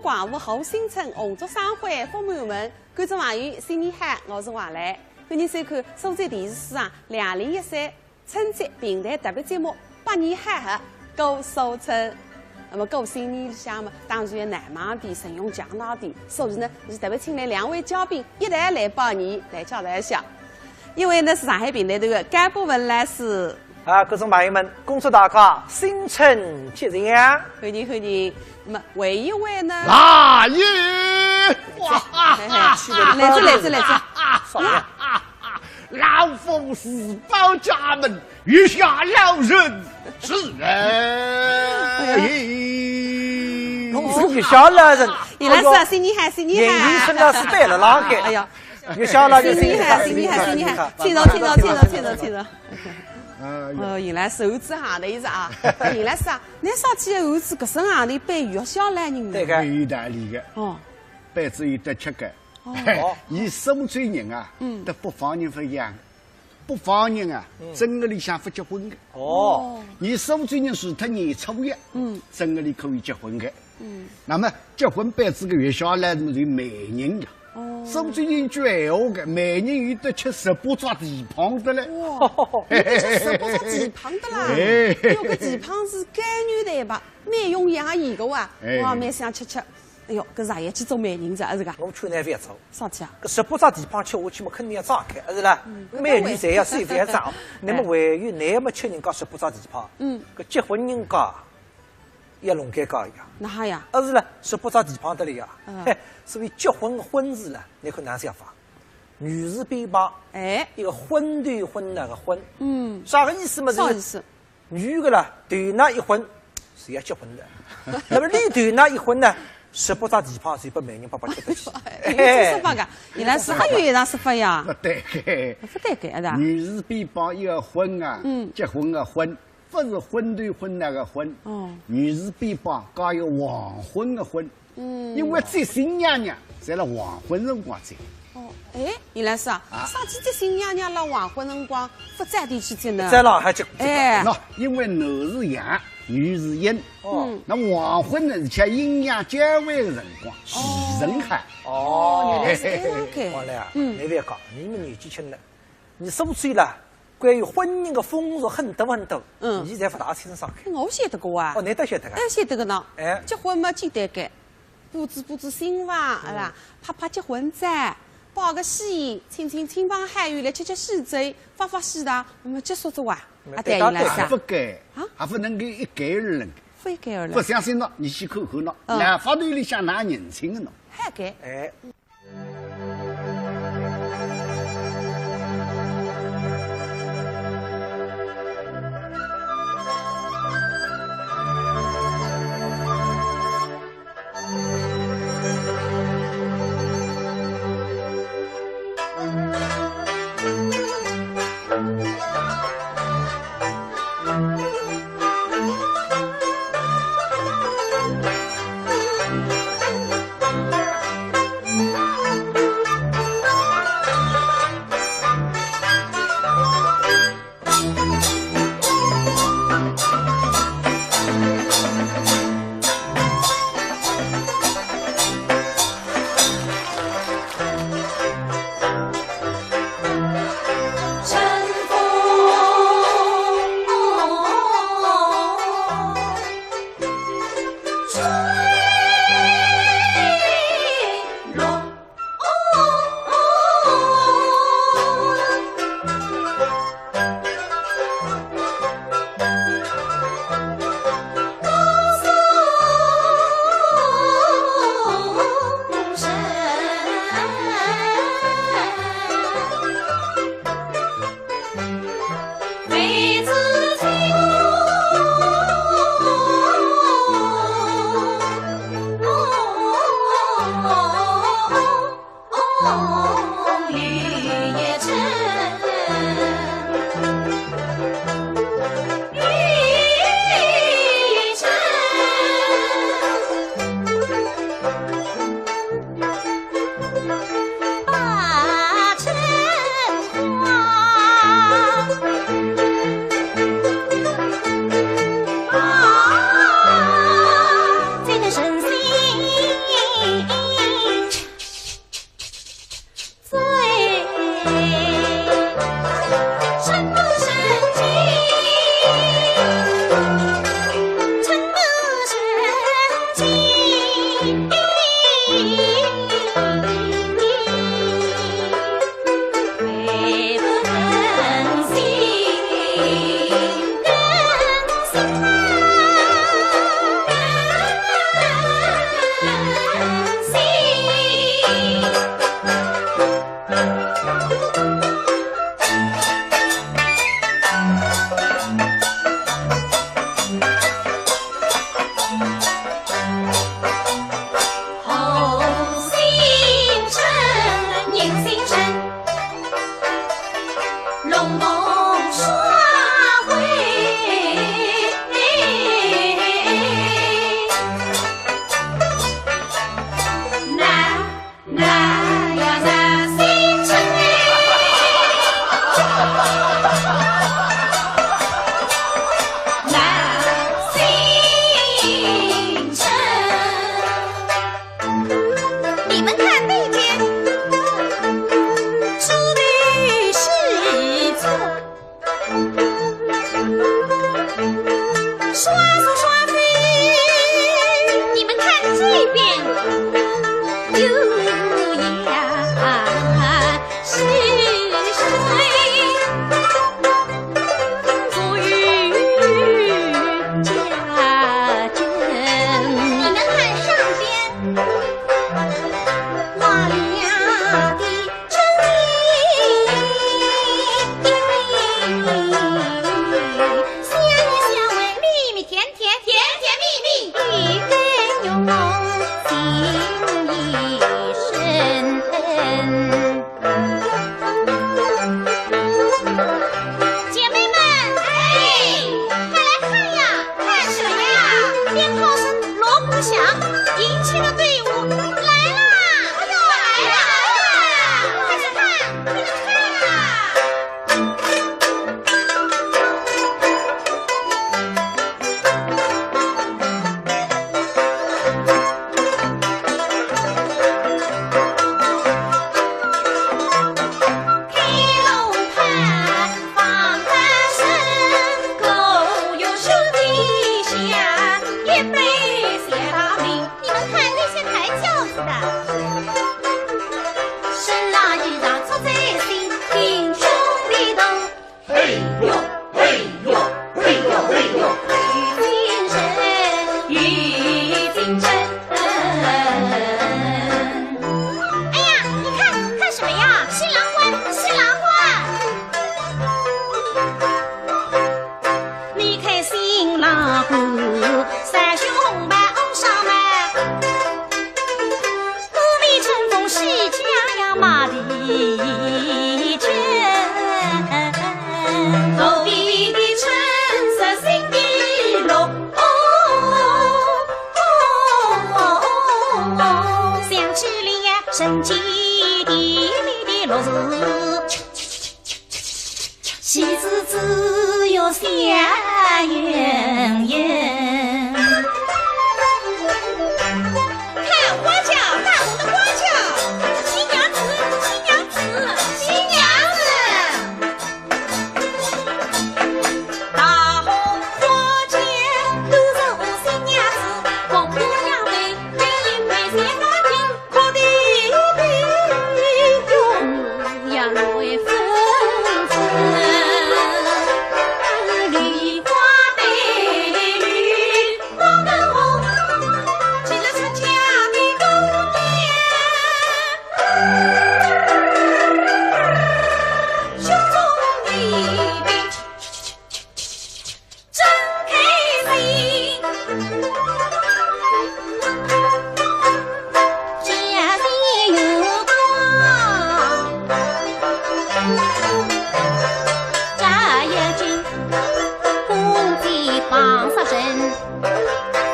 广府后新村红烛商会父母们，观众朋友，新年好，我是华来。欢迎收看苏州电视上2013春节平台特别节目《百年好合过苏村》。那么过新年下嘛，当然有难忘的、神勇强大的，所以呢，是特别请来2位嘉宾一同来报年，来交代一下。一位呢是上海平台的干部文来师。各种朋友们，恭祝大家新春吉祥！欢迎欢迎。那么还一位呢？大爷！哇！来自。老夫是保家门，月下老人是人。侬是月下老人，原来是啊，新年好，新年好！年年春到是对了啷个？哎呀，月下老人新年好，新年好！听着。原来是猴子行头是啊，原来是啊，那上去的猴子搿身行头背月下来人对个，背意大利的，背子有得吃个。伊苏州人啊，得北方人不一样，北方人啊，正月里向不结婚的。伊苏州人除脱年初一，正月里可以结婚的。那么结婚辈子个月下来就媒人的。苏州人句闲话个，媒人有得吃18抓蹄膀的嘞。吃18抓蹄膀的啦！哟，搿蹄膀是甘牛蛋吧？蛮用养伊个哇，哇，蛮想吃。哎哟，搿上一去做媒人子，是噶？我去那饭做。啥去啊？搿18只地方吃下去嘛，肯定要炸开，是啦。美女侪要水饭炸。那么还有乃么吃人家18只地方？搿结婚人家要弄改搞一样。哪哈呀？是啦，18只地方得了呀。所以结婚的婚字呢，你看哪想法？女字边旁，一个婚对婚那个婚。啥个意思嘛？啥意思？女个啦，对那一婚是要结婚的。那么你对那一婚呢？18只地方是被媒人爸爸吃得起。这说法个，原来是汉语上说法呀。不对个，不对个是吧？女字边旁一个婚啊，结婚的婚，不是婚对婚那个婚。女字边旁加一个黄昏的昏。因为接新娘娘在了黄昏辰光接。原来是啊，上去接新娘娘了黄昏辰光，不在地去接呢。在上海接。喏，因为男是阳，女是阴。那黄昏呢是吃阴阳交汇的辰光，喜人海。原来是这样个。好嘞啊，你别讲，你们年纪轻了，你说出了关于婚姻的风俗很多。你才不大清爽。我晓得个啊。你都晓得个。晓得个呢。结婚嘛简单个。布置新房，是吧？拍结婚照，包个喜，请亲朋好友来吃喜酒，发喜糖，那么结束着哇？对伊拉啥？不该还不能够一概而论。不一概而论。不相信喏，你去看看喏，那法律里向拿人情的喏。还该。生机地里的落日，戏子只有笑盈盈。看花轿，大红的花轿，新娘子，新娘子，新娘子。大红花轿都是新娘子，公婆娘为配音配些花镜，可的用呀来纷纷。梨花对绿，花跟红，进了出家的宫殿，胸中一笔真开心。家里有光，扎眼睛，公鸡绑上身，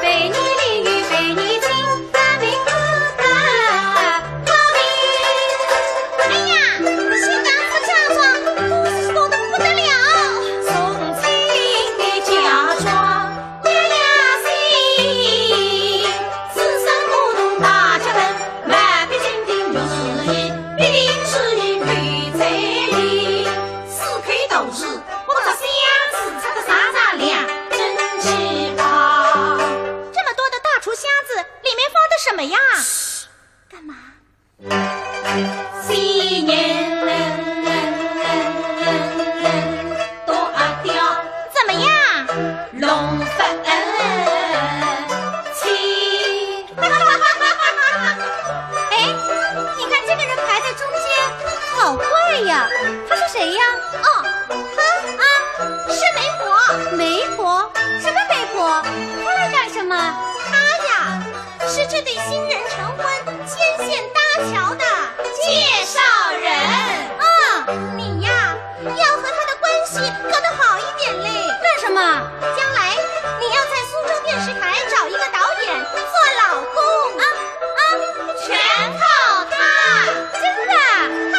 被你淋雨被你亲，大明哥大好命。哎呀，新娘子嫁妆都是多得不得了，送亲的嫁妆呀呀新，此生不同大家门，万变金定就是一，必定是一配彩礼。四开斗日，我找相子插个啥啥亮，真奇葩。这么多的大厨箱子，里面放的什么呀？干嘛？新年多阿刁，怎么样？龙凤七。哎，你看这个人排在中间，好怪呀！他是谁呀？哦，他啊，是媒婆。媒婆？什么媒婆？她来干什么？她呀，是这对新人成婚、牵线搭桥的介绍人。啊，你呀，要和他的关系搞得好一点嘞。干什么？将来你要在苏州电视台找一个导演做老公。全靠他。真的？看，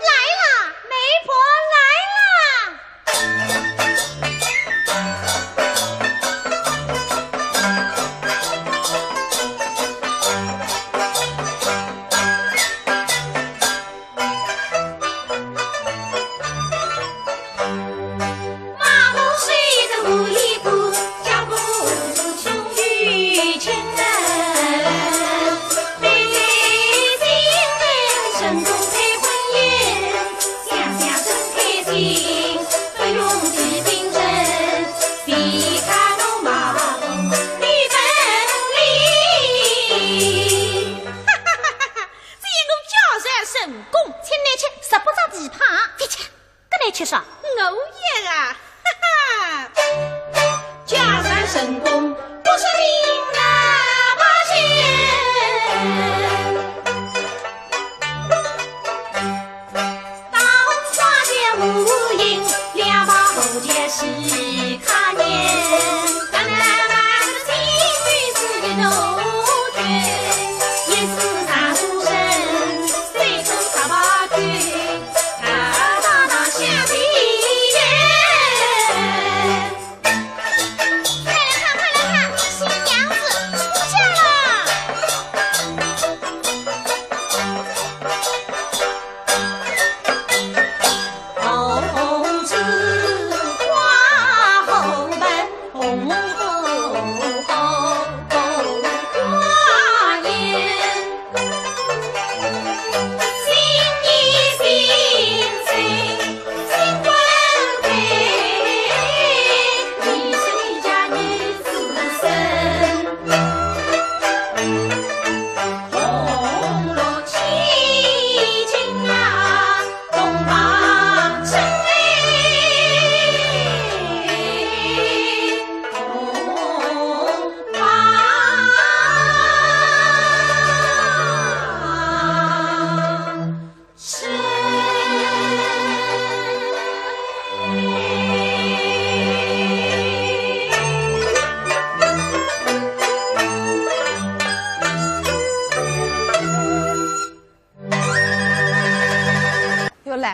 来了，媒婆来了。马头水着无一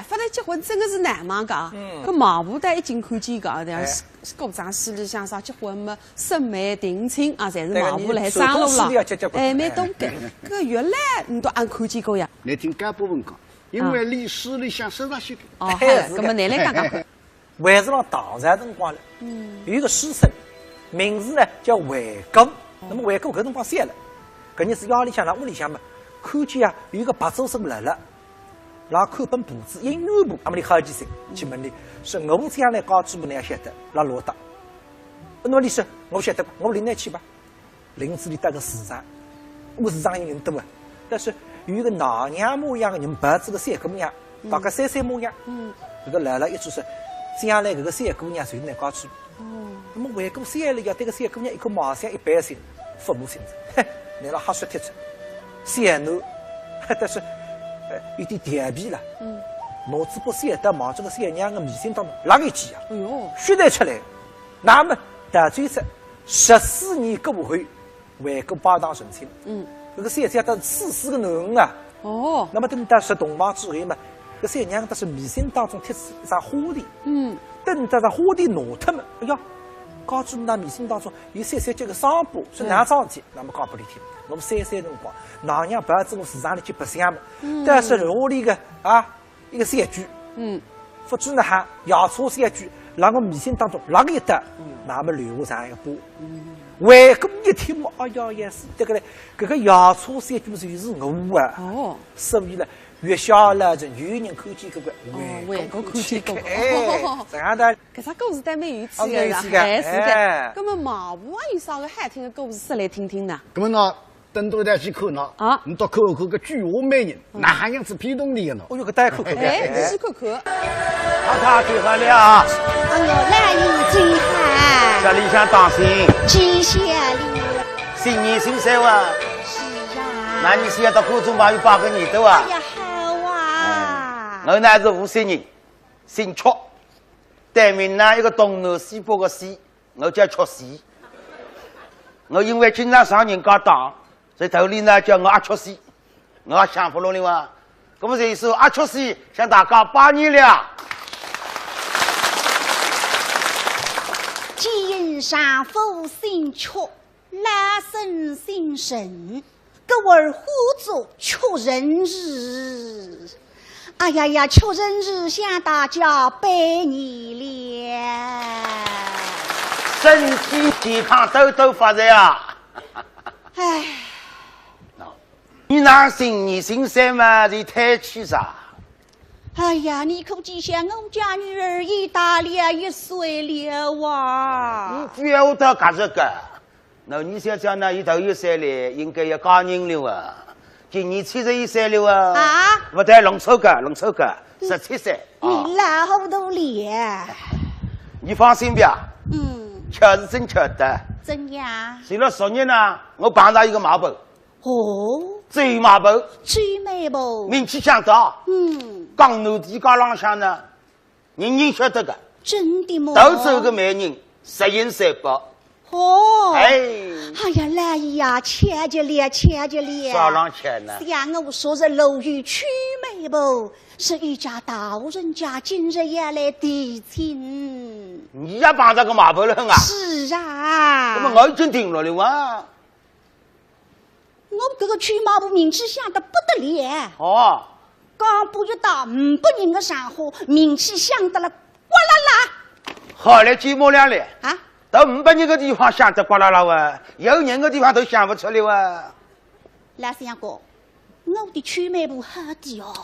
唻，发来结婚真的是难嘛噶。搿毛布袋一进看见噶，这样歌场戏里向啥结婚嘛，审美定亲啊，侪是毛布来张罗了。哎，蛮懂的。搿原来你都俺看见过呀？来听干部文讲，因为历史里向手上写的。哦，好，搿么你来讲讲看。还是让唐朝辰光了，有一个书生，名字呢叫韦构。那么韦构搿辰光散了，搿日子夜里向，屋里向嘛，看见啊有一个白周生来了，然后看本簿子，一原簿，那么你好几声去问你，说我这样来告知我，你也晓得，拉罗达。那么你说我晓得，我领来去吧。林子里搭个市场，我市场有人多啊，但是有一个老娘模样的人，白这个三姑娘，大概33模样，这个来了一句说。这样来，搿个三姑娘随来告诉。那么回过山里要对个三姑娘一颗毛线一般性，父母心着，嘿，你拉哈说贴出，山南，但是有点调皮了。脑子把山得往这个三娘的眉心当中拉一记啊！哎呦，血带出来，那么大追杀14年过会，回过八堂顺亲。这个三家都是死个男人啊。哦，那么等到10洞房之后嘛。搿三娘，但是眉心当中贴一张花钿，等到这花钿拿脱嘛，哎呀，告诉那眉心当中有33节个伤疤，是哪桩事体？那么讲拨你听，我们33辰光，老娘不要在我市场里去白相嘛，但是屋里个一个三句，福主呢哈，摇车三句，让我眉心当中拉个一搭，那么留下上一个疤。外公一听嘛，哎呀也是这个嘞，搿个摇车三句就是我啊，所以呢。越小了，就有人看见搿个外公看见过，这样的。搿只故事倒蛮有趣的啦，哎是的。那么毛布啊有啥个好听的故事说来听听呢？那么呢，等到再去看呢，你到看看个菊花美人，哪样子皮动力的呢？哦哟，搿大家看看，哎，仔细看看。他最好了啊！哎呦，来有最好。这里向当心，记下哩。新年新生啊！是啊。那你现在到观众朋友8个年头啊？哎呀，好啊！我呢是50人，姓曲，对面呢一个东南西北个西，我叫曲西。我因为经常上人家当，所以头里呢叫我阿曲西，我也想不落了哇。那么这一首阿曲西向大家拜年了。今上府姓曲，拉生姓沈，各位互作曲人日。哎呀呀，曲人日向大家拜年了，身体健康，兜兜发财啊！哎，你那新年新生嘛，是太气啥？哎呀，你可记下我家女儿已大了1岁了哇！不要得干这个，那你想想呢？一头1岁了，应该要嫁人了啊！今年71岁了啊！啊，不对，弄错个，17岁。你老糊涂了。你放心吧，确实真缺德。怎样？随了10年呢，我碰到一个毛病。哦，最毛病，最美不？名气响大。江南地界浪向呢，人人晓得个。真的吗？都走个美人，10音3八。哦，哎呀，来呀，钱着了，少浪钱呢？像我说是楼宇曲美不？是一家道人家今日也来提亲。你也碰到个毛病了啊？是啊。那么我已经听了了啊。我这个曲毛部名气响得不得了。哦。刚不一到500人的上火，名气响得了呱啦啦。好了，寂寞了嘞。啊？到500人个地方响得呱啦啦哇，有人个地方都想不出来哇。来三哥，我的曲美部好的哦。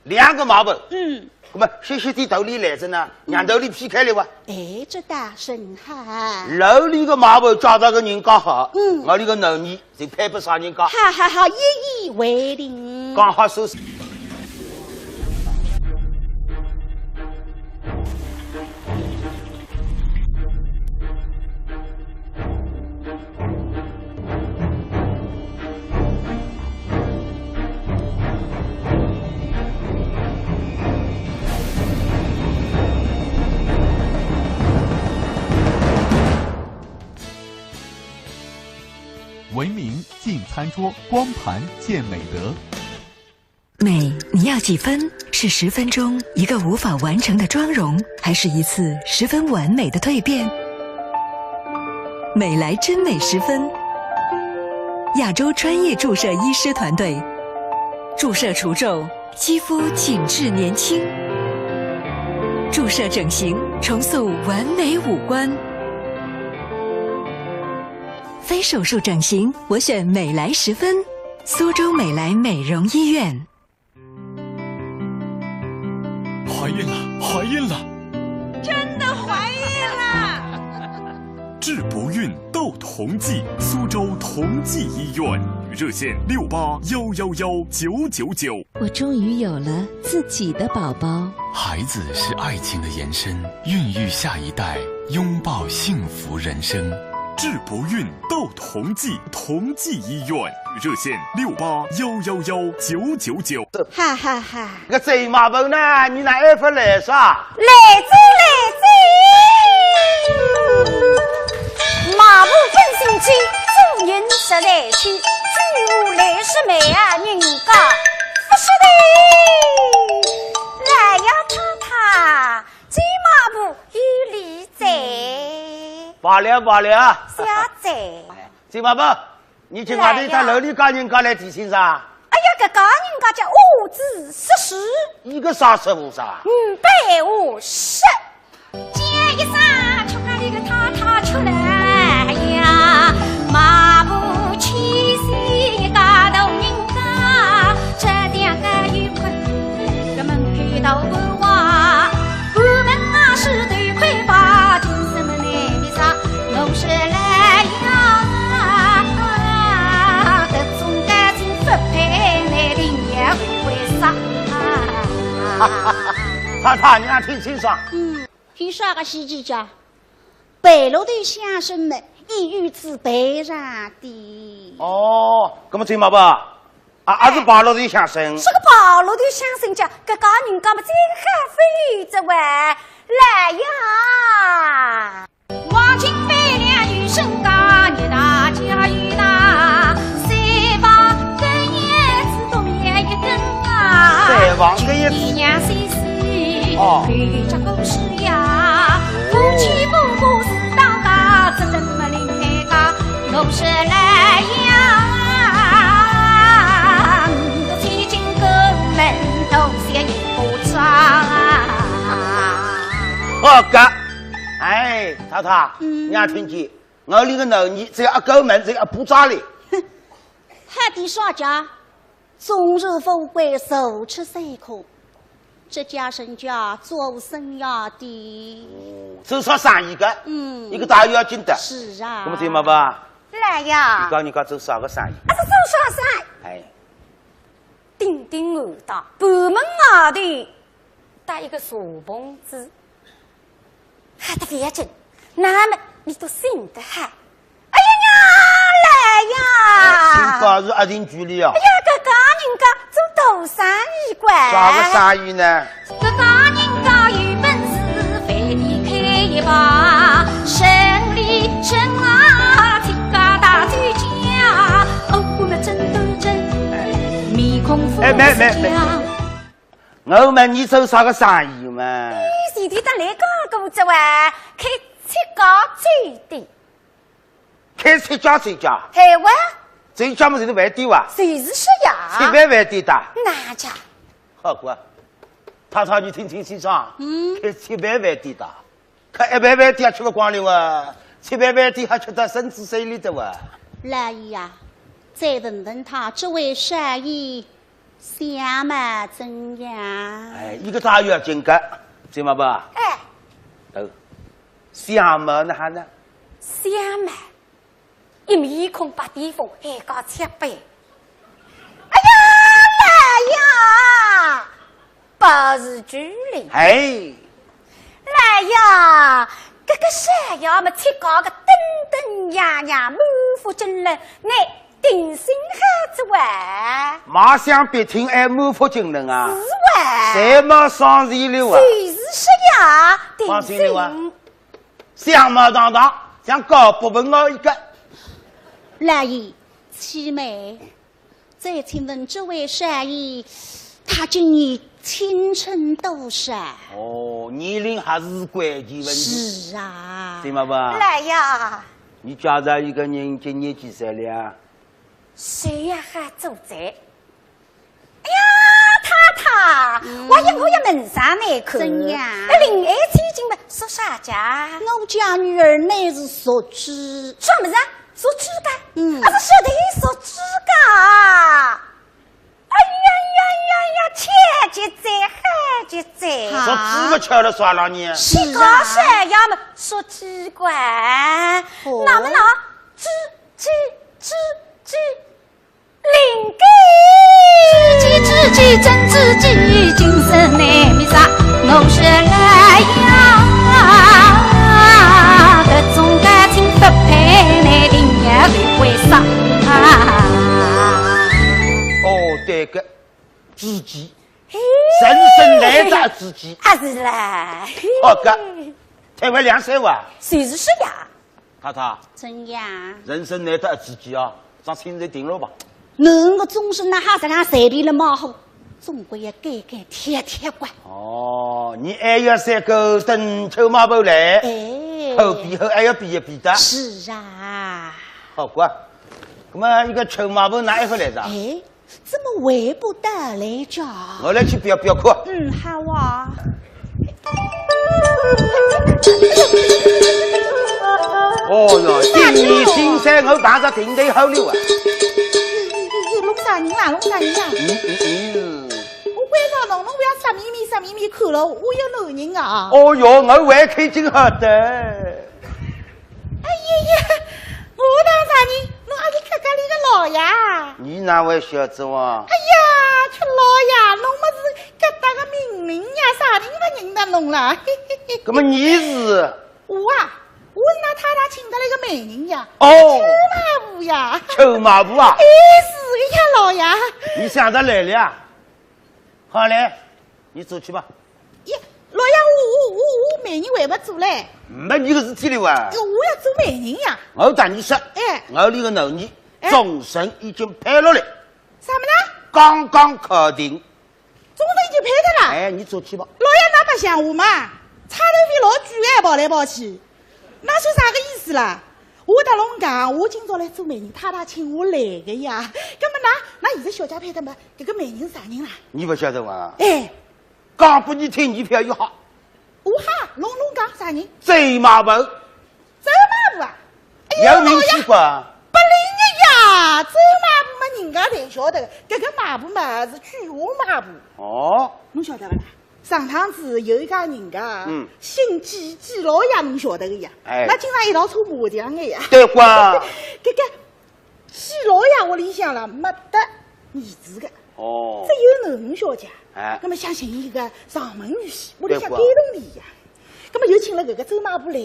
2个毛病。那么细细的头里来着呢，让头里劈开了哇。哎，这大声哈！楼里个毛病找到个人刚好，我里个男儿就配不上人家。好，一以为定。刚好收拾。文明进餐桌，光盘见美德。美，你要几分？是10分钟一个无法完成的妆容，还是一次十分完美的蜕变？美莱真美10分，亚洲专业注射医师团队，注射除皱，肌肤紧致年轻；注射整形，重塑完美五官。非手术整形，我选美莱10分，苏州美莱美容医院。怀孕了，怀孕了！真的怀孕了！治不孕斗同济，苏州同济医院热线68111999。我终于有了自己的宝宝。孩子是爱情的延伸，孕育下一代，拥抱幸福人生。治不孕斗同济，同济医院热线68111999。哈哈哈！个贼马棚呢？你哪爱发来啥？来走，马步真心机，主人实来去，居无来是美啊，人家不是的。来呀，太太，这马步有理在。罢了，小姐，贼马棚，你去外地他楼里干人家来提醒啥？哎呀，这家人家叫五子40，一个啥15啥550，接一声，出来一个太太出来呀，马步气息大头人家，这两个愉快，个门开到不话，我们啊是对快把听什么呢？为啥？我是来呀，这种感情不配来的也为啥？太太，你还听清爽？听啥个戏剧家？北路的相声们一语之背上的。哦，那么贼马棚啊，是八路的相声。是个八路的相声家，这家人家们这个非这位来呀！王金飞俩女生家，你大家与那三房根叶子东也一根啊，三房根叶子一娘岁岁，哦，陪着故事呀，夫妻不是当家，这怎么领开家？我是来呀，我最近个门头些一不长好个，哎，太太，你还听见？我里个男人只要一狗门，只要一步扎里。海底耍家，终日富贵，手吃3颗。这家身家做生涯的，至少3亿个，一个大月要进的。是啊。那么听嘛吧？来呀！你讲你讲走啥个3亿？这走啥山？哎，顶顶耳大，北门外的带一个小棚子，喊得别整，那么你都信得嗨。哎呀呀，来呀！新高是一定距离啊。哎呀，这家人家做大生意管。啥个生意呢？这家人家有本事，非得开一把生意生啊，天家大嘴家，哦，我们真都真，面孔富士强。我问你做啥个生意嘛？前天得来讲过这位开7家最的，开7家最家，台湾最家么就是饭店哇？谁是说呀7万饭店的。哪家？好过，太太你听听先生，开7万饭店的，开1万饭店吃不光了哇，7万饭店还吃得身子水里的哇。来呀，再问问他这位生意相嘛怎样？哎，一个大月进个，知嘛不？哎，都相嘛那还呢？相嘛，一面孔把地方还搞7倍。哎呀，来呀，不是距离。哎，来呀，这个山呀么7家个登登呀呀，满腹经纶，你定心汉子哇！马上别听爱满腹经纶啊！是哇！谁嘛双十六啊？谁是说呀？双十六啊！相貌堂堂，像高不问我一个。来姨，七妹，再请问这位生意他今年青春多少？哦，年龄还是关键问题。是啊，对吗？吧？来呀！你家上一个人今年几岁了？谁呀？还走在？哎呀，太太，我也门上来看。怎样？另外最近嘛，说啥家？我家女儿乃是属猪。什么子？属猪的？我是晓得属猪的。哎呀，千劫灾，害劫灾。说猪个吃了算了你。是啊，是要么说奇怪，那么猪，灵机，知己真知己，今生难觅啥，我是来呀，这种感情不配，难定也不为啥。哦，对个，知己，人生难找知己。啊是啦。好个，台湾2岁哇。谁是呀？太太，怎样？人生难得知己啊，咱现在定了吧。能个终身那哈子那随便了嘛好，总归要改天管。哦，你还要3个等臭马步来，后比后还要比一比的。是啊。好过，那么一个臭马步哪一回来着？怎么回不得来着？我来去表课。好啊。哦哟，今年新山我打着停队好了啊！弄啥人啦？弄啥人啦？我为啥弄？我不要啥秘密看了，我有男人啊！哦哟，我还看见好的。哎呀，我当啥人？我还是客家里个老爷。你哪位小子哇？哎呀，出老爷，侬么是疙瘩个名人呀？啥人不认得侬啦？那么你是？我是那太太请的那个美人呀。哦。臭马步呀。臭马步啊？是呀，老爷。你想着来了呀？好嘞，你走去吧。呀，老爷，我美人还不做嘞。没你个事体了哇！我要做美人呀。我跟你说，我那个男人终身已经配了嘞。什么呢？刚刚考定。终身已经配的了。哎，你走去吧。老爷，那不像话嘛？差头费老巨哎，跑来跑去，那算啥个意思啦？我跟侬讲，我今朝来做美人，太太请我来的呀。那么那现在小姐配的嘛，这个美人啥人啦？你不晓得吗？讲给你听一票又好。我哈，侬讲啥人？走马步。走马步啊？有名气吧？不灵的呀，走马步嘛，人家才晓得。这个马步嘛是菊花马步。哦。侬晓得不啦？上趟子有一家人家，姓季老爷，侬晓得个呀？那经常一道搓麻将的呀。对瓜。这个季老爷屋里向了没得儿子的。哦。只有囡小姐。那么想寻一个上门女婿，屋里向感动的呀。那么就请了这个周马步来，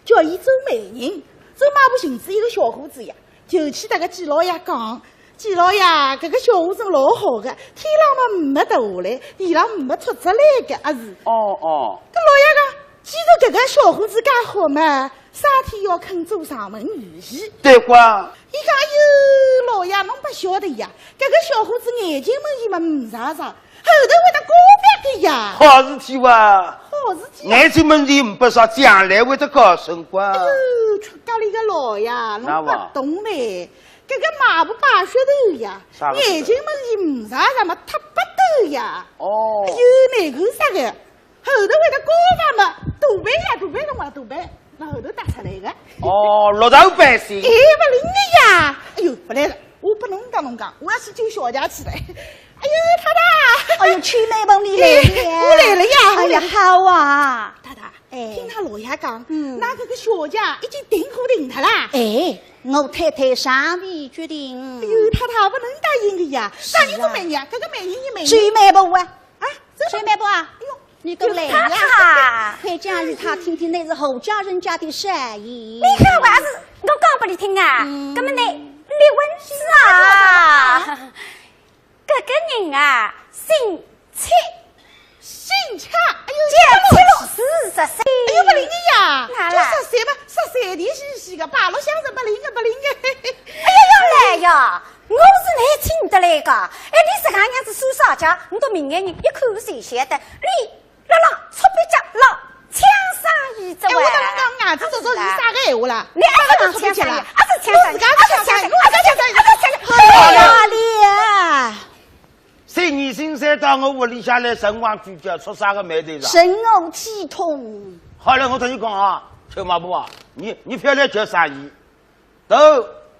叫伊周美人。周马步寻知一个小伙子呀，就去那个季老爷讲。季老爷，这个小伙子老好的，天浪嘛没掉下来，地浪没出出来的，也是。哦。跟老爷讲，既然这个小伙子介好嘛，啥天要肯做上门女婿？对瓜。伊讲哟，老爷侬不晓得呀，这个小伙子眼睛问题嘛唔啥啥，后头会得高发的呀。好事体哇！好事体。眼睛问题唔不少，将来会得高升瓜。哎呦，出家里个老爷，侬不懂嘞。这个马步把血头呀，眼睛问题唔啥啥嘛，他不抖呀。哦。哎呦，难看啥个？后头会得高发嘛，大背呀，大背侬话大背，那后头打出来的。哦，6头半身。不灵的呀！哎呦，不来了，我不能跟侬讲，我要去救小姐去了。哎呦，太太！哎呦，曲妹帮你来了，我来了呀！哎呀，好啊！太太，听他老爷讲，那这个小姐已经订好定他啦。我太太尚未决定。哎呦，太太不能答应的呀！啥人做美人？这个美人你美人。曲妹不啊？曲妹不啊？哎呦，你都来呀！快讲与他听听那是后家人家的善意。你看娃子，我讲给你听啊，根本你问是啊。这个人啊，姓戚。姓戚，哎呦，47、40岁，哎呦不灵的呀，就10岁吧，10岁的细细个，八路相声不灵的。哎呀要来呀，我是来请的来来个，哎，你是俺娘子手啥家？你到明眼人一口水写的，你老出笔家老枪上一只哎，我当俺子这说是啥个闲话啦？你爱上枪上了，是枪上，自家枪上，哎呀你！谁你现在到我屋里下来神王主教出啥个门头上？神偶体统。好了，我同你讲啊，秋马布啊，你不要来叫生意，都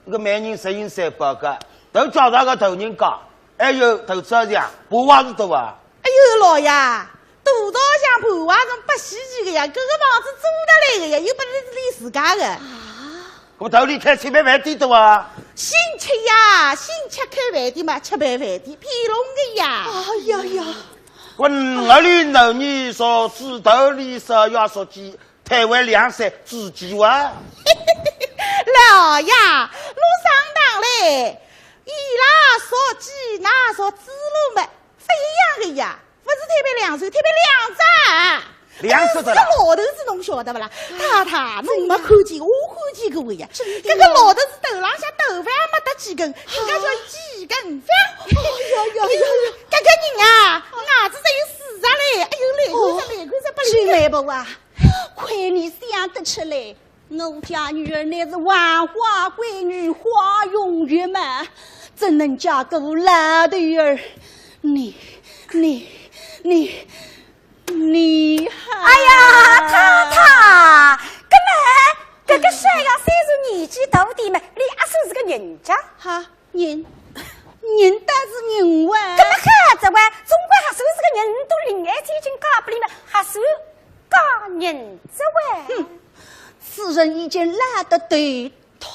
那个每人10300个，都叫那个头人讲，还有投资项，不话是多啊。哎呦老爷，多到像破瓦跟不稀奇的呀，这个房子租得来的呀，又不是你自家的。我头里开700万地多啊。新吃呀，新吃开饭店嘛，700万店，骗龙的呀。哎呀呀！我我里老你说指头里说要说鸡，台湾2山自己哇。老爷，路上当嘞，伊拉说鸡，那说猪肉嘛，不一样的呀，不是特别2手，特别2张。2手的这个老头子侬晓得不啦？太太，侬没看见，我看见过呀。这个老头子头浪向头发没得几根，人家叫几根发。哎呀，这个人啊，牙子只有40嘞。哎呦，来看不真来不啊？亏你想得出来，我家女儿乃是万花闺女，花容月满，怎能嫁个老的儿？你。哎呀，太太，这个帅呀，虽然年纪大点嘛，你阿叔是个人家哈人但是人哇。这么孩子哇，中国还算是个人都恋爱天经搞不里面，还算搞人子哇。此人已经懒得对头。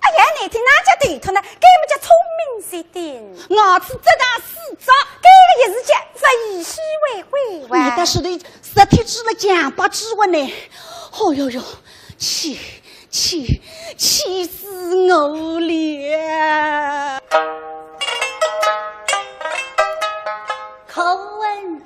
哎呀，你听哪家对头呢？该么叫聪明些点？我是这当死招，该个也是叫为虚为委哇。你但是你实体指了强把指纹呢？哦哟哟，气死我了！口吻。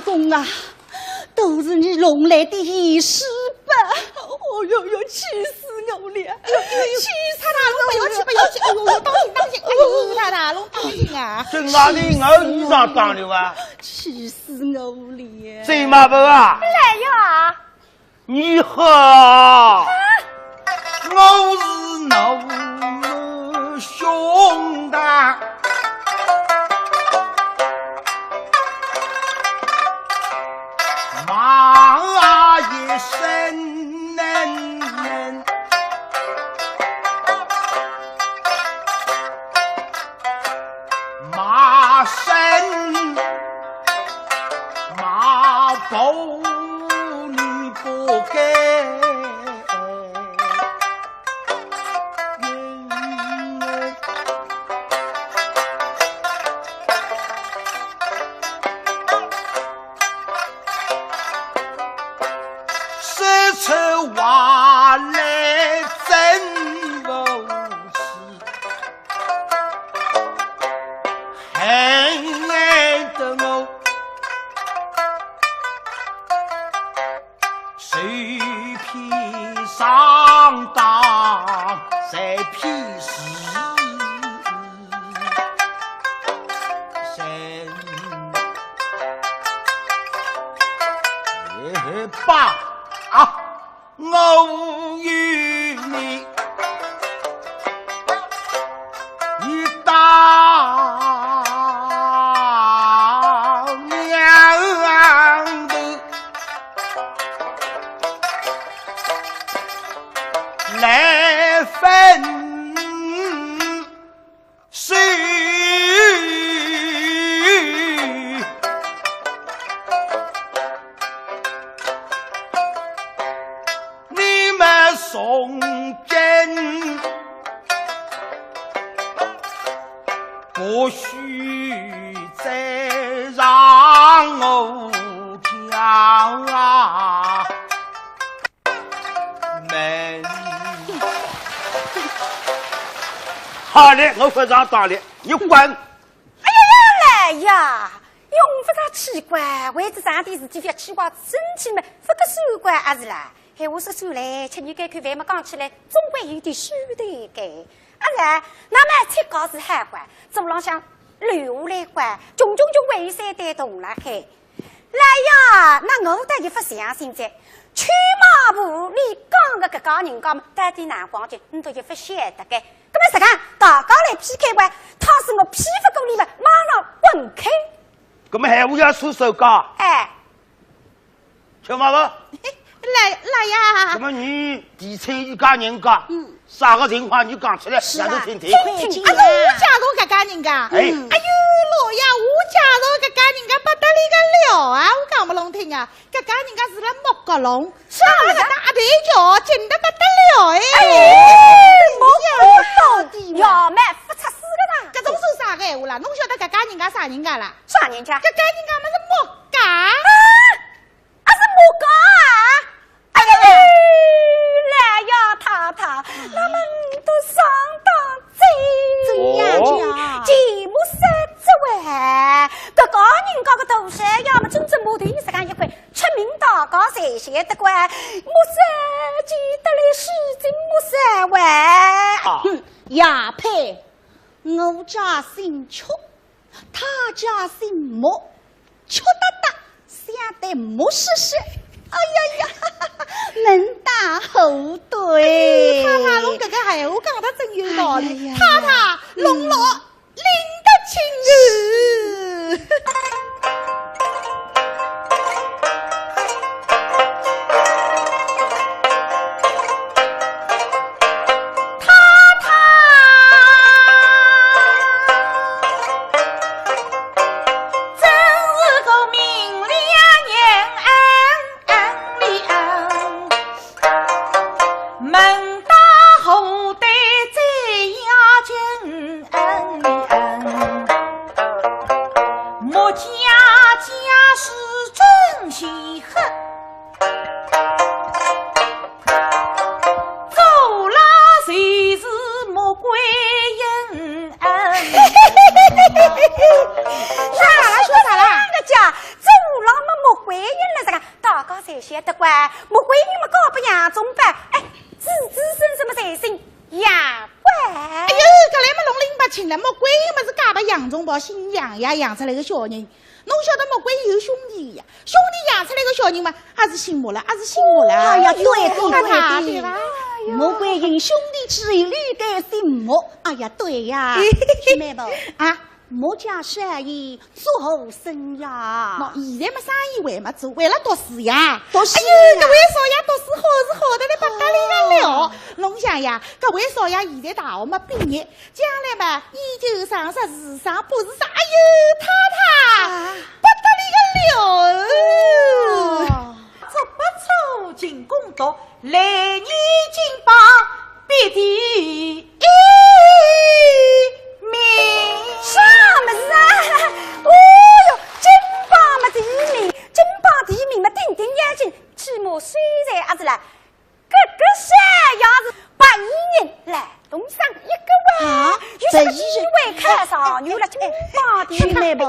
公啊，都是你弄来的仪式吧！哦哟哟，气死我了！气死他！不要气！哎呦，当心！哎呦，太太，侬当心啊！这哪里我衣裳脏了啊？气死我了！谁嘛不啊？来呀！你好，我是侬兄弟。生人，马身马步你不该，话来真不起，恨爱的我谁披上当谁披死爸啊，我与你一道娘的来分手。从今不许再让我讲门。好嘞，我非常当了，你滚！哎呀呀，用不着奇怪，为这啥的事体要气话生气嘛？不个手怪还是啦？哎，我说算来，吃你该看饭嘛，讲起来总归有点手头该。啊是，那么菜糕是海关，走廊上留下来关，种就为山带动了嘿。来呀，那我得一副相信在，去马步你讲个搿个人讲嘛，带点南光景，你都一副晓得该。那么实讲，大家来 PK 关，他是我批不过你们，马上滚开。那么还我要出手讲？哎，吃嘛不？来呀！那么你提出一家人家，啥个情况你讲出来，让人听听。啊，我加入搿家人家。哎呦，老爷，我加入搿家人家不得了啊！我讲不拢听啊，搿家人家是辣莫角龙，上了大台桥，近得不得了哎！莫角到底要买不出事个啦！搿种说啥个闲话啦？侬晓得搿家人家啥人家啦？啥人家？搿家人家么是莫家。啊，是莫家啊！哎呀，来呀，太太，那么你都上当真呀？节目三之外，搿个人家个头山呀，么真正木头意思讲一块，出名大家侪晓得关，莫三记得来诗经莫三万。亚佩，我家姓邱，他家姓莫，邱大大，想得莫试试。哎呀呀，门当户对。太太，侬搿个闲话讲得真有道理。太太，龙老领得清楚。姓杨呀，养出来个小人，侬晓得莫怪有兄弟呀，兄弟养出来个小人嘛，还是姓莫了，还是姓莫了。哎呀，对，对吧？莫怪因兄弟之一，屡改姓莫。哎呀，对呀，妹妹不啊？莫家生意做好生呀。喏，现在么生意为么做？为了读书呀。读书。哎呦，搿位少爷读书好是好得来不得了。侬想呀，搿位少爷现在大学么毕业，将来嘛研究生、时尚、博士生，哎呦，太太不得了。做不出进攻读，来年金榜必第一名。啥么子啊？哦哟，金榜嘛第一名，金榜第一名嘛顶顶眼睛，起码虽然还是啦，搿个山样子81人来东上一个万，有什么机会看上女了金榜第一名不？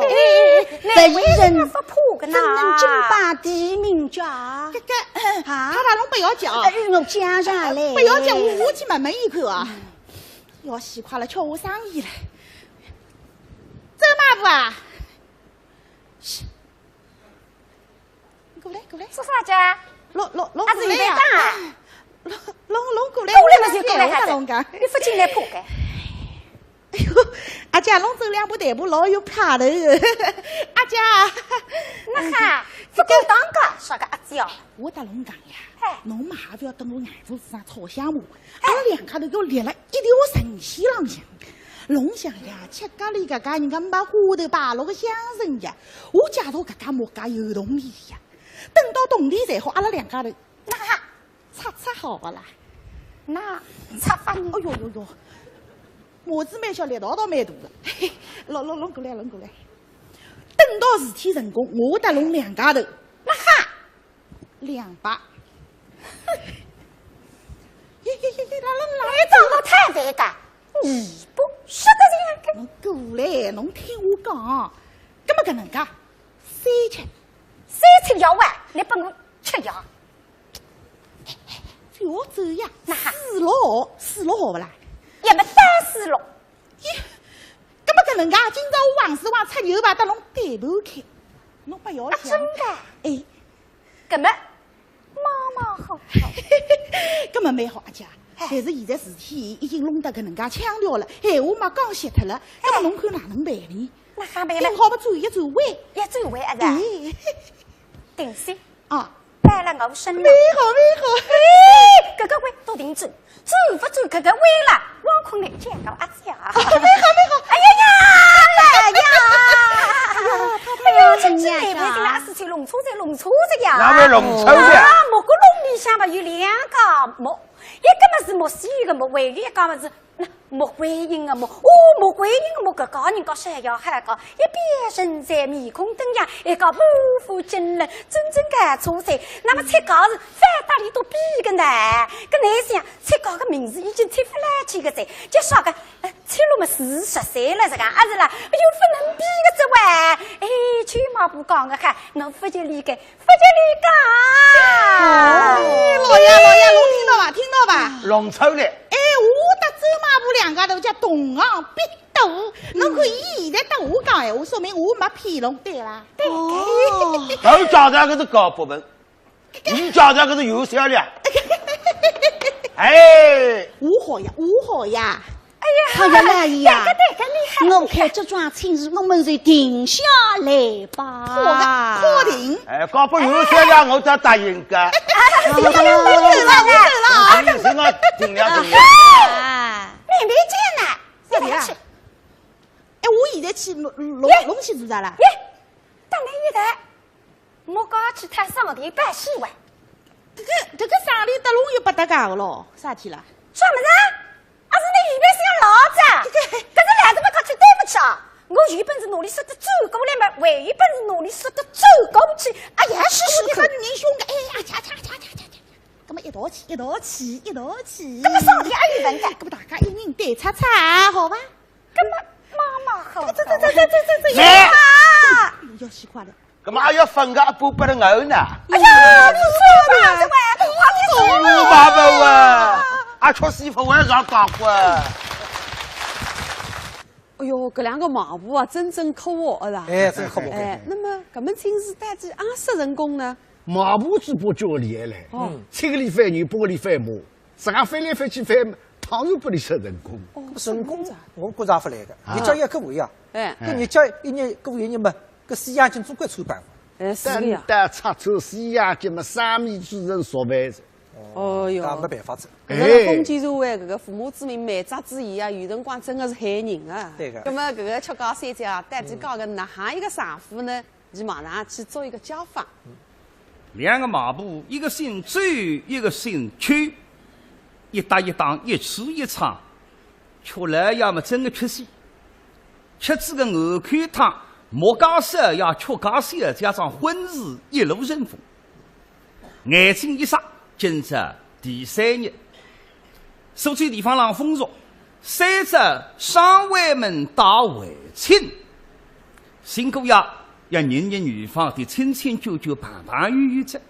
这一人不破个呐，金榜第一名家。搿太太侬不要讲，我讲上来，不要讲，我去问问一口啊。要死快了，瞧我生意了。周马夫啊，过来过来。说啥家？龙过还是来呀！龙过来，过来嘛就过来，还是龙讲。你不进来破开。哎呦，阿姐龙走两步大步老有派头的。阿姐，那哈，不够当个啥个阿姐哦？我搭龙讲呀，侬嘛还不要等我眼珠子上炒香木，阿拉两家头给我立了一条神仙浪向。龙想呀，吃咖喱搿家人家把花头摆落个香绳呀，我介绍搿家木家有动力呀。等到冬天才好，阿拉两家头那哈，擦好个啦。那擦发你。哎呦呦呦！麻子蛮小，力道倒蛮大的。龙过来，龙过来。等到事体成功，我搭龙两家头，那哈200。耶，你长得太伟大，你不说的这样。侬过来，侬听我讲，搿么搿能介3吃药丸，你帮我吃药。不要走呀，那哈4-6号不啦？也没36。咦，搿么搿能介，今朝我王师王出牛排搭侬对盘开，侬不要想。真的？哎，搿么妈好。搿么蛮好，阿姐。但是现在事体已经弄得搿能介腔调了，闲话嘛讲歇脱了，搿么侬看哪能办理？那还办了？定好么转一转弯？一转弯啊！定先啊，摆了我身上。蛮好。哎，搿个弯都定转，转不转搿个弯了，往空来讲个阿姐啊！蛮好。哎呀，趁机来陪这拉事情弄错这呀！哪位弄错的？木个笼里向嘛有2个木，一个嘛是木西个木，还有一个嘛是木观音个木。木观音个木搿个人家山摇海个，一边人在面孔灯样，一个不负惊人，真个出彩。那么参考是反打里都比个难，搿男生参考个名字已经推不来几个噻，就说个参路嘛40岁了，这个还是啦，又不能比个这哇！哎，去嘛不讲个哈，侬不就理解，老爷，侬听到吧？弄错了。哎，我搭周马步两家头叫同行必斗，侬看伊现在搭我讲闲话，说明我没骗侬，对啦？对。都叫他可是高部门，你叫他可是有销量。哎，我好呀。哎呀，好呀，来呀！对，厉害！我看这桩亲事，我们就定下来吧。好定。哎，搞不有销量，我才答应个。我走了。你是我尽量。没见呢，啥的啊？哎，我现在去龙去做啥了？耶，当然有的。我刚去谈上帝办喜完。这个上帝搭龙又不搭嘎个咯？啥体了？什么呢？还是你原本是要老子，可是两个嘛，他去对不起啊！我原本是努力说的走过来嘛，还原本是努力说的走过去。哎呀，是你看你兄弟，哎呀，掐，咁么一道气。咁么上帝还有问的，咁么大家一人对擦擦，好吧？咁么妈妈好，这，要死快了。干嘛要分个不不能熬呢？哎呀，你错了，我爸爸啊！俺吃媳妇晚上干活。哎呦，搿2个马步啊，真可恶啦！哎，真可恶。哎，那么搿门亲事带几20人工呢？马步子不叫厉害嘞，7个礼翻人，8个礼翻马，这样翻来翻去翻，当然不里收人工。人工我觉着也不来个，你叫一个位啊，哎，搿你叫一年过一年嘛，搿饲养金总归出办法。哎，是的呀。但插头饲养金嘛，3米主人说办子。哦哟，没办法子。搿个封建社会，搿个父母之命，满扎之言啊，有辰光真的是害人啊。对个。那么搿个吃高三姐啊，带起高个哪行一个丈夫呢？伊马上去做一个家访。 2个马步，一个姓周，一个姓邱，一搭一档，一吃一唱，吃来要么真的吃死。吃这个鹅口汤，莫家色要吃家色，加上荤食一路顺风。眼睛一眨，今朝第3日，所处地方浪风俗，3只上外门打围亲，辛苦呀！ 要年年女方的亲亲旧旧、盘盘圆圆着，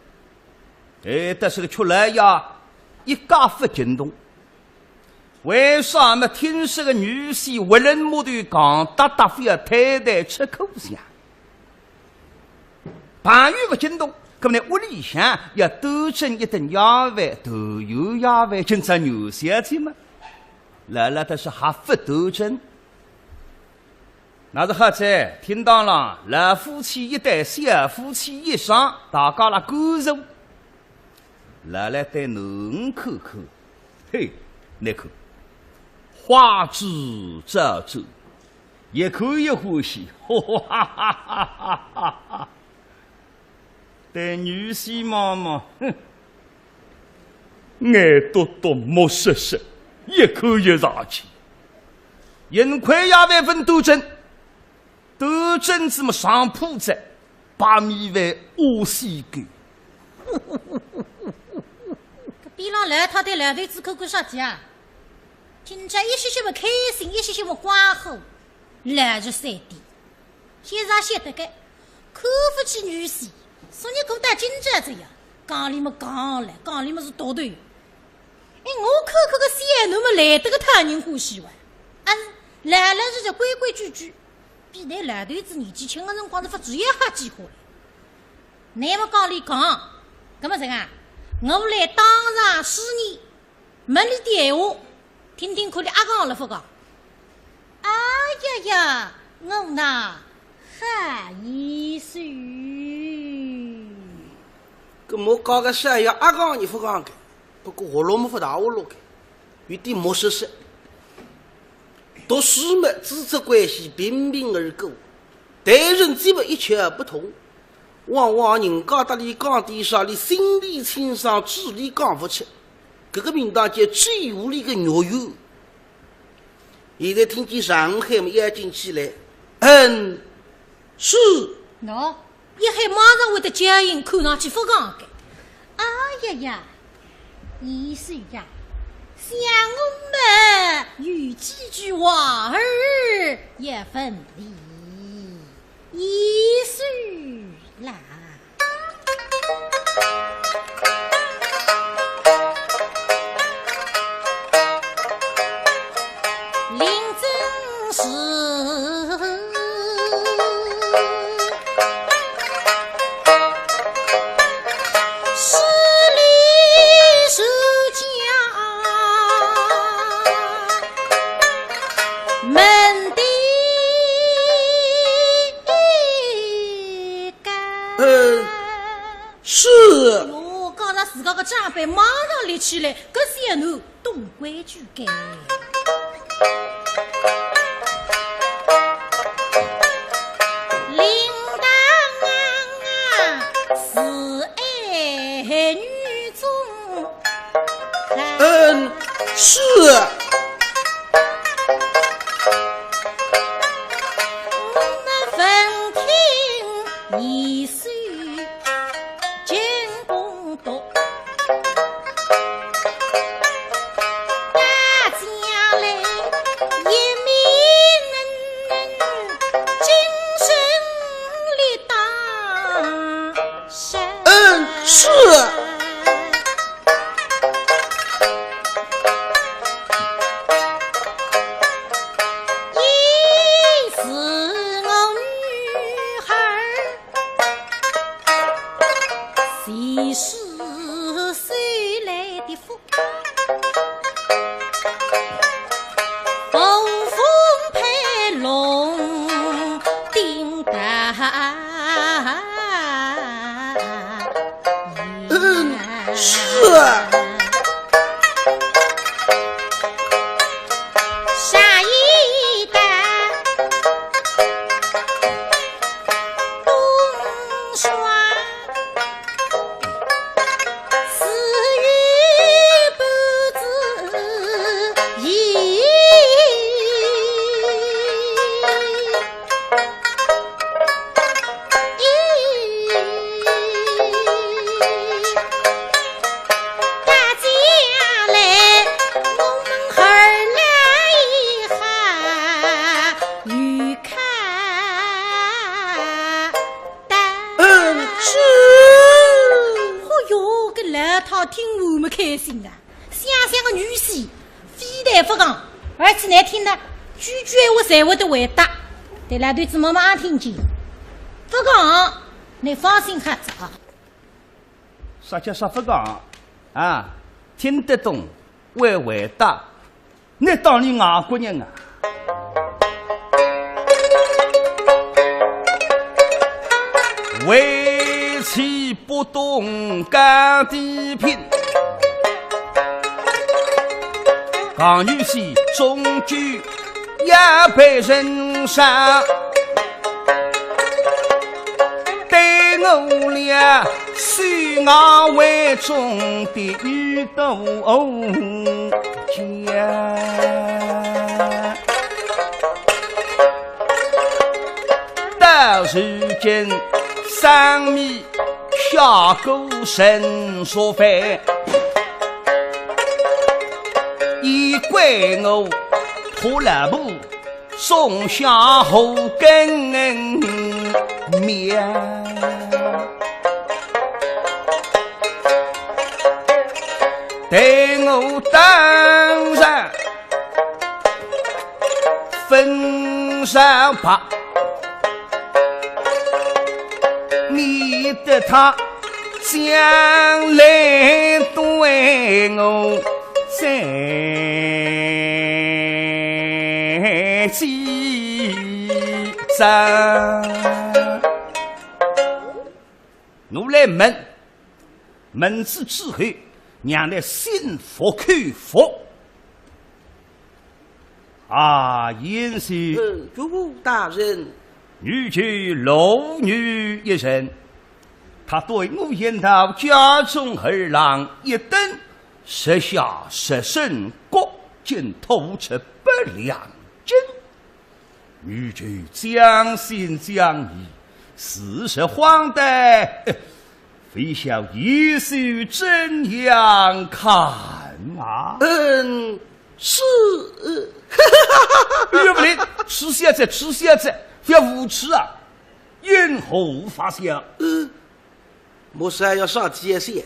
哎，但是个出来呀，一家不惊动。为啥么？听说个女婿为人木头刚大大非要太太吃口香，盘圆不惊动，搿么呢，屋里向要多蒸一顿鸭饭，头油鸭饭，蒸只牛小菜嘛。来了，但是还不多蒸。那是好在听到了，老夫妻一对，小夫妻一双，大家来感受。来对侬口口，嘿，那口花枝招展，一口一欢喜，哈哈哈哈哈哈！对女婿妈妈，哼，眼多多，目湿湿，一口一上去，人块鸭饭分多蒸。多蒸子么上铺子，把米饭挖西干。搿边浪来他对两头子口口啥子啊？今朝一些些不开心，一些些不关火，来日3点，先上晓得个，看不起女婿，所以过到今朝这样，讲里么讲了，讲里么是倒头。哎，我口口个小奴么来得个讨人欢喜哇！啊，来了是就规规矩矩。比那老头子年纪轻的辰光是发主意哈计划了。那么讲里讲，搿么人啊，我来当场试你，问你电话，听听看你阿讲了不讲？哎呀呀，我呐好意思。搿么讲个啥呀？阿讲你不讲个，不过活路么不大活路个，有点没实实。读书嘛，知识关系平平而过，待人基本一窍而不同。往往人家搭里讲点啥，你心里清爽，嘴里讲不出，搿个名堂叫嘴无里个肉油。现在听见上海嘛押进去来，是。喏，一海马上会得接应，看上去不讲个。哎呀呀，意思呀。像我们有几句话儿也分离一岁啦。临真时是。讲了自家个长辈马上立起来，搿些奴懂规矩个。铃铛是爱女中。是。我们分听一岁。才会得回答，对老头子妈妈听见，不讲，你放心哈子啊。啥叫啥不讲啊？听得懂，会回答，那当然外国人啊。为其不懂干地品，港女婿终究也被人杀。对我俩虽我为中的女斗家，到如今上面下狗神所犯，已怪我破了布送下后根面，对我当然分上吧。你的他将来对我再记账，我来问之之后，让来心服口服。啊，严师，主母大人。女婿老女一人，他对我言道：家中儿郎一等，设下设身，各尽吐出不良真。女婿将信将疑，事实荒诞，非想一手怎样看啊？是，哎呀，不对，吃蝎子。要无耻啊！因何无法想？莫说要上界限。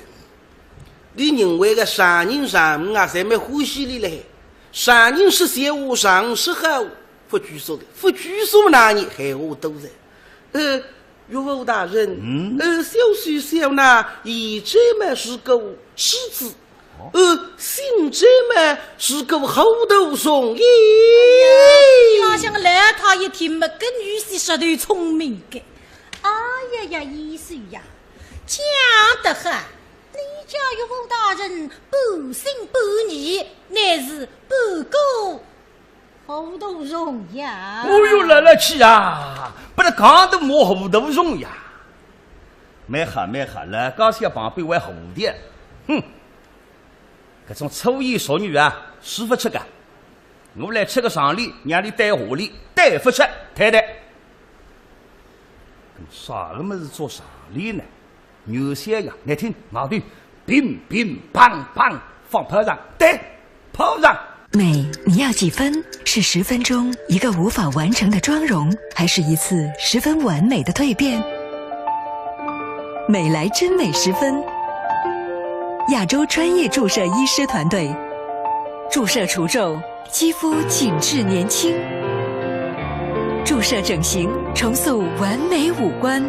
你认为个三人上啊，才没欢喜你嘞？三人是邪无上是好不拘束的，不拘束那你害我都在。岳父大人，小婿小那一这么是个妻子。姓这么是个后头松耶！哪想来他一听么，跟女婿舌头聪明的。哎呀，医生呀，讲得很。你家岳父大人不信不疑，乃是不够后头松呀！哦哟，来去啊！不然讲都没后头松呀！没哈了，刚才旁边为后的，哼！这种粗言俗语啊，说不出个。我来吃个上礼，让你带下礼，带不出，太太。啥个么子做上礼呢？有些呀，你听矛盾，乒乒乓乓放炮仗，对，炮仗。美，你要几分？是10分钟一个无法完成的妆容，还是一次十分完美的蜕变？美来真美10分。亚洲专业注射医师团队，注射除皱，肌肤紧致年轻；注射整形，重塑完美五官。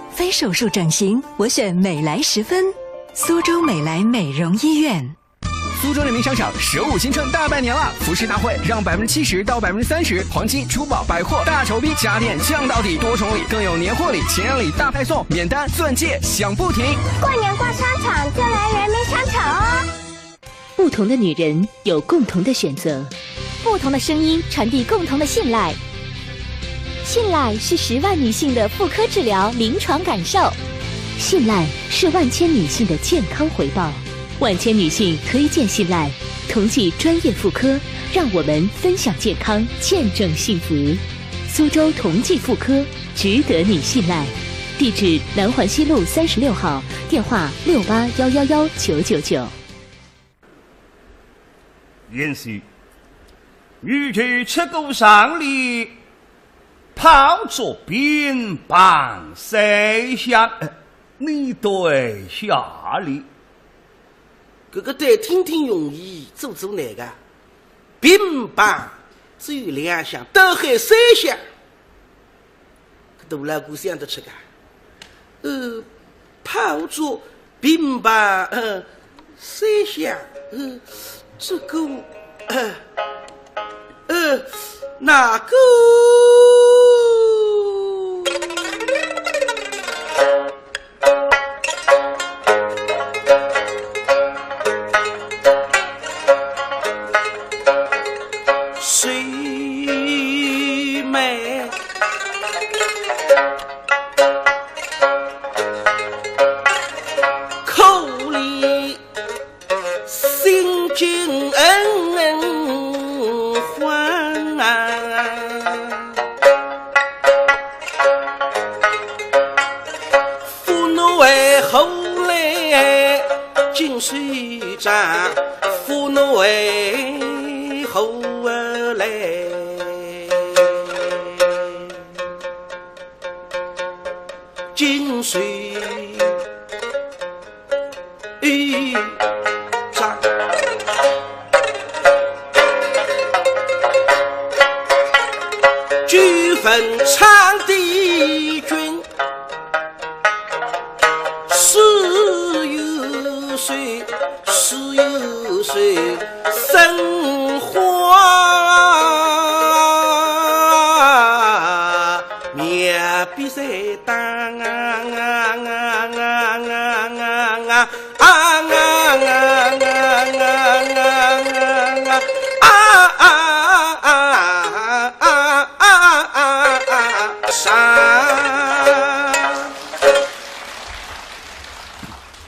非手术整形，我选美来10分。苏州美来美容医院。苏州人民商场15新春大拜年了，服饰大会让70%到30%，黄金、珠宝、百货大酬宾，家电降到底，多重礼，更有年货礼、情人礼大派送，免单钻戒享不停。过年逛商场就来人民商场哦。不同的女人有共同的选择，不同的声音传递共同的信赖。信赖是10万女性的妇科治疗临床感受，信赖是万千女性的健康回报。万千女性推荐信赖，同济专业妇科，让我们分享健康，见证幸福。苏州同济妇科，值得你信赖。地址：南环西路36号，电话68111999。允许女婿吃过上礼，泡着冰棒谁想？你对下礼。这个得听听容易，做哪个？冰棒只有2项，都还3项，都来过想着吃个。泡着冰白三香，这个哪个？谁美？口里心惊慌父怒为后来进水战，父怒为后来进水战，举坟长帝君是有谁生花面比赛当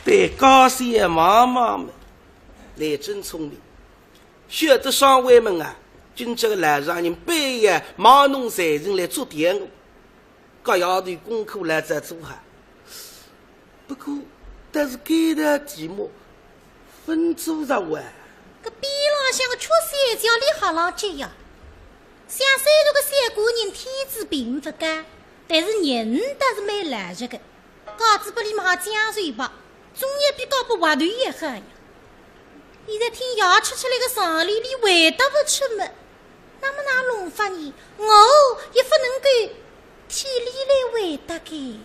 对高些妈妈们来真聪明，晓得上尉们啊，今朝个来让人半夜忙弄财人来做点我，各丫头功课来在做哈。不过，但是给的题目分组上完。个边浪向个缺三角里好浪接呀，像虽然个三国人天资并不高，但是人倒是蛮懒实个，稿子不里嘛讲水吧，总也比搞不滑头也好呀。现在听牙吃出来个上里里回答不出么，那么那弄法呢？我也不能够体力来回答个。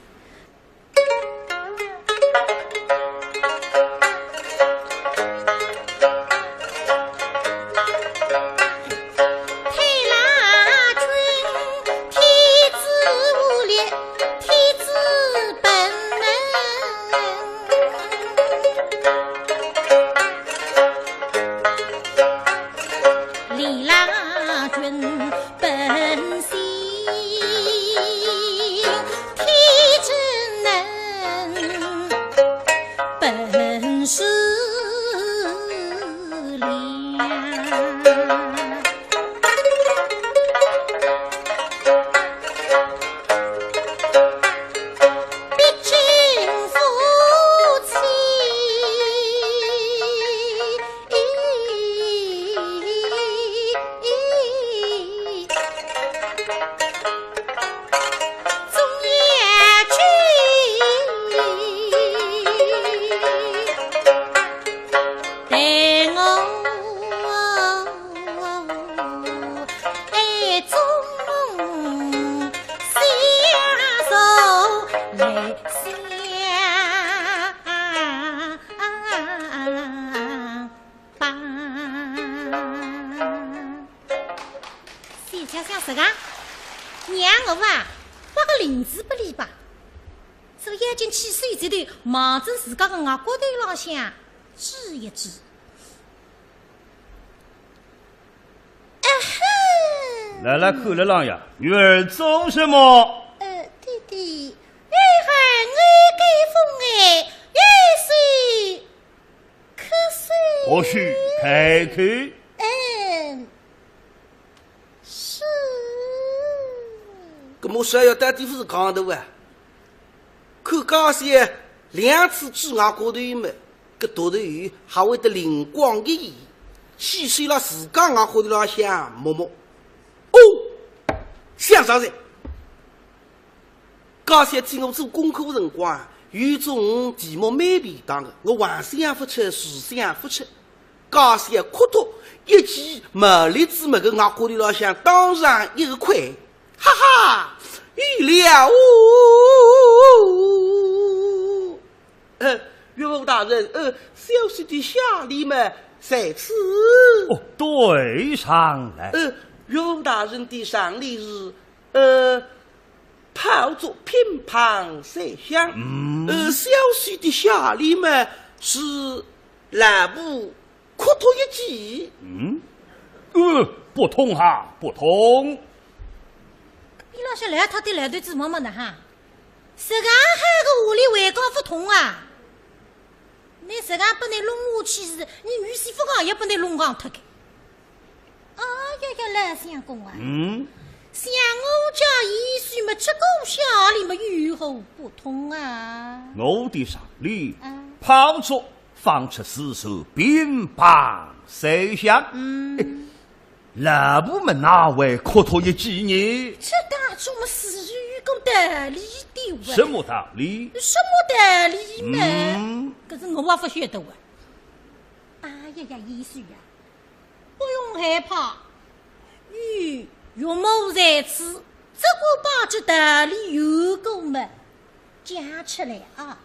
忙着自家个外国头浪向治一治。来来看了浪呀，女儿做什么？弟弟，女孩爱给风月水瞌睡。或许开口。是。搿么说要带地方是讲头啊？看高些两次指外高头嘛，搿大头鱼还会得灵光一现，细碎了自家外高头浪向摸摸。哦，想啥子？高些替我做功课辰光，有种题目蛮便当的，我还想不出，实想不出。高些哭脱一记毛栗子么个外高头浪向当上一个块，哈哈，预料。大人，小婿的下礼嘛，在此。哦，对上了。岳父大人的上礼是，炮竹乒乓三响。小婿的下礼嘛是蓝布磕头一记。不同哈，不同。你老些来他的来对子么么的哈？这个还个屋里为高不同啊！你这个不能弄我去是，你女媳妇讲也不能弄讲脱个。哎呀，来相公啊！像我家一岁么，这个下里么与后不同啊！我的上礼，炮竹放出四手，乒乓三响。那部门哪位磕头一记呢？这当中么是有个道理的哇？什么道理？什么道理嘛？可是我不晓得啊！哎呀，意思呀，不用害怕，岳母在此，这个把这道理有够嘛讲出来啊！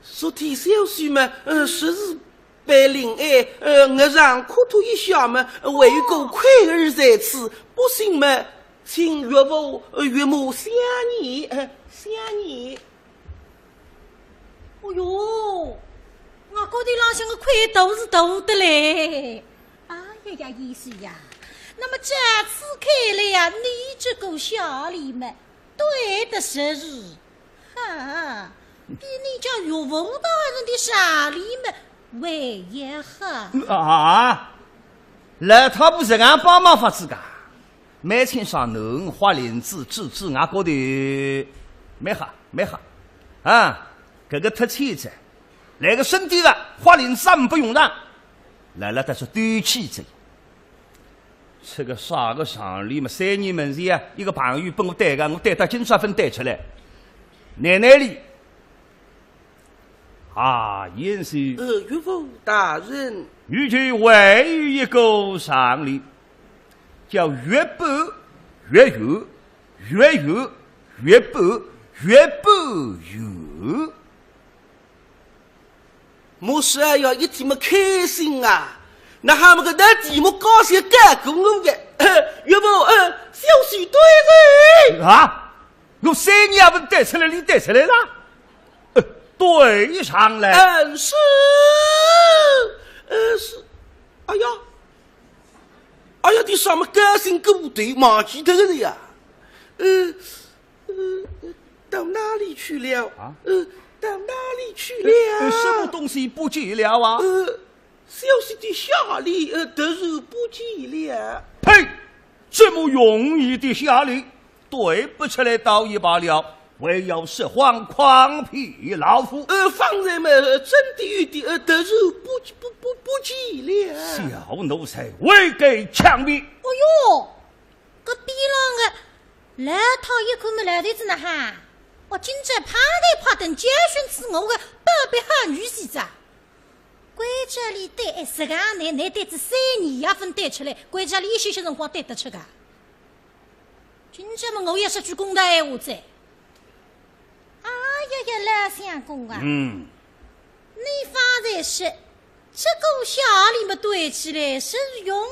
昨天小婿们，实是。被领爱，我让磕头一下嘛，为有个愧儿在此，不信嘛，请岳父岳母想你，想你。哦哟，我觉得老乡个亏都是大的嘞！哎呀，意思呀，那么这次看来呀，你这个下里嘛，对的是日，哈，比你家岳父大人的下里嘛。为也好那他不是俺帮忙法子噶？每天上农花林子治俺觉得没好啊！这个特气子，那个身体的花林子不用让，来了他是对气子。这个啥个上里嘛，3年门前啊，一个朋友帮我带个，我带到金沙分带出来，奶奶里。严是岳父大人，预计还有一个上礼，叫越薄越有，越有越薄越薄有。莫是要一天么开心啊！那他们个那题目高兴干过我的，岳父小婿对人啊！我3年也不带出来，你带出来了？对上来，是，哎呀，你什么高兴狗对忘记得了呀？到哪里去了？到哪里去了？什么东西不见了啊？小婿的下礼都是不见了。呸！这么容易的下礼，对不出来倒也罢了。为要说谎诓骗老夫，方才们真的有的都是不见了。小奴才未给枪毙。哦哟，个逼郎个来讨一口么来的子呢哈！我今朝趴台趴等教训死我个宝贝好女婿子，关家里带10个奶带子3年也分带出来，关家里一些辰光带得出个。今朝么我也说句公道闲话在。老相公啊，你方才说这个下里么对起来是容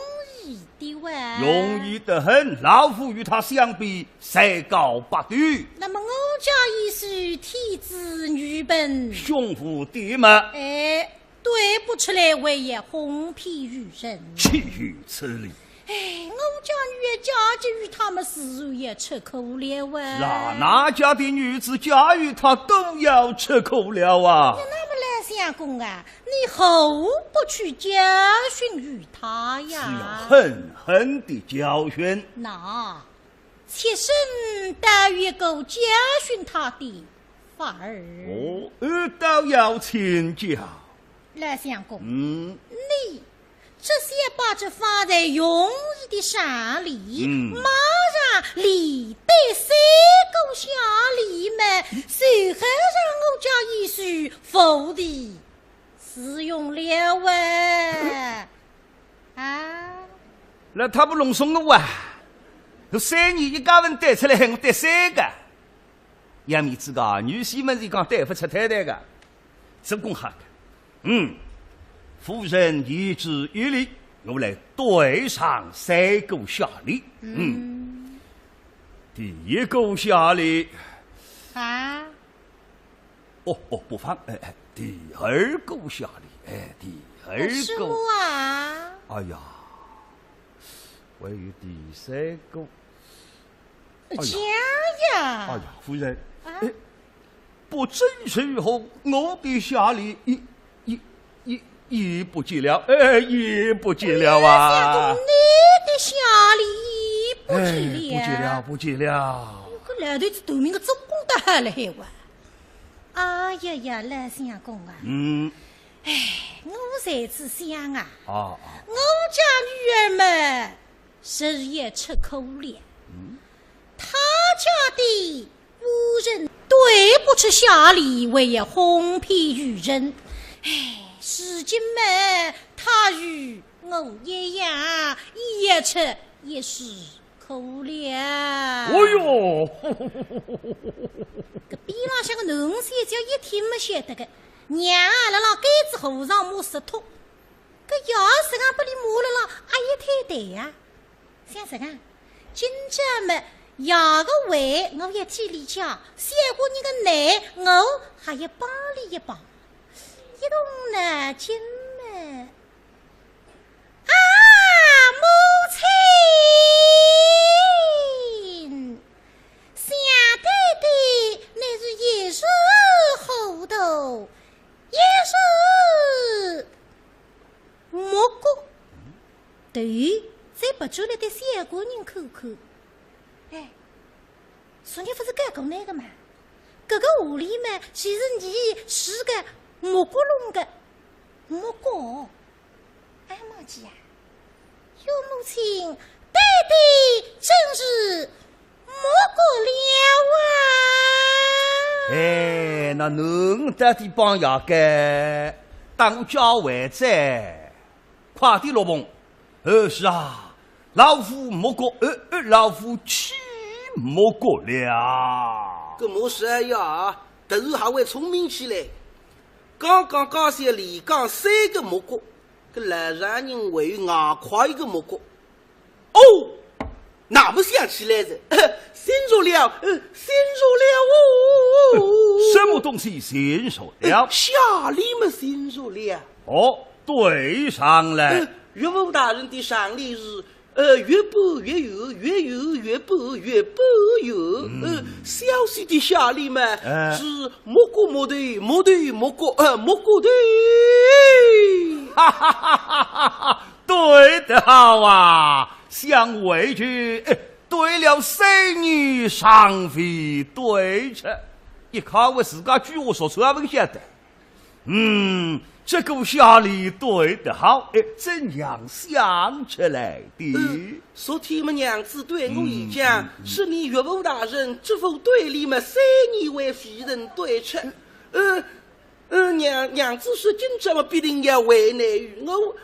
易的哇？容易得很，老夫与他相比，才高八斗。那么我家已是天子女本，兄父弟嘛，对不出来为也哄骗于人，岂有此理！我家女儿嫁给与他们自然也吃苦了啊！哪家的女子嫁与他都要吃苦了啊！那么来相公啊，你何不去教训于他呀？是要狠狠的教训。那妾身倒有够教训他的法儿。倒要请教。来相公，你这些把这放在容易的山里，马上里对3个下里们，随后让我家一书否的使用了那他不弄松了哇！都3年一家人带出来，我带3个，杨面子个女婿们是讲带不出太太个。这公哈的，夫人一旨一例，我来对上3个下例。第一个下例啊，不放，第二个下例，第二个什么啊？哎呀，关于第3个，讲呀！哎呀，夫人，不正是后我的下例也不记了，也不记了啊！你的下例不记了，不记了。这老头子头名个总共得还了海哇！哎呀，老相公啊！我才子想啊，我家女儿们日夜吃口粮，他家的夫人对不起下里，为也哄骗于人。如今嘛，他与我一样，也吃也是口粮。哎呦，这边浪向个农三叫一天没晓得个。娘啊，辣盖子后上抹石头，搿要是俺不里抹了了，阿姨太对呀。想啥个？今朝么要个为我一天里家，三过你个奶，我还要帮你一帮。一动呢，今么啊，母亲，想对乃是一时糊涂。也是蘑菇，对，再不出来的三个人看看。昨天不是干过那个嘛？这个屋里嘛，其实你是个蘑菇弄的蘑菇。俺忘记呀，有母亲，对对，真是蘑菇了啊！那侬得的帮牙该，当我叫外在，快点落棚。是啊，老夫没过，老夫气没过了。这莫是呀，但是还会聪明起来。刚才里讲3个蘑菇，这来让人为牙快一个蘑菇。哦，那不想起来的，先说了，什么东西先说了？下里么先说了。对上了。岳父大人的上例是，越补越有，越有越补越补有。小息的下例嘛，是蘑菇蘑对蘑对蘑菇蘑菇对。哈哈哈哈哈！对得好啊，想回去。对了，3年上飞对着，一看我自家句话说出来不晓得。这个下里对得好，怎样想出来的？昨天么娘子对我一讲，是你岳父大人知否对里么3年为夫人对出。娘子说今朝么必定要为难于我，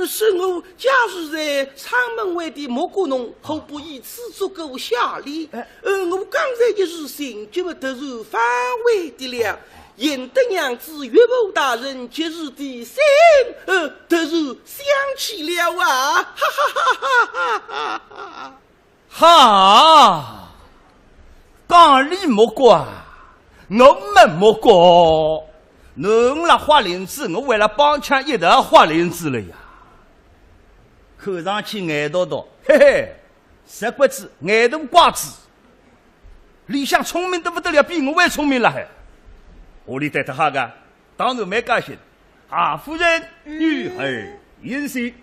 是我假日在仓门外的蘑菇农，后不以此足够下礼。我刚才一时心急么突然反胃的了。引得娘子岳父大人节日的心，突然想起了啊！哈哈哈哈哈哈！哈，讲理莫过，我们莫过。侬那花林子，我为了帮腔一头花林子了呀。看上去眼多多，嘿嘿，实不知眼大瓜子，里向聪明得不得了，比我还聪明了还。屋里带他哈个，当然没高兴。夫人、女儿言行，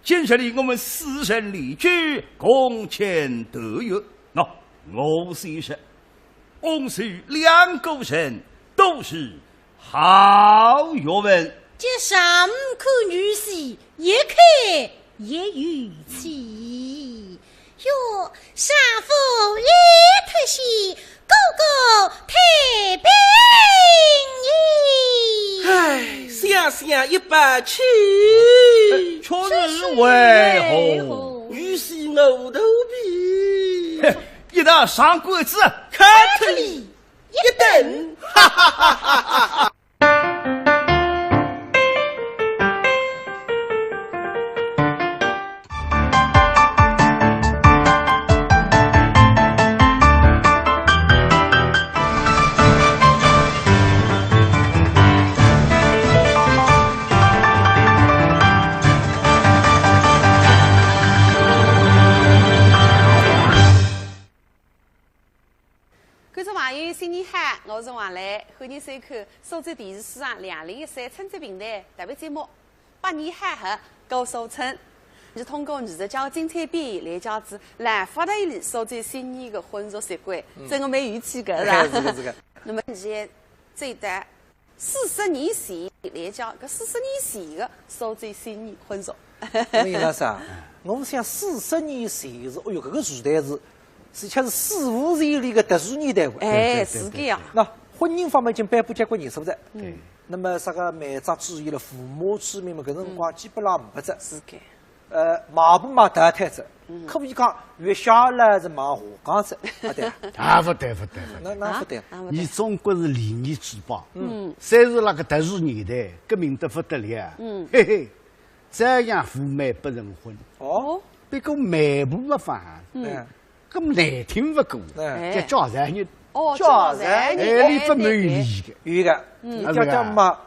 今日里我们4人离居，共前得约。我虽说，翁婿2个人都是好学问。这上看女婿，一看也有气。哟，上夫一特喜，哥哥太平意。想想一把气，确实为何？于是我头皮，一道上柜子，看特里一等，哈哈哈哈哈哈。我是王来，欢迎收看苏州电视史上2013春节平台特别节目《百年海河高收村》。是通过艺术家精彩表演来讲子来发达一里苏州新年的婚俗习惯，真个蛮有趣个是吧？是个。那么现在这代40年前来讲，搿40年前的苏州新年婚俗。我跟你啥？我想40年前是，哎哟，搿个时代是恰是四五十里个特殊年代。哎，是个呀。那婚姻方面已经颁布结婚人数的。对。那么啥个媒妁之言了，父母之命嘛，搿辰光基本上没只。是个。买不买得太子，可不讲月下来是买下岗子，不对。啊，不对。那不对。你中国是礼仪之邦，虽是那个特殊年代，革命得不得了啊！嘿嘿，这样赴媒不成婚。哦，别个媒婆没放，咁难听不过，叫叫男人。哦，叫男人，哎，你不蛮有理的，有个，你叫嘛，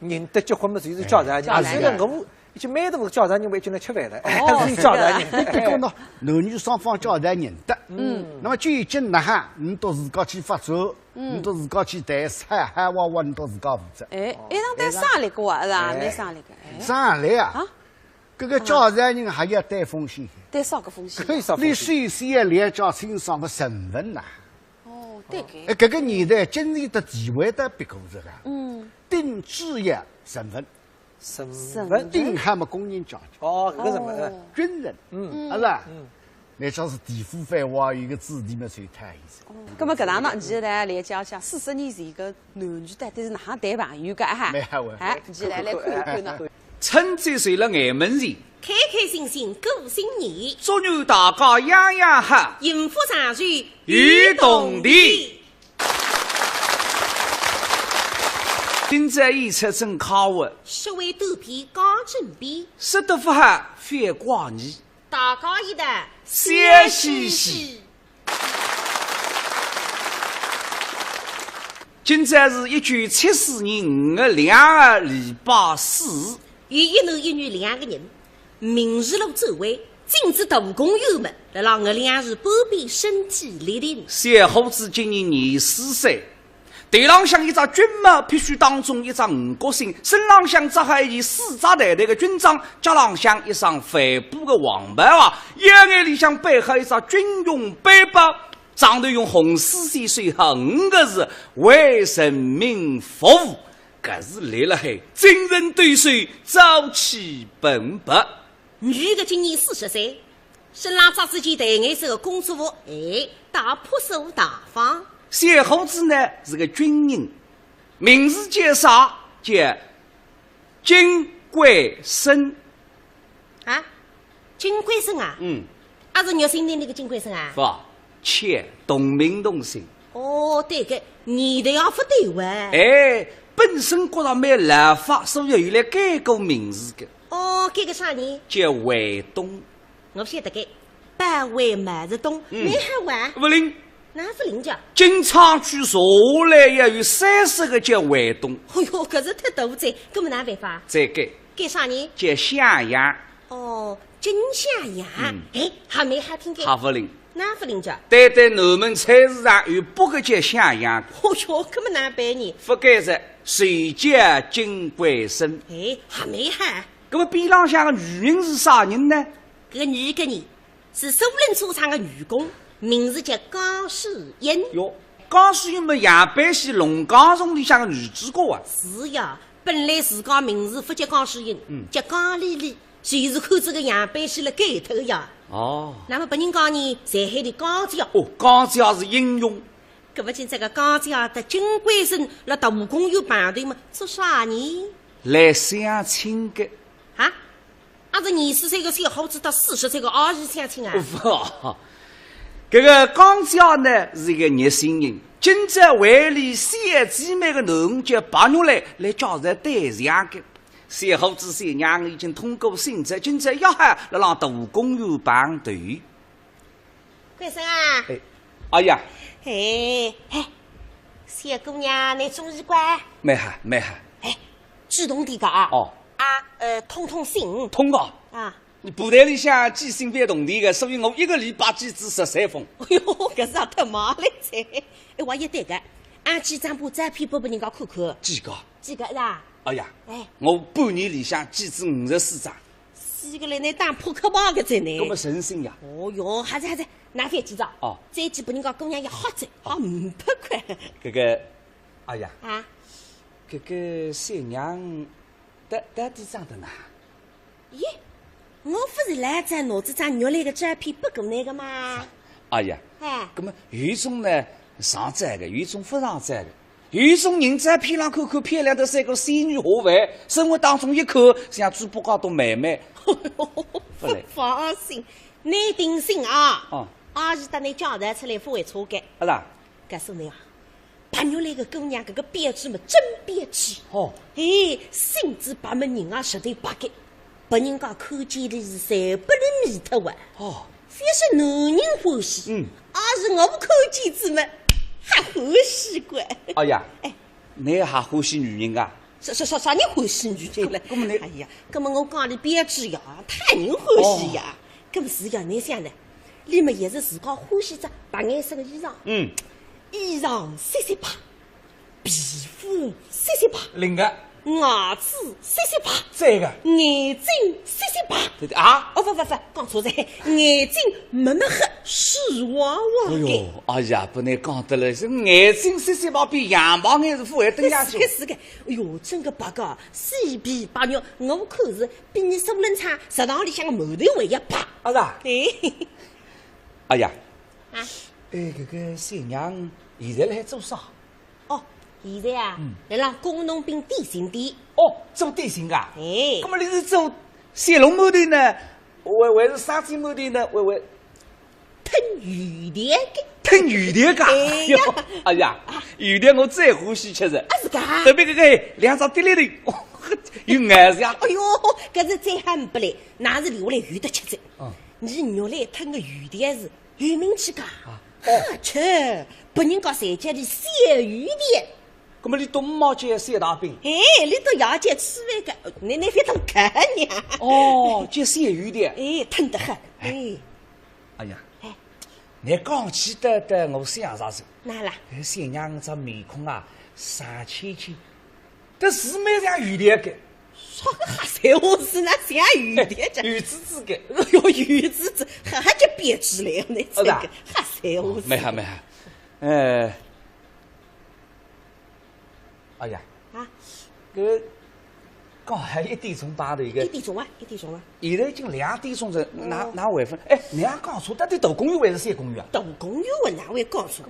人得结婚嘛，就是叫男人。虽然我。就每头叫男人回去来吃饭的，还是叫男人。别讲喏，男女双方叫男人的。那么究竟哪哈，你到自家去发作，你到自家去谈菜，还娃娃你到自家负责。哎，一场谈商量过啊，是吧？没商量个。商量啊！这个叫男人还要带风险。带啥个风险？你首先要了解清爽个身份呐。哦，对个。哎，这个年代经济的地位的别个这个。定职业身份。身份定还没公认讲究哦，搿什么军人，是吧？那像是地府范围有个子弟嘛，最太意思。那么搿档呢，现在来讲讲40年前个男女到底是哪样谈朋友个哈？哎，现在来看一看呢。春节岁了眼门前，开开心心过新年，祝愿大家样样好，幸福长寿与动地。今朝演出真考我，10位肚皮讲正比，食得不好反挂你，大家一代笑嘻嘻。今朝是1974年5月2日礼拜四，有一男一女2个人，明日路周围禁止大工友们来让我2日半边身体力行。小伙子今年24岁。队浪向一只军帽必须当中一只五角星，身浪向则还一4只袋袋的军装，脚浪向一双帆布的黄白袜，腰眼里向背后一只军用背包，上头用红丝线写下5个字：为人民服务。搿是立了海，精神对水，朝气蓬勃。女的今年40岁，身浪扎自己戴颜色的工作服，大朴素大方。小伙子呢是个军人，名字叫啥？叫金贵生。啊，金贵生啊？是肉姓的那个金贵生啊？不，切同名同姓。哦，对个，年代要不对哇。哎，本身觉得没立法，所以有来改过名字的。哦，改个啥呢？叫卫东。我不晓得改，百位马子东，你还玩？不灵。哪是领奖？金昌区下来也有30个叫卫东。哎呦，可是太大灾，根本哪办法？再改。改啥呢？叫向阳。哦，金向阳。还没还听过。还不灵。哪不领奖？对，南门菜市场有8个叫向阳。哦哟，根本哪办呢？不改着，谁叫金贵生？还没还。那么边浪向的女人是啥人呢？这个女的呢，是苏人出厂的女工。名字叫江世英哟，江世英么杨白戏龙岗中里向个女主角啊？是呀，本来自家名字不叫江世英，叫江丽丽，就是看这个杨白戏了改头呀。哦，那么别人讲呢，在海的江家哦，江家是英雄。搿么今这个江家的金贵生那大武功有排队嘛，做啥呢？来相亲的。啊？是24岁的小伙子到40岁的阿姨相亲啊？不。这个江家呢是一个热心人，今朝为里小姐妹的男叫白玉来叫人对象的。小伙子小娘已经通过审查，今朝要喊来让大公园排队。贵生啊！哎呀！小姑娘你注意乖。没哈。主动点个啊！哦。通信。通个。啊。你部队里向寄信别动地的，所以我1个礼拜寄至13封。哎呦，搿是太麻了噻！我也对个，俺几张把照片拨人家看看。几个？几个是吧？哎呀，哎，我半年里向几支54张。几个来那打扑克牌个在呢？搿么神圣呀！哦哟，还是，拿翻几张？哦，再几拨人家姑娘也好赚，好500块。搿个，哎呀，啊，搿个三娘，到底长得哪？咦，我不是来在拿这张肉来个照片拨过那个吗？哎呀，哎，搿么有一种呢上载的，有一种不上载的。有一种人在片上看看漂亮的3个仙女下凡，生活当中一看像猪八戒都妹妹。不放心，你定心啊！哦，阿是得你交代出来不会错的。啊啦，告诉你啊，白肉来个姑娘，搿个编织嘛真编织。哦，哎，心知八门人啊，十对八个，拨人家看见的是3不能迷脱啊。哦，非是男人欢喜，而是我看见子们还欢喜过。哎呀，你还欢喜女人啊？啥人欢喜女人了？搿么你，哎呀，搿么我讲的编织呀，太人欢喜呀。搿么是呀，你想呢？你们也是自家欢喜着白颜色的衣裳，衣裳细细白，皮肤细细白，另个牙齿细细白，再个眼睛细细白。对啊？哦不，讲错了，眼睛没黑，水汪汪的。哎呦，哎呀，不能讲得了，是眼睛细细白比羊毛眼是还等下去。是个，哎呦，真个白个，细皮白肉，我看是比你苏冷厂食堂里向个馒头还要白。啊是？哎呀，搿个三娘现在辣海做啥？哦，现在啊，来让工农兵点心店。哦，做点心噶？哎，那么你是做小笼馒头呢？还是沙鸡馒头呢？还吞鱼蛋的？吞鱼蛋噶？哎呀，鱼蛋我最欢喜吃的。啊是噶？特别搿个2张滴哩头，有颜色呀。哎呦，搿是再喊不来，那是留下来有的吃的。你肉来吞个鱼蛋是有名气噶？好吃，拨人家3家的小鱼蛋。那么你到5毛钱3大饼？哎，你到夜间吃饭个，你非当干娘。哦，就小鱼蛋。哎，吞得很。哎呀，你讲起的我想啥子？哪啦？三娘这面孔啊，傻青青，这是蛮像鱼蛋的。啥个瞎闲话是那像鱼蛋的？鱼子子的。哎呦，鱼子子，还叫编织来那这个瞎闲话。没哈。哎呀，搿刚还1点钟打的一个。1点钟啊。现在已经2点钟了，哪回分？哎，你也讲错，到底大公园还是小公园啊？大公园我哪会讲错？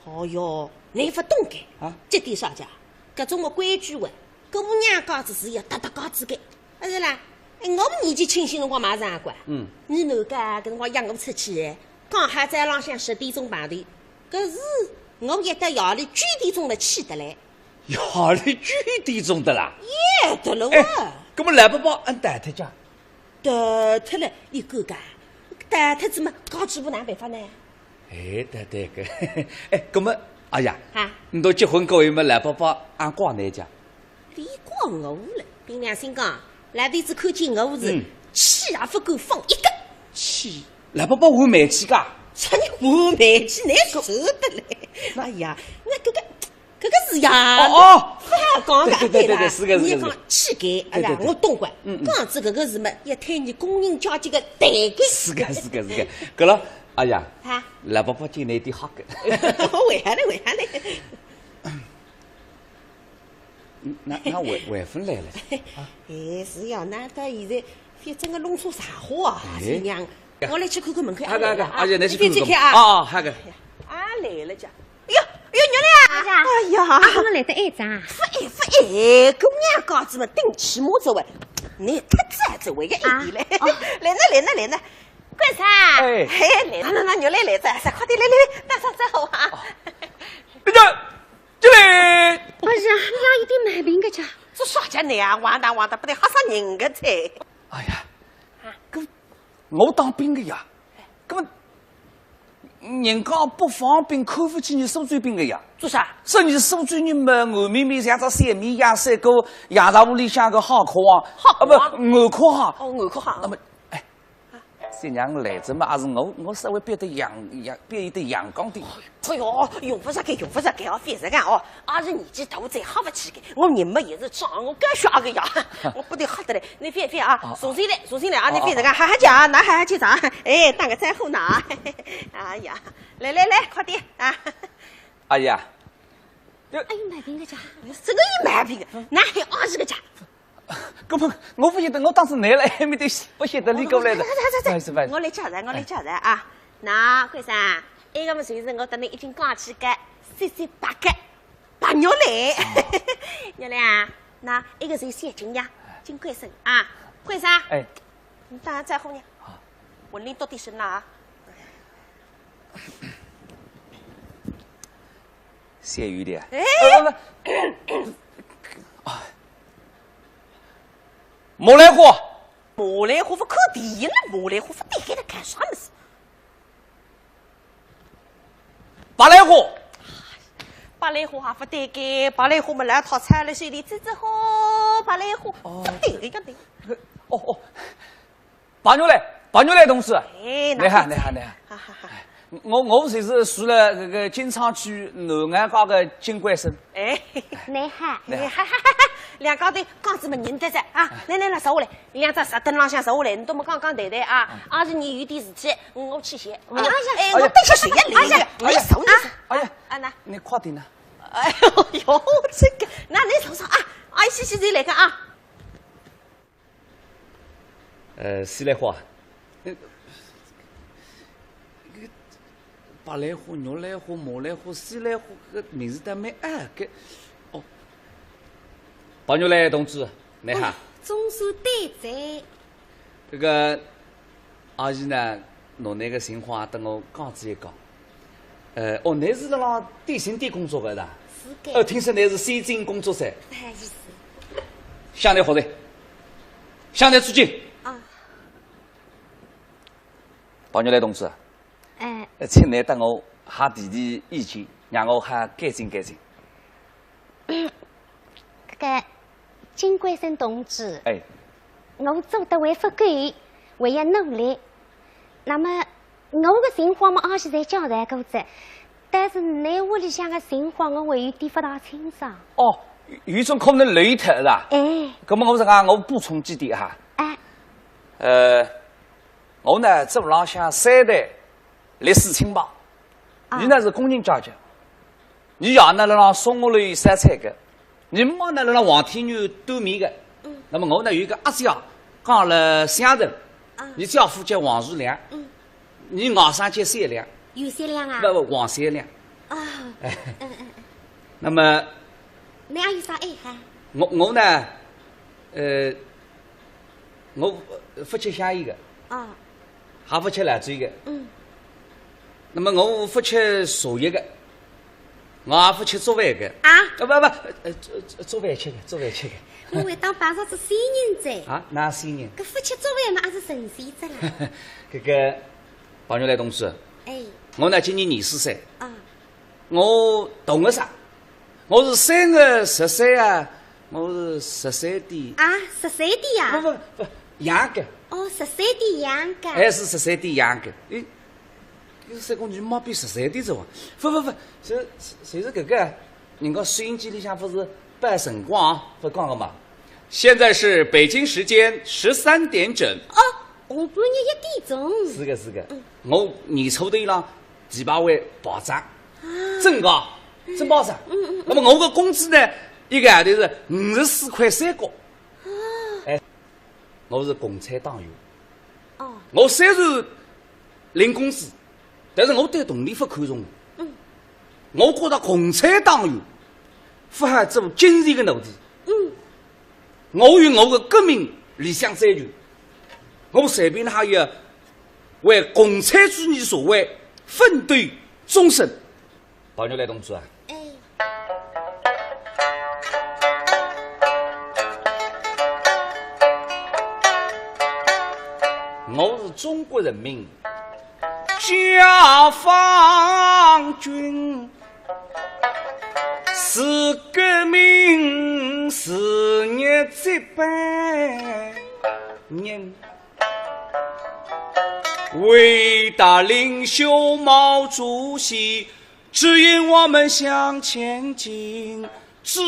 哦哟，你不懂个啊？这点啥家？搿种个规矩话，姑娘家子是要搭高子的，是啦。我们年纪轻轻辰光马上管。你哪个搿辰光养我出去，刚好在浪向10点钟排队，可是我一到夜里9点钟来起得来。夜里9点钟的啦？耶，得了哇！搿么来不包俺带脱家？带脱了一个个，带脱怎么搞几步哪办法呢？哎，对个，哎，搿么，哎呀，你都结婚过后么来不包俺挂哪家？离光我了，凭良心讲，来弟子看见我是气也不够放一个。气，来不包换煤气噶？啥人换煤气？你受得嘞？哎呀，那搿个是呀，讲的对，是个。你讲气概，哎呀，我懂个。讲子搿个是么？要推你工人阶级个代概。是个。搿了，哎呀，来不包今年点好个。为啥呢？那外分来了。哎，是呀，那到现在反正个弄错啥话啊？是娘，我来去看看门口。阿姐，你去看啊。哦，哈个。来了家。哎呦，牛来啊！哎呀，刚刚来的爱咋？不爱，姑娘家子们顶起码走位，你太走位个一点嘞。来呢，关啥？哎，来，牛来着，快点来，大嫂子好啊。进来。哎呀，哪有点买病个家？这啥家你啊？完蛋，不得吓死人个噻！哎呀，搿我当兵的呀，搿么人家不方便看不起你苏州兵的呀？做啥？说你苏州人嘛，眼面面像只三面亚三个夜茶屋里向个好客王，好客王，不眼科行。眼科行。那么，这娘来着嘛，也是我稍微变得阳光点。哎呦，用不着改哦，反正哦，也是年纪大，再吓不起个。我人嘛也是长，我干啥个呀？我不得吓得嘞！你反啊，坐进来啊！你反正喊喊叫，那喊喊去长，哎，当个再后呢。哎呀，来，快点啊！阿姨啊，哎呦，买饼个家，这个也买饼个，那还20个家。根本我不晓得，我当时来了还没得，不晓得你过来的。走，我来叫人啊！那贵生，这个么就是我等你已经讲起个88个白肉来，肉来啊！那一个是现金呀，金贵生啊，贵生，哎，你当然在乎呢。我领到底身了啊！咸鱼的。哎，莫来货不可敌了，莫来货不得给他干啥么事？八来货还不得给，八来货么来套菜了水里滋好，八来货不得一个的。哦，八牛来同志，哎，你好。我就是住了这个金昌区南岸高的金贵生。哎，你好，两高头刚子么认得噻啊！来，坐下来，两只石凳浪向坐下来，你都没讲谈啊！也是你有点事体，我去歇。哎呀，我等下谁呀？你手啊！哎呀，那你快点呐！哎呦，这个，那你手啊！哎，洗来个啊！西来货。八来货、肉来货、毛来货、西来货，这个名字都没个。哦，八牛来同志，你好。总算对在。这个阿姨呢，侬那个情况等我讲一讲。你是辣辣电信店工作的噻？是的。听说你是先进工作噻？哎，是。向你好的，向你出镜。啊。八牛来同志。请你等我下提意见，让我还改进。这个金贵生同志，哎，我做得还不够，还要努力。那么我的情况嘛，也是在交代过着，但是你屋里向的情况我还有点不大清楚。哦，有种可能累脱是吧？哎，那么我是讲，我补充几点哈。哎。我呢这屋浪向3代。历史情报，你呢是工人家庭，你爷呢辣松下来山菜的，你妈呢辣黄天牛端面的。那么我呢有一个阿姐，讲了乡人，你丈夫叫王树良，你外甥叫善良，有善良啊？不，王善良。啊。那么，你还有啥爱好？我呢，我夫妻相依的，还夫妻来追的。那么我夫妻茶叶的，我夫妻做饭的。做饭吃的。我会当碰上是新人在。哪新人？搿夫妻做饭嘛，也是神仙子啦。这个朋友来同志。哎。我呢今年24岁。我同个啥？我是3月13啊，我是13点。13点呀？不，养的。13点养的。还是13点养的。有三个女毛比13点走啊！不，谁是这个？人家收音机里向不是摆辰光不讲了嘛？现在是北京时间13点整。下半日1点钟。是个。我年初头浪几百万保障，真的，真保障。那么我的工资呢，一个号头是54块3角。我是共产党员。我虽然领工资。但是我对动力不看重，我觉得共产党员不还做精神的努力，我有我的革命理想追求，我随便还要为共产主义社会奋斗终身。朋友来同志啊，我是中国人民解放军，是革命事业这般人，伟大领袖毛主席指引我们向前进，指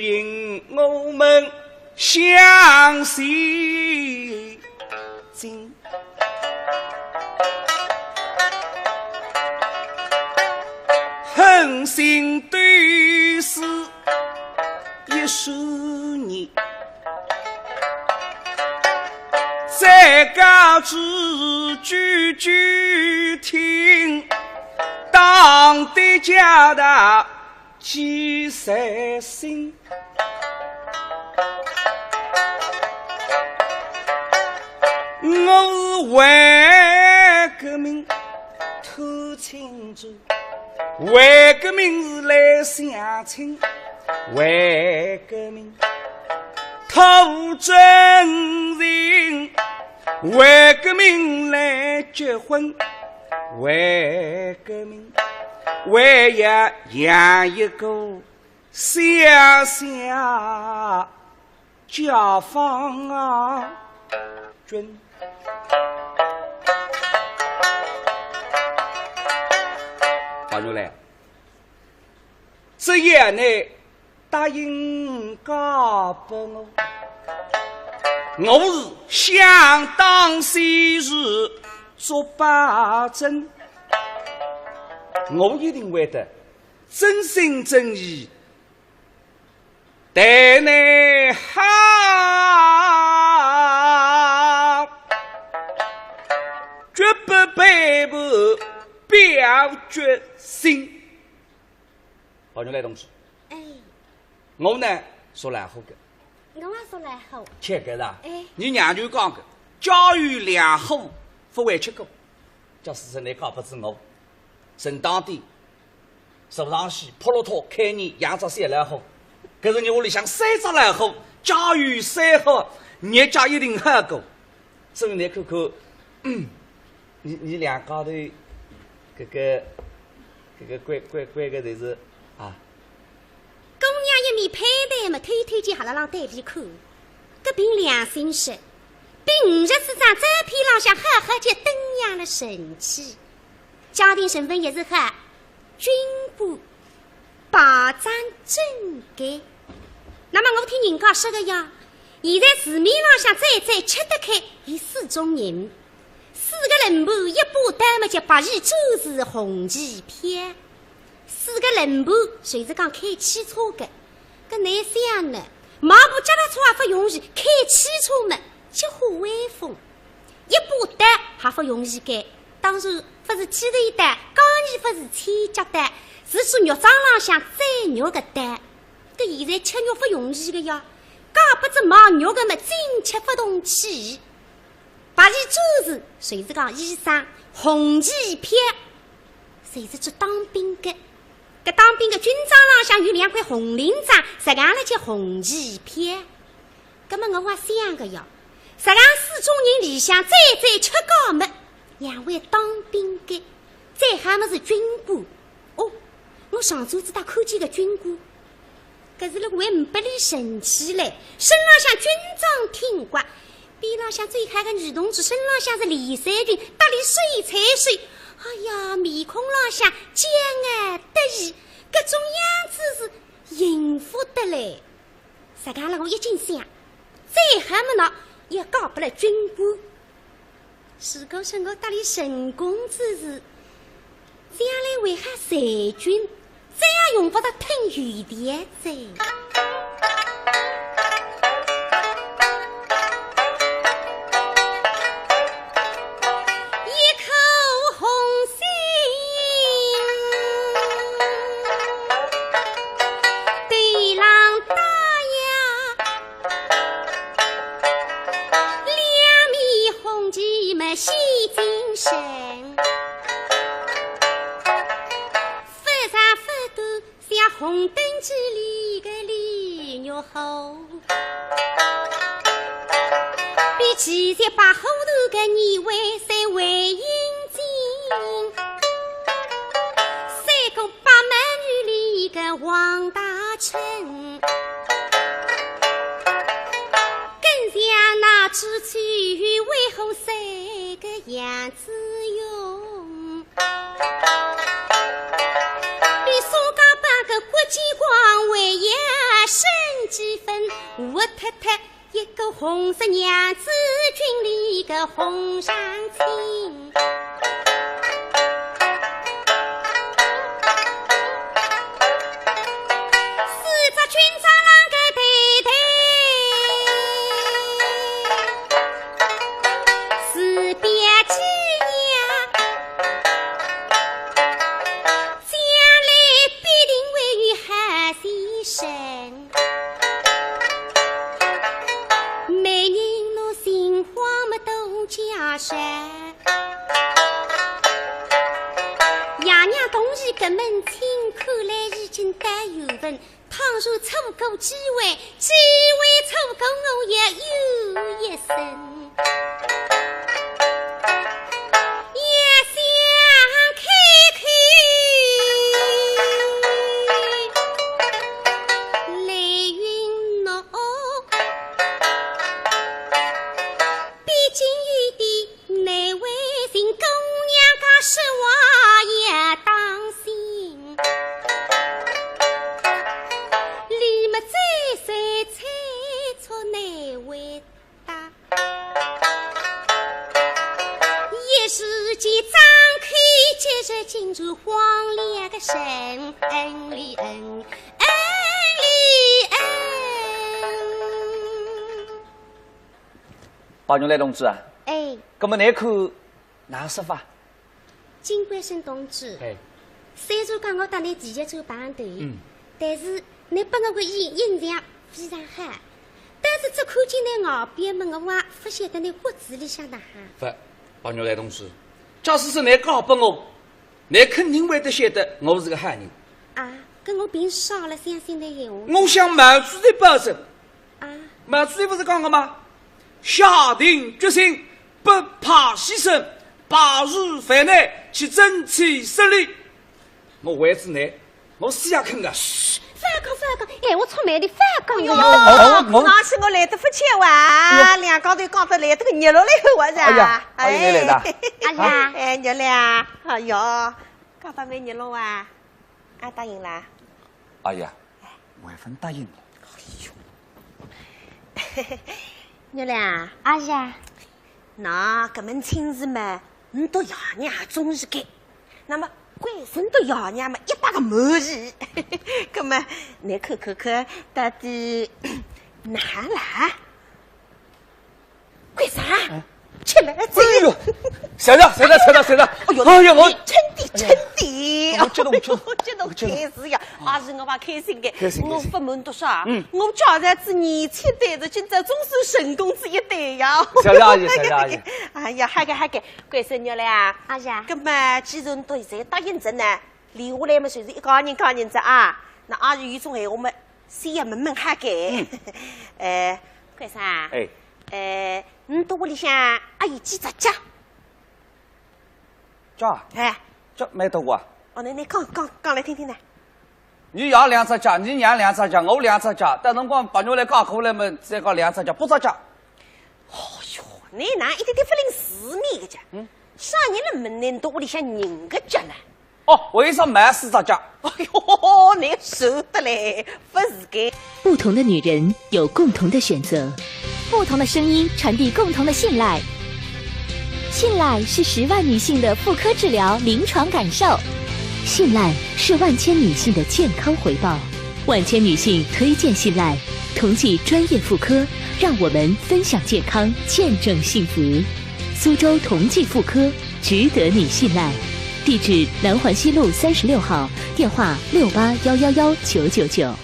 引我们向西进。恒心对视10年，再告知句句听，党的家大几三心。我是为革命偷庆祝，为革命是来相亲，为革命偷真人，为革命来结婚，为革命为要养一个小小解放啊军。朋友来，这夜呢答应嫁给我，我是想当昔日做八珍，我一定会得真心真意待你好，绝不背叛表决心。朋友来同志，哎，我呢说来好个，我也说来好。切个啦，哎，你娘就讲个，教育良好，不会吃苦。叫事实你搞不知我，正当的手上西普罗托开你养着些来好，可是你屋里想三只来好，教育三好，人家一定好过。所以你看看，你两高头。这个乖个就是啊，姑娘一面配戴嘛，推荐下来让对比看，搿凭良心说，比50这张照片浪向好就登样了神气。家庭身份也是好，军部保障整改。那么我听人家说的呀，现在市面浪向再吃得开有4种人。4个人部一把单么就8亿周是红旗片，4个人部谁是讲开汽车的？搿难想呢？马步脚踏车也不容易，开汽车嘛就好威风。一把单还不容易改，当然不是汽头单，钢泥不是千脚单，是做肉场浪向宰肉的单。搿现在吃肉不容易的呀，搞不只卖肉的嘛，真吃不动气。8亿周是谁是讲医生，红旗片谁是做当兵的？搿当兵的军装浪向有2块红领章，实行了叫红旗片。葛么我想个呀，实行4种人里向再吃高么，2位当兵的，再还么是军官。哦，我上周子打看见个军官，搿是了为500里神气嘞，身浪向军装挺刮。边浪向最开个女同志身浪向是李三军，搭里水彩水，哎呀，面孔浪向骄傲得意，各种样子是幸福的嘞。实际上我一经想，再还么呢也搞不了军官。如果说我搭里陈公子是这样来为哈裁军，这样用不着吞余点子。细精神，发上发抖像红灯机里的李肉猴，比其实把后头的你为谁为阴茎，3个八满女里的王大成，更像那支曲为红色个样子金光为也生几分，我太太一个红色娘子军里个红上青。爷娘同意搿门亲，看来已经带有份。倘若错过机会错过我也有一生。进入荒凉的神恩里恩里恩。包牛来同志啊，哎，搿么你看哪说法？金冠生同志，哎，虽然讲我搭你第一走排队，但是你拨我个印象非常好。但是只看见你后边么，我还不晓得你骨子里向的哈。不，包牛来同志，假使是你讲拨我。你肯定会得晓得我是个汉人啊！跟我凭啥了相信的闲话？我想满主席保证啊！满主席不是讲了吗？下定决心，不怕牺牲，拔入凡难，去争取胜利。我为之你，我死也肯的。反讲，哎，我出卖的反讲的呀！那是我来得不巧啊，两高头讲得来得个热闹来我噻。哎呀，阿姨你来的？哎呀，哎热了，哎哟，讲得蛮热闹啊，俺答应啦。哎呀，我还分答应了。哎呦，热了，阿姨，那搿门亲事嘛，你到爷娘中意给，那么。关心到爷娘嘛，100个满意。葛么，你看到底哪啦？干啥？吃来这。哎呦，晓得。哎呦，我称地。我激动，开始呀，阿是我把开心的。我不瞒多少，我家在子年轻带着今朝总算成功这一代呀。晓得阿姨。哎呀，好个，关生日了呀！阿姨，葛么既然到现在答应着呢，留下来嘛就是一家人着啊。那阿姨有种闲话嘛，先要问哈个。关生啊，你到屋里向还有几只鸡？鸡？哎，鸡没多啊。哦，你讲来听听呢。你养2只鸡，你养2只鸡，我2只鸡，等辰光把牛来搞过来嘛，再搞2只鸡，8只鸡。哦哟，你哪一点点不领世面的鸡？啥人了门呢？到屋里向人个鸡呢？哦，为啥买4只鸡？哎呦，你舍得嘞，不是个。不同的女人有共同的选择，不同的声音传递共同的信赖。信赖是10万女性的妇科治疗临床感受，信赖是万千女性的健康回报。万千女性推荐信赖，同济专业妇科，让我们分享健康，见证幸福。苏州同济妇科，值得你信赖。地址：南环西路36号，电话681119999。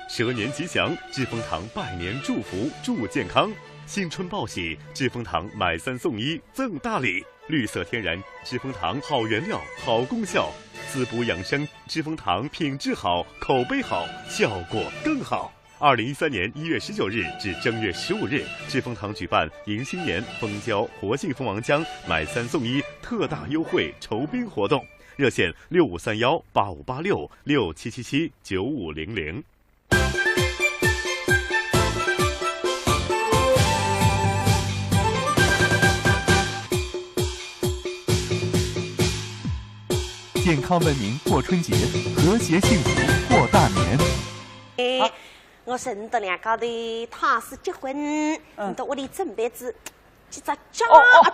蛇年吉祥，致丰堂拜年祝福，祝健康。新春报喜，致丰堂买3送1赠大礼，绿色天然，致丰堂好原料，好功效，滋补养生，致丰堂品质好，口碑好，效果更好。2013年1月19日至正月15日，致丰堂举办迎新年蜂胶活性蜂王浆买3送1特大优惠酬宾活动，热线6531858667779500。健康文明过春节，和谐幸福过大年。我认得两家头他是结婚，你到屋里准备几只家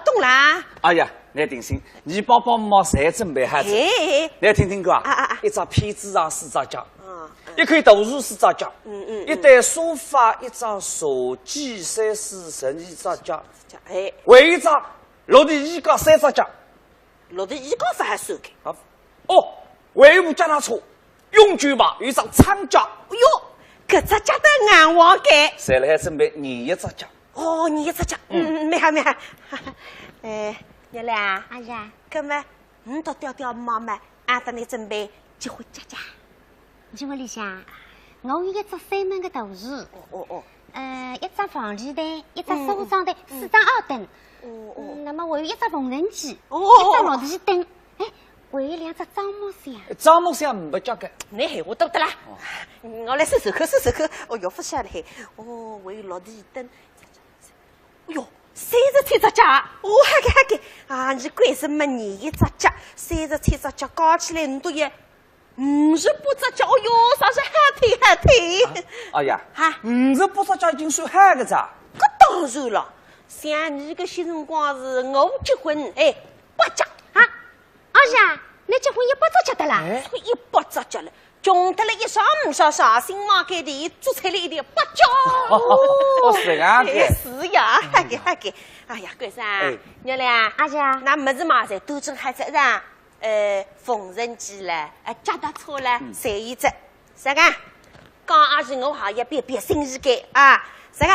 懂啦？哎呀，你定心，你爸爸妈妈谁准备好子？你听听歌啊！一只被子上4只脚，一块豆腐4只脚，一台沙发1只手机3、4、12只脚，为一只落地衣架3只脚，落地衣架法还算开？为一部脚踏车，永久吧，有一张长脚。哎呦，搿只脚的硬黄盖。谁来准备你1只脚？你1只脚，没好。娘俩，哎呀，搿么你到调妈妈，俺等你准备结婚家。你屋里向，我有1只3门的大床，1只房里台，1只梳妆台，4张凹凳，那么我有1只缝纫机，1只落地灯，还有2只樟木箱。樟木箱没交给，你闲话多得啦。我来收手口。哟，不晓得嘿。还有落地灯。哟，33只脚。哈给啊！你关是没你1只脚，33只脚加起来你都有58只脚。哟，啥是喊腿？哎呀，58只脚已经算喊个咋？搿当然了，像你个些辰光是我结婚8脚啊！阿姐，你结婚100只脚的啦？100只脚了。穷得了一上午上新马盖地做出来一点8脚。是啊，是呀，哈给，哎呀，关生，娘俩，阿姐，那么子嘛侪都正还在上，缝纫机了，脚踏车了，侪有只。啥个？刚阿是我还要别心意给啊！啥个？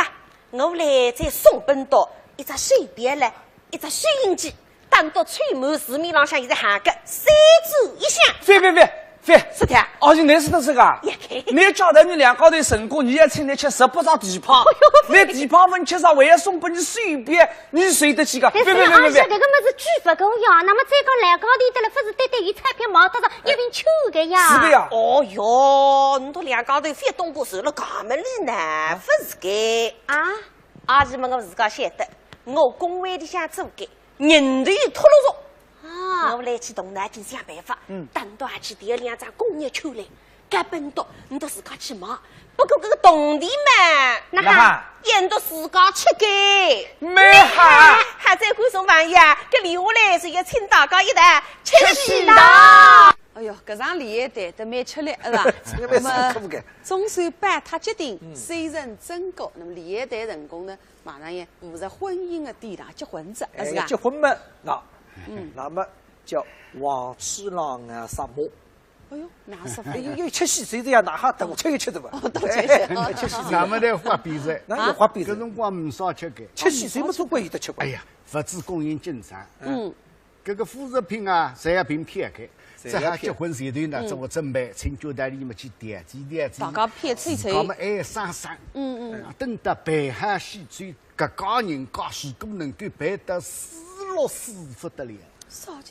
我来再送本到1只水笔了，1只收音机，等到吹满市面浪向现在喊个3炷一响。别，是的。你是的这个？你叫得你2高头成果，你也请你吃18张地泡，你地泡分吃上，还要送给你水笔，你谁得起个？别！阿姐，这个么是举不够呀，那么再讲2高头的了，不是对有彩票毛得上一瓶酒的呀？是的呀。你都2高头非动过手了，搿么里呢？不是个啊？阿姐们我自家晓得，我工会里向做个人头脱落着。我来去东南京想办法，等到去第2张工业出来，该奔到你都自家去忙。不过这个动地嘛，那哈，人都自家吃个，没哈，还在观众朋友，这留下来是要请大家一道吃喜的。哎呦，搿场联欢队都蛮吃力，是吧？那么总算办他决定，虽然真高，那么联欢队成功呢，马上也步入婚姻的殿堂，结婚子，是吧？结婚嘛，那么叫王七郎啊杀猫。哎呦，哪是？有吃喜谁这样，哪哈等我吃一吃的吧？都吃喜。那么在花比赛，那有花比赛，搿辰光唔少吃个。吃喜谁么做过有得吃过？哎呀，物资供应紧张。搿个副食品啊，侪要凭偏开。这下结婚前头呢，做个准备，请酒店里面去点几点子。大家偏吹吹。我们爱生。等到办好喜酒，各家人家事都能够办得464不得了。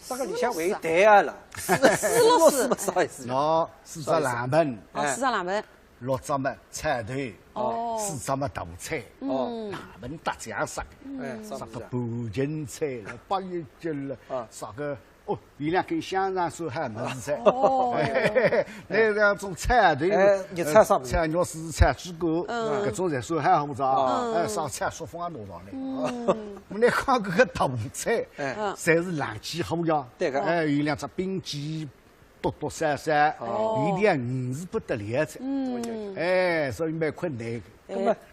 这个里向为对啊了，464不啥意思？喏，4只冷盆，4只冷盆，6只么菜头，4只么大菜，冷盆搭酱杀，啥个半斤菜了，八月节了，啥个有2根香肠手还没菜，那2种菜头，热菜啥？菜肉丝、菜猪骨，搿种才算还好着，啥菜说风也弄上来。我来看搿个大菜，侪是冷气好呀，有2只冰鸡，剁散，有点鱼是不得了菜，所以蛮困难的。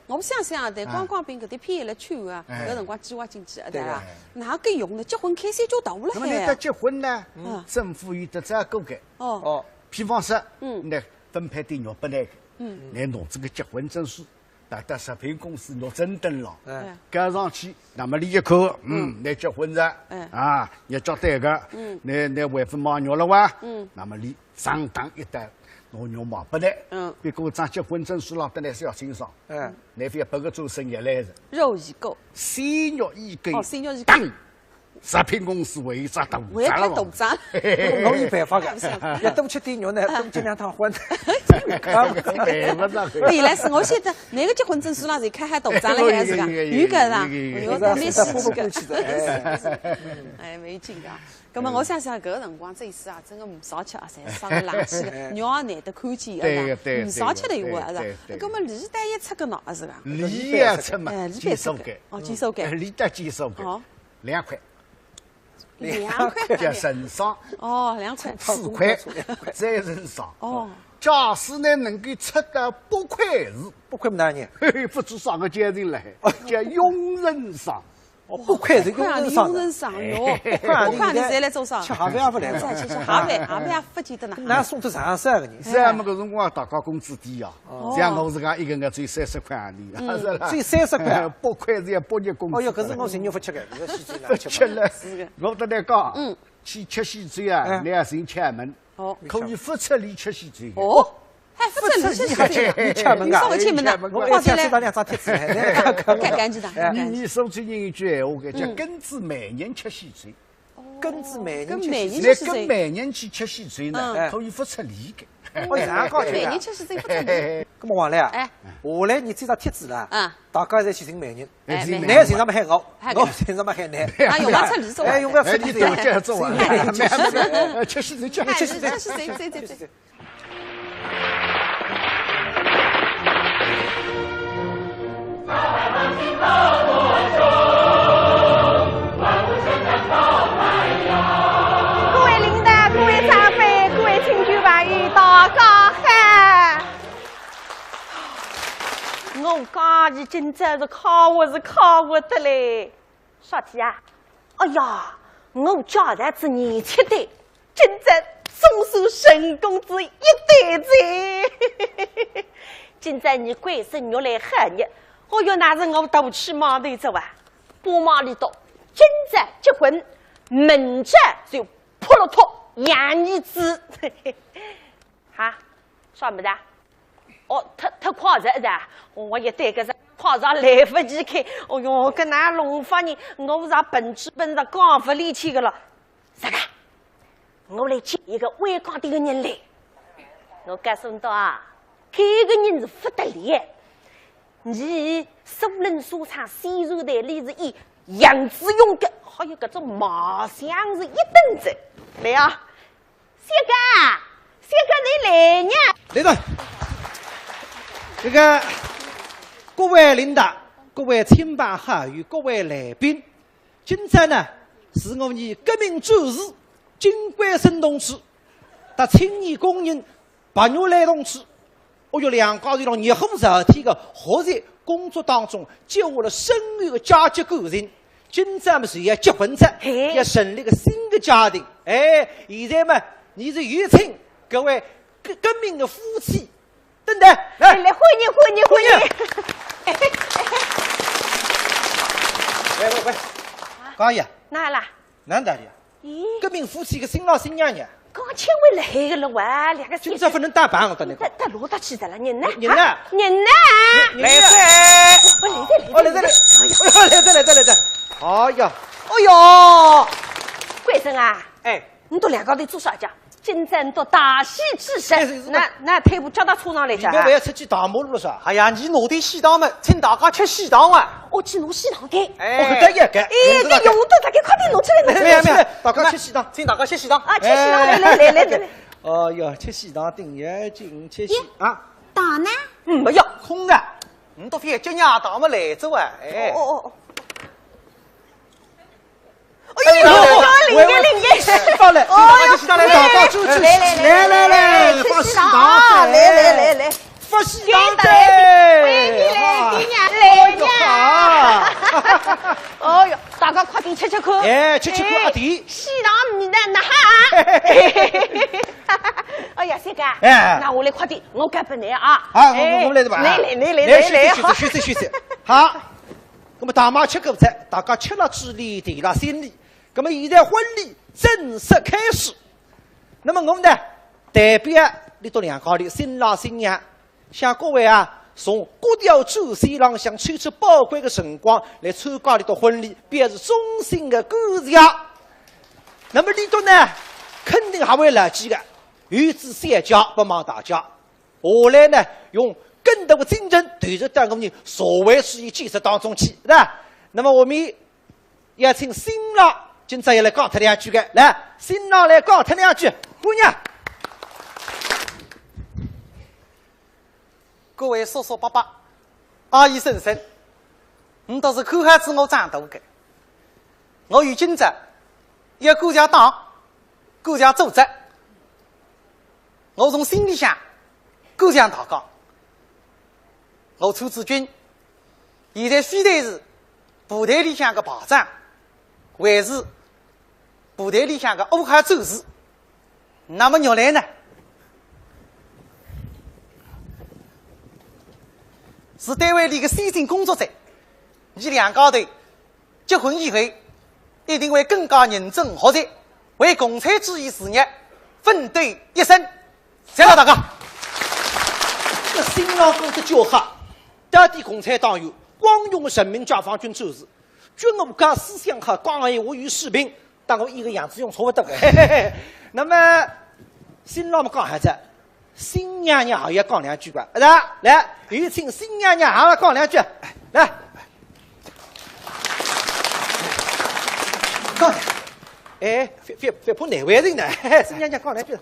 我不相信啊，但光光凭搿点偏来穿啊，搿辰光计划经济对伐？哪个用呢？结婚开销就大了。那么你得结婚呢？政府有得这个改。比方说，那分配点肉拨那个，来弄这个结婚证书，到食品公司拿证登了，盖上去，那么你一口，来结婚了，要交代个，那外父买肉了哇，那么你上当一单。拿肉嘛不来，别个张结婚证书上得来是要清爽，那非要拨个做生意来着。肉已够，鲜肉已够，鲜肉已够，食品公司为啥大为开大张？我有办法的，要多吃点肉呢，多吃2趟荤。原来是我现在那个结婚证书上侪开大张了，还是个有个啦，我蛮稀奇个。哎，没劲的。咁么我想搿个辰光这一次啊，真个唔少吃啊，侪生个冷气个，肉也难得看见个，唔少吃的有啊，是。咁么李丹一出个喏，是个。李也出嘛，鸡手盖。哦，鸡手盖。李丹鸡手盖。哦，2块。2块。叫人上。哦，2块。4块，再人上。哦。假使呢能够出得8块是，8块么大呢？不知啥个阶层来，叫佣人上。8块是佣人上哟，8块你再来做啥？吃下饭也不来，吃下饭也不记得呢。那送出啥事个人？是啊，么个辰光大家工资低啊，像我自家一个月赚30块洋钿，赚30块，8块是要8日工资。哦哟，可是我是肉不吃个，这个西餐不吃了。我跟你讲，去吃西餐啊，2人吃门，可以不吃里吃西餐。哦。还不吃你吃门啊？你进门的，我想吃到2张贴纸，干干净的。你说最近一句闲话个，叫庚子每年吃西餐。庚子每年吃西餐，跟每年去吃西餐呢，可以不吃里个。哦，这样搞起来。每年吃西餐不吃里。咁么王来啊？下来你这张贴纸啦，大家侪去认每年，你身上么喊我身上么喊你。啊，用不出里做，用不出里做，这样做完，吃西餐，吃西餐。各位领导、各位长辈、各位亲眷朋友，大家好！我讲你今朝是考我的嘞，啥题啊？哎呀，我家孩子年轻的，今朝总算成功子一对子。今朝你贵生肉来喊你。我要那是我大去码头走啊，把马里到，今朝结婚，明朝就破了头养儿子，哈，啥么子？哦，他夸着的，我也对个是夸着来不及开，哦哟，跟那龙发人，我是本质本的刚不力气个了，啥个？我来接一个外港的人来，我告诉你啊，这个人是不得了。你苏人所唱西肉的例子以杨子勇的，还有这种马香是一等子来啊！谢哥你来呢？来了，这个各位领导、各位亲朋好友、各位来宾，今朝呢是我们革命战士金冠生同志和青年工人白玉兰同志。我有2家人了热火朝天的活在工作当中，接下了深远的阶级感情。今朝么是要结婚着，要成立个新的家庭。哎，现在嘛，你是有请各位革命的夫妻，等等，来欢迎！喂，高爷，哪啦？哪的呀？革命夫妻个新郎新娘呀。刚请回来个了哇，2个今朝不能打扮，我跟你讲。他落到去的了，人呢？人呢？来噻！来噻！哎呀，贵生啊！哎，你到2个头做啥家？今朝你到大喜之日，那退步叫到车上来讲。你不要出去大马路了是吧？哎呀，你拿点喜糖嘛，请大家吃喜糖啊！我去拿喜糖给。我得一个。这用的大家快点拿出来！没有，大家吃喜糖，请大家吃喜糖。啊，吃喜糖来！哦哟，吃喜糖顶眼睛，吃喜啊！大呢？没有空的，你到非叫伢大么来走啊？哎。哎呦，领给，放来，大家就吃，来，放喜糖，来，放喜糖的，来呀！哦哟，大家快点吃看。哎，吃看阿弟。喜糖你的那哈！哎呀，三哥，那我来快点，我干不来啊！好，我来的吧。来，休息。好，那么大妈吃口菜，大家吃了支礼，提了心礼。那么现在婚礼正式开始。那么我们呢，代表你到2家里新郎新娘，向各位从各条主线浪向抽出宝贵的辰光来参加你的婚礼，表示衷心的感谢。那么李督呢，肯定还会来记的，与之三家不忘大家。下来呢，用更多的精神投入到我们社会主义建设当中去，是吧？那么我们也请新郎今朝也来讲他两句的，来，新郎来讲他两句，姑娘。各位叔叔伯伯、阿姨婶婶，你都是看孩子我长大的。我有今朝要顾家党、顾家组织，我从心里想顾家大讲。我出自军，现在非但是部队里向的排长，还是部队里向的武汉战士。那么原来呢？是单位里的先进工作者，你两家头结婚以后，一定会更加认真学习，为共产主义事业奋斗一生。谢谢大家。这新郎讲的叫好，到底共产党员光荣的人民解放军战士，军武家思想好，讲闲话与士兵，但我一个样子用差不多的。那么新郎们讲啥子？新娘娘也要讲两句吧，来，有请新娘娘也要讲两句，来，讲，哎，别怕难为人呢，新娘娘讲两句，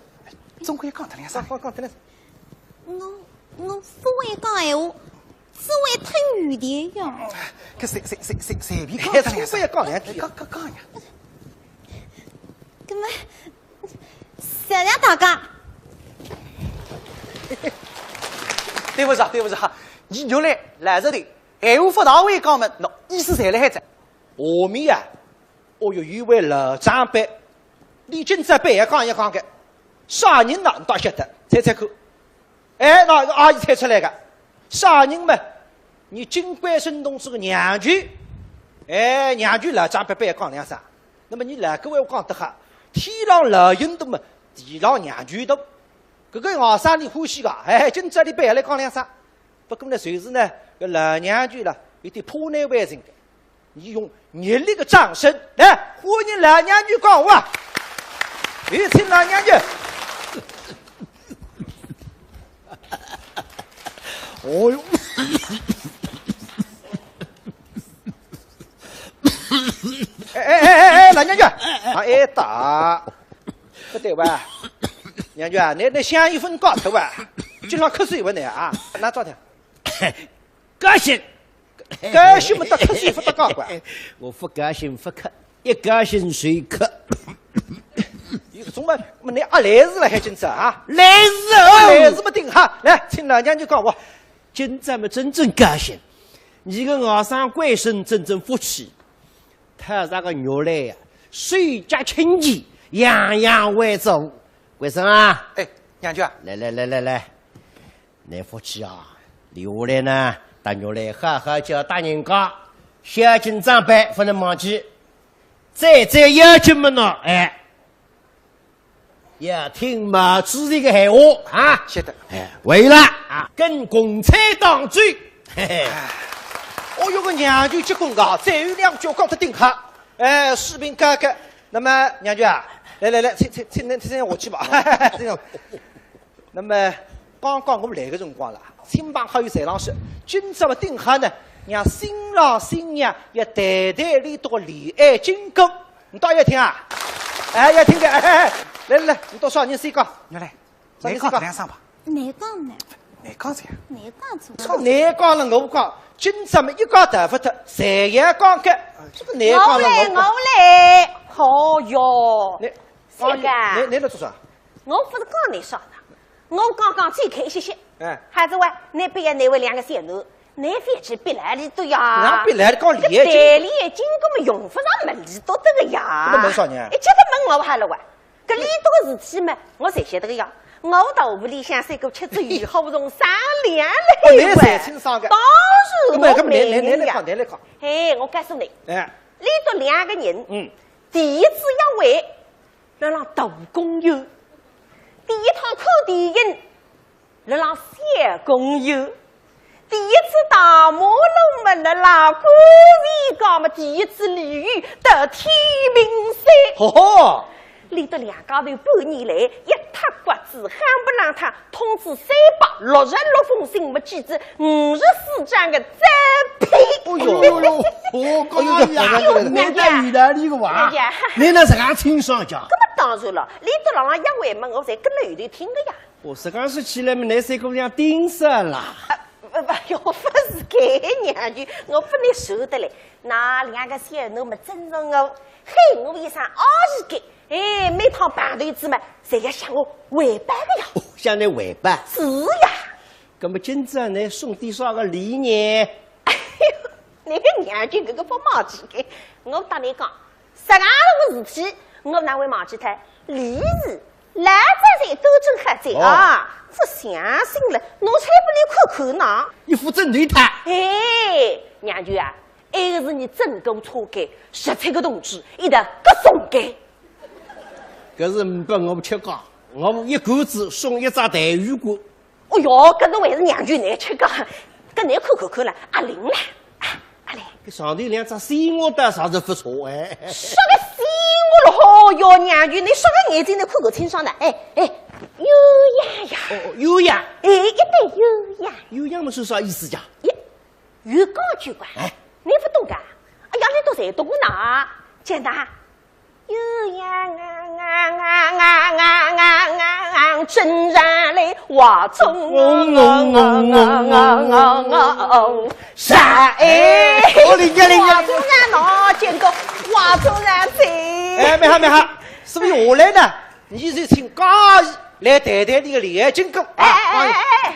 总归讲他两声，讲他两声。我不会讲闲话，只会听语言呀。可随便讲他两声，讲两句，讲呀。那么，谢谢大家。对不起哈，你原来这里闲话不到位，讲们喏，意思侪来着。下面啊，我有位老长辈，你今朝白讲一讲的，啥人呢？你倒晓得，猜看。哎，那个阿姨猜出来的，啥人嘛？你金冠生同志的娘舅，哎，娘舅老长辈白讲两声。那么你哪个位我讲得好？天上老鹰多嘛，地上娘舅多。这个学生你欢喜个，哎，今朝你白来讲两声。不过呢，随时呢，这老娘舅了有点破难为情的，你用热烈的掌声来欢迎老娘舅讲话。有请老娘舅。哦哟，哎，老娘舅，挨打，不对吧？娘舅啊，那香烟分高头啊，经常瞌睡不呢啊？拿照条。高兴，高兴没得瞌睡不得高管。我不高兴不瞌，一高兴随瞌。怎么你阿来日了还今朝啊？来日不定哈，来，请老娘舅讲话。今朝么真正高兴，你个外甥官绅真正福气，他那个肉来呀，水加清气，样样为足。官绅啊，哎，娘舅啊，来，你福气啊，留下来呢，大肉来好好叫大人家，孝敬长辈不能忘记，再要求么呢？哎。要听毛主席的闲话啊！晓得。为了啊，跟共产党追。嘿嘿。我有个娘舅结婚的，再有两句讲得顶好。哎，士兵哥哥，那么娘舅啊，来，请我去吧。那么刚刚我们来个辰光了，亲朋好友在上说，今朝的顶好呢，让新郎新娘要谈谈里头的恋爱经过，你倒要听啊？哎，要听的，哎。来，你多少人先讲？来，你讲两声吧。你讲呢？你讲这样。你讲错。操，你讲了我讲，今朝么一讲大不脱，谁也讲个，这个你讲了我来。好哟，谁你来做啥？我不是讲你啥的，我刚刚最开心些。哎，孩子喂，你别要那位两个小奴，你非去别来的都呀。哪别来的讲恋爱经？谈恋爱经根本用不上门里多得个呀。那门啥呢？一接到门我还了喂。搿里多个事体嘛，我才晓得个呀。我大屋里向三个妻子以后从商量来喂。当然我没人呀。来讲。嘿，我告诉你，哎，里头两个人，第一次要为来让大公有，第一趟看电影来让小公有，第一次大马龙门的啦，官员讲嘛，第一次鲤鱼得天命山。哦，离得两家头半年来，一塌骨子，喊不让他通知366封信，没记住54张的招聘。哦哟，我讲呀，你在意大利个话，你那是俺清爽讲。那么当然了，离得郎朗一回嘛，我才跟了后头听的呀。我是刚说起来嘛，那三姑娘顶上啦。要不是给娘舅，我不能受得来。那两个小囡们尊重我，嘿我一声20个，哎，每趟办头子嘛，侪要向我回办的呀。向你回办？是呀。那么今朝你送点啥个礼呢？哎呦，那个娘舅这个不忘记的，我打你讲，12个事体，我哪会忘记他？礼是来者在，都正喝醉啊。这相信了，侬才不能看看呢。你负责对他。哎，娘舅啊，那个是你整个错改，17个同志一定各送改。可是不我不吃讲，我一个子送一张带鱼锅。哦哟，搿种还是娘舅难吃讲，搿难看看看了，阿玲啦，阿玲。搿上头两张西瓜的啥子不错哎。说个西瓜了好哟，娘舅，你说个眼睛能看个清爽的，哎。优雅呀！哦，优雅，哎，一定优雅。优雅嘛是啥意思呀？越高就管，你不懂噶？哎呀，你都才懂呢，简单。优雅真然来话中山哎，我理解话中然喏，见过话中然在。哎，没好，是不是我来呢？你是请家义来谈谈你个恋爱经过啊！哎，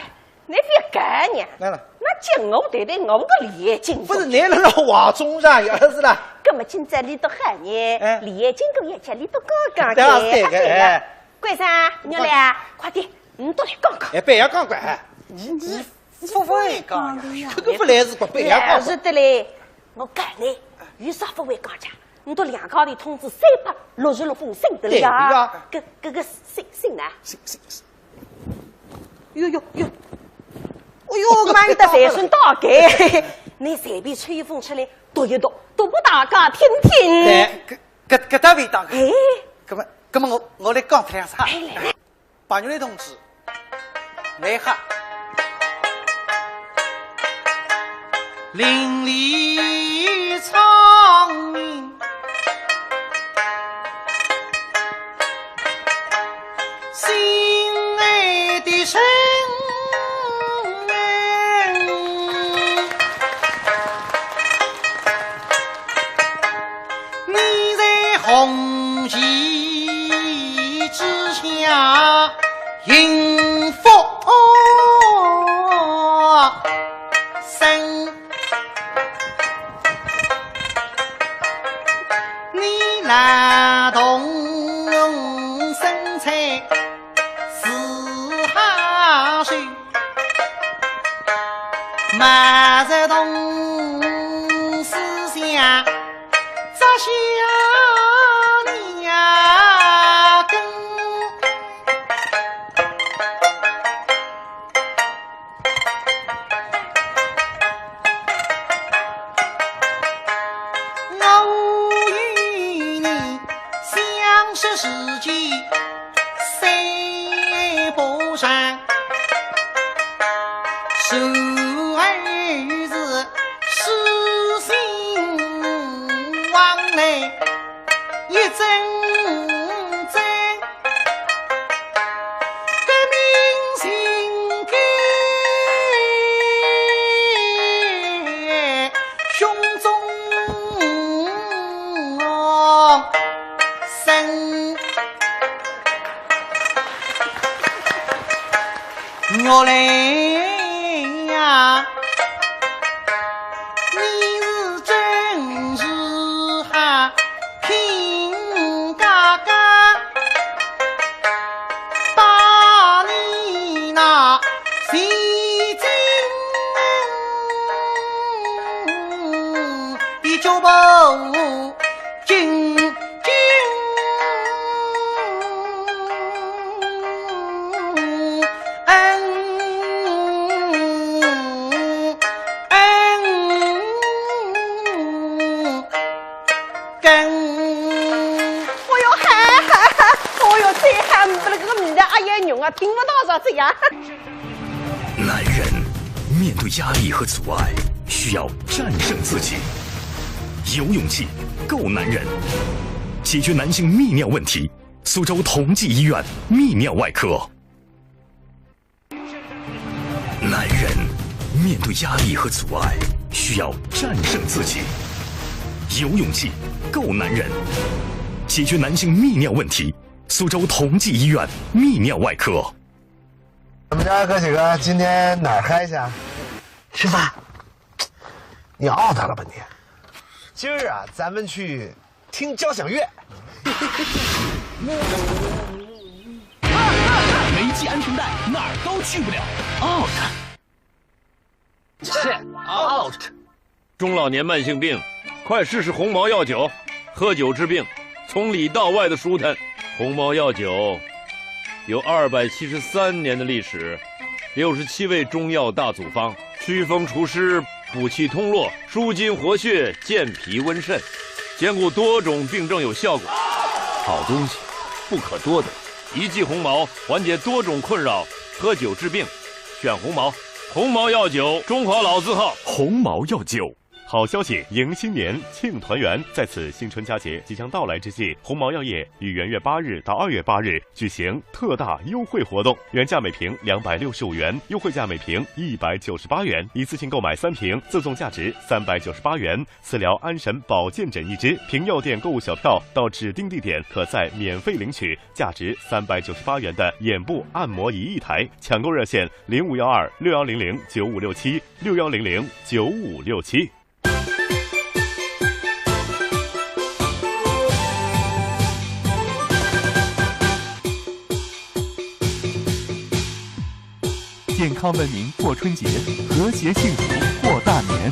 你别干呢！来了，那叫我谈谈我个恋爱经过。不是，你来了话中上儿子了。那么今朝你都喊你恋爱经过一切，你都刚刚对个。桂山，你来，快点，你都来讲讲。哎，别要讲讲，你不会讲，这个不来是不别要讲。是的嘞，我干你，有啥不会讲讲？你到两家里通知366封信的了呀？这个信呢？信。哟，哎呦，妈的，才算大概。你随便吹一封出来，读一读，读给大家听听。对，搿大位大哥。哎，咁么我来讲两啥？来，白玉兰同志，来哈。邻里苍明，心爱的神。红旗之下迎风生，你来动身材四下手，马在动思想扎下世纪三不山，手儿子失心往来一阵阵，革命心肝胸中生。我来呀，你是真是哈拼嘎嘎，把你那西京的脚步紧。我听不到啥子呀。男人面对压力和阻碍，需要战胜自己，有勇气，够男人，解决男性泌尿问题。苏州同济医院泌尿外科。男人面对压力和阻碍，需要战胜自己，有勇气，够男人，解决男性泌尿问题。苏州同济医院泌尿外科。咱们家哥几个今天哪儿嗨去啊？吃饭。你熬他了吧你？今儿啊，咱们去听交响乐。没系安全带，哪儿都去不了。out。中老年慢性病，快试试红毛药酒，喝酒治病，从里到外的舒坦。红毛药酒有273年的历史，67味中药大组方，祛风除湿、补气通络、舒筋活血、健脾温肾，兼顾多种病症有效果。好东西不可多得，一剂红毛缓解多种困扰，喝酒治病，选红毛。红毛药酒，中华老字号。红毛药酒。好消息，迎新年，庆团圆！在此新春佳节即将到来之际，鸿茅药业于元月8日到2月8日举行特大优惠活动，原价每瓶265元，优惠价每瓶198元，一次性购买3瓶，赠送价值398元磁疗安神保健枕1支。凭药店购物小票到指定地点，可再免费领取价值398元的眼部按摩仪1台。抢购热线051261009567，61009567。健康文明过春节，和谐幸福过大年。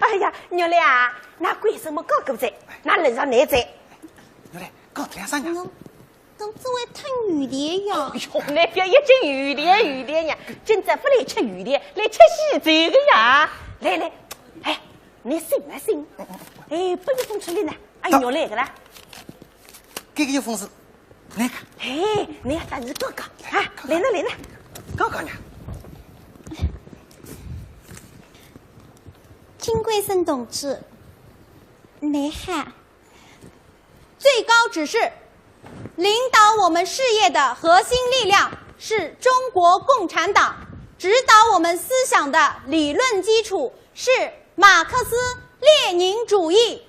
哎呀，娘嘞啊，那为什么搞狗仔？那人上男仔？娘嘞，搞天上呀？都只会吞鱼的呀！哟，那边一斤鱼的呀，今朝不来吃鱼的，来吃西这个呀！来，哎，你醒啊醒！哎，不有风出来呢？哎，娘来个啦！这个有风是，来看。哎，你要打你哥哥啊！来呢。哥哥呢？金贵生同志，来喊！最高指示，领导我们事业的核心力量是中国共产党，指导我们思想的理论基础是马克思列宁主义。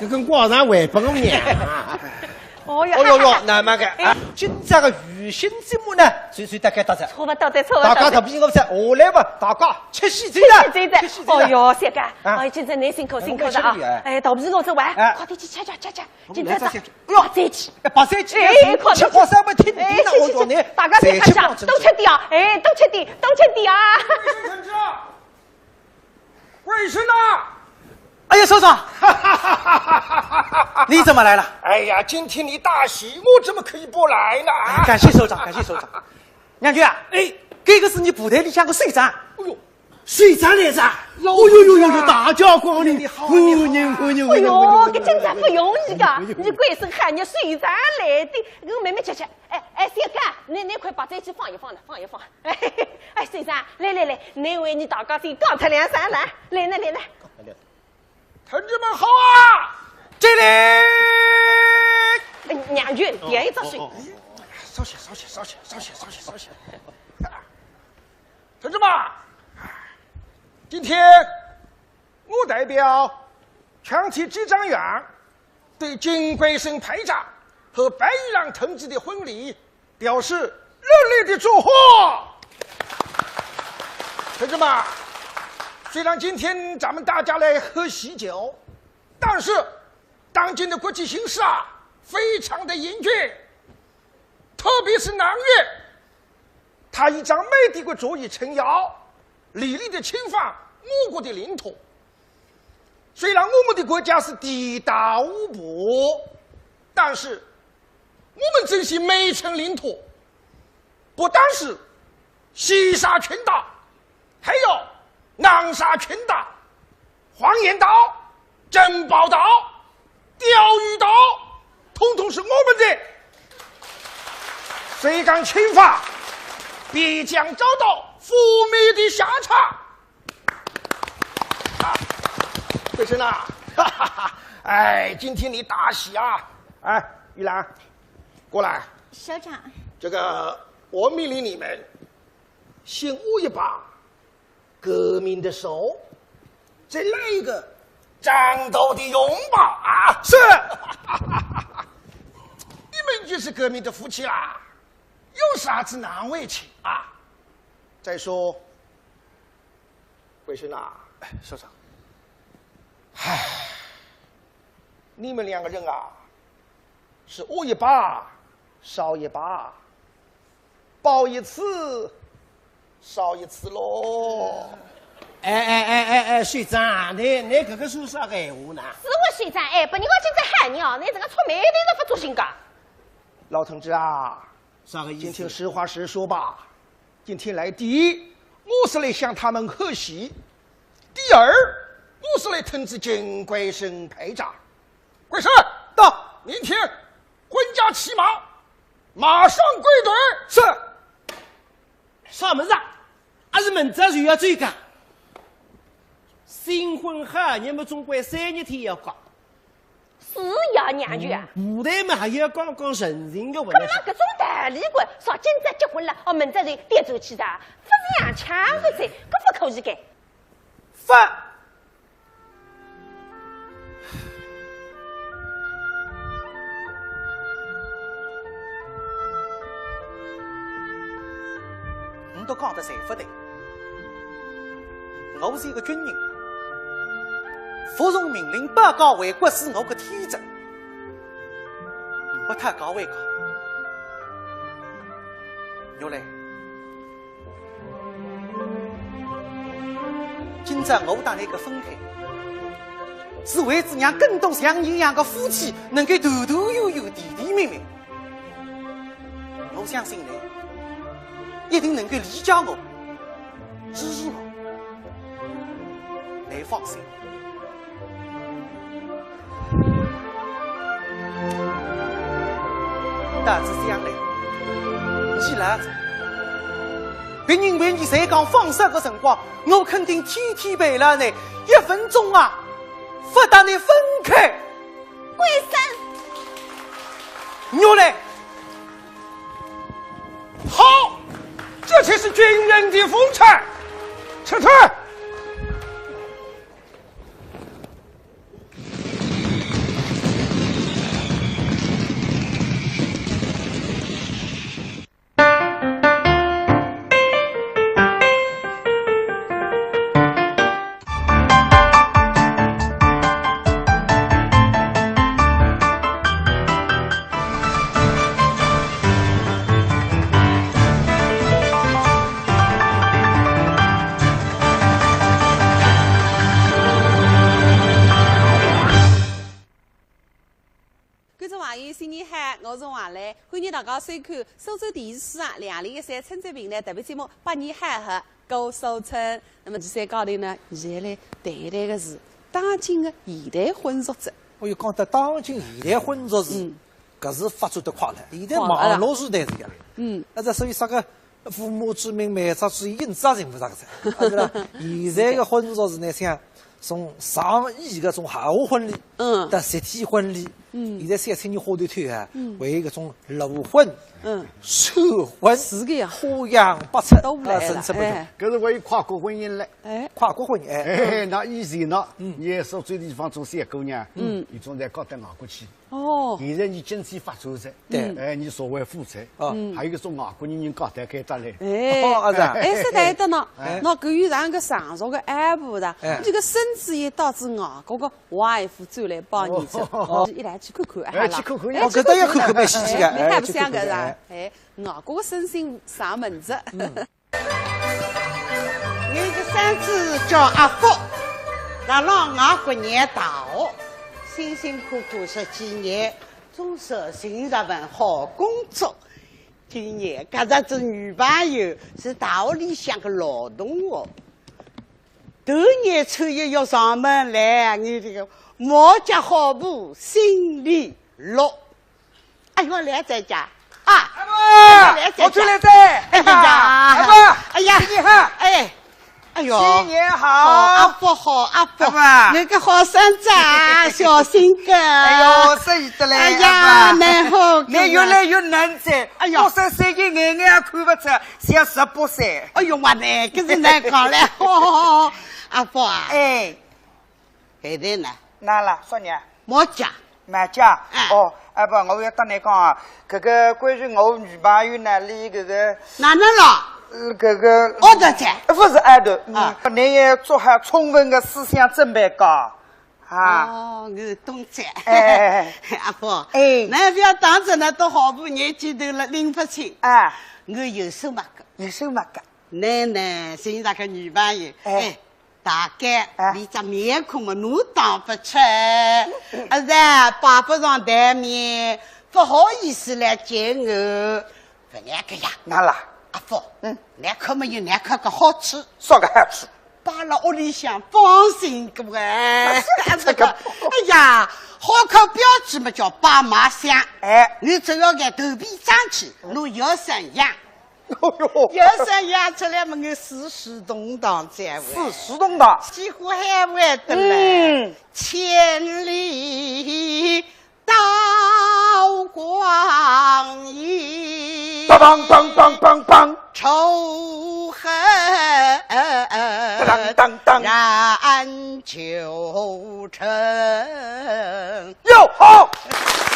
是广场会帮我娘。哦哟，那么个，今朝个娱新节目呢，谁大概到这？错不到这。大家特别我在下来吧，大家吃西餐了。哦哟，三哥，哎，今朝你辛苦的啊！哎，倒不是我这玩，快点去吃。今朝早，白菜鸡，快吃好三不听你那我说你，大家别吃下，都吃点啊！哎，都吃点啊！卫生呢？哎呀，首长，你怎么来了？哎呀，今天你大喜，我怎么可以不来呢？感谢首长。娘舅啊，哎，这个是你部队里向个水长。哎呦，水长来着！哟，大驾光临，欢迎！哎呦，这真不容易噶！你贵是喊你水长来的，我妹妹吃。哎，三哥，你快把这去放一放。哎，水长，来，你为你大家先搞出2三来，来。同志们好啊！这里，娘舅点一张水。稍息。同同志们，今天我代表全体机长员对金桂生排长和白玉郎同志的婚礼表示热烈的祝贺。同志们，虽然今天咱们大家来喝喜酒，但是当今的国际形势啊，非常的严峻，特别是南越，他依仗美帝国主义撑腰，屡屡的侵犯我国的领土。虽然我们的国家是地大物博，但是我们珍惜每寸领土，不单是西沙群岛，还有南沙群岛、黄岩岛、珍宝岛、钓鱼岛，统统是我们的。谁敢侵犯，必将遭到覆灭的下场。桂生啊，哈哈哈！哎，今天你大喜啊！哎，玉兰，过来。首长，这个我命令你们先握一把革命的手，再来一个战斗的拥抱啊！是，你们就是革命的夫妻啦，有啥子难为情啊？再说，桂生啊，首长。唉，你们两个人啊，是握一把少一把，抱一次少一次喽。哎，学长，你这个说啥个闲话呢？是我学长，哎，把你我今在喊你哦，你这个臭美的都不做性格。老同志啊，啥个意思？今天实话实说吧，今天来第一，我是来向他们贺喜；第二，我是来通知金桂生排长。桂生到，明天婚嫁骑马，马上归队。是。啥么子啊？还是门子就要追赶。新婚哈，你们总归3日天要搞。是呀，娘婿。部队嘛还要讲人情的问题。干嘛各种道理个？说今朝结婚了，哦，明朝就点走起的，不是洋枪个噻，搿不可以个。发。你都讲得侪不对。我是一个军人，服从命令报告为国是我的天职，不太高位高。原来，今朝我打那个分开，是为了让更多像你一样的夫妻能够团团圆圆、地地美美。我相信你一定能够理解我、支持我。你放心。但是将来，你来，别人为你才讲放手的辰光，我肯定天天陪了你，1分钟啊，不得你分开。桂生，原来好，这才是军人的风采。撤退。我是王兰，欢迎大家收看苏州电视史上2013春节平台特别节目《8年海河过苏春》。那么第3高头呢，现在来谈谈的是当今的现代婚俗制。我又讲到当今现代婚俗制，搿是发展得快了。现在网络时代是呀，那所以啥个父母之命、媒妁之言、应子也认不啥个噻。对了，现在的婚俗制呢，像从上亿个从豪华婚礼，到实体婚礼。现在三菜人花头摊啊，为搿种芦荤、寿荤，是个呀，花样百出，都来了，层出不穷。搿是为跨国婚姻嘞，跨国婚姻，那以前呢，你所住的地方做三姑娘，伊总在搞到外国去。哦，现在你经济发展噻，对，你所谓富财，还有一种外国人搞得开得来，是对的呢。那关于咱个上述个安排的，这个甚至也导致外国个外父转来帮你走，一来去看看，去看看，搿倒要看看蛮稀奇个，你还不想搿啥？外国个身心上门子。我的孙子叫阿福，那让外国人到，辛辛苦苦十几年，总算寻着份好工作。今年搿只子女朋友是大屋里向个劳动哦。头年初一要上门来，你这个毛家好布，心里乐。哎呦，来在家啊！我出来在。哎呀，阿伯，哎呀，新年好！哎呦，新年好！阿伯好，阿伯，那个好孙子啊，小心个。哎呦，适意得嘞！哎呀，蛮好，你越来越难在。哎呀，63岁眼眼看不出，像18岁。哎呦，我呢，可是难讲嘞。哦，阿伯啊，现在呢？哪了？说你？毛家。买家。哦，阿伯，我要跟你讲啊，这个关于我女朋友呢，离这个哪能了？这个奥德在，不是爱的你也做好充分的思想准备噶。哦，我懂在。阿伯，那不要当真了，都好不年纪头了，拎不清。我有手没个，有手没个。奶奶寻那个女朋友，大概连这面孔嘛，侬当不出，摆不上台面，不好意思来见我。不那个呀，哪了？阿福，那可没有那可个好处，啥个好处？摆了屋里向放心个哎，这个，哎呀，好口标志嘛叫爸妈香，你只要给头皮长起，侬有生养，有生养出来嘛，我四世动荡在四世动荡，几乎还会得来，千里刀光阴，梆梆梆梆梆，仇恨燃九成。哟好，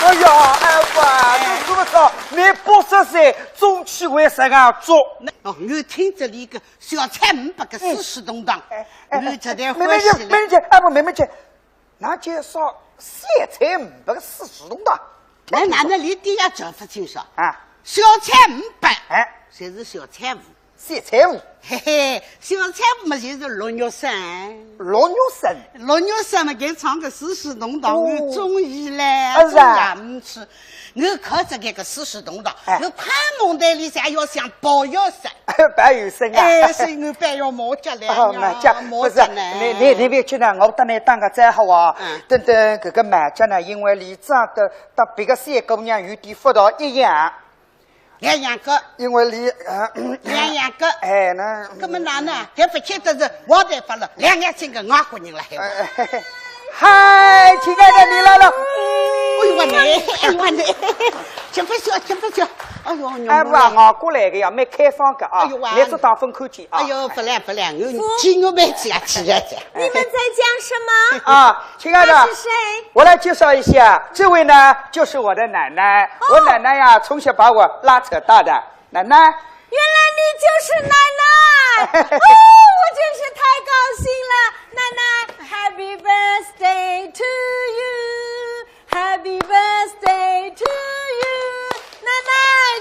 哎呀，阿爸，你说不错，你80岁中期为啥个做？哦，我听这里个小菜500个四世动荡，我这点欢喜了。妹妹姐，阿不，妹妹姐，那介绍小菜500个四世动荡。那里底下叫不清楚啊？小菜500，侪是小菜舞，小菜舞，嘿嘿，小菜舞嘛就是陆玉生，陆玉生，陆玉生嘛，给唱个四世动荡，我中意嘞，中也唔去。我靠着这个四世动荡，我看梦袋里才要想包药生，白有生啊！所以我白要毛家来买家不是你别去呢，我等你当个再好啊。等这个买家呢，因为离这的到别个三姑娘有点不大一样。两个，因为离两个，那那么哪呢？还不见得是我在发了，两个整个外国人了还。嗨，亲爱的，你来了。哎呦我呢，吃不消，吃不消。哎呦，哎不啊，我过来的呀，没开放的啊。哎呦哇，来这当分口去啊。哎呦，不来，我进我们家去了去。你们在讲什么？啊，亲爱的，他是谁？我来介绍一下，这位呢就是我的奶奶。我奶奶呀，从小把我拉扯大的。奶奶，原来你就是奶奶。哦，我真是太高兴了，奶奶 ，Happy birthday to you，Happy birthday to you， 奶奶，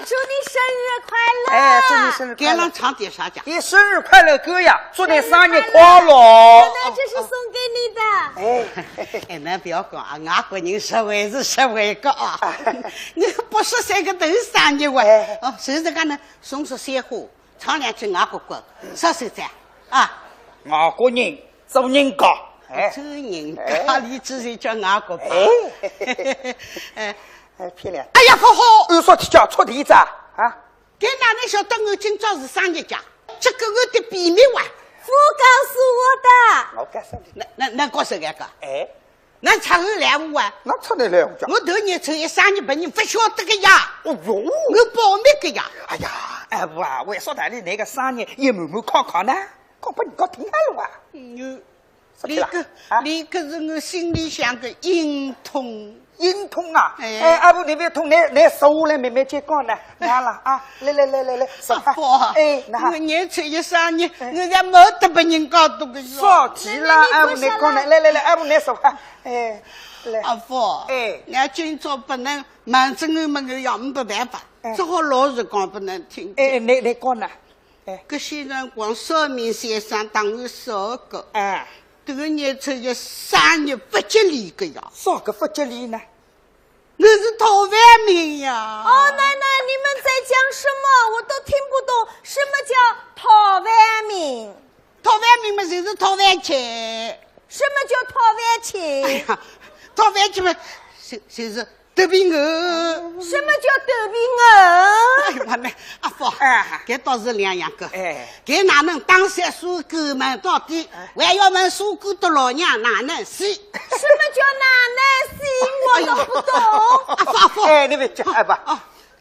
祝你生日快乐！哎，祝你生日快乐！给人唱点啥讲？你生日快乐歌呀，祝你生日快乐！奶奶，这是送给你的。哎，那不要讲啊，外国人实惠是实惠个啊。你83个头生日哇！哦，就是讲呢，送出鲜花，唱两句外国歌，啥时在啊？外国人做人家，做人家里只是叫外国吧？漂亮！哎呀，好好，我说叫出题子啊！给哪能晓得我今朝是生日家？这个我的秘密哇！父告诉我的。我告诉你，那告诉这个？那出后来我啊？那出来了我头年抽一3年8年不晓得个呀。哦哟，我保密个呀。哎呀，哎不啊，为啥你那个3年也慢慢考考呢？讲把人家听下了啊。那个是我心里想个隐痛。隐痛啊！哎，阿婆，你别痛，来手来慢慢接讲呢。拿了啊，来，阿婆，哎，我年初一3年，我才没得把人家多个少。少急了，阿婆你讲呢，来，阿婆你说话。哎，来。阿婆，哎，俺今朝不能瞒着我们个要没办法，只好老实讲不能听。哎，你讲呢？哎，搿些人光少民先生当然少个。哎。这个年初一3年不吉利个呀，啥个不吉利呢？我是讨饭命呀！哦，奶奶，你们在讲什么？我都听不懂，什么叫讨饭命？讨饭命嘛，就是讨饭钱。什么叫讨饭钱？哎呀，讨饭钱嘛，就是豆皮鹅。什么叫豆皮鹅？哎呀妈，阿婆，这倒是两样个。哎，这哪能当山蔬果们到底？还要问蔬果的老娘哪能洗？什么叫哪能洗？我都不懂。阿婆，哎，你别讲，哎不，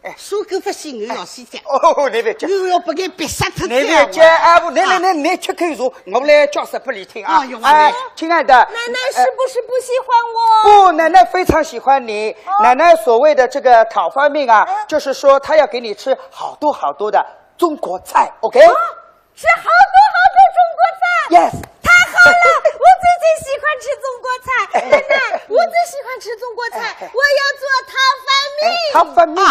哎，蔬果不洗，我要洗噻。哦，你别讲，我要不给逼杀脱。你别讲，阿婆，你吃口茶，我来教识不你听啊。哎，亲爱的，奶奶是不是不喜欢我？不，奶奶非常喜欢你。奶奶所谓的这个讨饭命啊，就是说她要给你吃好多好多的中国菜 ，OK？ 是好多中国菜。 Yes。 太好了，我最近喜欢吃中国菜。奶奶，我最喜欢吃中国菜，我要做讨饭命。讨饭命啊，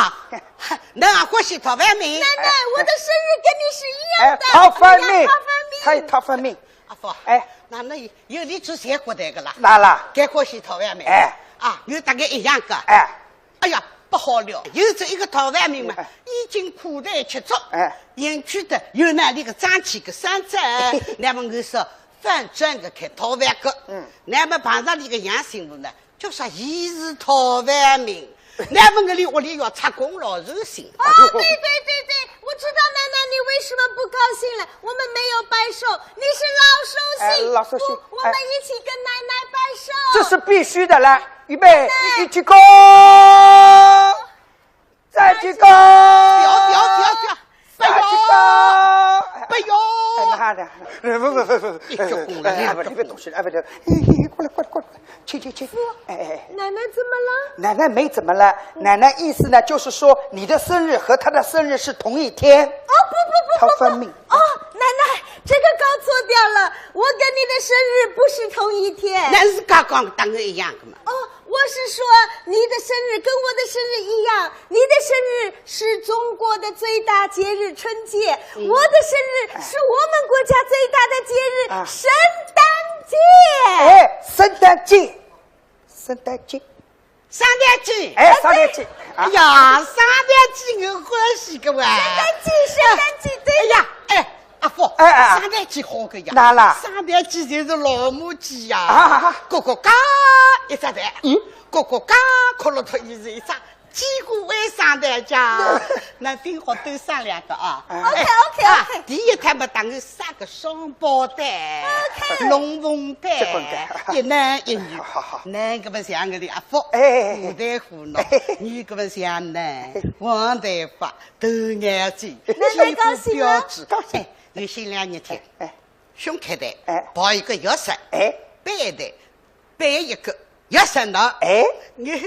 那俺欢喜讨饭命。奶奶，我的生日跟你是一样的。讨饭命，他也讨饭命。阿婆，哎，那有你做谁过来个啦？哪啦？该欢喜讨饭命。哎，啊，有大概一样个。哎，哎呀。 不好了，有这一个讨饭命嘛，已经苦待吃足，引起的有那里个张起个山寨，那么我说反转个开讨饭个，那么碰上你个杨新妇呢，就说一是讨饭命，那么我里屋里要插功劳肉心。哦，对，我知道奶奶你为什么不高兴了，我们没有拜寿，你是老寿星，老寿星，我们一起跟奶奶拜寿，这是必须的了。 预备，一起攻！再去攻！不要！再去攻！不要！不，你别动手，哎，不对，过来，去，哎，奶奶怎么了？奶奶没怎么了，奶奶意思呢，就是说你的生日和她的生日是同一天。哦，不，讨饭命。哦，奶奶，这个搞错掉了，我跟你的生日不是同一天。那是刚刚当个一样的嘛。哦。 我是说，你的生日跟我的生日一样，你的生日是中国的最大节日春节，我的生日是我们国家最大的节日圣诞节。哎，圣诞节，哎，圣诞节，哎呀，圣诞节我欢喜个哇！圣诞节，对呀，哎。 阿婆，圣诞节好个呀！哪啦？圣诞节就是老母鸡呀！咯咯嘎一只蛋，咯咯嘎磕了头一人一张，几乎为圣诞节，那正好都上2个啊 ！OK， 第一他们当然3个双胞胎，龙凤胎，一男一女。男个不像我的阿福，虎带虎脑；女个不像男，黄头发，豆眼睛，奶奶高兴了。高兴。 我新娘一天，胸开的，抱一个钥匙，背的，背一个钥匙呢，你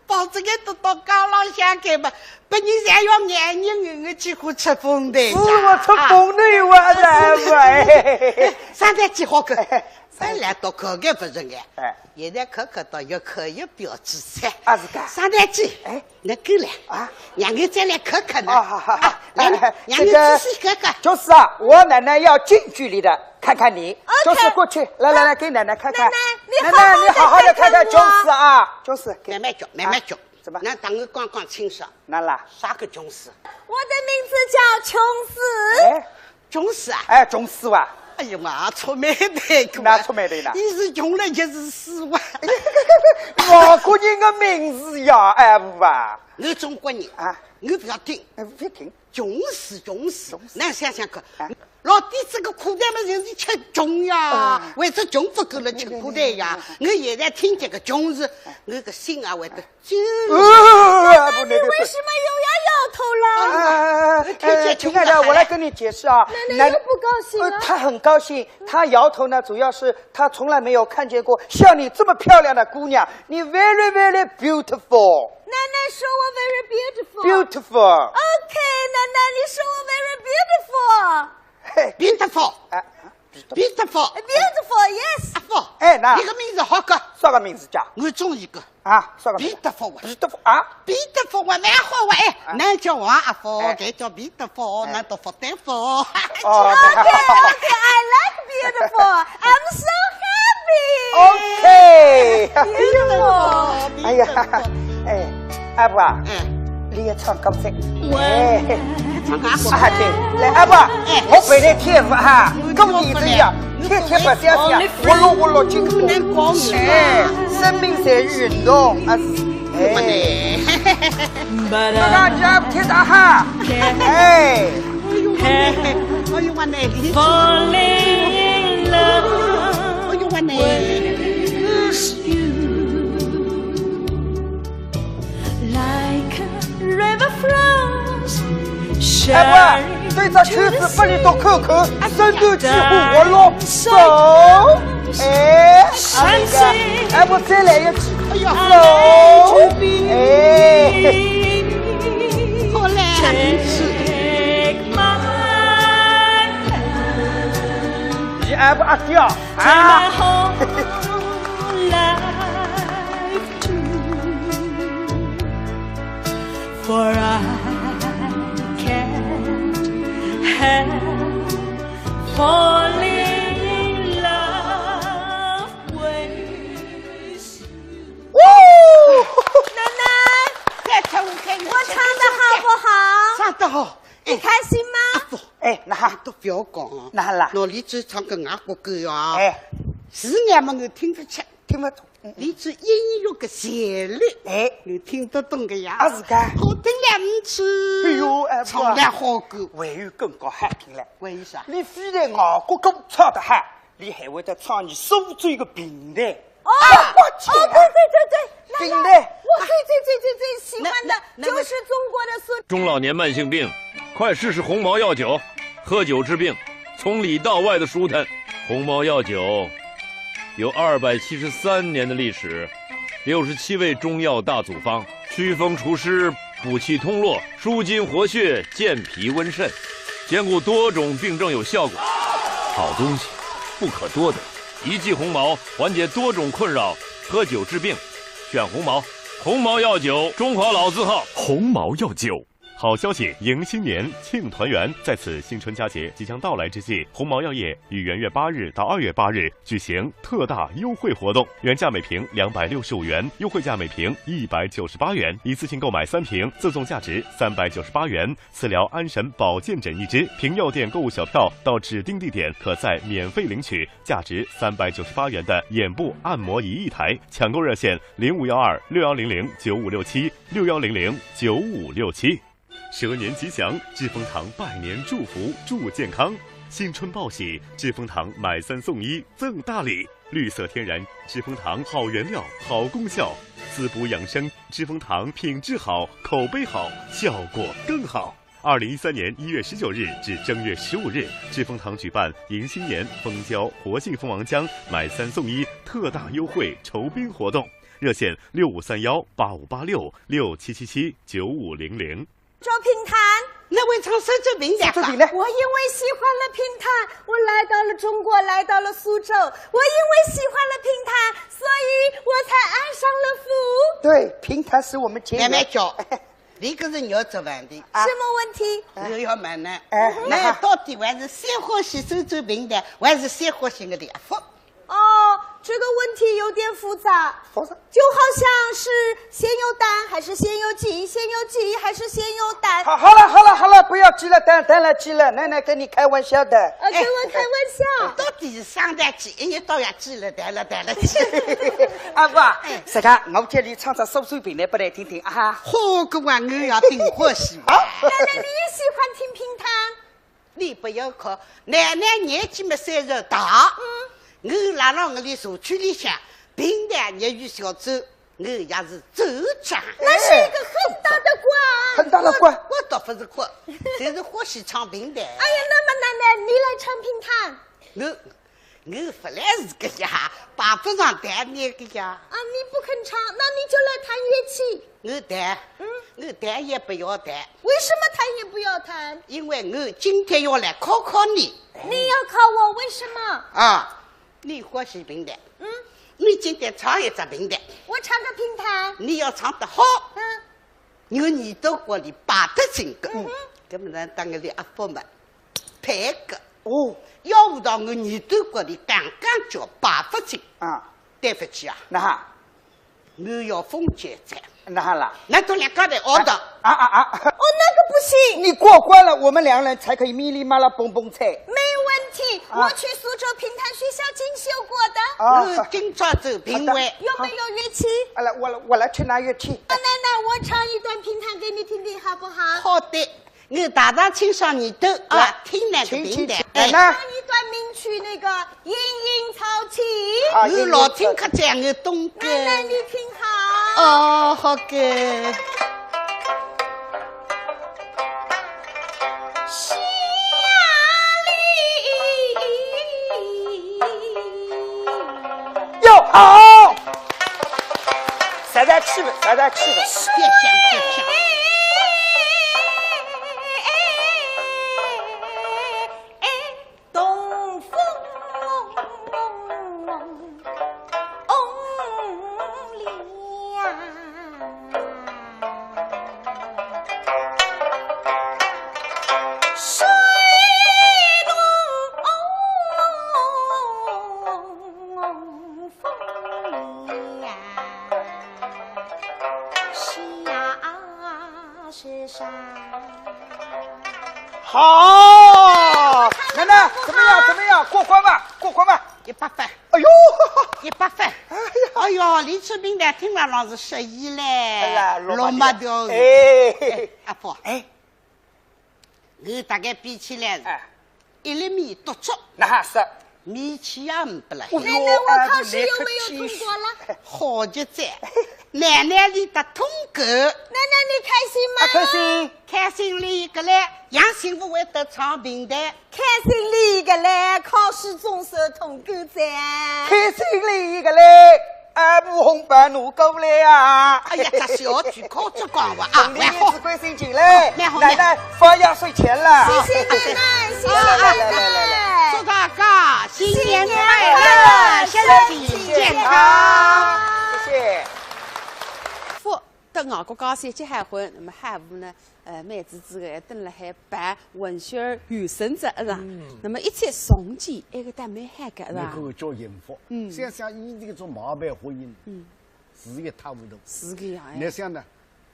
抱这个都到高廊下去吧，把你想要眼睛我几乎吃风的，是我吃风的我来，圣诞节好个，本来都口感不是哎，现在口到有口有标志菜，是个圣诞节，那够了啊，让我再来口呢，好，让你仔细口口，就是啊，我奶奶要近距离的看看你，就是过去，来，给奶奶看看，奶奶你好好的看看，就是啊，就是慢慢讲，怎么？那当我刚刚清爽，哪啦？啥个中士？我的名字叫琼斯，中士啊？哎，中士哇！ 哎呀妈，出卖的，哪出卖的呢？你是穷人就是死哇！外国人的名字呀，哎不吧？我中国人啊，我不要听，不要听。穷死，那想想看，老弟这个苦蛋嘛，就是吃穷呀，为着穷不够了吃苦蛋呀。我现在听这个穷字，我个心啊会得揪。你为什么又要摇头了？亲爱的，我来跟你解释啊。奶奶又不高兴了。他很高兴，他摇头呢，主要是他从来没有看见过像你这么漂亮的姑娘，你 very very beautiful。奶奶说我 very beautiful。beautiful。OK， 奶奶你说我 very beautiful。beautiful，yes。哎，那你个名字好个，啥个名字叫？我中意个啊，啥个？beautiful 啊，beautiful 蛮好哇哎，男叫王阿福，该叫 beautiful， 男叫福大福。OK，I like beautiful，I'm so happy。OK。beautiful。哎呀，哎，阿伯啊，你也唱歌噻？哎，唱歌好听。来，阿伯，我陪你跳舞哈，跟你这样。天天不这样，我落进口，哎，生命在于运动啊！哎，这个家听到哈？哎，哎呦我奶奶！哎呦我奶奶！哎不，对这曲子把你都口口，深度几乎我落手。哎，哎不再来一次，哎呀手，哎，好嘞，你哎不阿掉啊。Falling in love with you。奶奶，再唱我看我唱的好不好？唱得好，你开心吗？哎，那都不要讲啊，那啦，老李子唱个外国歌呀，哎，是俺们我听得清，听不懂。李子音乐个旋律，哎，你听得懂个呀？啊是噶，好听两次。哎呦，哎，唱得好歌，还有更高好听嘞。为啥？你非在外国歌唱得好，你还会得唱你受罪个平台。哦，对，平台，我最喜欢的就是中国的苏。中老年慢性病，快试试红毛药酒，喝酒治病，从里到外的舒坦。红毛药酒有273年的历史，67味中药大组方，祛风除湿、补气通络、舒筋活血、健脾温肾，兼顾多种病症有效果。好东西不可多得，一剂红毛缓解多种困扰，喝酒治病，选红毛。红毛药酒，中华老字号。红毛药酒。好消息，迎新年，庆团圆。在此新春佳节即将到来之际，鸿茅药业于元月8日到2月8日举行特大优惠活动，原价每瓶265元，优惠价每瓶198元，一次性购买3瓶，赠送价值398元磁疗安神保健枕1支。凭药店购物小票到指定地点，可再免费领取价值398元的眼部按摩仪1台。抢购热线：0512-6100-9567，6100-9567。蛇年吉祥，致丰堂拜年祝福，祝健康。新春报喜，致丰堂买3送1赠大礼，绿色天然，致丰堂好原料，好功效，滋补养生。致丰堂品质好，口碑好，效果更好。2013年1月19日至正月15日，致丰堂举办迎新年蜂胶活性蜂王浆买3送1特大优惠酬宾活动，热线6531-8586-6777-9500。周平潭，那位唱手指平台，我因为喜欢了平潭，我来到了中国，来到了苏州。我因为喜欢了平潭，所以我才爱上了福。对，平潭是我们结缘。慢慢教，你可是你要做问题。什么问题？我要问呢，那到底还是先欢喜手指平台，还是先欢喜个礼服？哦，这个问题有点复杂，就好像是先有蛋还是先有鸡，先有鸡还是先有蛋。好了，不要急了，蛋了急了，奶奶跟你开玩笑的。跟我开玩笑。到底是上蛋鸡，一年到晚鸡了，蛋了鸡。阿爸，这个我这里唱首水平台不来听听啊？好个玩意要听欢喜。奶奶你也喜欢听评弹？你不要哭，奶奶年纪没30大，我拉到我的社区里向，平淡业余小走，我也是走长。那是一个很大的官，很大的官。我倒不是哭，就是欢喜唱评弹。哎呀，那么奶奶，你来唱评弹。我本来是个呀，把不上弹那个呀。啊，你不肯唱，那你就来弹乐器。我弹，我弹也不要弹。为什么弹也不要弹？因为我今天要来考考你。你要考我，为什么？啊，你欢喜评弹。你今天唱一只评弹。我唱个评弹。你要唱得好。因为你到过里把得进个。根本上当我的阿伯们配个。哦，要不到我耳朵瓜里刚刚叫把不进啊，对不起啊，那哈，我要封建在，那哈啦，那都两个人熬的哦，那个不行，你过关了，我们2人才可以咪哩嘛啦蹦蹦菜。没问题，我去苏州评弹学校进修过的。我今朝走评委，有没有乐器？我来去拿乐器。奶奶，我唱一段评弹给你听听，好不好？好的。我大大清上耳朵啊，听那个评弹。唱一段名曲，那个《莺莺草起》。我老听客讲我懂歌。奶奶，你听好。哦，好个。下里哟好，散散气吧，散散气吧。别想。好，奶奶怎么样？过关吧，100分。哎呦，100分。哎呦，李春明呢？听了老是失忆嘞，落马掉。哎，阿婆，我大概比起来，1厘米多足。那还是。米奇也不了。奶奶，我考试有没有通过了？好极在，奶奶你得通过。奶奶你开心吗？开心，开心里个嘞，杨幸福会得唱评弹。开心里个嘞，考试总是通过噻。开心里个嘞，俺不红白怒狗嘞啊！哎呀，这小句考着光吧啊！你子归心情嘞，奶奶放压岁钱了。谢谢奶奶，谢谢奶奶，祝大家新年快乐，身体健康。谢谢。等外国高三结海婚，那么海务呢？妹子之个等了还办文学原生者是吧？那么一切送机，那个但没海个是吧？那个叫幸福。像以这种毛办婚姻，是一塌糊涂。是个样。你想呢？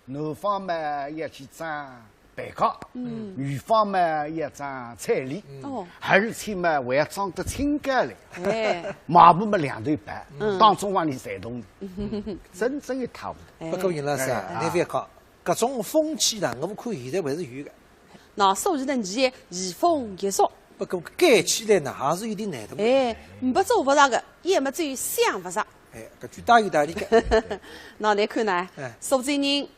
男方嘛要去争蛋糕，女方嘛要争彩礼，而且嘛还要装得清干嘞。马步嘛2头白，当中往里煽动，真正一塌糊涂。不过尹老师啊，你别讲，各种风气呢，我们看现在还是有的。那所以呢，你移风易俗。不过改起来呢，还是有点难度。不做不着的，也没至于想不着。搿句大有道理的。那来看呢，苏州人、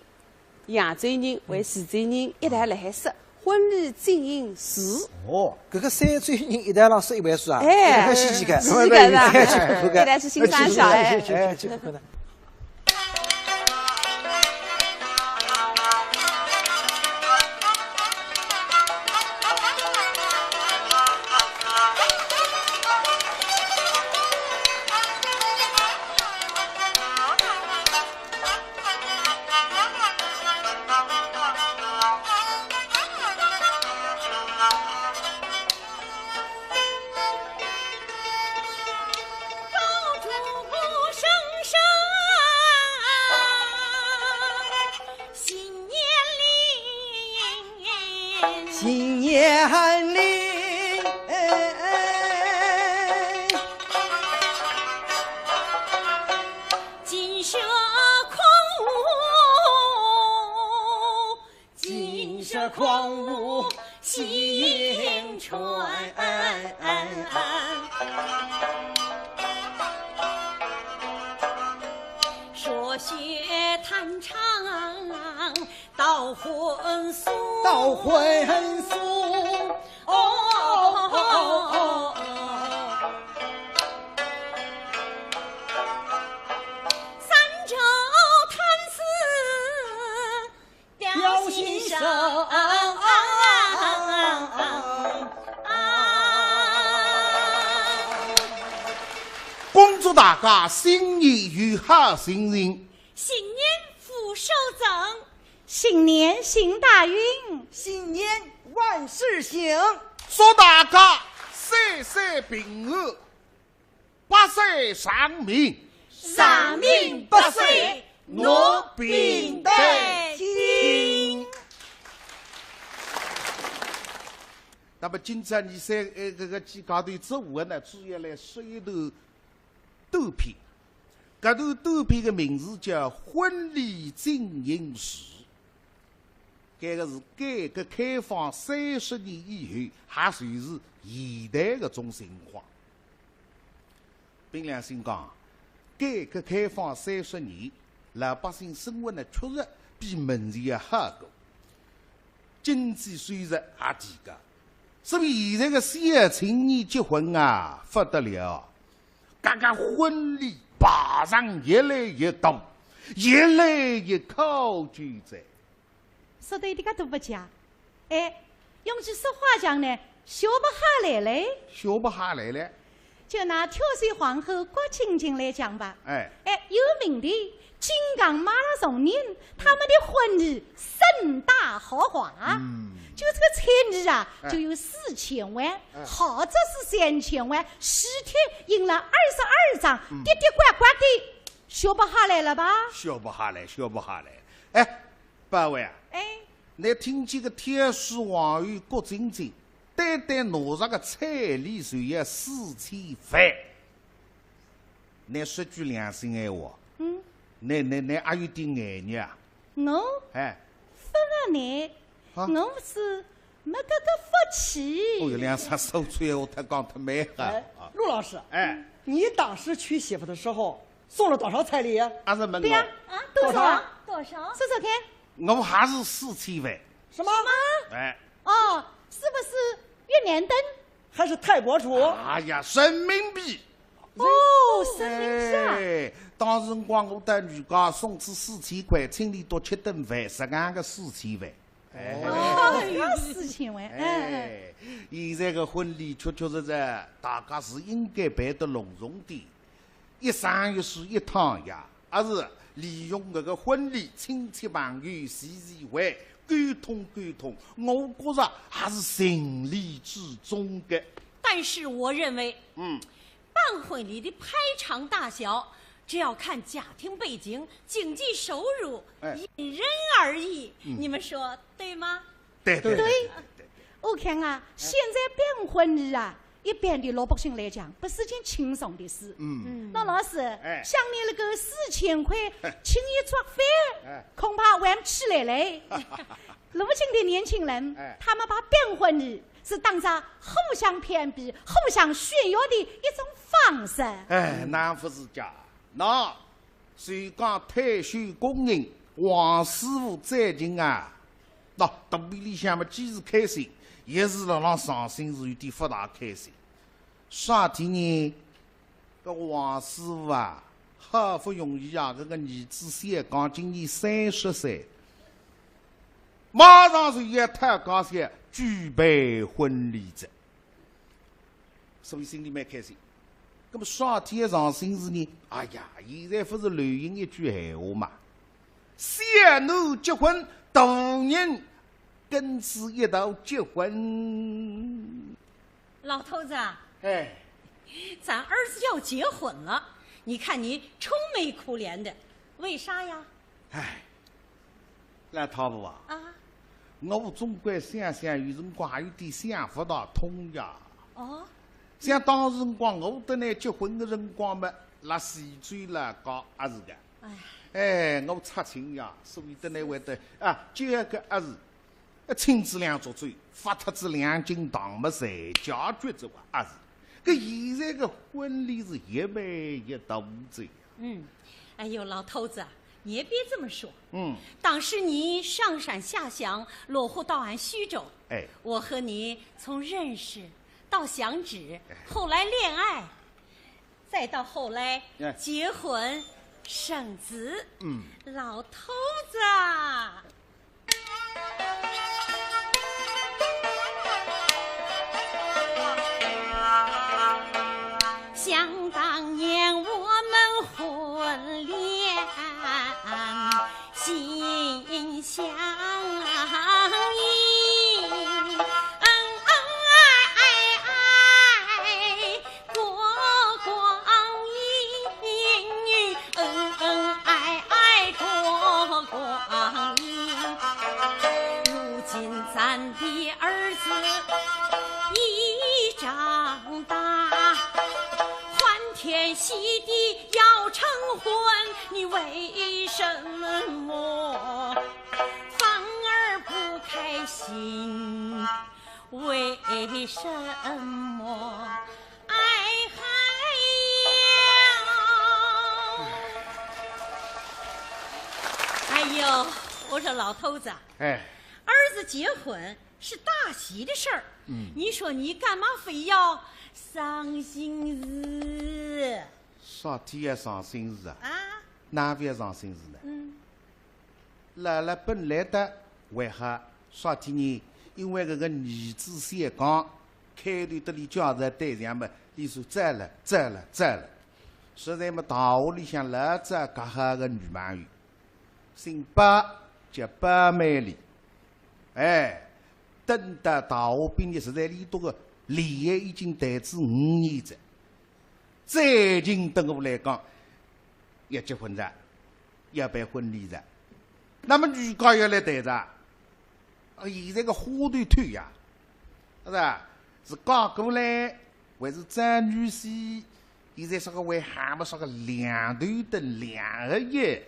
扬州人为徐州人一道来海说婚礼进行时。搿个3州人一道浪说一万数啊，很稀奇个，稀奇个是吧？一来是欣赏一下去看看。新年里，金蛇狂舞，喜迎春。说学弹唱到婚俗，到婚俗。三州弹词吊心声。恭祝大家新年如好新人，新年福寿增，新年行大运，新年万事兴。祝大家岁岁平安，百岁长命，长命百岁，我并得听。那么今朝你三这个几家头植物呢，主要来说一头豆片。搿头豆片的名字叫婚礼进行时。搿个是改革开放30年以后，也算是现代的种情况。凭良心讲，改革开放30年，老百姓生活呢确实比门前要好过，经济收入也提高。所以现在的小青年结婚啊，不得了，各个婚礼排场越来越多，越来越考究在。说的一点都不假，哎，用句实话讲呢，学不下来嘞。学不下来了。就拿跳水皇后郭晶晶来讲吧，哎，有名的金刚马拉松人，他们的婚礼盛大豪华。就这个彩礼啊，就有4000万，豪则是3000万，10天赢了22张，跌跌呱呱的，学不下来了吧？学不下来，学不下来。哎，八位啊，你听见个天书皇后郭晶晶，单单拿着个彩礼就要4000万。你说句良心闲话，你还有点眼热啊？我，哎，分你。我是没这个福气。哦哟，两啥手吹我太讲太美了。陆老师，你当时娶媳妇的时候送了多少彩礼啊？还是问对呀，多少？多少？说说看。我还是4000万。什么？哎。哦，是不是越年灯？还是泰国猪？哎呀，人民币。哦，人民币啊！当时光我带女家送去4000块，请你多吃顿饭，10万个4000万。4000万。现在的婚礼确确实实，大家是应该办得隆重点，一生一世一趟呀，而是利用这个婚礼，亲戚朋友聚会，沟通沟通，我觉着还是情理之中的。但是我认为，办婚礼的排场大小，只要看家庭背景、经济收入，因人而异。你们说对吗？对。我看啊，现在办婚礼啊，一般的老百姓来讲，不是件轻松的事。那老师，像你那个4000块请一桌饭，恐怕玩不起来嘞。如今的年轻人，他们把办婚礼是当着互相攀比、互相炫耀的一种方式。那不是假。那谁讲退休工人王师傅再近啊？那肚皮里向嘛，既是开心，也是让伤心，是有点不大开心。啥天呢？这王师傅啊，好不容易啊，这个儿子小刚今年30岁，马上就要太高兴举办婚礼的，所以心里蛮开心。那么啥天上心事呢？哎呀，现在不是流行一句闲话嘛，小奴结婚，大人跟此一道结婚。老头子啊，咱儿子要结婚了，你看你愁眉苦脸的，为啥呀？那他不啊？我总归想想，有辰光还有点想不大通呀。像当时辰光，我跟你结婚的辰光嘛，那西最那高也是的。我插亲呀，所以的呢会得就一个儿子，亲子俩作对，发特子两斤糖么才解决着话啊是。搿现在个婚礼是一办一大子。哎呦，老头子，你也别这么说。当时你上山下乡，落户到俺徐州。我和你从认识到相知，后来恋爱，再到后来结婚生子。老头子啊。想当年我们婚恋心相依，过光阴，过光阴。如今咱的儿子已长大，天喜地要成婚，你为什么反而不开心？为什么？哎呦，我说老头子，儿子结婚是大喜的事儿，你说你干嘛非要伤心事？啥天也伤心事啊？哪边伤心事呢？姥姥本来的为何啥天呢？因为这个儿子先讲，开头这里家人对象们，你说栽了。实在么大屋里向老早隔下个女朋友，姓白叫白美丽，等到大学毕业，实在里多个恋爱已经谈至5年了，最近对我来讲，要结婚了，要办婚礼了。那么女家要来谈着，现在个花团团呀，是吧？是嫁过来还是张女婿？现在说个为喊么说个两头的两个月，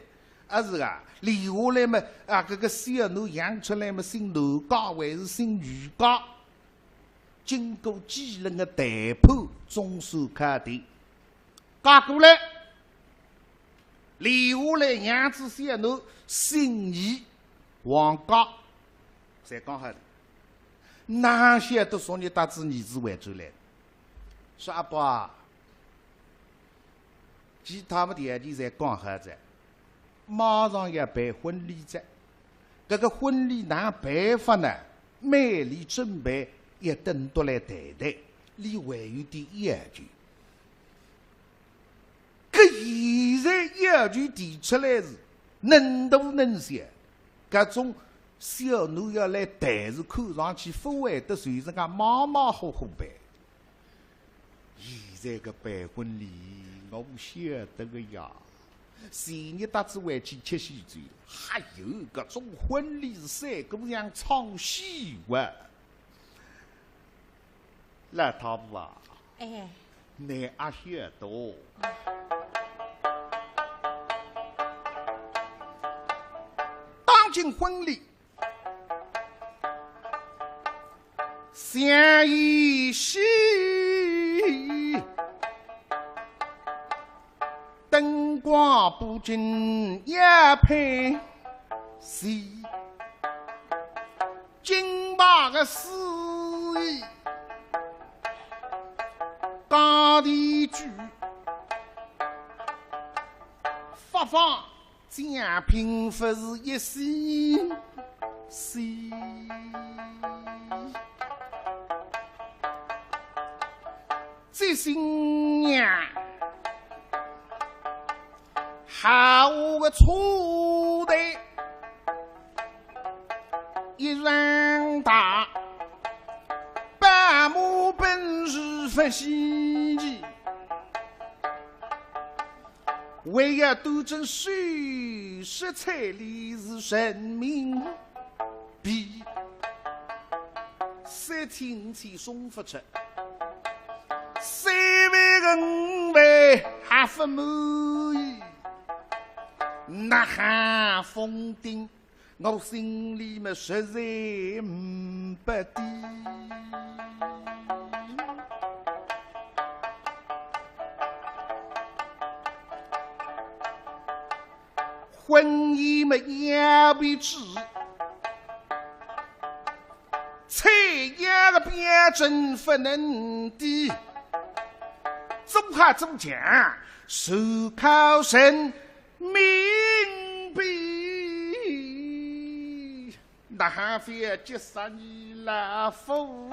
是啊，留下来嘛这个小奴养出来嘛，姓奴家还是姓女家？经过几轮的谈判，终算确定，嫁过来，留下来养子小奴姓倪，王家，才讲好的。哪些都说你带子儿子回州来，说阿爸，其他们条件才讲好着，马上要办婚礼着。这个婚礼哪办法呢？美丽准备。也等到来谈谈，你还有点要求。搿现在要求提出来是能大能小，搿种小奴要来谈是看上去不会得随人家马马虎虎办。现在个办婚礼，我不晓得个呀。前日搭子回去吃西餐，还有搿种婚礼是三姑娘唱戏哇。老头子啊，你也晓得，当今婚礼，相依戏，灯光布景也配戏，金马个司仪。大地主发放奖品，不是一丝丝。这新娘好个错的，一人大。半亩本是不稀奇，为要斗争水食彩礼是人民币，3天5天送不出，3万个5万还不满意，呐喊封顶，我心里么实在不低。婚姻么也为止，菜芽个标准不能低，做下做强，手靠神明币，那非结杀你老夫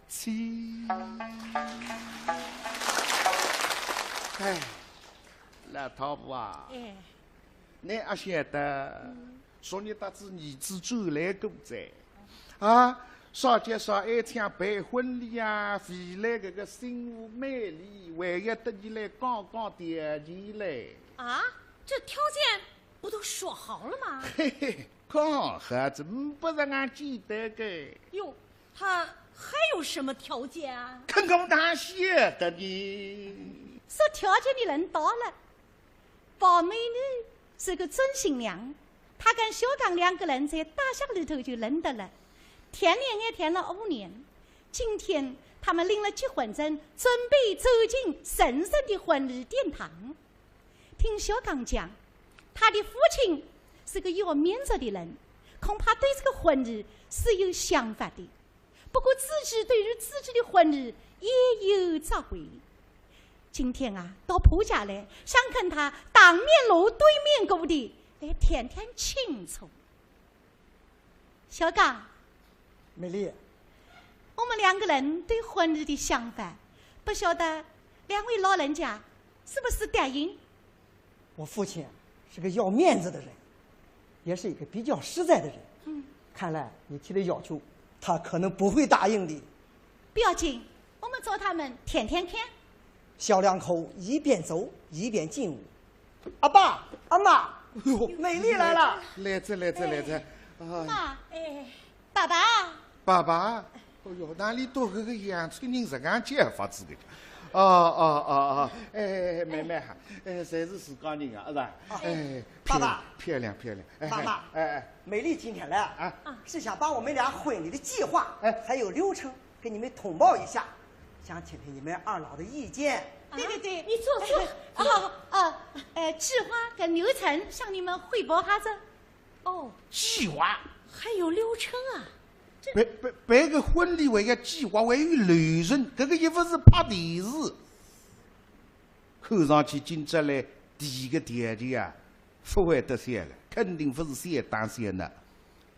妻。哎，老头子啊！你也晓得，说你大子儿子走来过在，啊，少节少爱抢办婚礼啊，回来这个新妇美丽，还要得你来讲讲点钱嘞。啊，这条件不都说好了吗？嘿嘿，讲好子不是俺记得个。哟，他还有什么条件啊？看我哪晓得呢？说条件的人到了，宝美女是个准新娘，她跟小刚两个人在大巷里头就认得了，甜恋也甜了5年。今天他们领了结婚证，准备走进神圣的婚礼殿堂。听小刚讲，他的父亲是个要面子的人，恐怕对这个婚礼是有想法的。不过自己对于自己的婚礼也有召回。今天啊，到婆家来，想跟他当面锣对面鼓的来谈谈清楚。小刚，美丽，我们两个人对婚礼的想法，不晓得两位老人家是不是答应？我父亲是个要面子的人，也是一个比较实在的人。看来你提的要求，他可能不会答应的。不要紧，我们找他们谈谈看。小两口一边走一边进屋。阿爸，阿妈，美丽来了。来着。妈，爸爸。爸爸，哎呦，哪里多个洋村人是俺结法子的？妹妹哈，侪是自家人啊，是吧？爸爸，漂亮。妈妈，美丽今天来啊，是想把我们俩婚礼的计划还有流程给你们通报一下。想听听你们二老的意见。对，你坐。计划跟流程向你们汇报下子。哦，计划还有流程啊？办个婚礼还要计划，还有流程，这个又不是拍电视。看上去今朝来第一个条件啊，不会得些了，肯定不是先当先的，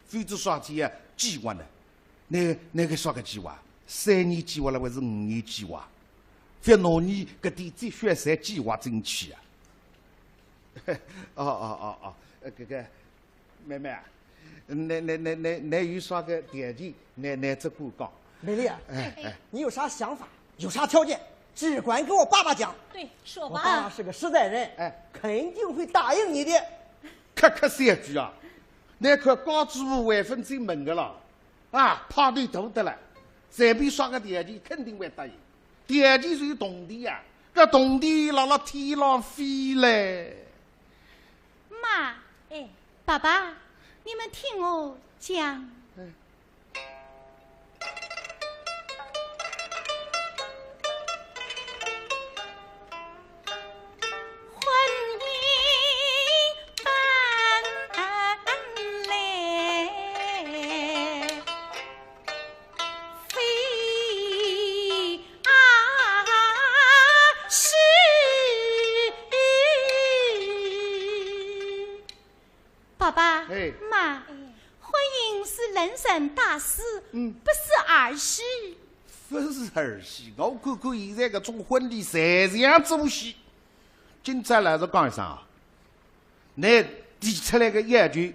否则啥子呀？计划呢？那个啥个计划？3年计划了还是5年计划？非拿你搿点最血色计划进去啊！这个妹妹啊，那有啥个条件？那只管讲。美丽啊，你有啥想法？有啥条件？只管跟我爸爸讲。对，说吧。我爸爸是个实在人，肯定会答应你的。可3句啊！那块高支付1%最猛的了，啊，派对大得了。随便刷个条件，肯定会答应。条件是有动地呀，这动地辣天上飞嘞。妈，爸爸，你们听我讲。妈，婚姻是人生大事，不是儿戏。不是儿戏，我看看现在搿种婚礼侪像做戏。今朝老实讲一声啊，你提出来个要求，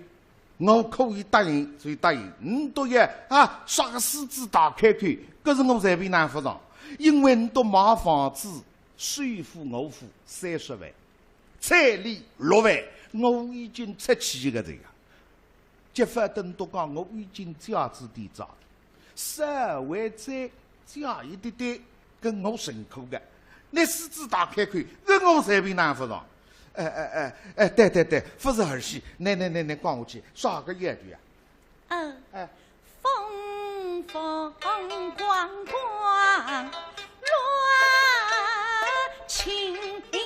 我可以答应就答应。你都要刷个狮子大开口，搿是我随便拿不上，因为你都买房子，税付我付30万，彩礼6万，我已经出去个这个。结婚等都讲，我已经家子底找稍微再加一点点跟我认可的，那狮子大开口，跟我随便拿不上。对，不是儿戏，来，逛下去，耍个夜剧啊。风风光光，乱情侣。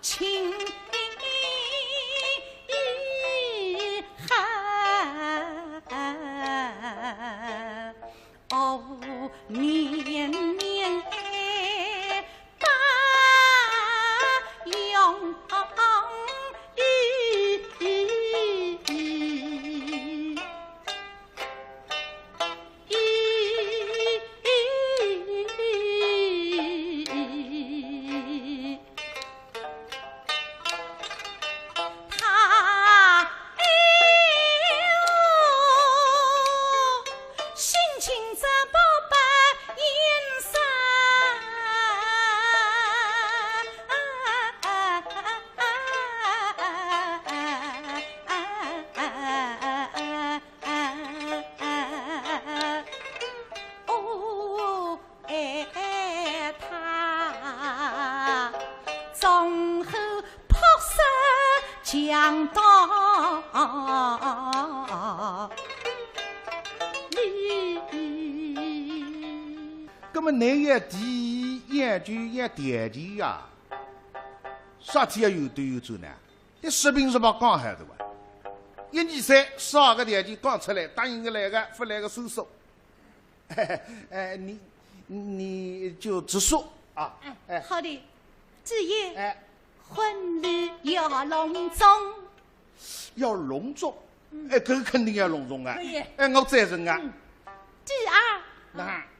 情海，哦，绵绵把永讲道理。那么你也第研究也电机呀，啥天也有都有做呢？你视频是把讲海的吧？1、2、3，12个电机讲出来，答应个来个，不来个收手。你就直说啊。好的，子夜。婚礼要隆重，要隆重，这肯定要隆重啊！我赞成啊。第二，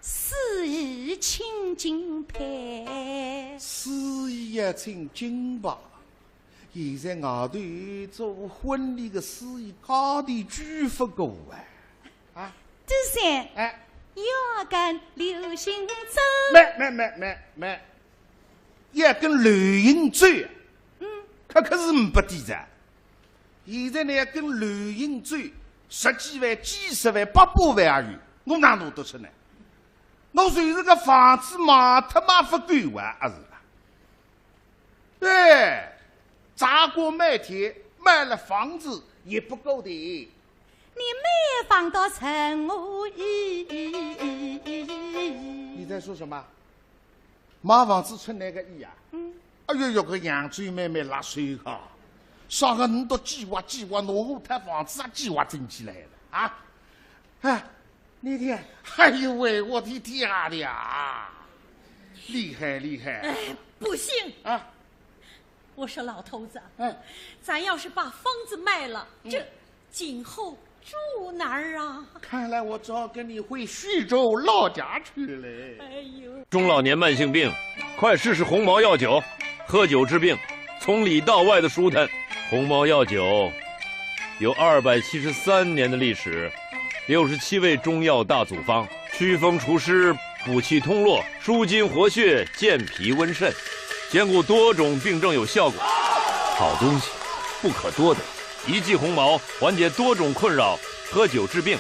事宜请金牌，事宜要请金吧。现在外头做婚礼的事宜高的巨不够啊！第三，要跟流行走，没，要跟流行走。可是不低噻！现在呢，要跟流行走10几万、几十万、800万也有，我哪弄得出呢？我随这个房子卖不够完，是吧？对，砸锅卖铁，卖了房子也不够的。你卖房到成我意。你在说什么？买房子出哪个意啊？哎呦，个扬州妹妹拉水哈，上个你都计划，挪后台房子啊，计划整起来了啊！那天，哎呦喂，我的天呀，厉害！不行啊！我说老头子，咱要是把房子卖了，这今后住哪儿啊？看来我只好跟你回徐州老家去了。哎呦，中老年慢性病，快试试红毛药酒。喝酒治病，从里到外的舒坦。红毛药酒有273年的历史，67味中药大组方，祛风除湿、补气通络、舒筋活血、健脾温肾，兼顾多种病症有效果。好东西不可多得，一剂红毛缓解多种困扰，喝酒治病，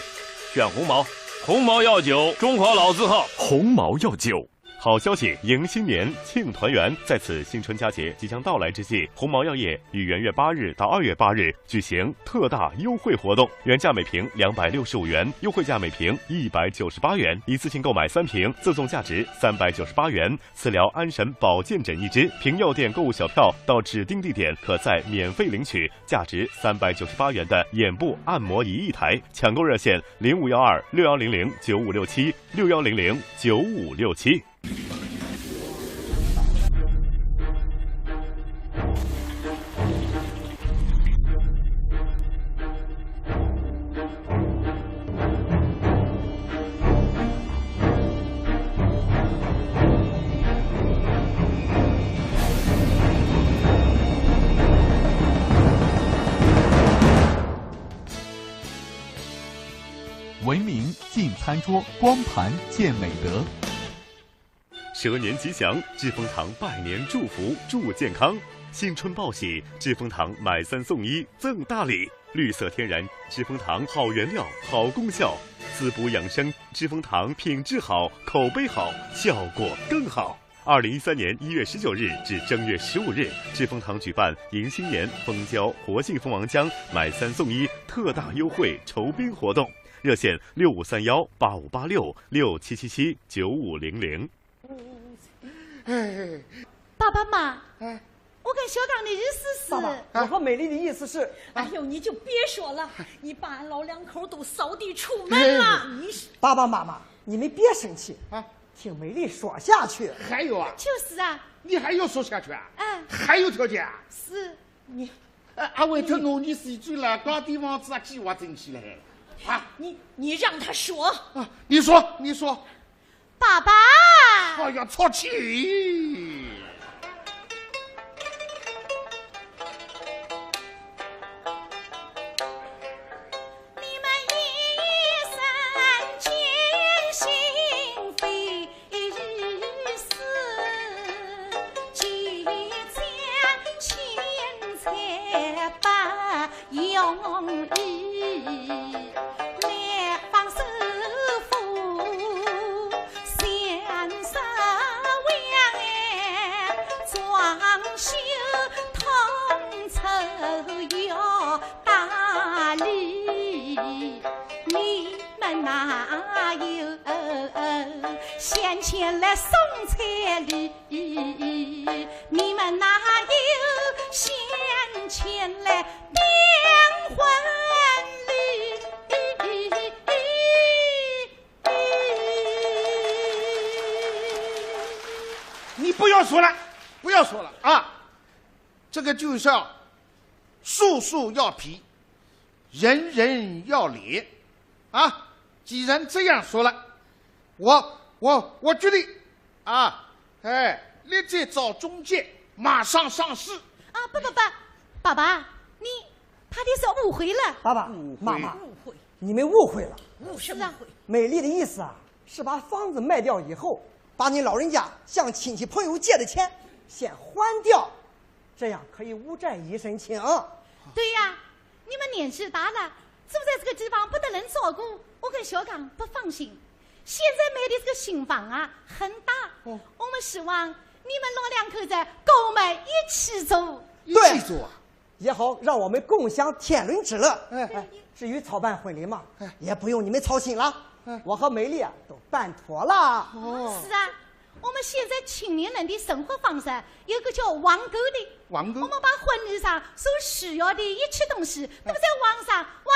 选红毛。红毛药酒，中华老字号。红毛药酒。好消息，迎新年，庆团圆。在此新春佳节即将到来之际，鸿茅药业于元月8日到2月8日举行特大优惠活动，原价每瓶265元，优惠价每瓶198元，一次性购买3瓶，赠送价值398元磁疗安神保健枕1支。凭药店购物小票到指定地点，可再免费领取价值398元的眼部按摩仪1台。抢购热线051261009567，61009567。文明进餐桌，光盘见美德。蛇年吉祥，致丰堂拜年祝福，祝健康。新春报喜，知蜂堂买3送1赠大礼，绿色天然知蜂堂好原料好功效，滋补养生，知蜂堂品质好，口碑好，效果更好。2013年1月19日至正月15日，知蜂堂举办迎新年蜂胶活性蜂王浆买3送1特大优惠酬宾活动，热线6531858667779500。爸爸妈，我跟小刚的意思是，爸爸，我和美丽的意思是，哎呦，你就别说了，你把俺老两口都扫地出门了。你爸爸妈妈，你们别生气啊，听美丽说下去。还有啊，就是啊，你还要说下去啊？哎，还有条件啊？是你，阿为特我你水准了，搞地方子啊，计划整起来。啊，你让他说啊，你说，爸爸，哎呀，操气！你们一生艰辛费日思，几将钱财不容易。哪有先前来送彩礼？你们哪有先前来订婚礼？你不要说了啊！这个就是要树树要皮，人人要脸啊！既然这样说了，我决定啊，立即找中介，马上上市。啊，不，爸爸，你他的是误会了。爸爸妈妈，你们误会了。是啊，美丽的意思啊，是把房子卖掉以后，把你老人家向亲戚朋友借的钱先还掉，这样可以无债一身轻。对呀，你们年纪大了，住在这个地方不得人照顾。我跟小刚不放心，现在买的这个新房啊很大，我们希望你们老两口子跟我们一起住，一起住啊，也好让我们共享天伦之乐。至于操办婚礼嘛，也不用你们操心了，我和美丽啊都办妥了。是啊，我们现在青年人的生活方式有个叫网购的，我们把婚礼上所需要的一切东西都在网上网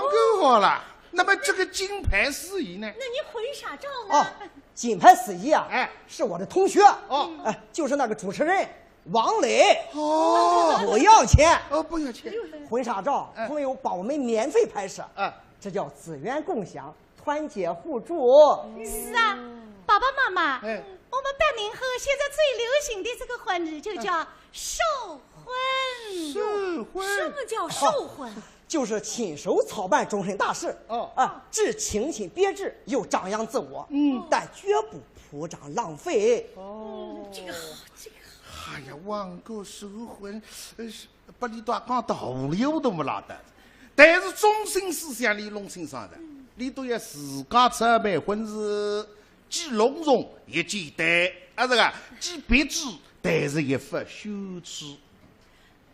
购好了。那么这个金牌司仪呢？那你婚纱照呢？金牌司仪啊，是我的同学就是那个主持人王磊。不要钱。不要钱。婚纱照朋友帮我们免费拍摄。这叫资源共享，团结互助。是啊，爸爸妈妈，我们80后现在最流行的这个婚礼就叫寿婚。什么叫寿婚？就是亲手操办终身大事，既清新别致又张扬自我，但绝不铺张浪费。这个好。哎呀，网购寿婚，把你多讲道理我都没拉得，但是中心思想你弄清爽的，你都要自家筹办婚事，既隆重也简单，这个既别致，但是也不羞耻。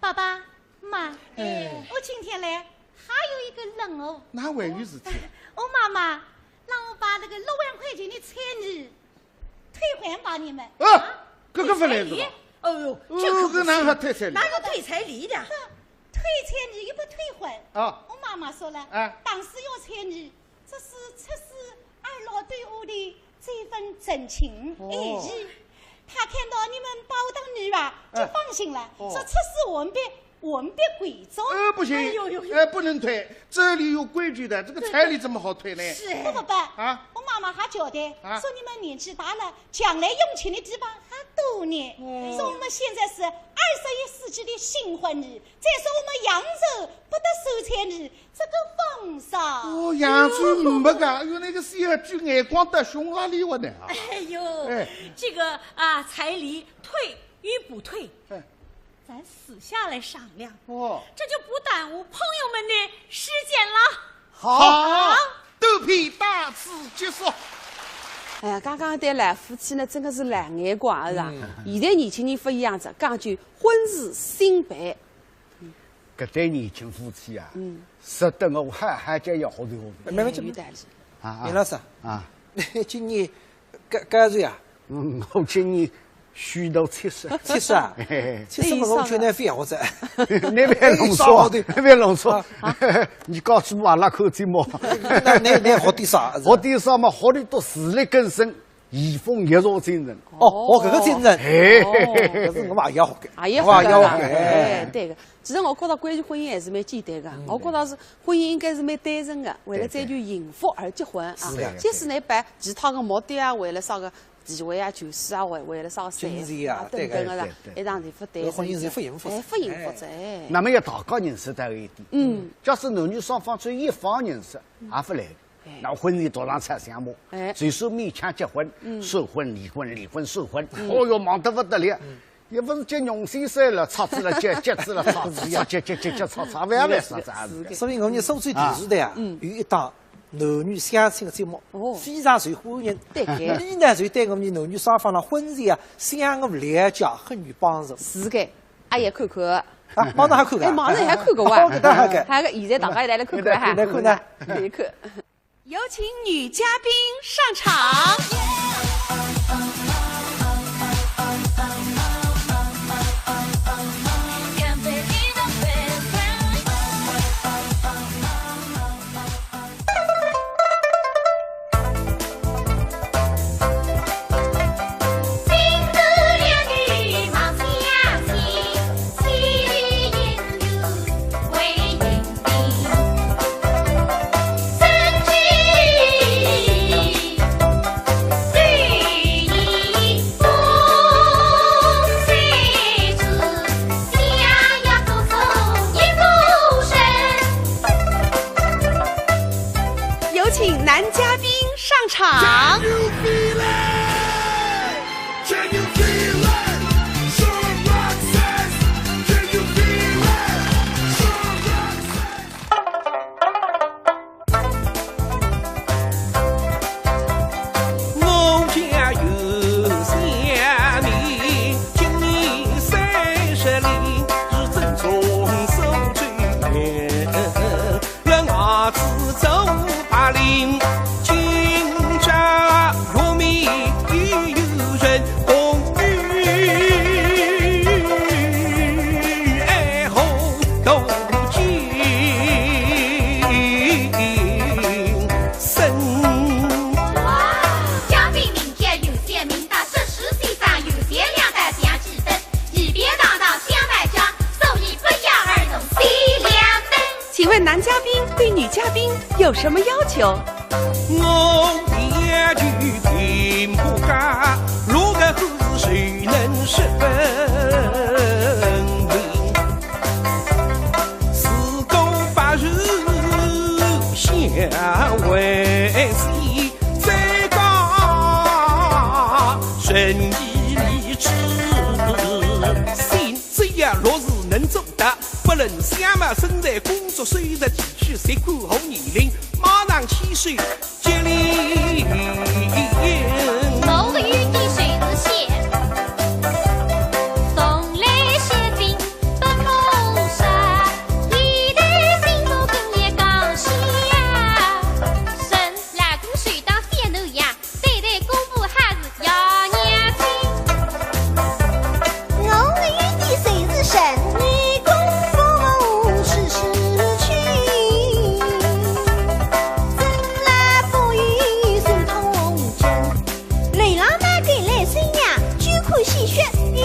爸爸妈，我今天来还有一个任务。哪位有事体？我妈妈让我把那个6万块钱的彩礼退还把你们。这个不来是吧？这个哪个退彩礼？哪个退彩礼的？退彩礼又不退婚。我妈妈说了，当时要彩礼，这是测试二老对我的这份真情爱意。他看到你们把我当女儿，就放心了，说测试我们别贵重。不行，不能退，这里有规矩的，这个彩礼怎么好退呢？是不啊！我妈妈还交代，说你们年纪大了，将来用钱的地方还多呢。说我们现在是21世纪的新婚礼，再说我们扬州不得收彩礼，这个风骚。扬州没个，有那个小句眼光得凶啊，理我呢。哎呦，这个彩礼退与不退，咱私下来商量。哦，这就不耽误朋友们的时间了。好，豆皮大致结束。哎呀，刚刚对老夫妻呢，真的是老眼光是吧？现在年轻人不一样子，讲究婚事新办。搿对年轻夫妻啊，值得我还叫要好头好头。没问题。林老师啊，你今年几岁啊？我今年虚度70。70啊？70嘛，我去那废话子。那边弄错，那边弄错。你告诉我那口节目。那好点啥？好点啥嘛？好的都自力更生。移风易弱精神哦，搿个精神，搿是我嘛也要好个，也好个，哎，对个。其实我觉得关系婚姻还是蛮简单个，我觉得是婚姻应该是蛮单纯个，为了追求幸福而结婚啊。即使你把其他个目的啊，为了啥个地位啊、权势啊，为了啥个财富啊等等个是，一场地不单纯。婚姻是不幸福，不幸福噻。那么要大家认识到一点，假使男女双方只有一方认识，也不来。那婚姻多上出项目，最少勉强结婚，受婚、离婚、离婚、受婚，哦哟，忙得不得了。也不是结容先生了，叉子了结，结子了叉子呀，结叉，万万啥子。所以我们苏州电视台啊，有一档男女相亲的节目，非常受欢迎。对个，你呢就对我们男女双方的婚事啊，相互了解，很有帮助。是个，阿爷看看。啊，网上还看个？网上还看个哇？还个，现在大家来看看哈。来看呢？来看。有请女嘉宾上场。场。我家有香米，今年30里，是正宗收最了伢子走80。男嘉宾对女嘉宾有什么要求？我也就听不干，如果后事谁能识分明，4个8日相为妻，再讲顺义理智心，只要若是能做得。不论相貌、身材、工作、收入、地区、谁看好年龄，马上签收结领。我的与你谁是先？送来喜饼不谋杀，一代幸福更也高兴呀。生来跟水当线头呀，对对功夫还是要年轻。我的与你谁是神？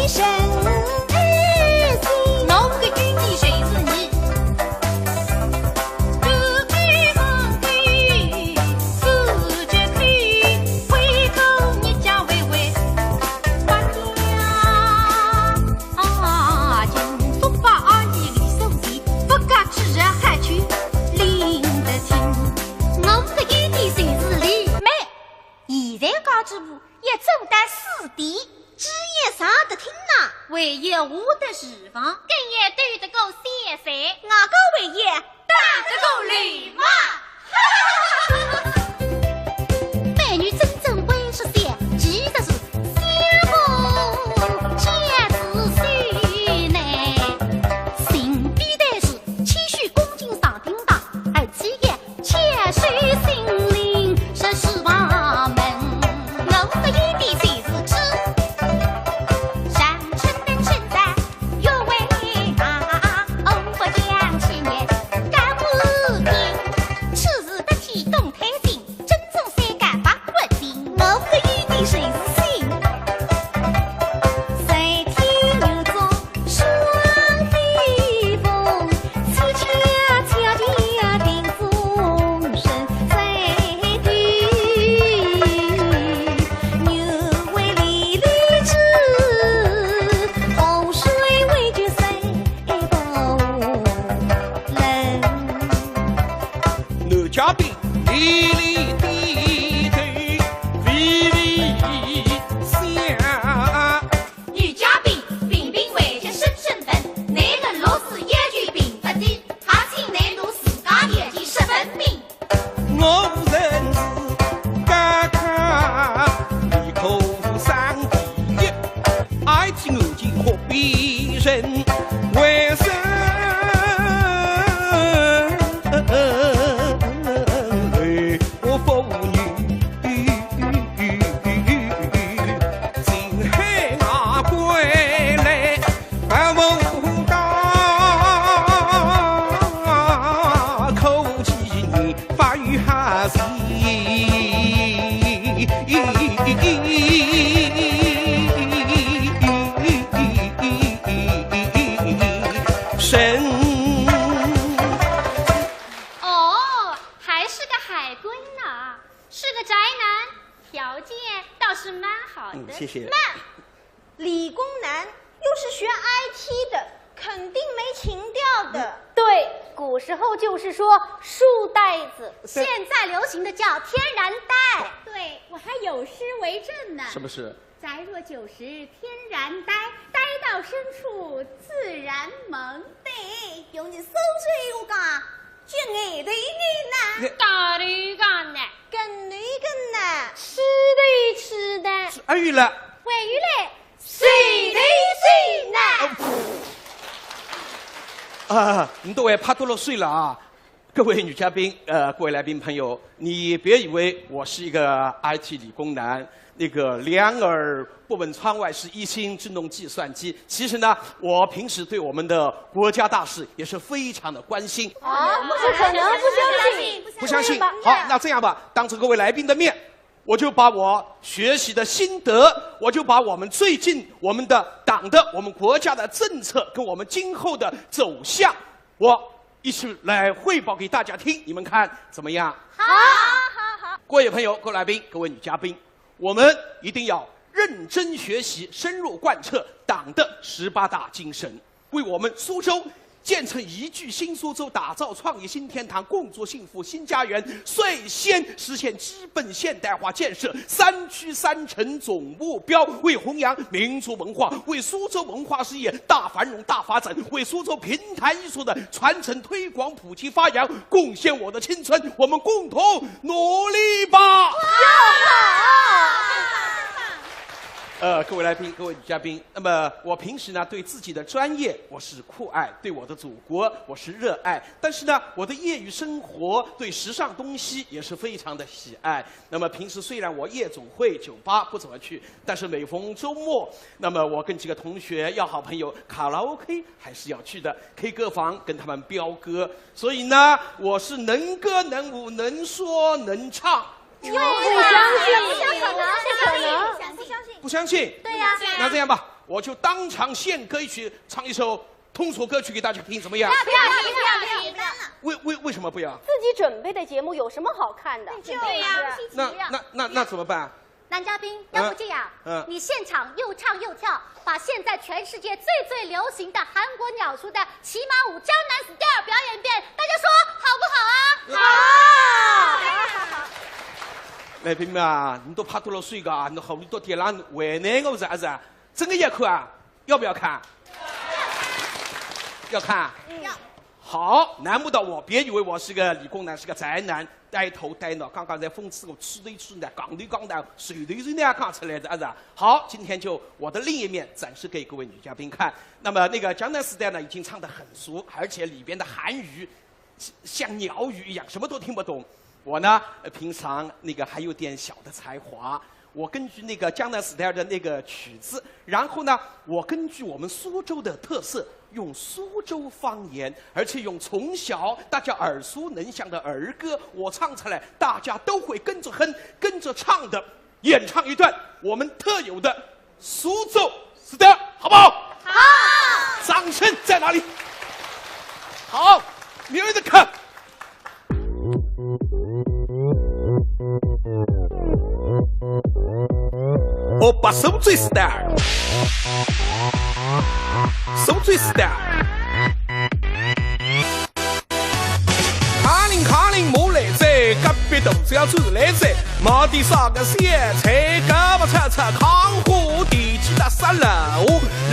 生儿心，我个与你谁是你？不爱忘记，不觉亏，回头你家微微把娘金松把阿姨里手提，不敢吃热还去拎得清。我个与你谁是你？妹，现在高支部也走得4D。枝叶上的听呐。为业无得释放，更也对得够先生，我个为业打得够绿嘛。美女真正会说些，其实是相逢皆知须呢。心比的是谦虚恭敬上厅堂，而且也谦虚心灵是十八门。我的一滴谁是知？山村的村寨有为大，欧不讲千年干不定。此时的体动太紧，真正谁敢把稳定？我的一滴谁是心？谁听牛中双飞凤，悄悄悄地定风声。谁对牛为离离枝，洪水为决谁不冷？男嘉宾离离低头，微微笑。女嘉宾平平为着深深等，男人若是也就并不低，他请难度自家业绩十分明。我无人是家家离口上第一，爱听我情何必人为生？我妇女今海外归来不无道，口气你发育哈西。神哦，还是个海归呢，是个宅男，条件倒是蛮好的。谢谢。理工男又是学 IT 的，肯定没情调的。对，古时候就是说书呆子，现在流行的叫天然呆。对，我还有诗为证呢。什么事？宅若九十天然呆，呆到深处自然萌。对，用你收水我讲，就爱的一呢，大的干呢，跟女跟呢，吃的吃的，耳语了。尾鱼嘞，水的水呢。啊，你都还怕多了睡了啊！各位女嘉宾，各位来宾朋友，你别以为我是一个 IT 理工男，那个两耳不闻窗外事，一心只弄计算机。其实呢，我平时对我们的国家大事也是非常的关心。啊，不可能，不相信，不相信？好，那这样吧，当着各位来宾的面，我就把我学习的心得，我就把我们最近我们的党的、我们国家的政策跟我们今后的走向，我一起来汇报给大家听，你们看怎么样？好，好，好。各位朋友、各位来宾、各位女嘉宾，我们一定要认真学习，深入贯彻党的18大精神，为我们苏州建成宜居新苏州，打造创业新天堂，共筑幸福新家园，率先实现基本现代化建设3区3城总目标，为弘扬民族文化，为苏州文化事业大繁荣大发展，为苏州评弹艺术的传承推广普及发扬贡献我的青春，我们共同努力吧！各位来宾，各位女嘉宾，那么我平时呢对自己的专业我是酷爱，对我的祖国我是热爱，但是呢我的业余生活对时尚东西也是非常的喜爱。那么平时虽然我夜总会、酒吧不怎么去，但是每逢周末，那么我跟几个同学要好朋友卡拉 OK 还是要去的 ，K 歌房跟他们飙歌。所以呢，我是能歌能舞能说能唱。不相信，不可能，不相信？对呀。那这样吧，我就当场献歌一曲，唱一首通俗歌曲给大家听，怎么样？不要！为什么不要？自己准备的节目有什么好看的？对呀，那怎么办？男嘉宾，要不这样，你现场又唱又跳，把现在全世界最流行的韩国鸟叔的骑马舞江南 style 表演一遍，大家说好不好啊？好。来宾们啊，你都怕多了睡个，你后面多点浪为难我是啥子？整个一看啊，要不要看？要看？要。好，难不倒我，别以为我是个理工男，是个宅男，呆头呆脑。刚刚在讽刺我吃对吃的，讲对讲的，水对水那看出来的，是吧？好，今天就我的另一面展示给各位女嘉宾看。那么那个江南时代呢，已经唱得很熟，而且里边的韩语像鸟语一样，什么都听不懂。我呢，平常那个还有点小的才华。我根据那个江南 style 的那个曲子，然后呢，我根据我们苏州的特色，用苏州方言，而且用从小大家耳熟能详的儿歌，我唱出来，大家都会跟着哼、跟着唱的，演唱一段我们特有的苏州 style， 好不好？好。掌声在哪里？好，明儿的看。我把手嘴 style， 手嘴 style。卡林莫来者，隔壁豆子要出来者，毛地上个咸菜，胳膊擦擦康河地基打沙漏，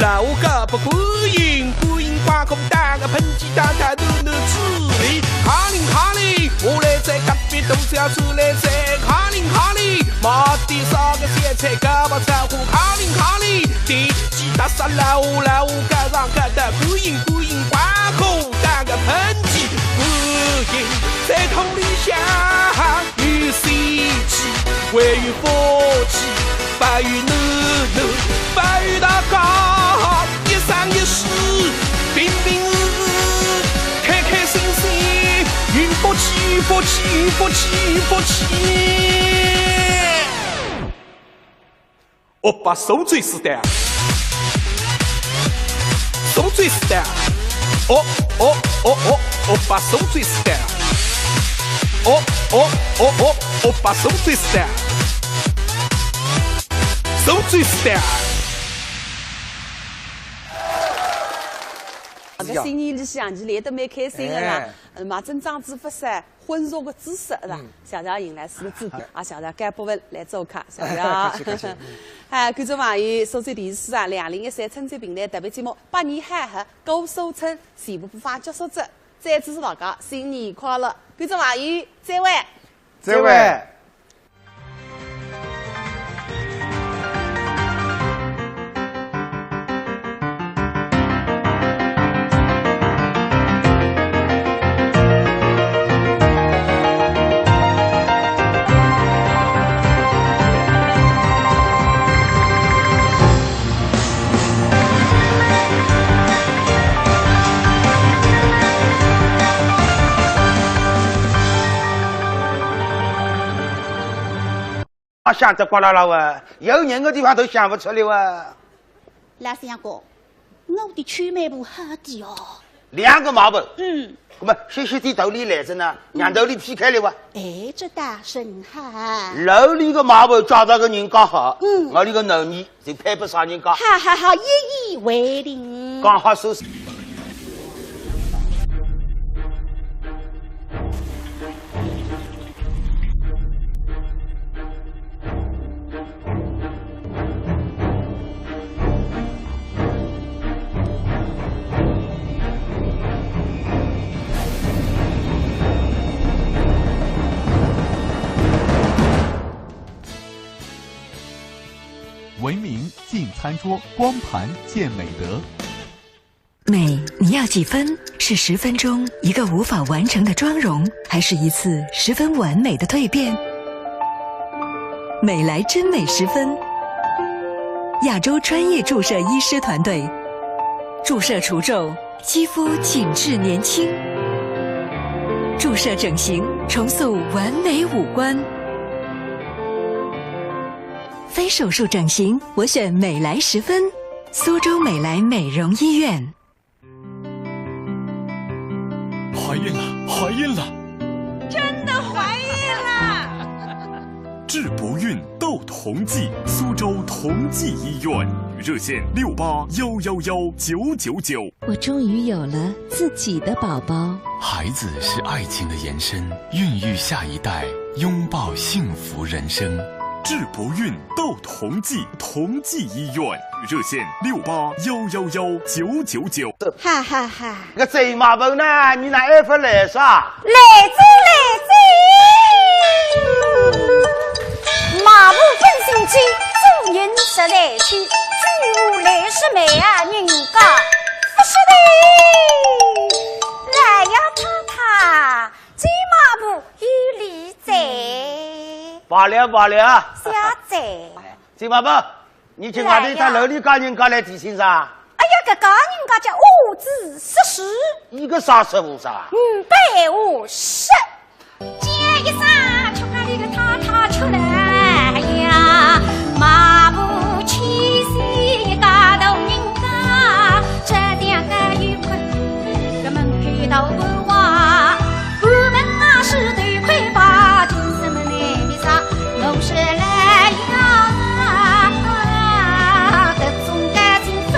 漏个不过瘾，过瘾挂空打个喷鸡蛋蛋都能治理。卡林莫来者，隔壁豆子要出来者，卡林毛地上个咸菜，胳膊擦胡卡林地基打沙漏个让个的过瘾挂空打个喷鸡过瘾。在桶里下雨水起，微雨佛起，白雨嫩，白雨大高，一生一世，平平日日，开开心心，运福气。我把手嘴时代，手嘴时代，我把手嘴时代。我把手嘴 style， 手嘴 style。搿新年里向其练得蛮开心的啦，嘛整张纸发噻，浑熟的知识是吧？谢谢迎来4个字典，也谢谢甘博文来做客，谢谢。哎，观众朋友，苏州电视台2013春节平台特别节目《百年海河过收春》全部播放结束者，再祝大家新年快乐！观众朋友，再会。再会。想着呱啦啦哇，有人的地方都想不出来哇。老三哥，我的曲眉部好低哦。2个毛毛。那么细细的头里来着呢，让头里劈开了哇。哎，这大声喊。楼里的毛毛找到个人刚好，我里个囡儿就配不上人家。好，一以为定。刚好收拾。文明进餐桌，光盘见美德。美，你要几分？是10分钟一个无法完成的妆容，还是一次10分完美的蜕变？美莱真美10分，亚洲专业注射医师团队，注射除皱，肌肤紧致年轻；注射整形，重塑完美五官。非手术整形，我选美莱10分，苏州美莱美容医院。怀孕了！真的怀孕了！治不孕斗同济，苏州同济医院热线68111999。我终于有了自己的宝宝。孩子是爱情的延伸，孕育下一代，拥抱幸福人生。治不孕到同济同济医院，热线68111999。哈哈哈！个贼马笨呢？你拿二分来啥？来走！马步分心机，主人实来去，居无来是美啊，人家不是的。来呀，太太，这马步有理在。罢了罢了，小姐，这马步，你去外头他楼里家人家来提醒啥？哎呀，个家人家叫五字40，一个啥15啥550，接一声，瞧看这个太太出来呀，马步气息一家头人家，这两个愉快，个门开到不哇，我们那是头盔把听什么来的啥，都是来呀，这种感情不配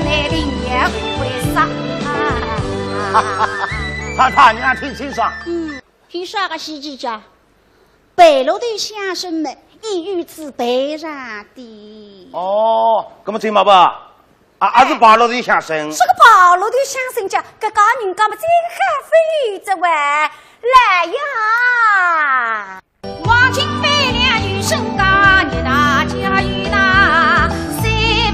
来的也为啥？太太，你还听清爽？凭啥个戏剧家？北楼的相声们一语之背上的。哦，那么这马步啊是八楼的相声。是个八楼的相声家，这家人家们这还非这位来呀！王金飞两女生家，你大家与那三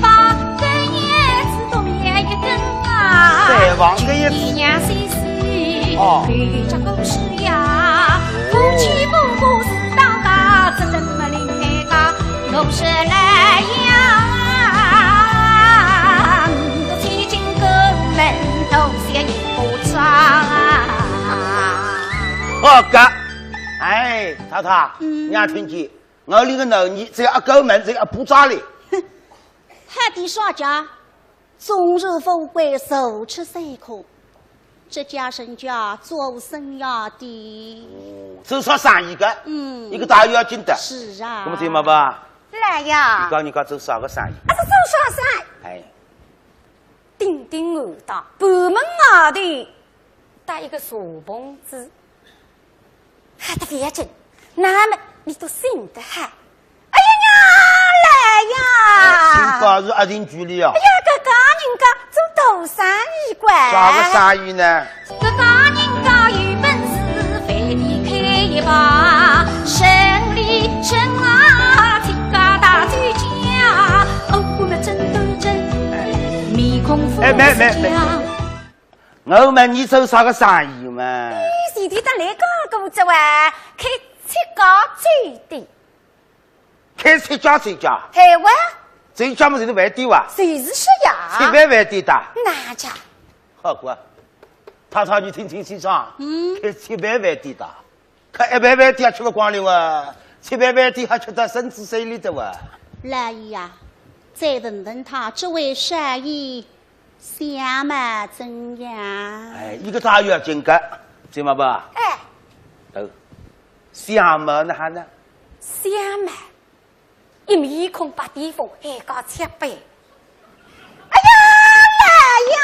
房根叶子都面一根啊，三房根叶子一娘岁岁，回家狗是呀，夫妻不是当家，这怎么领开家，都是来呀！我提进宫门头先一步长。好个，哎，太太，你还听见？我里个男人只要一狗门，只要一步扎里。海底耍家，终日富贵，手吃3颗。这家身家做生涯的，至少3亿个，一个大月要进的。是啊。那么这么吧？来呀！你讲你讲走少个3亿？这走啥山？哎，顶顶耳大，北门外的带一个小棚子，还得别整，那么你都信得还？哎呀呀，来呀！新高是一定距离啊！哎呀，这家人家做大生意关。啥个生意呢？这家人家有本事，非得开一把生意生啊，天家大嘴家，哦，我们真都真，面孔富士家。我问你做啥个生意嘛？你是的得来讲过这位开7家酒店。开7家3家，海湾3家么？谁都饭店哇？谁是是呀7万饭店的。哪家？好过，太太你听清清爽。开7万饭店的，开1万饭店还吃不光了哇？7万饭店还吃得身子水里的哇？来呀，再问问他这位生意相貌怎样？哎，一个大月进个，知道吧？哎，哦，相貌那还呢？相貌。一面孔白地风，还搞7倍。哎呀，来呀，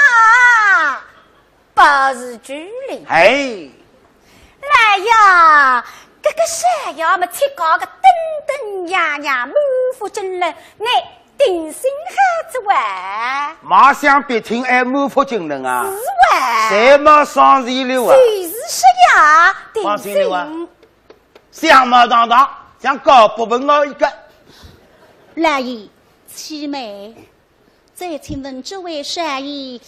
不是距离。哎，来呀，这个山呀么切搞个登登呀呀，满腹经纶，乃定心汉子哇！马上别听哎，满腹经纶啊！是哇！谁没双人流啊？谁是呀？双人流啊！相貌堂堂，像高不问我一个。来姨，七妹，再请问这位善意，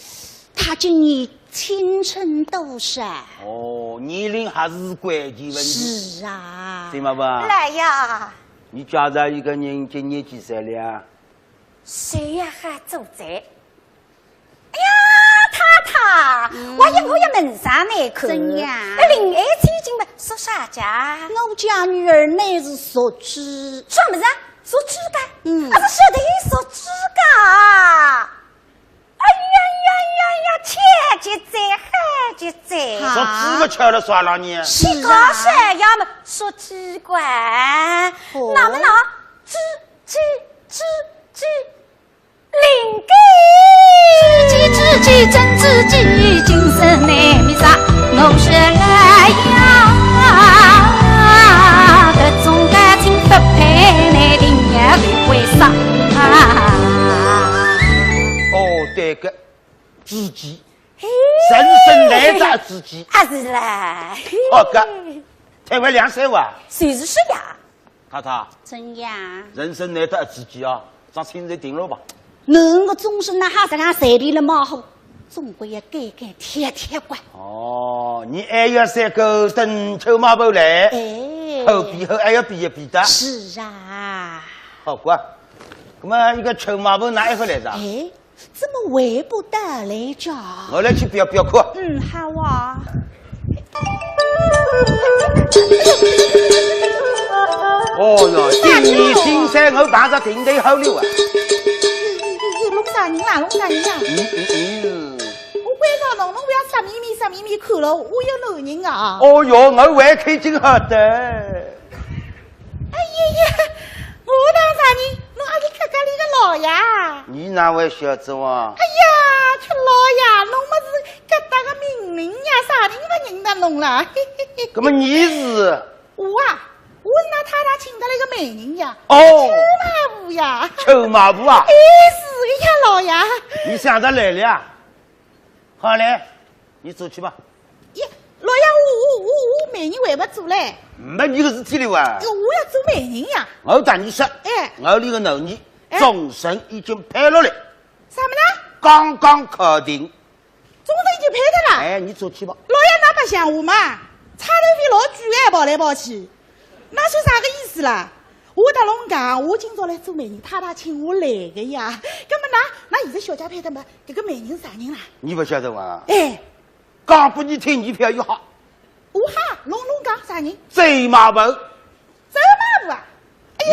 他今年青春多少？哦，年龄还是关键问题。是啊，对吗吧？来呀！你家着一个人今年几岁了？谁呀还走在？哎呀，太太，我以后要门上来看。怎样？另外最近嘛，说啥家？我家女儿乃是属鸡。什么子？属鸡的？啊，是晓得属鸡的。哎呀呀呀呀！切记在，还记在。属鸡不巧了，算了你。西高山呀么属鸡怪，那么鸡。灵机知己真知己，今生难觅啥，我是来呀，这种感情不配。是啦。好个，才会2岁哇？谁是呀？太太，怎样？人生难得自己啊，咱亲自定了吧。我终身那哈子那随便了嘛好，总归要改改贴贴管。哦，你还要3个等秋马步来，后比后还要比一比的。是啊。好过，那么一个秋马步哪一回来着？哎，怎么围不得来着？我来去表课。好啊。哦哟，今年新山我打着定得好了啊！弄啥人啦？弄啥人啦？我关照侬，侬不要啥秘密看了，我有男人啊！哦哟，我还看见好的。哎呀，我当啥人？侬还是客家里个老爷。你哪位小子哇？哎呀，吃老爷，侬么是搿搭个名人呀？啥人不认得侬啦？那么你是？我啊。我是那太太请得来个媒人呀，哦，秋马步呀，秋马步啊，哎，是个呀，老爷，你想着来了，好嘞，你走去吧。呀，老爷，我媒人还不做嘞，没你个事体了哇，我要做媒人呀。我当你说，哎，我里个男人终审已经判了嘞，什么呢？刚刚确定，终审已经判的了。哎，你走去吧。老爷，那不像我嘛，差头皮老巨哎，跑来跑去。那是啥个意思啦？我跟侬讲，我今朝来做媒人，太太请我来的呀。那么那现在小姐配的嘛，这个媒人是啥人啦？你不晓得哇？哎，讲不你听，你票又好。我哈，侬讲啥人？走马步。走马步啊！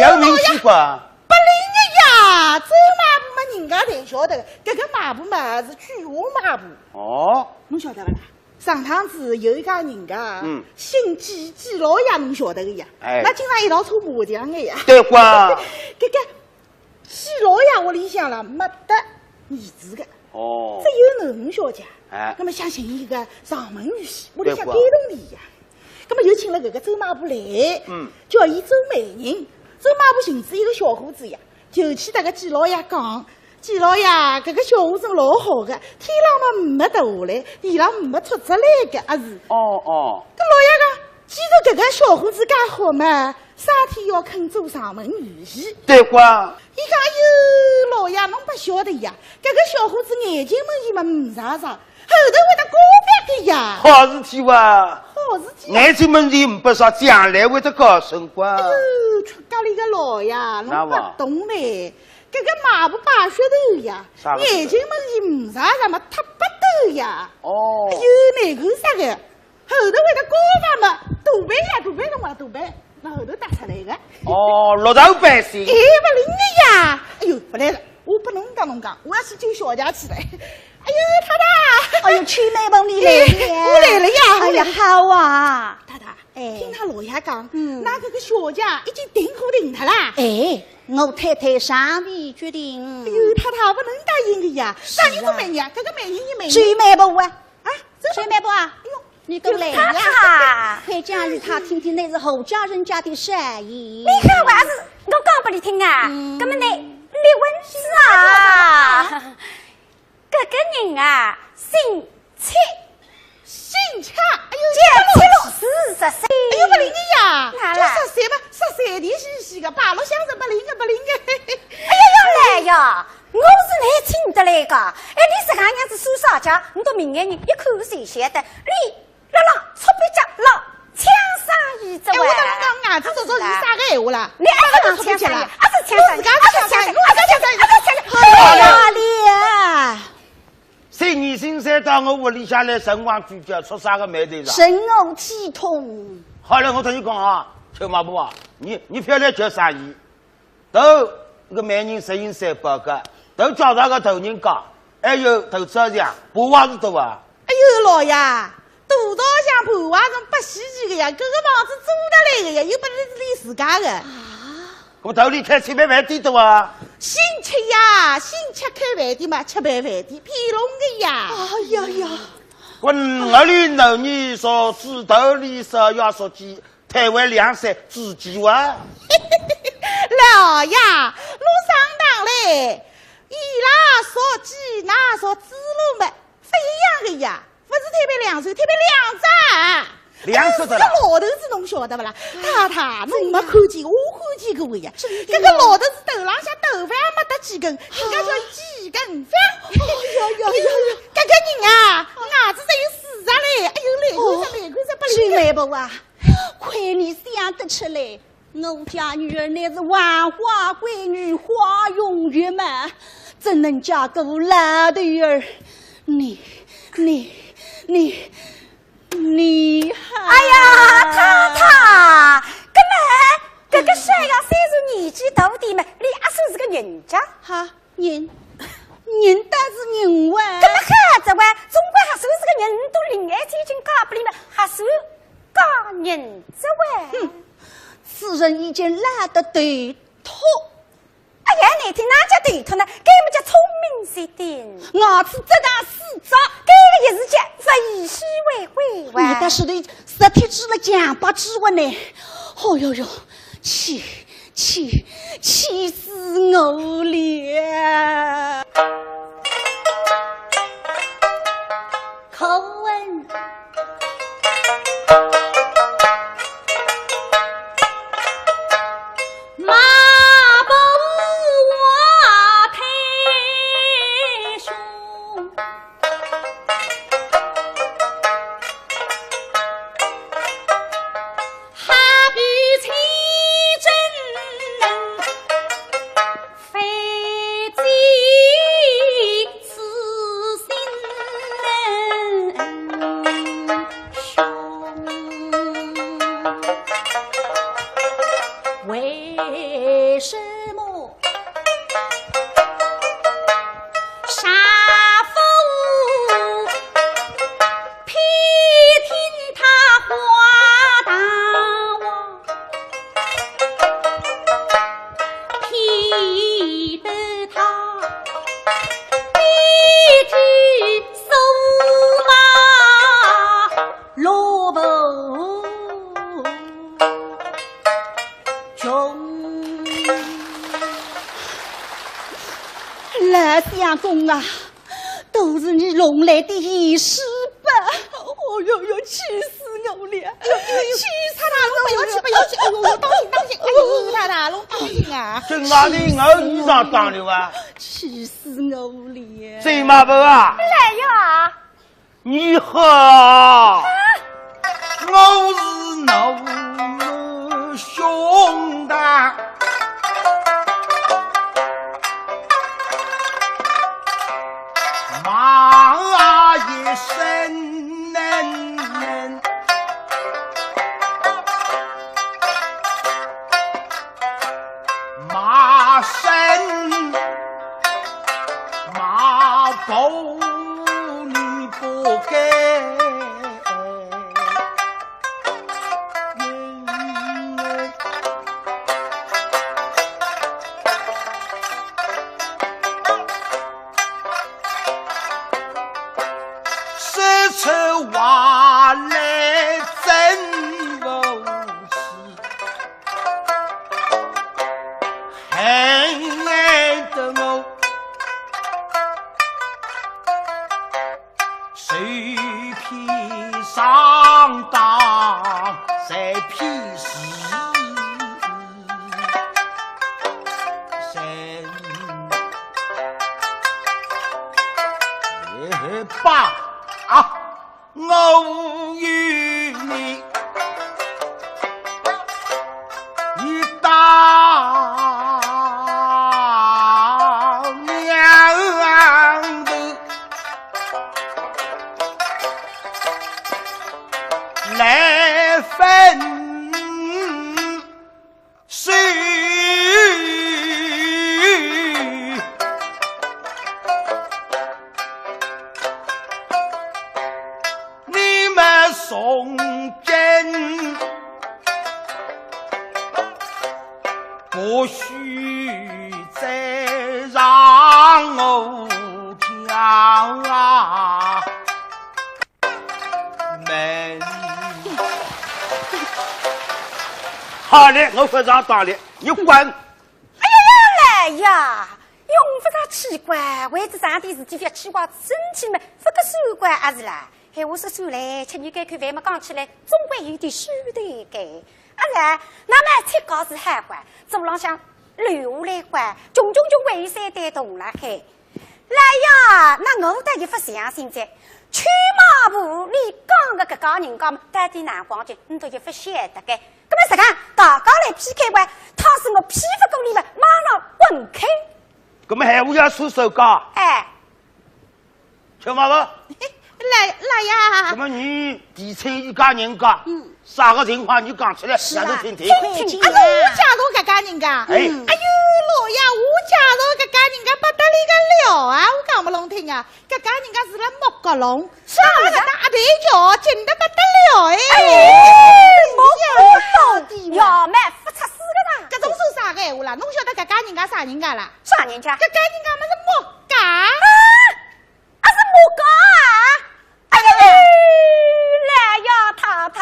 有名气吧？不灵的呀，走马步嘛，人家才晓得的。这个马步嘛是菊花马步。哦，侬晓得不啦？上趟子有一家人家，姓季老爷，侬晓得个呀？哎，那经常一道搓麻将的呀。对瓜。这个季老爷屋里向了没得儿子的，哦，只有囡小姐。哎，那么想寻一个上门女婿，屋里向感动你呀。那么又请了这个周马步来，叫伊周媒人。周马步寻知一个小伙子呀，就去那个季老爷讲。季老爷，这个小伙子老好的，天浪嘛没掉下来，地浪没出出来的，也是。哦。这老爷讲，既然这个小伙子介好嘛，啥天要肯做上门女婿？对瓜。伊讲哟，老爷侬不晓得呀，这个小伙子眼睛嘛伊嘛唔啥啥，后头会得高别的呀。好事体哇！好事体。眼睛问题唔不少，将来会得高升瓜。哎呦，出家里个老爷，侬不懂嘞。这个马步把血头呀，眼睛嘛是唔啥啥嘛，他不抖呀。哦。哎呦，那个啥个，后头会得高发嘛，大白呀，大白侬话大白，那后头打出来的。哦，落头百姓。哎，不灵的呀！哎呦，不来了，我不能跟侬讲，我要去救小家去了。哎呦，太太！哎呦，曲妹帮你来了，我来了呀！哎呀，好啊，太太，听他老爷讲，那这个小家已经定好定他啦。哎。我太太尚未决定。哎呦，太太不能答应的呀！啥人做媒人？这个媒人你媒人。谁媒婆啊？啊，谁媒婆啊？哎呦，你给我来呀！快讲与他听听那是侯家人家的善意。你看娃子，我讲不你听啊！那么你问是啊？这个人啊，姓戚。姓戚，哎呦，764岁，哎呦不灵的呀，就10岁吧，10岁的兮兮个，八路相声不灵的。哎呀要来呀，我是来请得来个，哎你是俺娘子苏少家，你都明眼人一看谁晓得，你让出笔家老枪上一走。哎，我跟侬讲，伢子说是啥个闲话啦？你还是枪上了，是枪上，好呀哩。新年新山到我屋里下来，神王聚焦出啥个媒体上？神龙体统。好了，我同你讲啊，秋马步啊，你漂亮叫啥意？都那个媒人实行3报个，都叫他个头人讲，还有头朝向爬娃子多啊。哎呦，老爷，大道向爬娃子不稀奇的呀，这个房子租得来的呀，又不是你自家的。我头里开700饭店多啊。新吃呀，新吃开饭店嘛，700饭店骗龙的呀！哎呀呀！我里男人说指头里说要说起台湾2岁自己哇。老爷，路上当嘞，伊拉说鸡，那说猪肉嘛，不一样的呀。不是特别两手，特别两只。这两手的啦。老头子侬晓得不啦？太太，侬没看见，我看见过呀。这个老头子头浪向头发也没得几根，人家叫几根发。这个人啊，牙齿才有4只嘞，哎呦，来看着不金来不啊？亏你想得出来，我家女儿乃是万花闺女，花容月满，怎能嫁个老头儿？你哎呀，太太，这个谁呀？虽然年纪大点嘛，你阿叔是个人家，哈人倒是人哇。这么孩子哇，总归还算是个人，都恋爱已经嫁不里嘛，还算嫁人子哇。此人已经懒得对头。哎呀，你听哪家对头呢？给我们家聪明些点。牙齿这大4只，这个也是讲非虚为会哇。你倒是的实体指了强把指纹呢。哦哟哟，气死我了！口吻。马步我太兄，哈比清真非己此心兄，为什么杀父偏听他话大王，偏得他必去收马萝卜中。老相公啊，都是你弄来的异事吧？哦哟哟，气死我了！气死他了！不要气！哎呦，当心！哎呦，太太，侬当心啊！这哪里我衣裳脏了啊？气死我了！谁马伯啊？来呀！你好，我是侬兄弟。马一声马声马步你不该这次话来真不是很爱的我谁披上当谁披死谁爸啊，我与你一当娘的来分谁？你们送针不许再让我讲门。好嘞，我非常当了，你滚！哎呀，来呀！用不着奇怪，为这上点事体要牵挂身体嘛，不个手怪还是啦？闲话说出来，吃你该看饭嘛，讲起来总归有点虚的该。然，那么切糕是海关，走廊上留下来关，种种就围山带动了开。来呀，那我得一副相信在。去马步里讲个搿个人讲，带点南光军，你都一副晓得该。搿么实讲，大家来 PK 完，他是我匹不过你们，马上滚开。搿么闲话要说手讲。哎，小马哥。来呀！那么你提出一家人家，啥个情况你讲出来，让我听听。我加入搿家人家。哎呦，老爷，我加入搿家人家不得了啊！我讲不拢听啊，搿家人家是辣莫角龙，上了个大台桥，近得不得了哎！莫到底要卖不出事个啦！搿种说啥个闲话啦？侬晓得搿家人家啥人家啦？啥人家？搿家人家么是莫家啊？是莫家啊！哎呀，来呀，太太，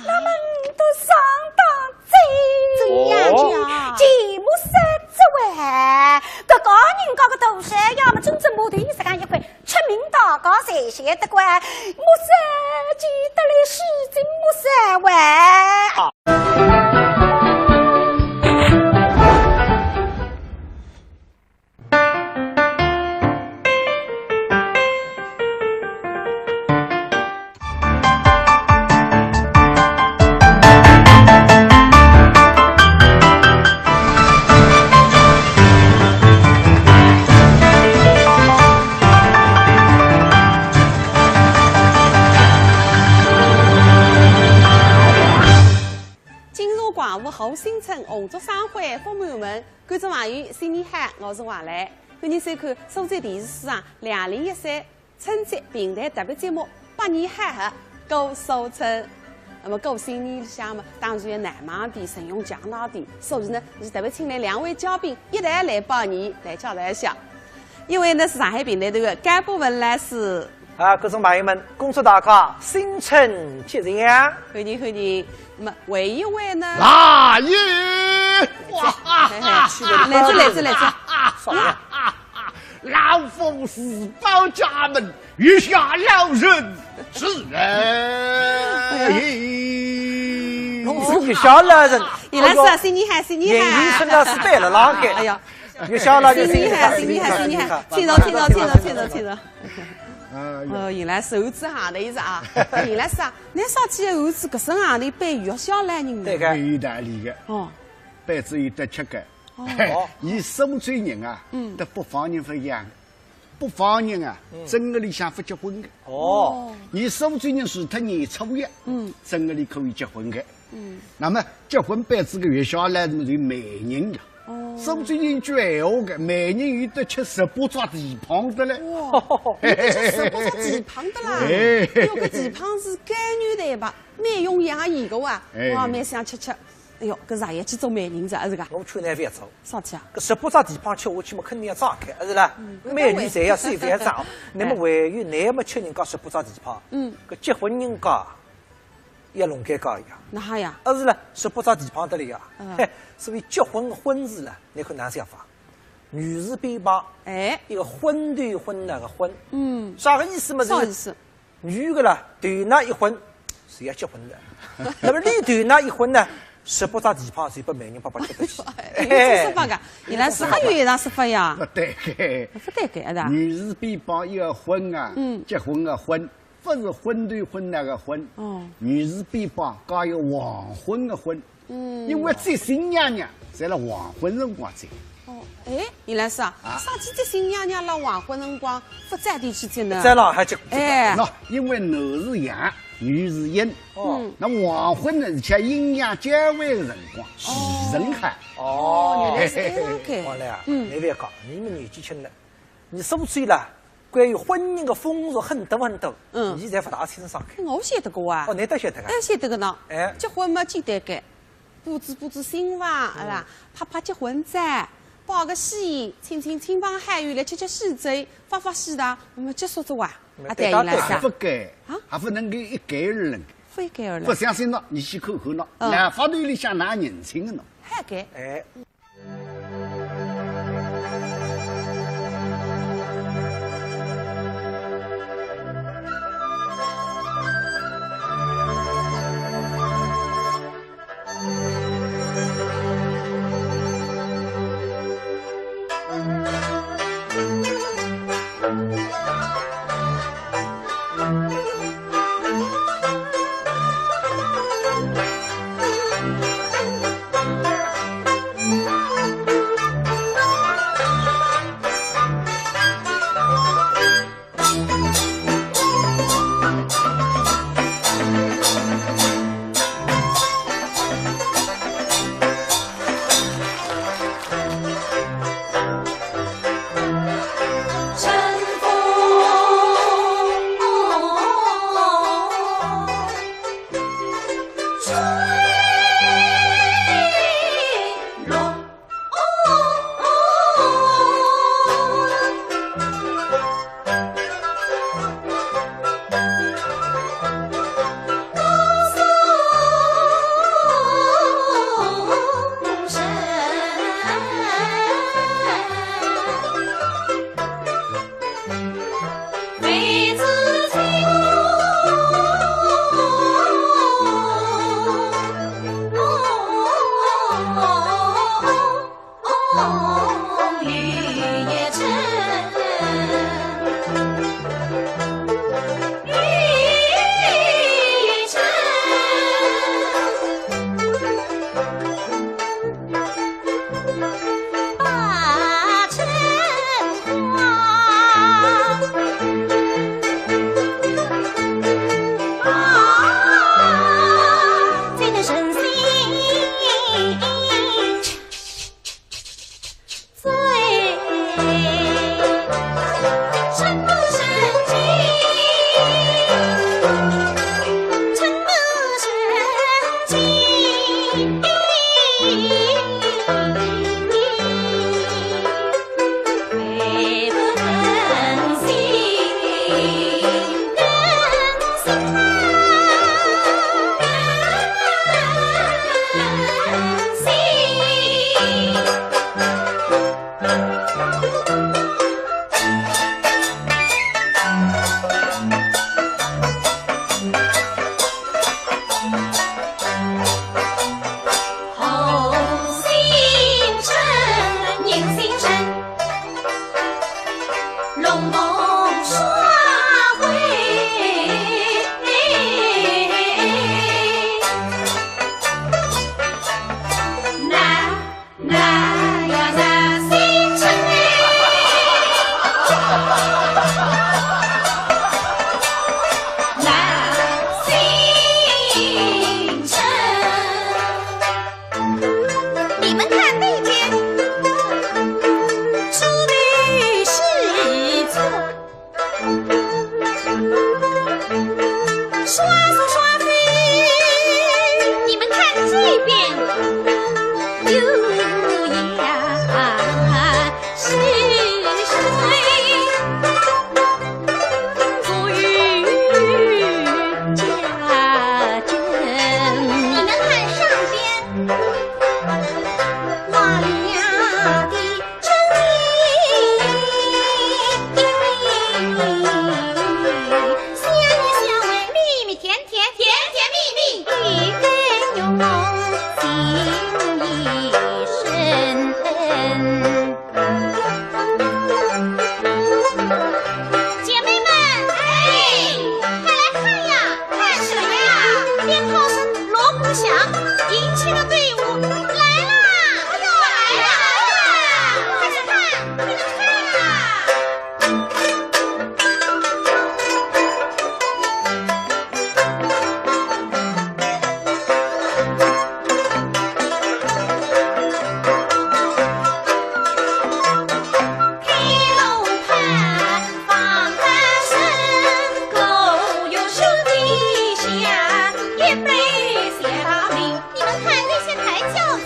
那么你都上当真呀？节目三之外，搿个人家个大山呀，么真正木头实干一块，出名大家才晓得关，莫三记得来诗经莫三万。后新村红烛生辉福满门，观众朋友新年好，我是华来，欢迎收看苏州电视史上2013春节平台特别节目《百年好合过苏村》。那么过新年里向嘛，当然要难忘点，神勇强大点，所以呢，是特别请来2位嘉宾一同来拜年，来交代一下。一位呢是上海平台头的干部文来师。观众朋友们，恭祝大家新春吉祥！欢迎欢迎。那么还一位呢？来也！哇！来这！老夫是保家门，月下老人是人。侬是月下老人，原来是新年好，新年好！年年春到是摆了啷个？哎呀，月下老人新年好，新年好！听着。原来是猴子行的意思啊！原来是啊，那上去猴子搿身行的背月下来人对个，有道理个。哦，背子有得吃个。哦，伊收罪人啊，得北方人不一样。北方人啊，正月里向不结婚的。哦，伊收罪人除脱年初一，正月里可以结婚的。那么结婚背子个月下来是媒人的。收罪人句闲话个，媒人有得吃18抓蹄膀的嘞。哇，有得吃18抓蹄膀的啦！哟，搿蹄膀是甘牛蛋白，蛮用养颜个哇！哇，蛮想吃。哎哟，搿日夜去做媒人子，是噶？我去那边做。啥体啊？搿18抓蹄膀吃下去嘛，肯定要张开，是啦。美女侪要手侪要张。那么还有乃么吃人家18抓蹄膀？搿结婚人家要弄改搞一样。那哈呀？是啦，18抓蹄膀得了呀。所以结婚婚事啦，你看哪想法？女士边旁，一个婚对婚那个婚，啥个意思嘛？啥意思？女个啦，对那一婚是要结婚的。那么你对那一婚呢？18抓蹄膀，谁把媒人爸爸吃得起？这说法个，原来是还有一场说法呀？不对个，不对个，是吧？女士边旁一个婚啊，结婚个婚。不是婚对婚那个婚，女士边旁搞一个黄昏的婚，因为这新娘娘在了黄昏辰光走。原来是啊，啥天这新娘娘辣黄昏辰光不在地去走呢？在上海结。那因为男是阳，女是阴，那黄昏呢是吃阴阳交汇的辰光，喜人海。原来是这样个。完了，你别讲，你们年纪轻了，你受罪了。关于婚姻的风俗很多，你现在不大清爽。我晓得个啊。你都晓得个？晓得个呢。结婚嘛简单个，布置新房，是啦，拍结婚照，包个喜，请亲朋好友来吃喜酒，发喜的，那么结束着哇。对，原来是不该还不能够一概而论。不一概而论。不相信喏，你去看看喏，南法队里向拿人情的喏。还该。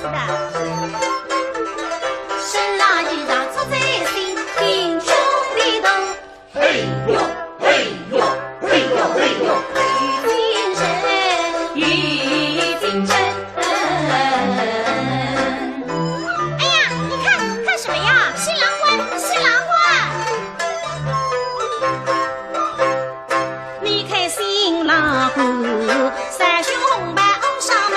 是的。生拉鱼让出在心，英雄的头。嘿呦嘿呦嘿呦嘿呦，与精神。哎呀，你看什么呀？新郎官，新郎官。你看新郎官，三胸红白红上来，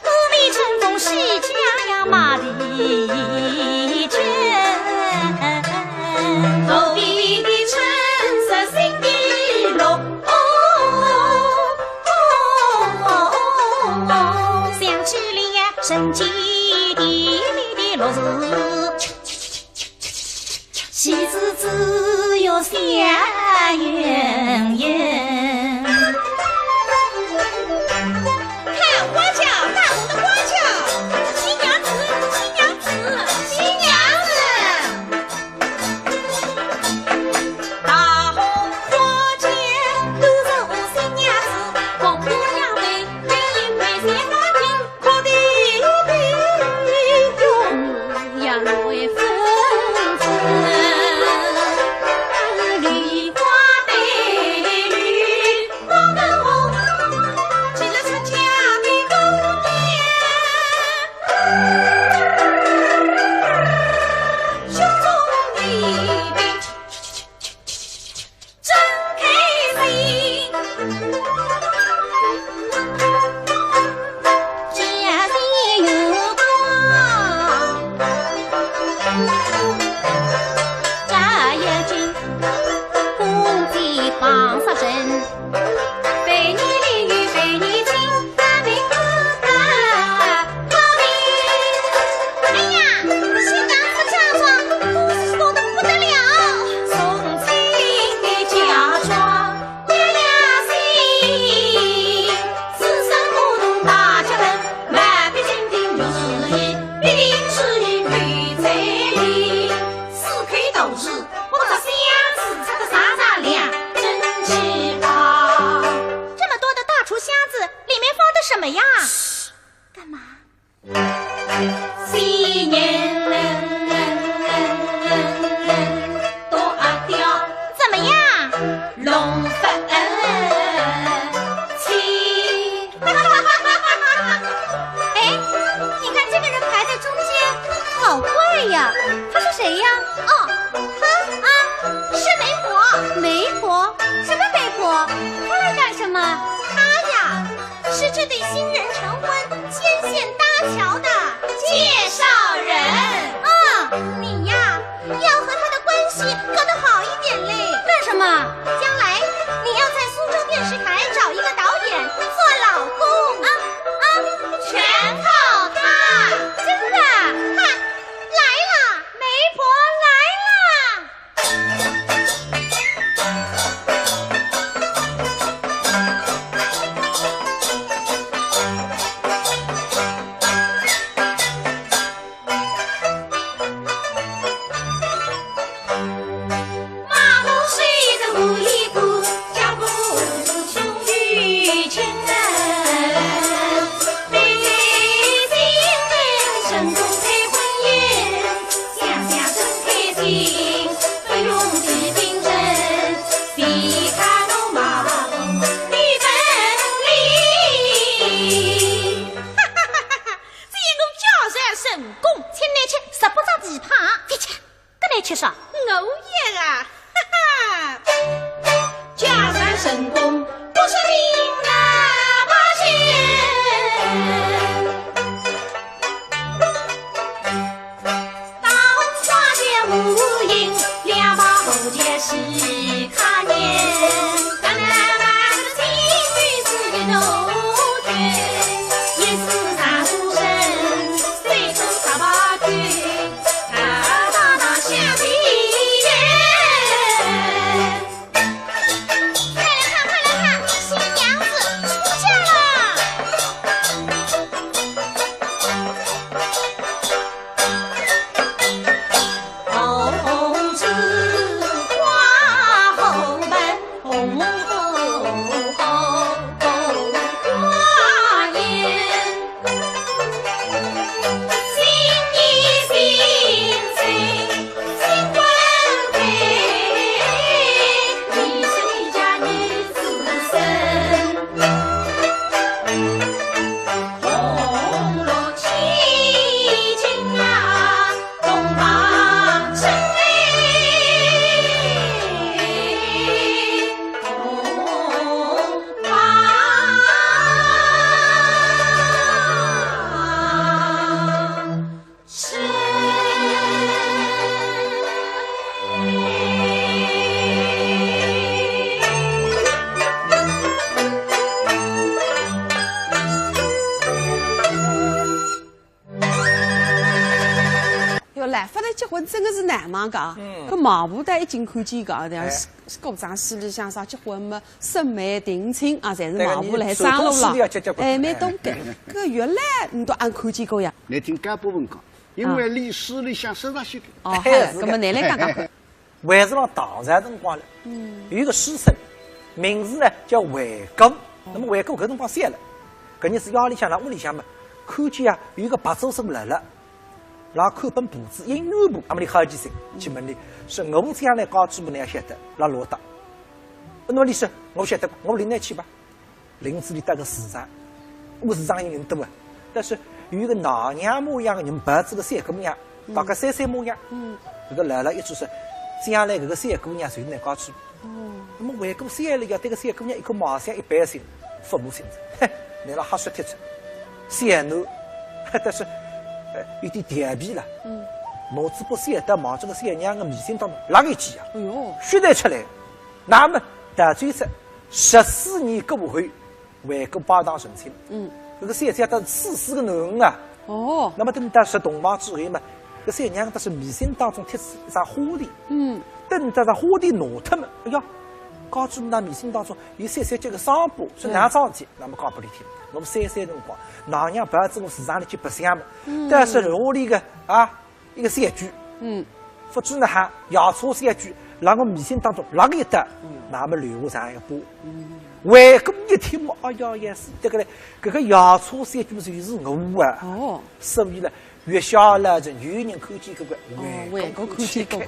峨眉春风喜家呀马里圈，头皮的橙色心的龙。想起了神奇地里的落日，喜滋滋又香艳艳。看花轿，大红的花轿，新娘子，新娘子，新娘子。大红花轿都是我新娘子，红姑娘们美丽美仙花镜，可的用呀落叶纷纷。梨花对绿，黄跟红，进了春家的宫殿，胸中的病真开心。家里有光，扎眼睛，公鸡绑上身，被你淋雨被你亲，大明不大好命。哎呀，新娘子嫁妆不是说的不得了，送亲的嫁妆娘娘心，此生不同大家门，满笔金锭就是一，必定是一女才丽。四开头日，我这箱子插的啥啥亮，真奇葩。这么多的大厨箱子，里面放的什么呀？干嘛？新年多阿刁，怎么样？龙凤七。哎，你看这个人排在中间，好怪呀！他是谁呀？哦，他是媒婆。媒婆？什么媒婆？她来干什么？她呀，是这对新人成婚、牵线搭桥的介绍人。你呀，要和他的关系搞得好一点嘞。干什么？将来你要在苏州电视台找一个导演做老公。全靠他。真的？来了，媒婆来了。马路睡着无依来，发来结婚真的是难嘛讲。搿毛婆带一进看见讲，这样歌场戏里向啥结婚么，审媒定亲啊，侪是毛婆来张罗了。哎，蛮懂个。搿原来你都按看见过呀？你听干部问讲，因为历史里向手上写的。哦，好，搿么你来讲讲看。还是让唐朝辰光了，有一个书生，名字呢叫韦公。那么韦公搿辰光散了，搿日子夜里向辣屋里向嘛，看见啊有一个白周生来了，然后看本簿子，一原簿，阿么里好几岁，去问你说我将来告知么你要晓得，辣罗达。那么你说我晓得，我领来去吧。林子里搭个市场，我市场有人多啊，但是有一个老娘模样的人，白子个三姑娘，大概三模样，搿个来了一句说。将来搿个三姑娘谁能告知？那么回过三了要对个三姑娘一颗毛线一般心，父母亲子，你拉哈说贴出，三男，但是有点调皮了。脑子不三得往这个三娘的迷信当中拉个记啊！哎呦，血带出来，那么大追杀14年过后，回过八堂成亲。这个三家都是4个男人啊。哦，那么等到入洞房之后嘛。搿三娘都是迷信当中贴一张花钿，等到这花钿拿脱嘛，哎呀，告知那迷信当中有3节个伤疤，说哪桩事体，那么讲拨你听。我们3辰光，老娘不要在我市场里去白相嘛，但是屋里个一个三句，不知呢还摇车三句，让我迷信当中拉个一搭，那么留下这样一个疤。外公一听嘛，哎呀也是这个嘞，搿个摇车三句就是我啊，哦，所以呢。越小了，就有人看见搿个外国看见过，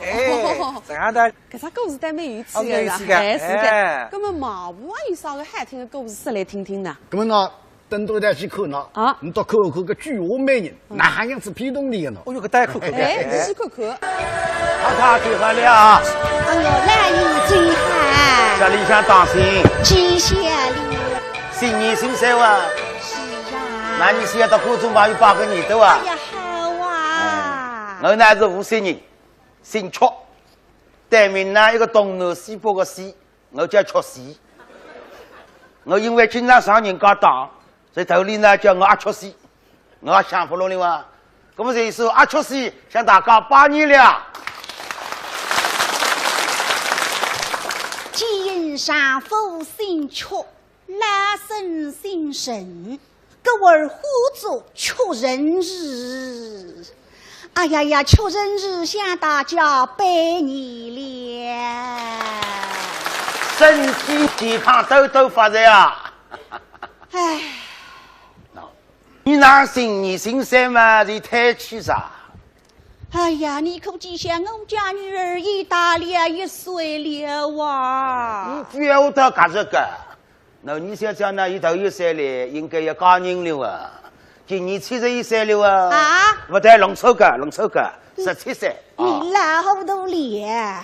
这样的。搿只故事倒蛮有趣的啦，哎是的。搿么毛婆有啥个好听的故事说来听听呢？搿么呢，等到再去看呢，你到看看搿菊花美人，哪样子皮动力的呢？哦哟，搿大家看看，哎，去看看。他最好了。我来你最好。这里向当心。记下了。新年新生啊。是啊。那你现在到观众朋友8个年头啊？哎呀。我呢是无锡人，姓曲，对面呢一个东南西北个西，我叫曲西。我因为经常上人家当，所以头里呢叫我阿曲西，我也想不落了哇。那么这一首阿曲西向大家拜年了。今上府姓曲，拉生姓沈，各位互助曲人日。哎呀呀，曲人日向大家拜年了，身体健康，兜兜发财啊！哎，你那新年新生嘛，你太气啥？哎呀，你可记下我家女儿已大了1岁了啊！你不要我到干这个，那你想想呢？一头1岁了，应该要嫁人了啊！今年71岁了啊！啊！不对，弄错个，17岁。你老糊涂了。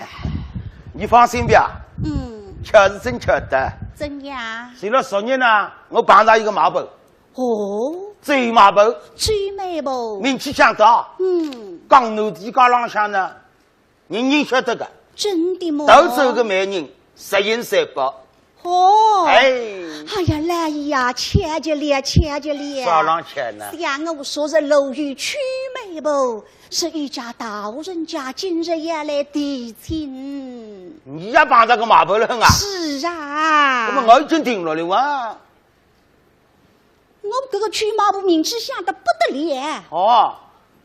你放心吧。巧是真巧的。怎样？随了10年呢，我碰到一个毛婆。哦。追毛婆。追媒婆。名气响大。江南地界浪向呢，人人晓得个。真的吗？都走个美人，10银3百。哦，哎呀，来呀，钱就了，少浪钱呢？像我说是楼宇曲媒婆，是一家大人家今日也来提亲。你也帮这个马婆人啊？是啊。那么我已经定了了啊。我这个曲马婆名气响得不得了。哦。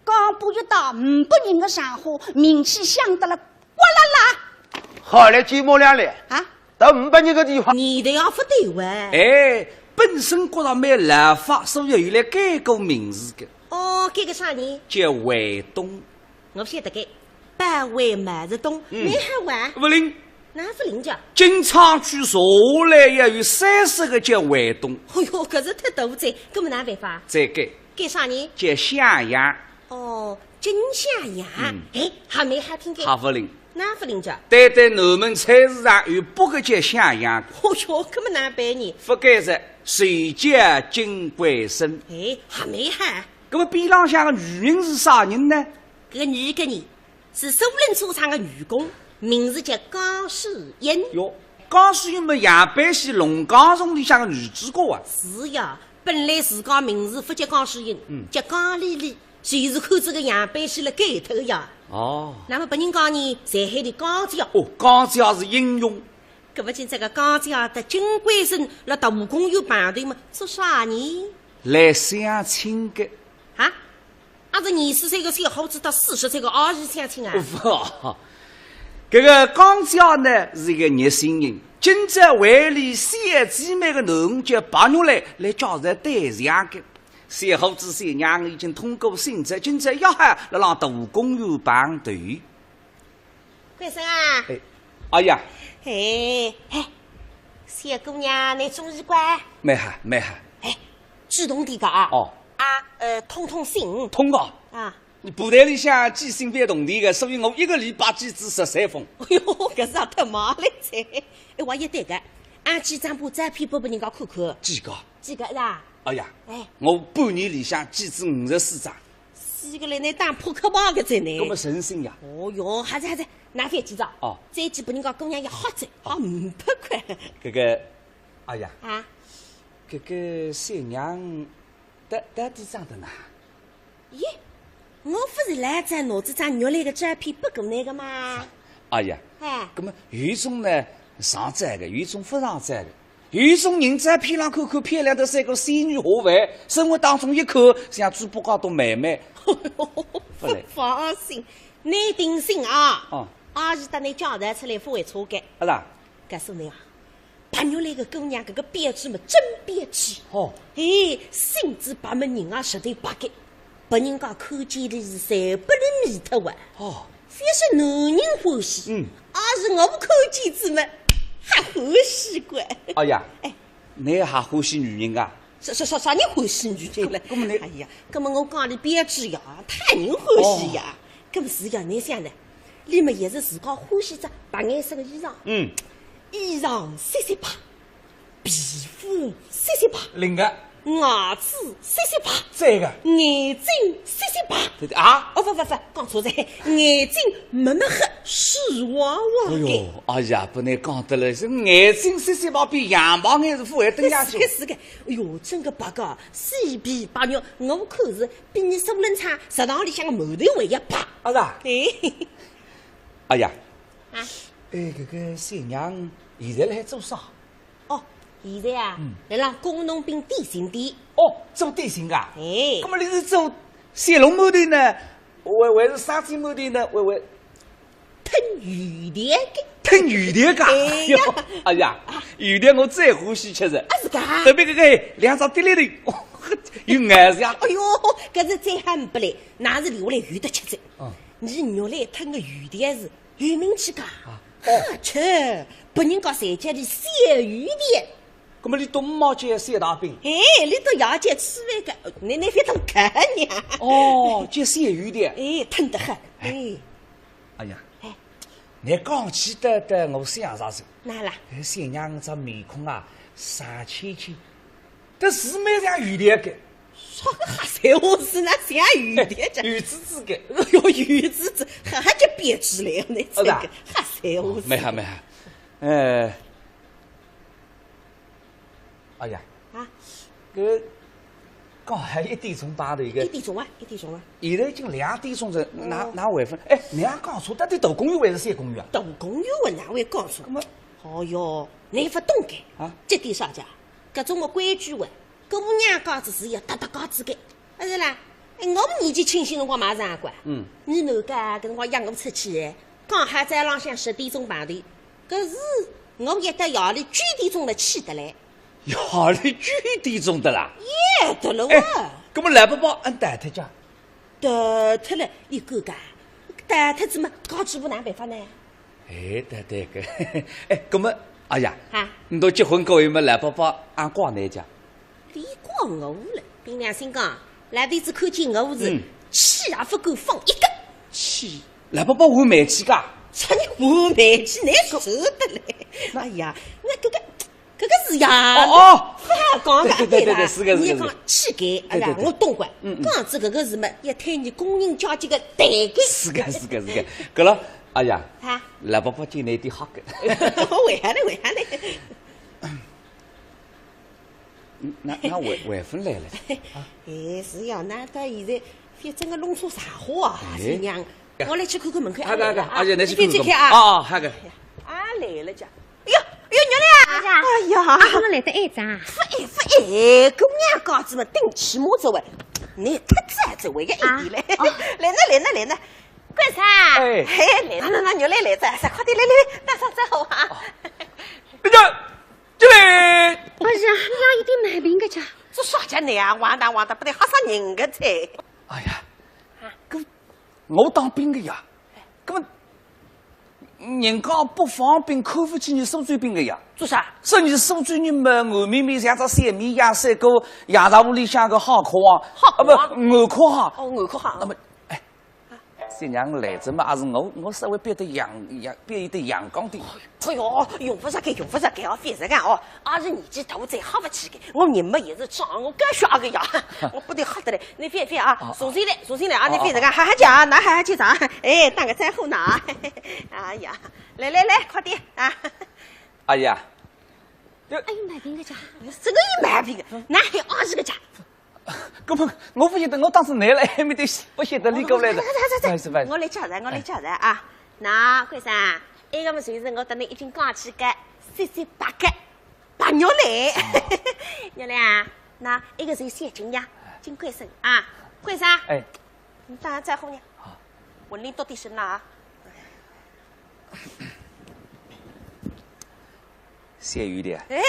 刚不一到500人的上火，名气响得了呱啦啦。好了，寂寞了嘞。啊。到500人个地方，你的要不对哇！哎，本身觉得蛮老法，所以有来改个名字的。哦，改个啥人？叫卫东。我不晓得改，半卫满日东，没好玩。不灵，哪是灵家？金昌区说来也有30个叫卫东。哎呦，可是太多噻，根本哪办法？再改。改啥人？叫夏阳。哦，金夏阳。哎，还没还听改。还不灵。哪副领家？对对，南门菜市场有8个叫夏阳。哦哟，这么难办呢？不该是谁家金贵生？哎，还没喊。那么边浪向的女人是啥人呢？这个女的呢，是首任出厂的女工，名字叫高世英。哟，高世英么杨白戏龙岗中里向的女主角啊？是呀，本来自家名字不叫高世英，叫高丽丽。全是看这个样板起了盖头呀。哦，那么别人讲你在海的钢匠。哦，钢匠是英雄。搿么今这个钢匠的金龟生辣大武公有排队嘛？做啥呢？来相亲的。啊？俺是20岁个小伙子到40岁个阿姨相亲啊？不，这个钢匠呢是一个热心人，今朝为里三姐妹的男叫白玉来叫人对象的。小伙子小娘已经通过性质，今朝要喊来让大公园排队。贵生啊！哎呀！嘿，小姑娘，你注意乖。没哈。哎，主动点个啊！哦。通信。通啊！啊！你部队里向寄信非同地的，所以我1个礼拜寄至13封。哎呦，搿是太忙了噻！哎，我也对个，按几张部照片拨人家看看。几个是吧？哎呀，我半年里向寄至54张。4个来，你当扑克牌个在呢？搿么神心呀！哦哟，还是，拿翻几张？哦，再寄拨人家姑娘1好子，好500块。搿个，哎呀，啊，搿个小娘，到底长的呢？咦，我不是来在拿这张肉类的照片拨过你个吗？哎呀，搿么有一种呢上载的，有一种不上载的。有一种人照片上看看漂亮的3个仙女下凡，生活当中一看像猪八戒都妹妹。不放心，你定心啊！哦，阿姨带你叫人出来不会错的。啊啦，告诉你啊，白玉来个姑娘搿个编织嘛真编织。哦，心知八门人啊，10对8个，别人家看见的是3不能迷脱啊。哦，非是男人欢喜，而是我看见子们还欢喜过。哎呀，你还欢喜女人啊？啥人欢喜女人了？哎呀，搿么我讲的编织呀，太人欢喜呀。搿么是呀，你想呢？你们也是自家欢喜着白颜色的衣裳，衣裳细细白，皮肤细细白，另个牙齿细细白，这个眼睛细细白。对啊？不，讲错了，眼睛没黑，水汪汪的。哎呦，哎呀，不能讲得了，是眼睛细细白，比羊毛眼是不会瞪下去。是的，哎呦，真个白个，细皮白肉，我看是比你苏冷茶食堂里向的馒头还要白。啊是？哎呀，搿个小娘现在来做啥？哦，现在啊，来让工农兵点心店。哦，做点心噶？那么你是做小笼馒头呢？还是沙鸡馒头呢？还吞鱼田的？吞鱼田噶？哎呀，鱼田我最欢喜吃的。是噶？特别2张滴哩头，有颜色呀！哎呦，搿是再喊不来，那是留下来鱼的吃的。你肉来吞个鱼田是有名气噶？吃，别人家在家里小鱼田。那么你都没接3大饼？你到夜间吃饭个，你非当看呢？哦，接小鱼田。吞得很。哎呀，你讲起的我想啥子？哪啦？小娘这面孔啊，傻青青，这是蛮像鱼田的。啥个瞎闲话是那像鱼田的？鱼子子的。哎呦，鱼子子还叫编织来呢？这个瞎闲话。没哈。哎呀，搿刚还1点钟打的一个。1点钟啊！现在已经2点钟了，哪会分？你也讲错，到底大公园还是小公园啊？大公园我哪会讲错？哦哟，你不懂个啊？这点啥子？搿种个规矩话，姑娘家子是要搭高子的。是啦，我们年纪轻轻辰光马上管。你哪个搿辰光养我出去，刚好在浪向10点钟排队，搿是我一到夜里9点钟了起得来。夜里9点钟的啦？对了哇！搿么来不包俺带脱家？带脱了，你哥哥，带脱怎么搞几步哪办法呢？对个，搿么，哎呀，你都结婚过后么来不包俺挂哪家？你挂我了，凭良心讲，来弟子看见我是气也不够放一个。气，来不包换煤气噶？啥人换煤气？你受得嘞？哎呀，那搿个是呀，讲个对，是个。你讲气概，哎呀，我懂个。讲子搿个是么？要推你工人阶级个代沟。是个。搿了，哎呀，来不包今年点好个。为啥嘞？那外分来了。是呀，那到现在反正个弄错啥话啊？新娘，我来去看看门口。阿姐，你去看看啊！啊，好个。啊来了家，哎呦，娘娘！哎呀，我们来得晚上。不哎，姑娘家子们顶起码走位，你太子走位个一点嘞。来呢，官三。哎，来，牛来着，快点来，大嫂真好啊！这位，哎呀，你一点买病个家。这啥家你啊？完蛋，不得吓死人个噻！哎呀，我当兵的呀，根本人家不方便扣不起你收罪兵的呀。做啥？说你收罪人嘛，后面像只三米呀，三个洋茶屋里向个好客啊，不，我客哈。哦，我客哈。那么，哎，新娘来着嘛，还是我稍微变得阳光点。哎呦，用不着改哦，反正干哦，阿是年纪大，再吓不起个。我人嘛也是长，我干耍个呀，我不得吓得嘞。你反啊，重新来啊！你反正干喊叫，那喊去啥？哎，当个在后拿。哎呀，来，快点啊！阿姨啊，哎呦，买病个家，这个也买病个，那还20个家。根本我不晓得，我当时来了还没得，不晓得你过来的。我来叫人啊！那官三。那个么就是我等你已经讲起个38个白肉来，娘娘，那一个是谢金呀，金贵生啊，贵生，哎，你当然在乎呢，文林到底是哪？谢雨的，哎，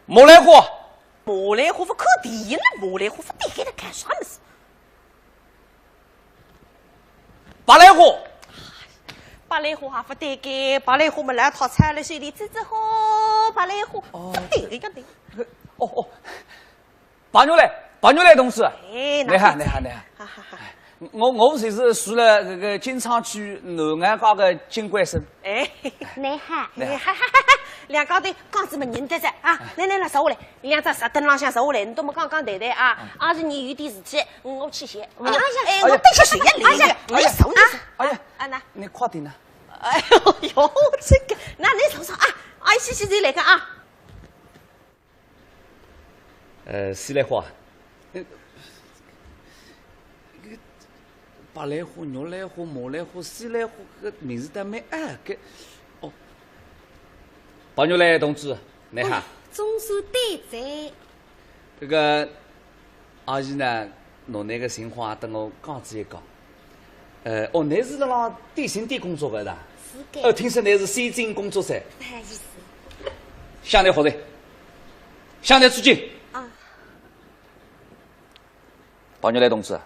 莫来货不可敌了，莫来货不得给他干啥么事？八来货还不得给，八来货么来套菜了，水里滋好，八来货不得个的。哦，八牛来同志，哎，你好。我就是住了这个金昌区南岸街个金贵生。哎，你好，两家头刚子么认得着啊！来，坐下来，两只石凳浪向坐下来，你都没讲谈啊！阿是你有点事体，我去歇。我等下睡呀，来，我收你。哎呀，那你快点呢！哎呦，这个，那你坐啊！阿姨洗再来个啊！西来货，八来货、肉来货、毛来货、西来货，个名字都没个。哦，八牛来同志，你好。总算对在。这个阿姨呢，侬那个情况等我讲子一讲。你是辣电信店工作的啦？是的。听说你是先进工作噻。不好意思。向你好的，向你致敬。啊。八牛来同志。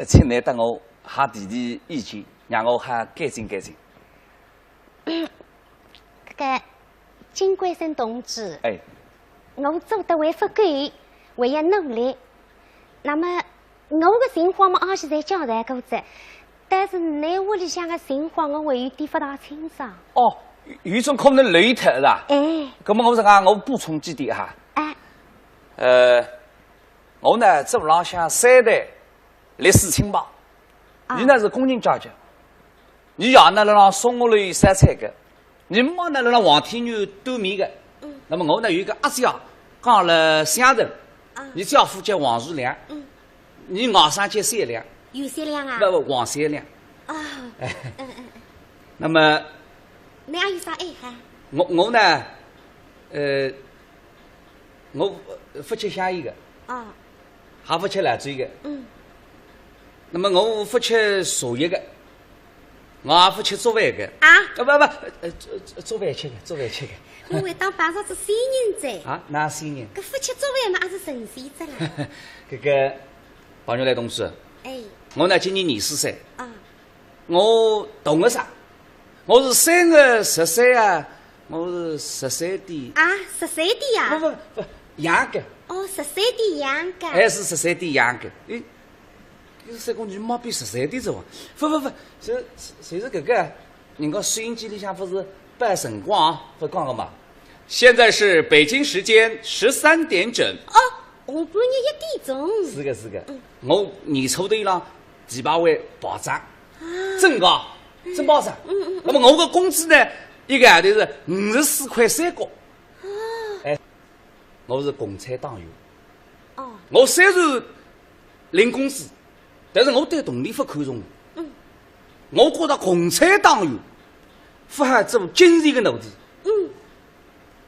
请你等我哈提意见，让我哈改进。这个金贵生同志，哎，我做得还不够，还要努力。那么我的情况嘛，阿是在交代过子，但是你屋里向的情况我还有点不大清爽。哦，有种可能累脱是吧？哎，那么我是讲，我补充几点哈。我呢这浪向3代历史清白，你呢是工人阶级，你爷呢让送我来山菜的，你妈呢让黄天牛斗米的。那么我呢有一个阿姐讲了乡人，你丈夫叫王树良，你外甥叫三良，有三良啊？不，王三良。啊，那么你还有啥爱好？我呢，我不吃香烟的，还不吃烂醉的，那么我不吃茶叶的，我也不吃做饭的。做饭吃的。我还当摆上是新人在。啊，哪新人？搿不吃做饭嘛，也是神仙子啦。这个朋友来同志，哎，我呢今年24岁，我同个啥？我是3月13啊，我是13点。啊，13点呀？不，阳的。哦，13点阳的。还是13点阳的？哎，这三公你妈比13点走啊？不，谁是这个？人家收音机里向不是摆辰光啊，不讲个嘛？现在是北京时间13点整。哦，下半日1点钟。是个，我年初头浪几百万保障，真个，真保障。那么我的工资呢，一个号头是54块3角。哎，我是共产党员。哦。我虽然领工资，但是我对动力不看重。我觉得共产党员不还做精神的奴隶。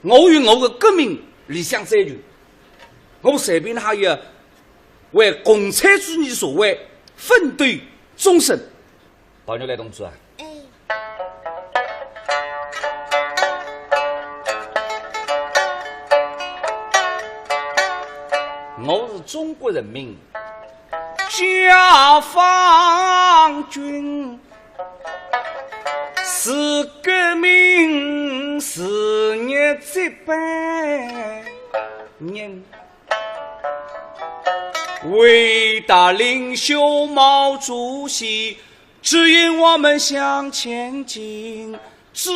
我与我的革命理想追求，我随便还要为共产主义所为奋斗终身。保牛来同志啊！我是中国人民解放军，是革命事业这般人，伟大领袖毛主席指引我们向前进，指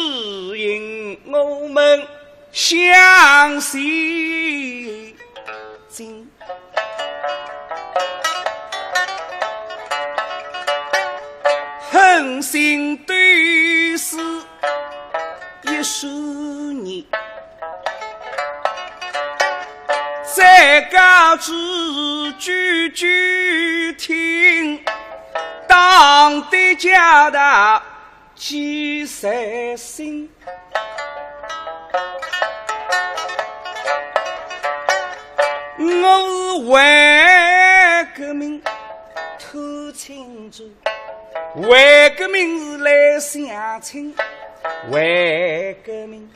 引我们向西进。恒心对视10年，再告知句句听，党的家大几三心。我是为革命偷庆祝，为革命是来相亲，为革命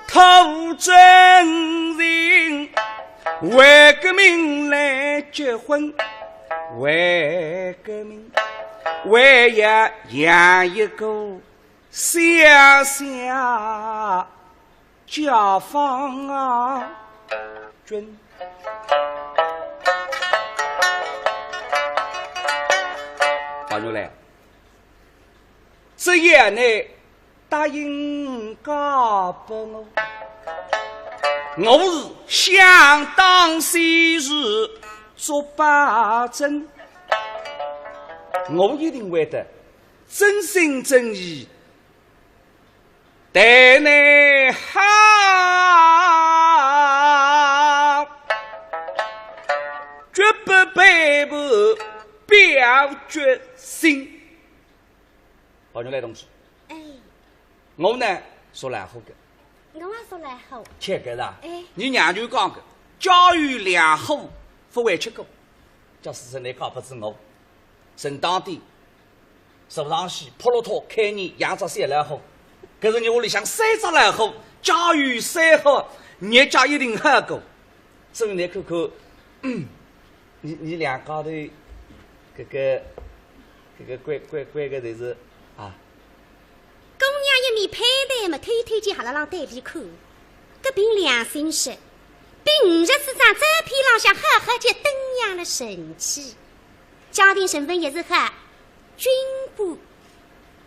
偷真人，为革命来结婚，为革命为要养一个小小解放军。保牛来，这夜呢答应交给我，我是想当昔日做把针，我一定会得真心真意待你好，绝不背叛表决心。保牛来同志，我呢说来好的，我也说来好。切个啦，你娘就讲个教育良好，不会吃苦，叫师生来搞不知我。省当地手上西普罗托开你养着些来好，可是你屋里向三只来好，教育三好，你家一定好过。所以你看看，你两家头这个乖个就是啊。姑娘一面配戴嘛，偷见哈拉浪对比看，搿凭良心说，比50次张照片浪向好好就登样了神气。家庭身份也是和军部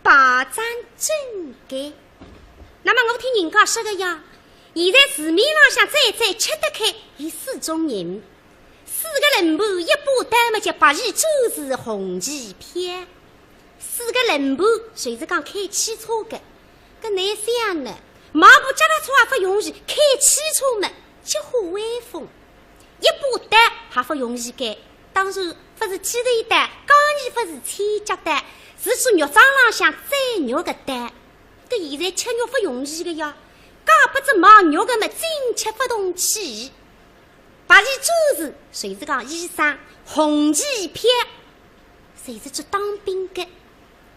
保障整改。那么我听人家说的呀，现在市面浪向再吃得开有4种人，4个人部一把刀嘛就8亿周氏红旗片，4个人部随是讲开汽车的，搿难想呢，毛部脚踏车也不容易，开汽车嘛就很威风，一把刀还不容易改，当然不是剃头刀，钢艺不是切脚刀，是说肉桩浪向宰肉的刀。搿现在吃肉不容易的呀，搞不只毛肉的嘛，真吃不动气。8亿周氏随是讲医生，红旗片随是做当兵的。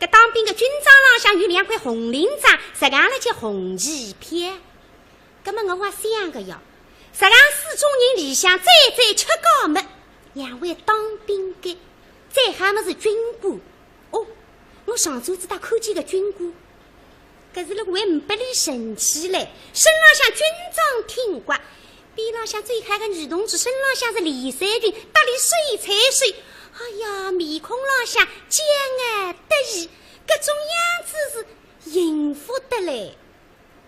搿当兵的军装浪向有2块红领章，实行了叫红旗片。搿么我也想个呀，实行4种人里向再吃高么，2位当兵的，再还么是军官。哦，我上周子他看见个军官，搿是了为500里神气嘞，身浪向军装挺刮，边浪向最开个女同志身浪向是李三军，搭里水彩水，哎呀，面孔浪向骄傲得意，搿种样子是幸福的嘞。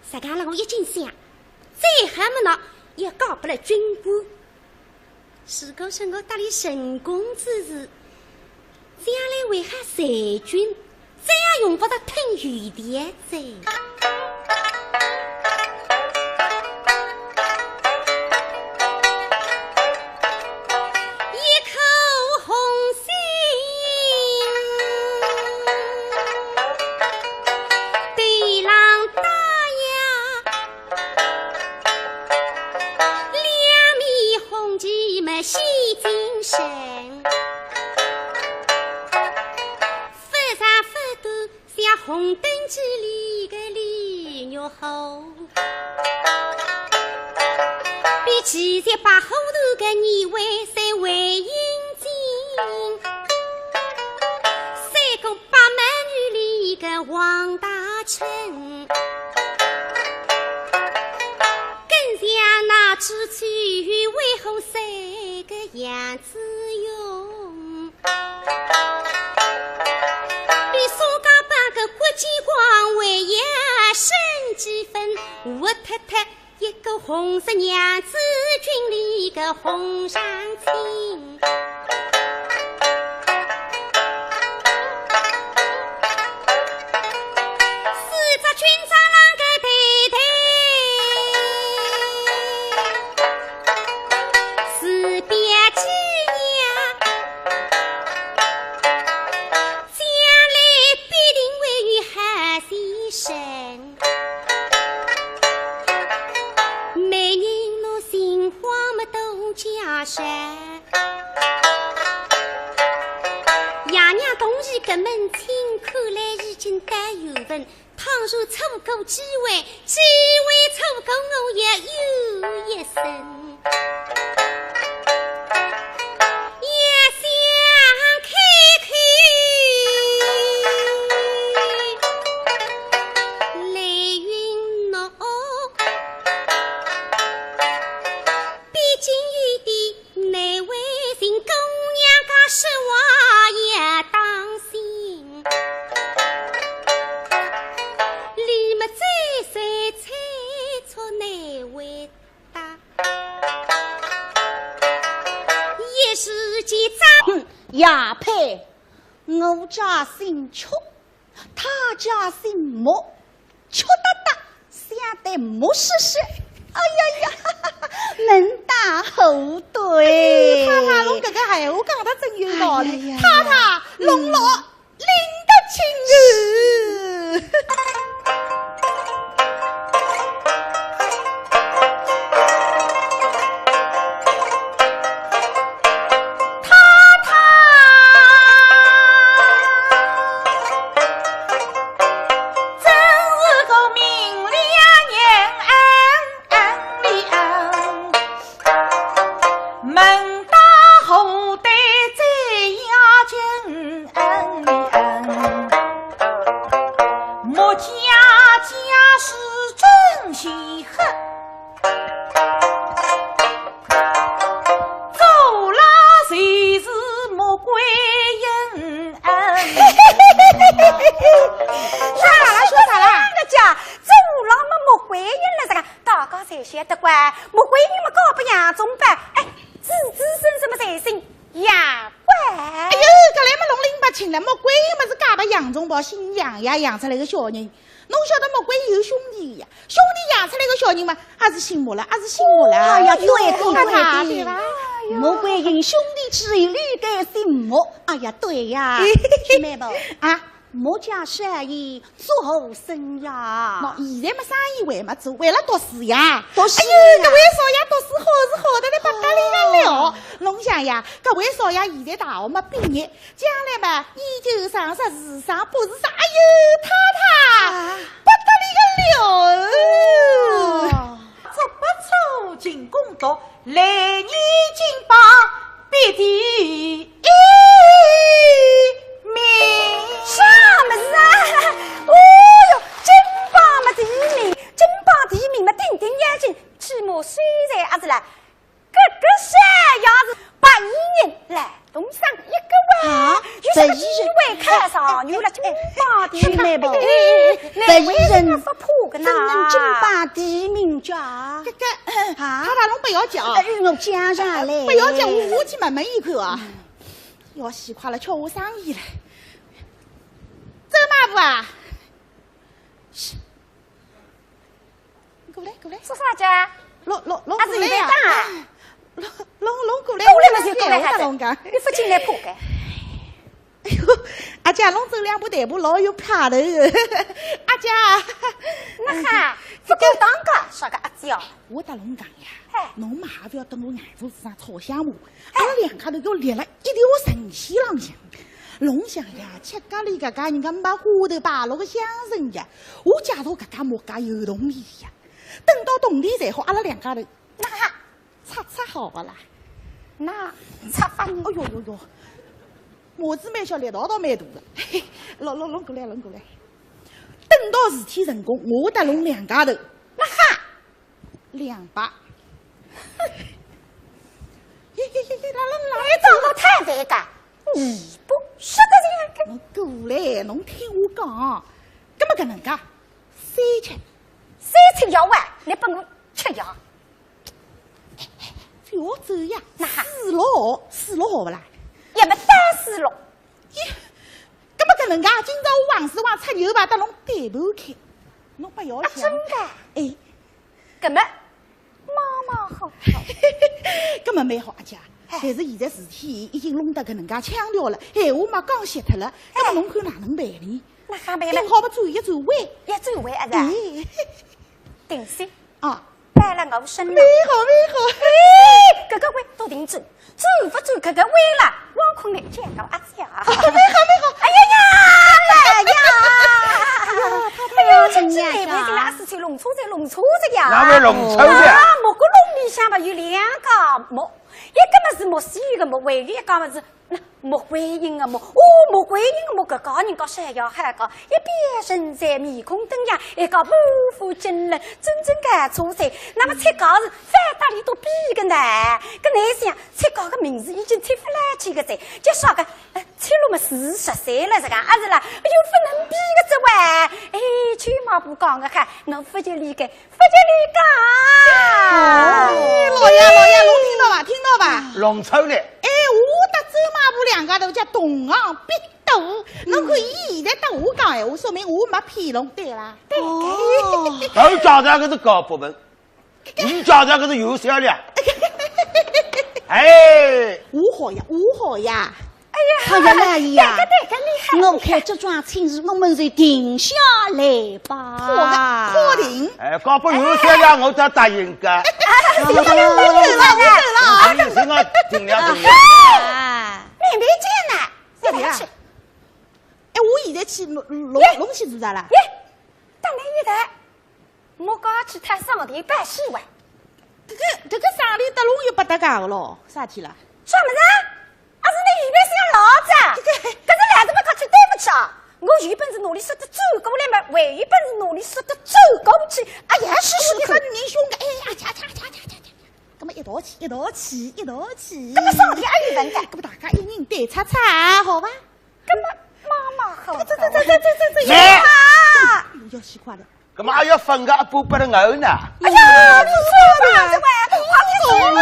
实际上我一经想，再还么呢也搞不了军官。如果说我搭里神公子是这样来为哈裁军，这样用不着吞雨点子。洗精神，忽闪忽躲像红灯记里的李玉猴，比七十八后头的年尾才为英精，三宫八满女里的王大臣。那支翠玉为何三个样子用？比苏家班个国际光为也升几分，活脱脱一个红色娘子军里的红上青。爷娘同意个门亲，看来已经得有份。倘若错过机会错过我也有一生。亚佩，我家姓邱，他家姓莫，邱大大，想得莫湿湿。哎呀呀，门大后对。太太，侬这个闲话讲得真有道理。太太，侬老领得清哦。养出来个小人，侬晓得莫怪有兄弟呀？兄弟养出来个小人嘛，还是姓莫了，还是姓莫了。哎呀，对对吧？莫怪因兄弟之一，屡改姓莫。哎呀，对呀，妹妹不啊？莫家生意做好生呀。现在没生意为么做？为了读书呀。读书。哎呦，各位少爷读书好是好的嘞，不得了。侬想呀，各位少爷现在大学没毕业，将来嘛研究生、硕士生、博士生，哎呦，太太不得了。这不错，进攻读，来年金榜必第一名。啥么子啊？哦哟，金榜嘛第一名，金榜第一名嘛，定定眼睛，起码虽然还是来，个山样子8亿人来东上一个碗，有机会看上有了金榜第一名不？那为人不破个呐？金榜第一名家，他侬不要讲，我讲上来，不要讲，我去慢慢一口啊。要洗垮了，瞧我生意了。走嘛不啊？过来过来，说啥家？龙过来呀！龙过来，过来嘛就过来哈子，你不进来破开。哎呦，阿姐，龙走2步3步老有派头。阿姐，那哈，不够当家，啥个阿子呀？我搭侬讲呀，侬嘛还不要等我眼珠子上炒香木，阿拉两家头又立了一条神仙浪向。侬想呀，吃咖喱搿家人家没花头摆落个香椿呀，我介绍搿家木家有动力呀。等到冬天才好，阿拉两家头那擦好不啦？那擦发你？哎呦呦呦，麻子蛮小，力道倒蛮大的。弄过来，弄过来。等到事体成功，我搭侬两家头，那哈200。你长得太反感，你不说的这样。侬过来，侬听我讲，搿么搿能介3吃药丸，你拨我吃药。不要走呀，4号不啦？也没单4号。搿么搿能介，今朝我王师王出牛排搭侬对盘开，侬不要想。真的？哎，搿么妈好。搿么蛮好阿姐，但是现在事体已经弄得搿能介腔调了，闲话嘛讲歇脱了，搿么侬看哪能办呢？那还办定好不转一转位，啊是？定先啊，摆了我身。蛮好。搿个位都定转，转不转搿个位了，我困来见到阿子呀。蛮好。哎呀，亲戚妹妹在那是在弄错的呀。哪位弄错的？木个笼里向吧有2个木，一个嘛是木西鱼的木，还有一个嘛是木观音的木。木观音的木搿个人家山药海个，一边身材面孔灯样，一个不负惊人，真干错噻。那么菜糕是反打里都比个难，搿男想菜糕个名字已经推不来去个噻，就说个菜路嘛40岁了这个，啊是啦，又不能比个这哇，哎，去嘛不讲个哈，侬不就理解。老爷，侬听到吧？弄错了。哎，我搭周马步两家头叫同行必斗，侬看伊现在搭我讲闲话，说明我没骗侬，对啦？对。都讲的搿是高部门，你讲的搿是有销量。哎，我好呀。哎呀，好呀，阿姨呀，我看这桩亲事，我们就定下来吧。可定。哎，搞不有销量，我才答应个。我走了。你是我尽量。没见呢，要不要去？哎，我现在去弄去做啥了？当然有的，我刚去探上帝办事完。这个上帝搭龙又不搭嘎个咯，啥体了？什么子？是你原本是个老子，可是两只不靠去对不起啊！我原本是努力说的走过来嘛，还原本是努力说的走过去。哎呀，是你个女人凶个，哎呀，掐，咁么一道气。咁么上帝也有问题，咁么大家一人对擦擦，好吧？咁么妈好。走，来，要西瓜了。咁么还要分个一半拨人牛呢？哎呀，你说嘛，这外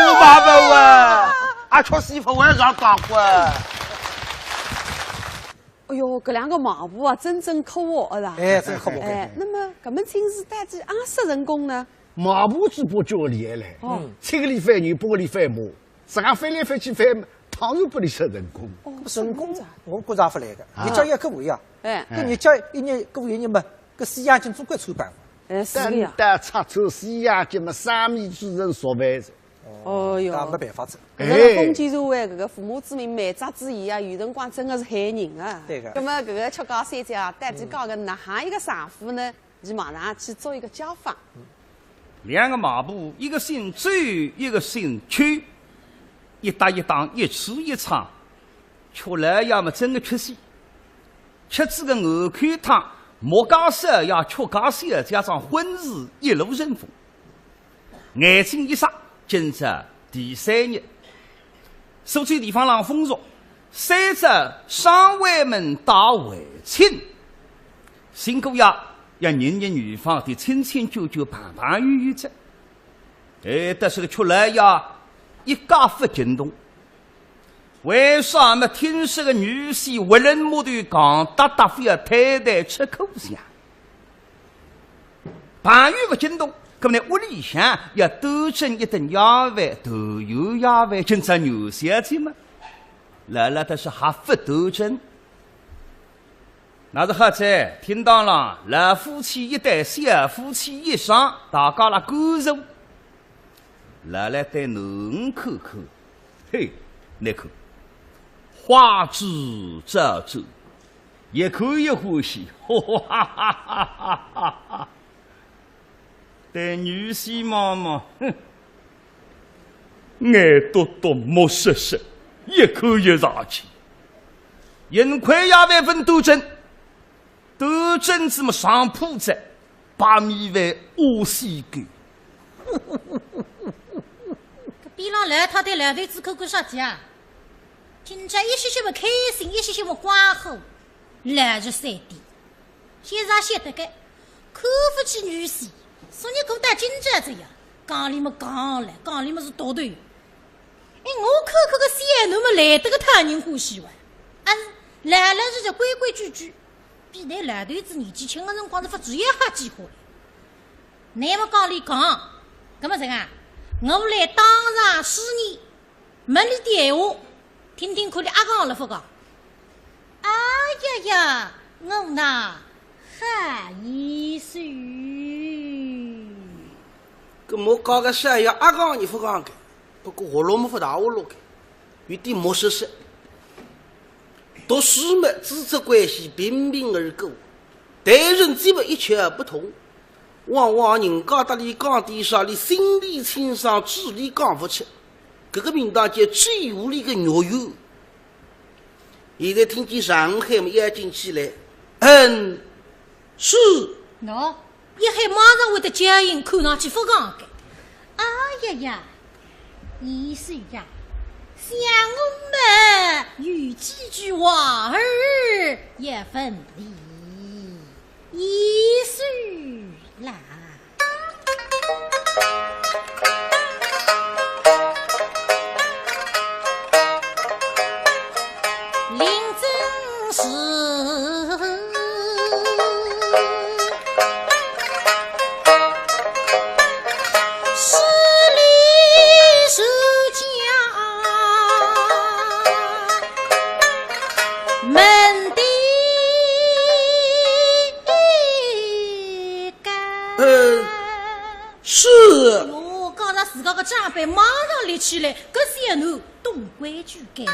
我爸爸啊！阿吃媳妇晚上讲过。哎呦，搿2个马步啊，真可恶啦！哎，真可恶！哎，那么搿门亲事带几20人工呢？马步只不叫厉害嘞，7个里翻人，8个里翻马，这样翻来翻去翻，当然不里收人工。人工我觉着也不来个，你叫一个位啊，哎，搿你叫一年过一年嘛，搿4样金总归抽办法。哎，是的呀。但插抽4样金嘛，3米主人说饭子。哦哟，没办法子。搿个封建社会，搿个父母之命，满扎之言啊，有辰光真的是害人啊。对个。那么搿个吃高三姐啊，带起高个哪行一个丈夫呢？伊马上去做一个家访。2个马步，一个姓周，一个姓邱，一搭一档，一吃一唱，吃来要么真的缺席。吃这个鹅口汤，莫家色要吃家色，加上荤食一路人风。眼睛一眨。今朝第3日，所处地方上风俗，3只上尉们打围亲，辛苦呀，要人女方的亲舅盘圆着。哎，但是个出来呀，一家不惊动。为啥么听说个女婿为人木头讲搭非要太太吃口香？盘圆不惊动。咁呢，屋里向要多蒸一顿鸭饭，豆油鸭饭，今朝牛小姐嘛，来了但是还不多蒸。那是好在听到了老夫妻一对，小夫妻一双，大家了感受。来对侬看看，嘿，你看，花枝招展，一看一欢喜，哈哈哈哈哈哈！对女婿妈妈，哼，眼多多，目湿湿，一口一上去。银块也万分斗争，斗争怎么上铺子，把米饭挖西干。边浪来，他对老头子口口啥子啊？今朝一些些么开心，一些些么欢呼，来日三点，现在晓得个，看不起女婿，说你过得今朝这样，讲里么讲了，讲里么是多对。哎，我看看个小奴么来得个他人欢喜哇，啊，来了是这规规矩矩，比那老头子年纪轻的辰光是发主意哈计划。那么讲里讲，干么子啊？我来当场试你，问你电话，听听看你阿讲了不讲？哎呀呀，我那好意思。搿我讲个啥呀？阿讲你不讲个，不过活路没不大活路个，有点没实施。读书嘛，知识关系平平而过，待人接物一窍不通。往往人家搭里讲点啥，你心里清爽，嘴里讲不出，这个名堂叫最无力的肉油。现在听见上海嘛要进去来，是。喏，一海马上会得接应，看上去不讲的。哎呀呀，意思呀，像我们有几句话儿也分离，意思。来，林真是十里是家，门第。是。哟，讲了自家个长辈马上立起来，搿些奴懂规矩个。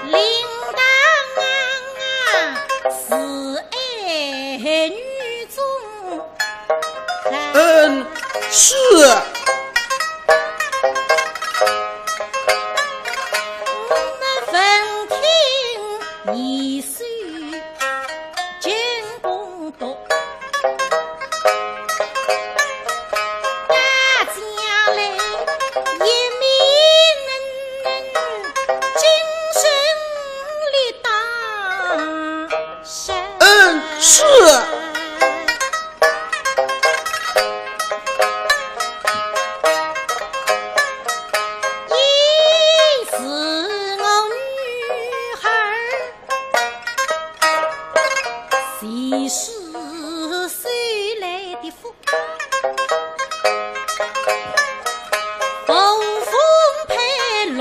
铃铛是爱女中，是。我们分听一岁。是。一是我女孩，谁是谁来的福？风风配龙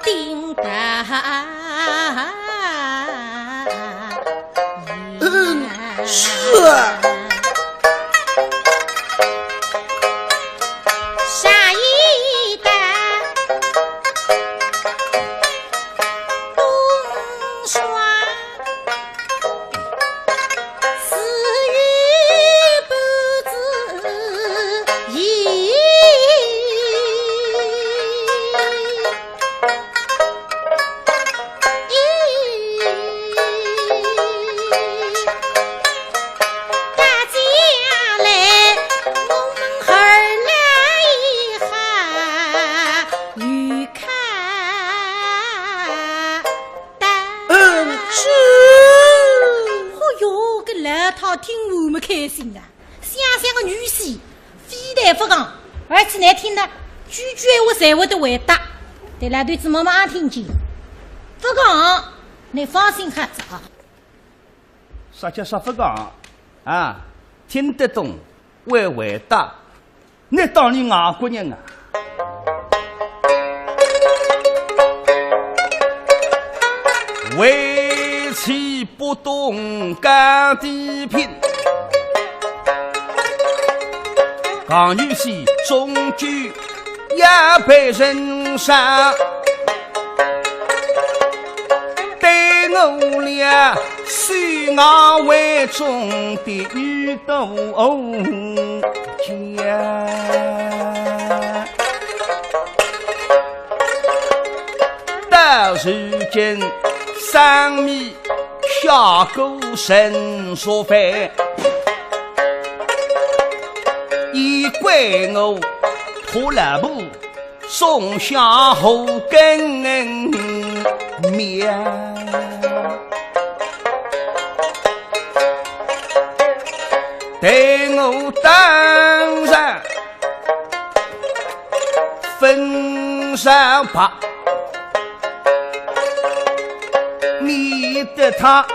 顶大。是。下一代东刷四月不知一。听我们开心的，想想个女婿，非但不讲，而且难听的，句句话才会得回答。对那对子妈妈听见，不讲，你放心哈子啊。啥叫啥不讲啊？听得懂，会回答，那当你外国人啊。为其不动干地品，刚女婿终究也被人杀，对我俩虽我为中的女斗家，到如今上面下狗神说法，已怪我拖了步送下后跟面，对我当然分上吧，免得他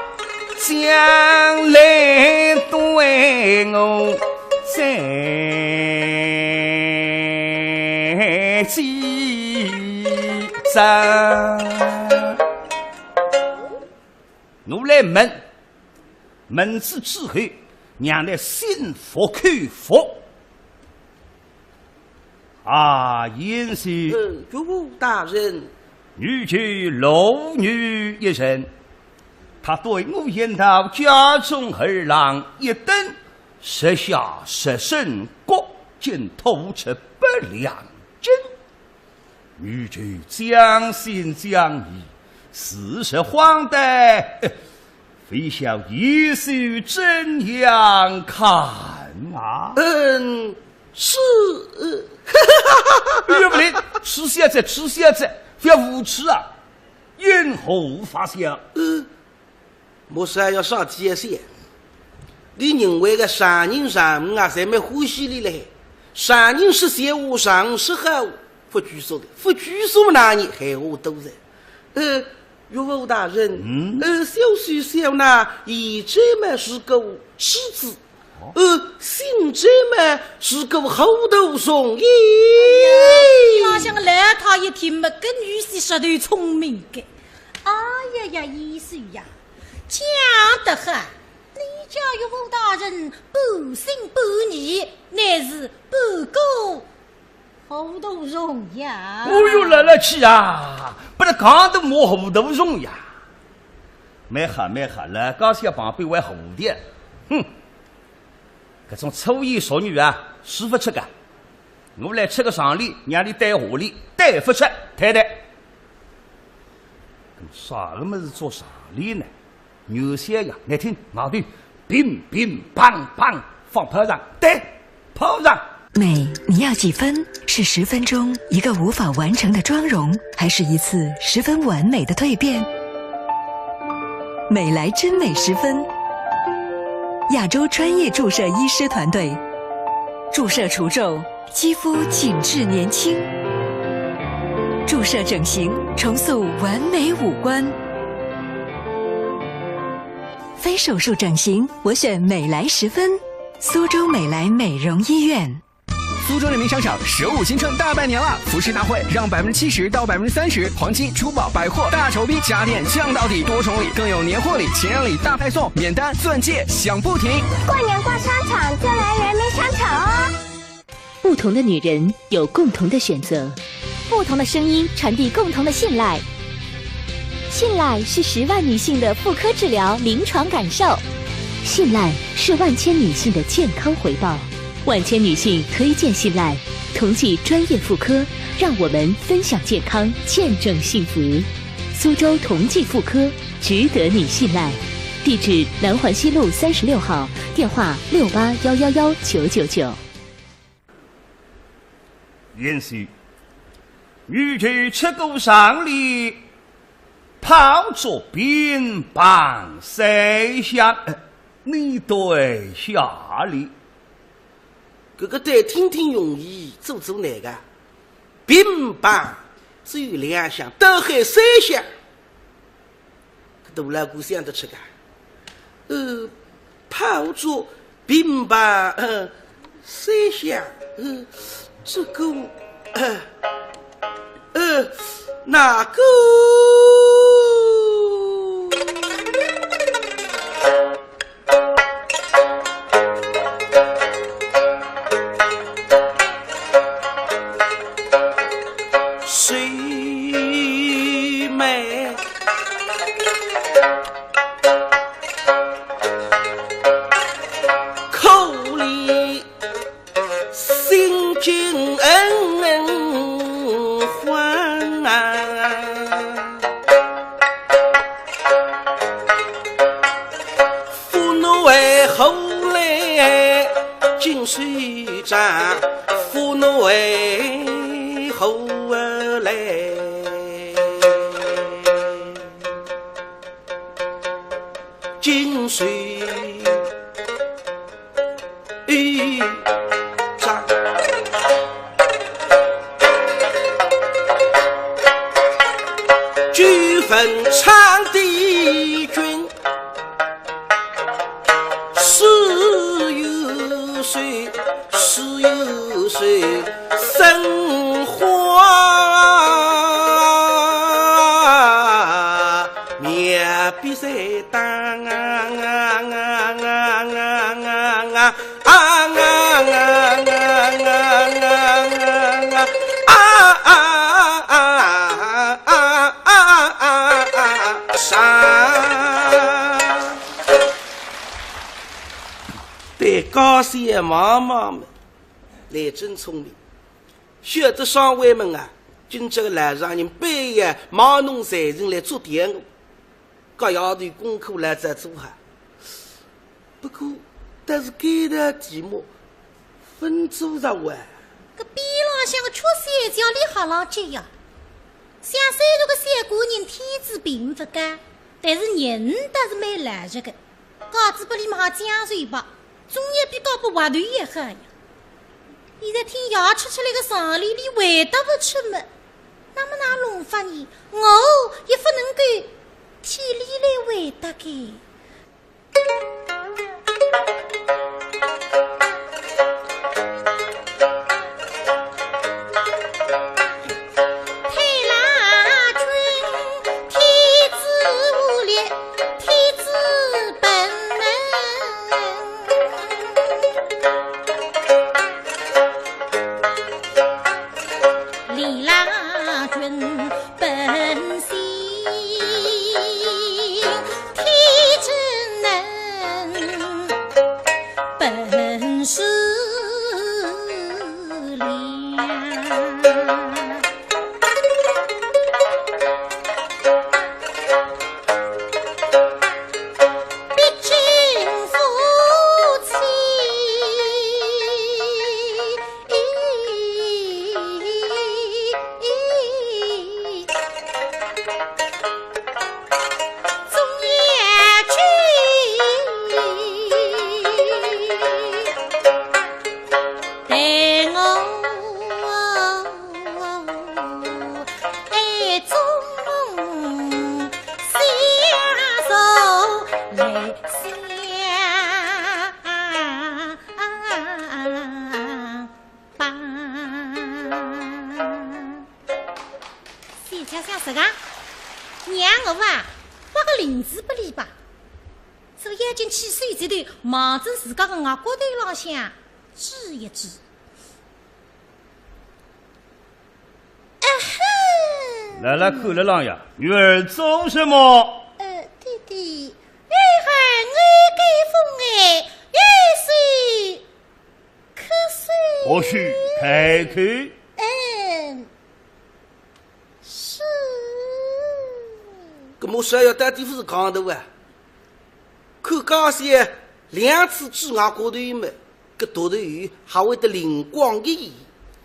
将来对我再记账。我来问之之后，让来心服口服。啊，严师，主大人，女婿老女一人，他对我言道家中儿郎一等，设下十胜国，竟偷吃不良针。女婿将信将疑，事实荒诞，非晓一手怎样看啊？是。岳不灵，吃现在，不要无耻啊！因何发现？莫是还要上界限？你认为个三人上啊，才没欢喜你嘞？三人是邪无上是好不拘束的，不拘束那你害我都在。岳父大人，小婿小那一这么是个狮子。姓这么是个后头送医。哪想来他一听么，跟女婿舌头聪明的。哎呀呀，医师呀，讲得很。你家岳父大人不信不疑，乃是不够后头容呀。哎呦，来了去啊！不然刚都摸后头容呀。没哈了，刚才帮被外后的，哼。这种粗言俗语啊，师傅吃个，我来吃个上礼，让你带下礼，带不吃，太太。啥个么子做上礼呢？牛血呀，来听矛盾，乒乒乓乓放炮仗，对，炮仗。美，你要几分？是10分钟一个无法完成的妆容，还是一次十分完美的蜕变？美来真美10分。亚洲专业注射医师团队，注射除皱，肌肤紧致年轻；注射整形，重塑完美五官。非手术整形，我选美来10分。苏州美来美容医院。苏州人民商场15新春大拜年了，服饰大会让70%到30%，黄金、珠宝、百货大筹逼，家电降到底，多重礼，更有年货礼、情人礼大派送，免单钻戒享不停。过年逛商场就来人民商场哦。不同的女人有共同的选择，不同的声音传递共同的信赖。信赖是10万女性的妇科治疗临床感受，信赖是万千女性的健康回报。万千女性推荐信赖，同济专业妇科，让我们分享健康，见证幸福。苏州同济妇科，值得你信赖。地址：南环西路36号，电话68111999。元帅，女婿吃过上礼，泡着冰棒谁想？你对下礼。这个得听听容易，做哪个？冰棒只有2项，都还3项。都来故乡的吃个，泡着冰棒3项，这个哪个？金水战，扶奴为后来。金水战，举分长敌军，十有谁生花面比谁当对高县妈妈们来真聪明，学得上位们啊，今这个来让人半夜忙弄财人来做点我，各样的功课来在做哈。不过，但是给的题目分组着玩。个边浪向个缺三角里好浪接呀。像虽然个三姑娘天资并不高，但是人倒是蛮懒实的。稿子不里嘛讲水吧，总也比搞不滑头也好呀。现在听牙吃出来个上里里味道不出么？那么那弄法呢？我也不能够体里来味道的。忙着自家的外国头浪向指一指，来来，看了郎呀，女儿做什么？弟弟，女孩爱给风玉水可水。或许开口。是。搿么说要带地方是讲头啊，看高些。两次指外国头们，搿大头鱼还会得灵光一现，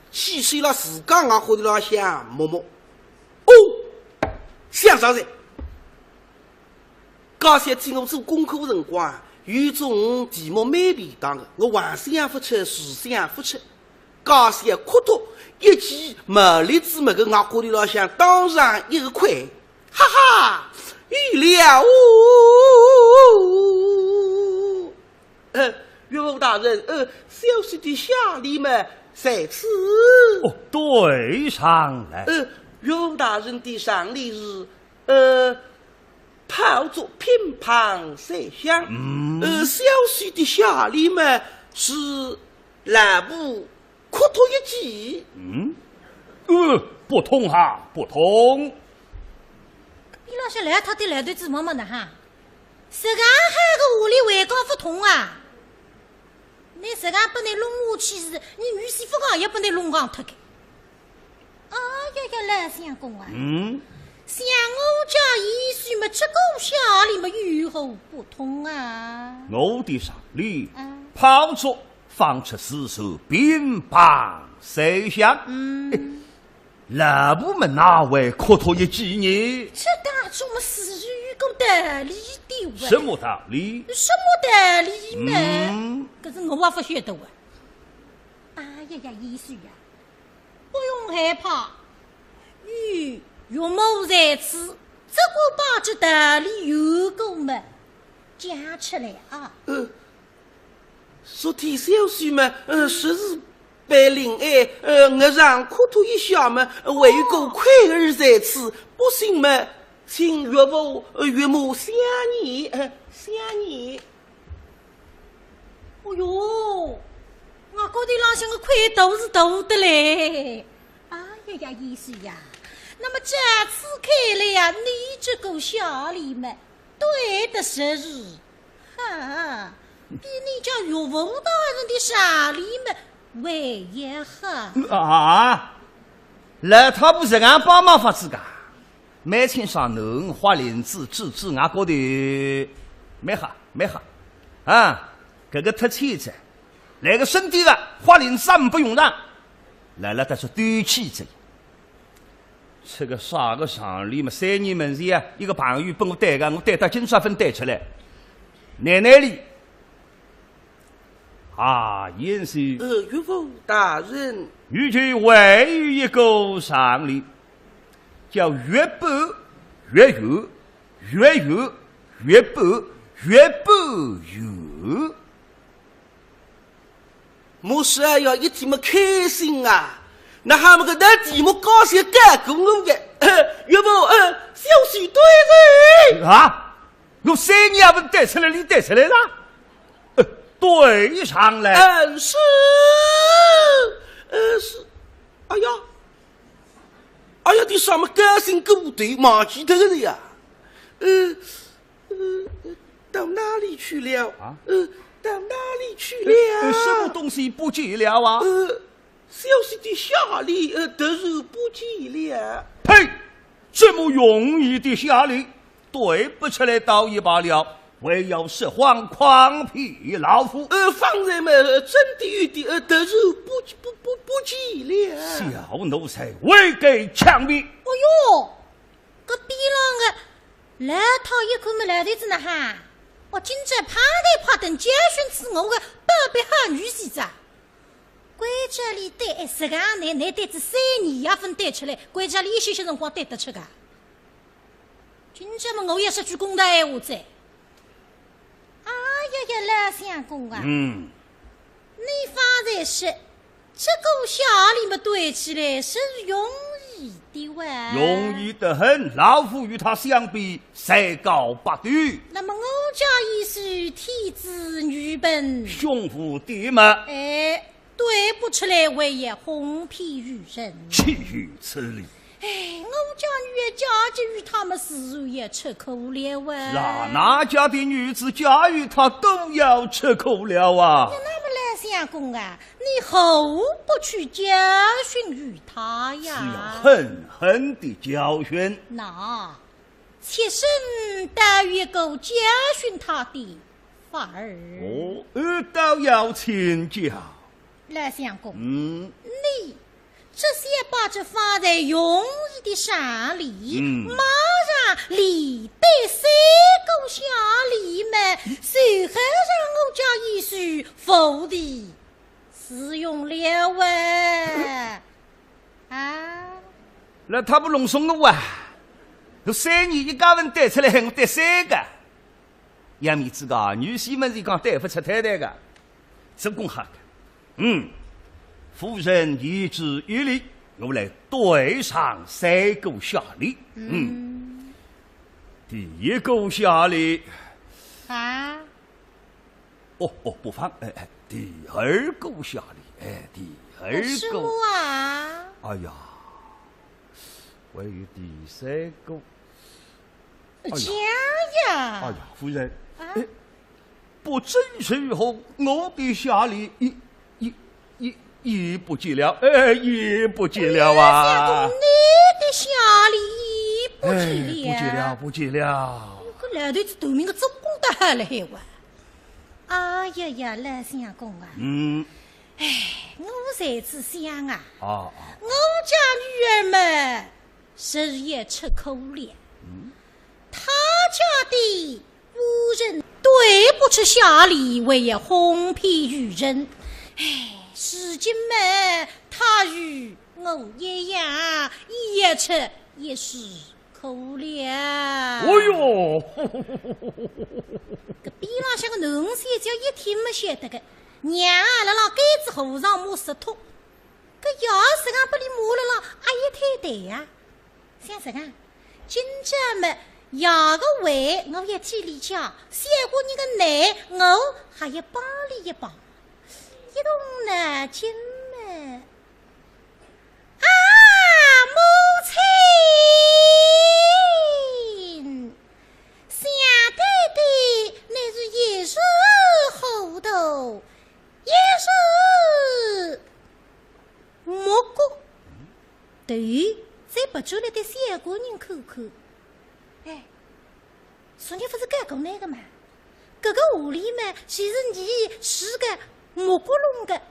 细碎了自家外国头浪向摸摸。哦，想啥子？刚才听我做功课的辰光，有种题目蛮便当的，我幻想不出，实想不出。刚才哭到一记毛栗子么个外国头浪向当上一个块，哈哈，预料哦。岳父大人，小婿的下礼嘛，在此。哦，对上来。岳父大人的上礼是，炮竹乒乓三响。小婿的下礼嘛是蓝布哭脱一记。不同哈，不同。你老些来他的来对子么么的哈，这个还个屋里为高不同啊。你这个不能弄下去是，你女媳妇讲也不能弄光脱的。哎呀，来相公啊！像我家一岁么，这个下里么与后不同啊！我的上礼炮竹放出四手，乒乓谁响？那部门哪位可托一几年？这当中么是有个道理的哇？什么道理？什么道理嘛？可是我不晓得啊。哎呀，医生呀，不用害怕，有某在此，这个把这道理有够嘛讲出来啊。昨天小婿嘛，实是被领爱，我让可托一下嘛，为有个快儿在此，不信嘛，请岳父岳母想你，想你。哦哟，我觉得朗向个亏都是大的嘞。哎呀，医生呀，那么这次看来呀，你这个小李们对的是哈。比你家岳父大人的傻里们为也好啊！那他不是俺帮忙法子噶，每天上能花林子治俺觉得没好啊！这个特妻子，那个身体的花林子不用让，来了但是对妻子。这个啥个上里嘛，3年门前啊，一个朋友帮我带个，我带到金沙分带出来，奶奶里。严是岳父大人，预计还有一个上例，叫越薄越有，越有越薄，越薄有。莫是要一天么开心啊！那他们个那题目高兴干公我的，岳父小婿对人啊！我3年不带出来，你带出来了？对上来，是，哎呀，你什么高兴部队忘记得了呀？到哪里去了？到哪里去了？什么东西不见了啊？小婿的下礼都是不见了。呸！这么容易的下礼，对不出来倒也罢了。唯有拾荒诓屁老夫，方人们真的有的都是不见了。小奴才未给枪毙。哎呦，个逼啷个来讨一口么来的子呢哈？我今朝趴来趴等家训吃我个宝贝哈女婿子，关家里带10个奶带子3年也分带出来，关家里一些辰光带得出个。今朝么我也说句公道闲话在。哎呀，老相公啊！你方才说这个小李么对起来是容易的哇？容易得很，老夫与他相比，才高八斗。那么我家已是天子女本，胸腹地嘛。对不出来为也红皮于人，岂于此理？我家女儿嫁给与他们自然也吃苦了啊！哪家的女子嫁与他都要吃苦了啊！那么来相公啊，你何不去教训于他呀？是要狠狠的教训。那妾身倒有一个教训他的法儿。倒要请教。来相公，你这些把这放在容易的山里，马上里对3个小李们，随后让我家医书否的使用了那他不弄松我啊！都3年一家人带出来，我带3个。杨米子个女婿们是讲带不出太太个，这公好的。夫人一旨一例，我来对上3个下例。第一个下例不放。第2个下例，第2个什么啊？哎呀，还有第3个。讲呀！哎呀，夫人，不正时候，我的下例也不见了，也不见了啊！你的下礼不见了，不见了。个老头子头名个做工的好了还哇！哎呀呀，老相公啊！我才只想啊，我家女儿们日夜吃苦粮，他家的夫人对不起下里，为也哄骗于人。如今嘛，他与我一样，夜吃也是苦粮。哎呦，这边浪向个农三叫一天没晓得个，娘啊，辣辣盖子后上抹石头，搿要是俺不里抹了啦，阿姨太对呀。想什么？今朝么要个为我一天里家，小姑娘个奶，我还要帮里一帮。一动呢，今么啊，母亲，想对的那是一时糊涂，一时莫过。对，再不出来的小姑娘看看。昨天不是讲过那个嘛？这个屋里嘛，其实你是个莫过弄的，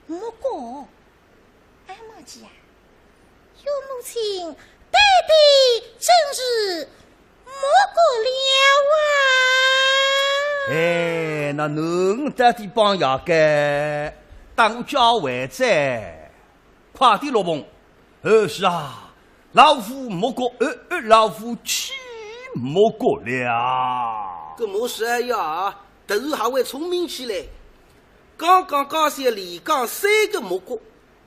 莫过。哎妈鸡啊，有母亲对的真是莫过了啊！那侬到底帮牙该当我教会在，快点落棚。是啊，老夫莫过，老夫去莫过了。搿莫是呀，突然还会聪明起来。刚刚讲些连讲3个莫过，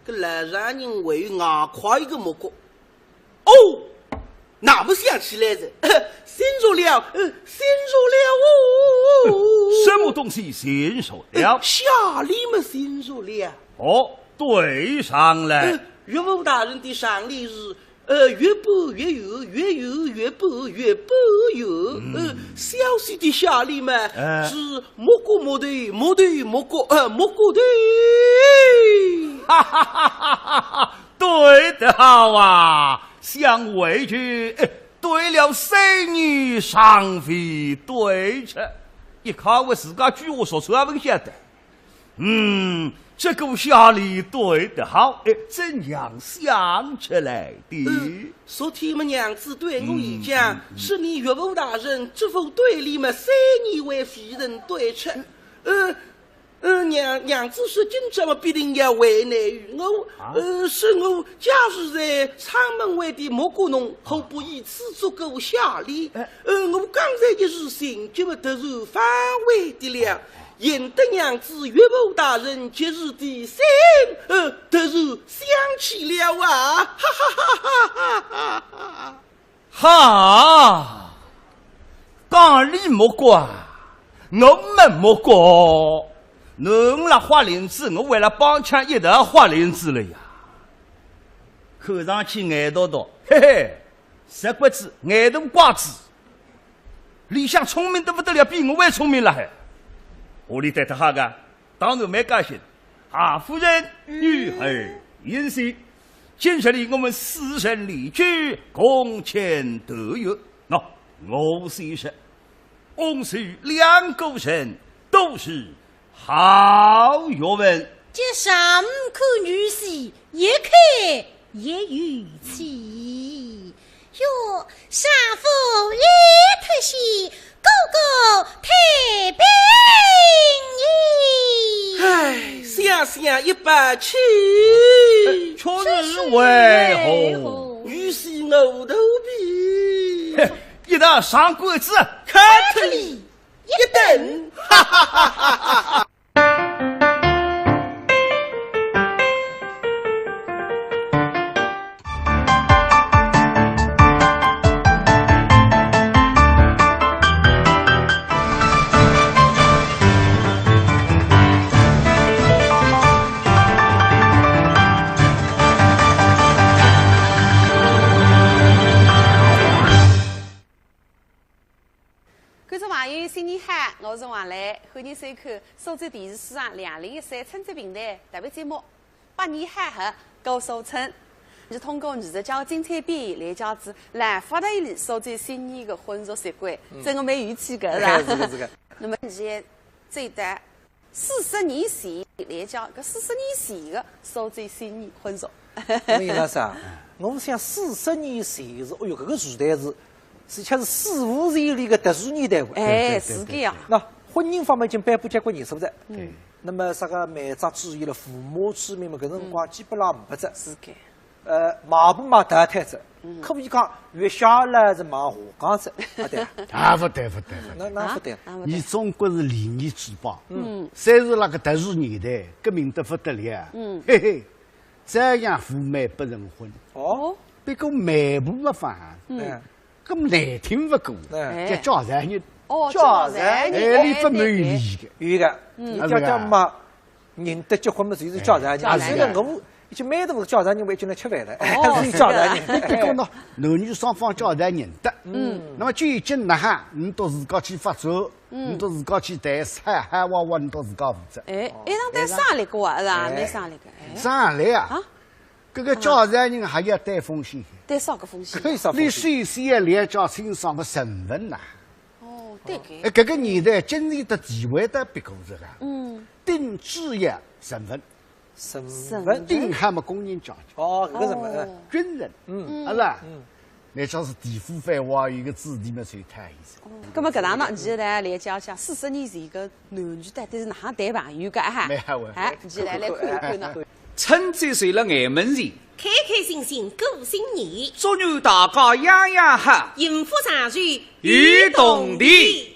搿来让人为外快一个莫过。哦，那不想起来着，先说了，什么东西先说了？下礼么先说了。对上了。岳父大人的上礼是。越播越有，越有越播越播有。消息的下礼嘛，是莫过莫对，莫对莫过，莫过对。哈哈哈哈哈！对得好啊，想回去，对了3女上飞对着，一看我自家句话说出来不晓得。这个下里对得好，怎样想出来的？昨天么娘子对我一讲，是你岳父大人这副对联么3年为非人对出。娘子说今朝么必定要为难于我，是我假如在昌门外的莫过侬，何不以此足够下礼？我刚才一时心急么突然反悔的了。引得娘子岳父大人节日的心，突然想起了啊！哈哈哈哈哈哈！哈，讲理莫过，我们莫过。侬那花林子，我为了帮腔一头花林子了呀。看上去眼多多，嘿嘿，实骨子眼大瓜子，里向聪明得不得了，比我还聪明了还。屋里对他好个，当然蛮高兴。夫人女儿言喜，今日里我们4人离居，共前得约。我虽说，翁婿2个人都是好学问。这上口女婿一看也有气，哟，上夫一特喜，哥哥太平意。想想一把气，确实为何？于是牛头皮，一道上柜子，开特里一等，哈哈哈哈哈！新年好，我是王兰，欢迎收看苏州电视史上2013春节平台特别节目《8年好合过苏春》，是通过艺术家精彩表演来讲子来发达一里苏州新年的婚俗习惯，真个蛮有趣个是吧？是个。那么现在最大40年前来讲，搿40年前的苏州新年婚俗。那杨老师啊，我想40年前是，哎哟，搿个时代是恰是史无前例的特殊年代。哎，是搿样。那婚姻方面已经颁布交关年数了。那么啥个媒妁之言了，父母之命嘛，搿辰光基本上500只。是搿。马不马得太子，可以讲月下来是马下岗子，对。啊，不对。那不对。你中国是礼仪之邦，虽是那个特殊年代，革命得不得了啊。嘿嘿，这样赴媒不成婚。哦。别个媒婆不放，咁难听不过，叫叫财人。哦，叫财人。你不满有礼的，有的。你叫嘛，认得结婚嘛，就是叫财人。虽然我。就蛮多叫财人为进来吃饭了，还是叫财人。别讲喏，男女双方叫财认得。那么究竟哪哈，你到自家去发展，你到自家去谈海娃娃，你到自家负责。哎，一场谈商量过啊，是吧？没商量过。商量啊！这个叫财人还要带风险。带啥个风险？你首先要了解清爽个身份呐。哦，对个。哎，这个年代经济的地位的别个这个。定职业身份。身份定还么工人家庭哦，搿个什么军人，是吧？那像是地府番话有个子弟嘛，最太意思。那么搿档呢，你来了解一下40年前个男女到底是哪样谈朋友个哈？哎，你来看一看呢。趁着随了俺们人，开开心心过新年，祝愿大家样样好，幸福常随与动力。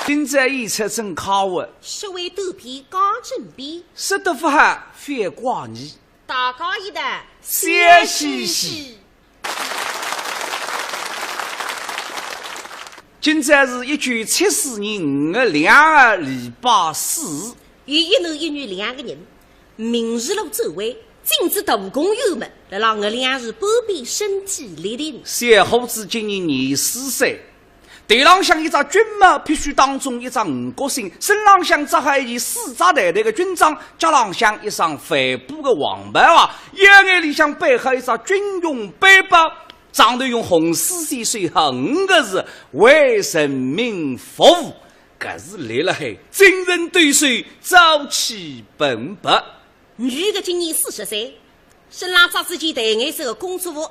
今朝一出正考我，学会肚皮讲正比，识得不好反挂你，大家一代笑嘻嘻。今朝是1974年5月2日礼拜4，有一男一女2个人，明日路周围禁止徒工友们来让我2日保庇身体力定。小伙子今年24岁。头浪向一只军帽，必须当中一只5角星，身浪向扎还一4扎袋袋的军装，脚浪向一双帆布的黄白袜，腰眼里向背后一只军用背包，上头用红丝线写好5个字：为人民服务。搿是立了海，精神抖擻，朝气蓬勃。女的今年40岁，身浪扎自己戴颜色的工作服，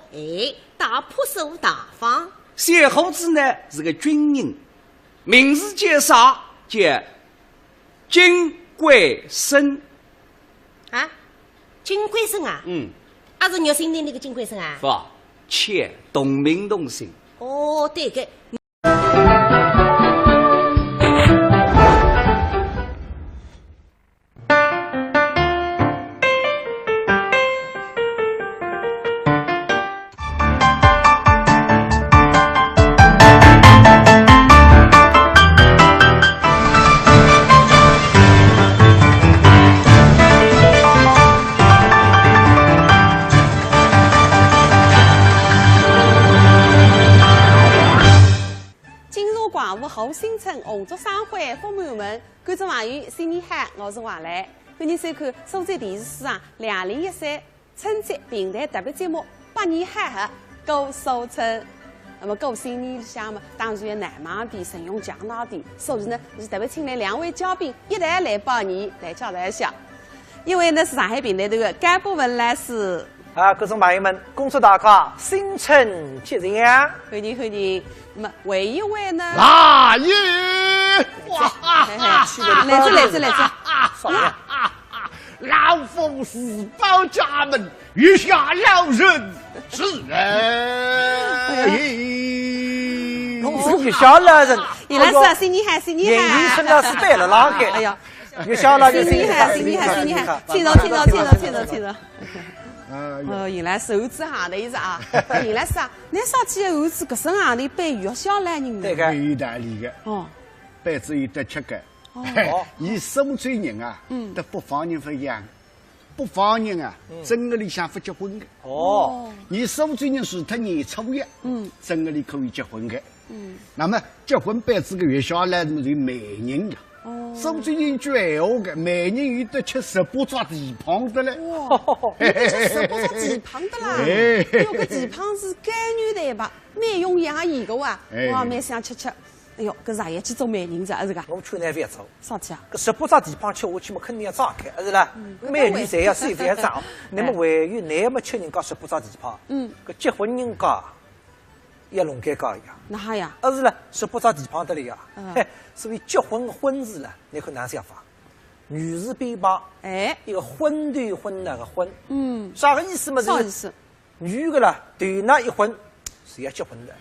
大朴素大方。小伙子呢是个军人，名字叫啥？叫金贵生。啊，金贵生啊？还是肉姓的那个金贵生啊？不，妾同名同姓。哦，对个。后新村红烛商会父母们，观众朋友，新年好！我是华来，欢迎收看苏州电视史上2013春节平台特别节目《百年好合过苏村》。那么过新年里向嘛，当然要难忘点，慎用强闹点，所以呢，是特别请来2位嘉宾一台来拜年，来交代一下。一位呢是上海平台的甘博文老师。观众朋友们，恭祝大家新春吉祥！欢迎欢迎。那么还一位呢？来也！哇！来自！老夫是保家门，月下老人是人。我是月下老人。原来是啊，新年好，新年好！年春了是带了哪个？哎呀，月下老人，新年好，听着。原来是猴子行的意思啊！原来是啊，那上去猴子搿身行的被月下来人对个，意大利的哦，辈子有得7个。哦，以15岁人啊，得北方人不一样，北方人啊，正月里向不结婚的。哦，以15岁人除脱年初一，正月里可以结婚的。那么结婚辈子个月下来是媒人的。15岁人句闲话的，媒人有得吃18抓蹄膀的嘞。哇，有得吃18抓蹄膀的啦！哎呦，搿蹄膀是甘软的一把，蛮用牙盐的哇！哇，蛮想吃。哎呦，搿茶叶去做美人子，是噶？我去南饭做。啥去啊？搿18只地方吃下去嘛，肯定要炸开，是啦。美女侪要随便炸。那么位于乃么吃人家18只地方？搿结婚人家一笼盖高一样。那哈呀？是啦，18只地方得了呀。嘿，所以结婚婚字呢，你看哪想法？女字边旁，一个婚对婚那个婚。啥个意思嘛？啥意思？女个啦，对那一婚是要结婚的。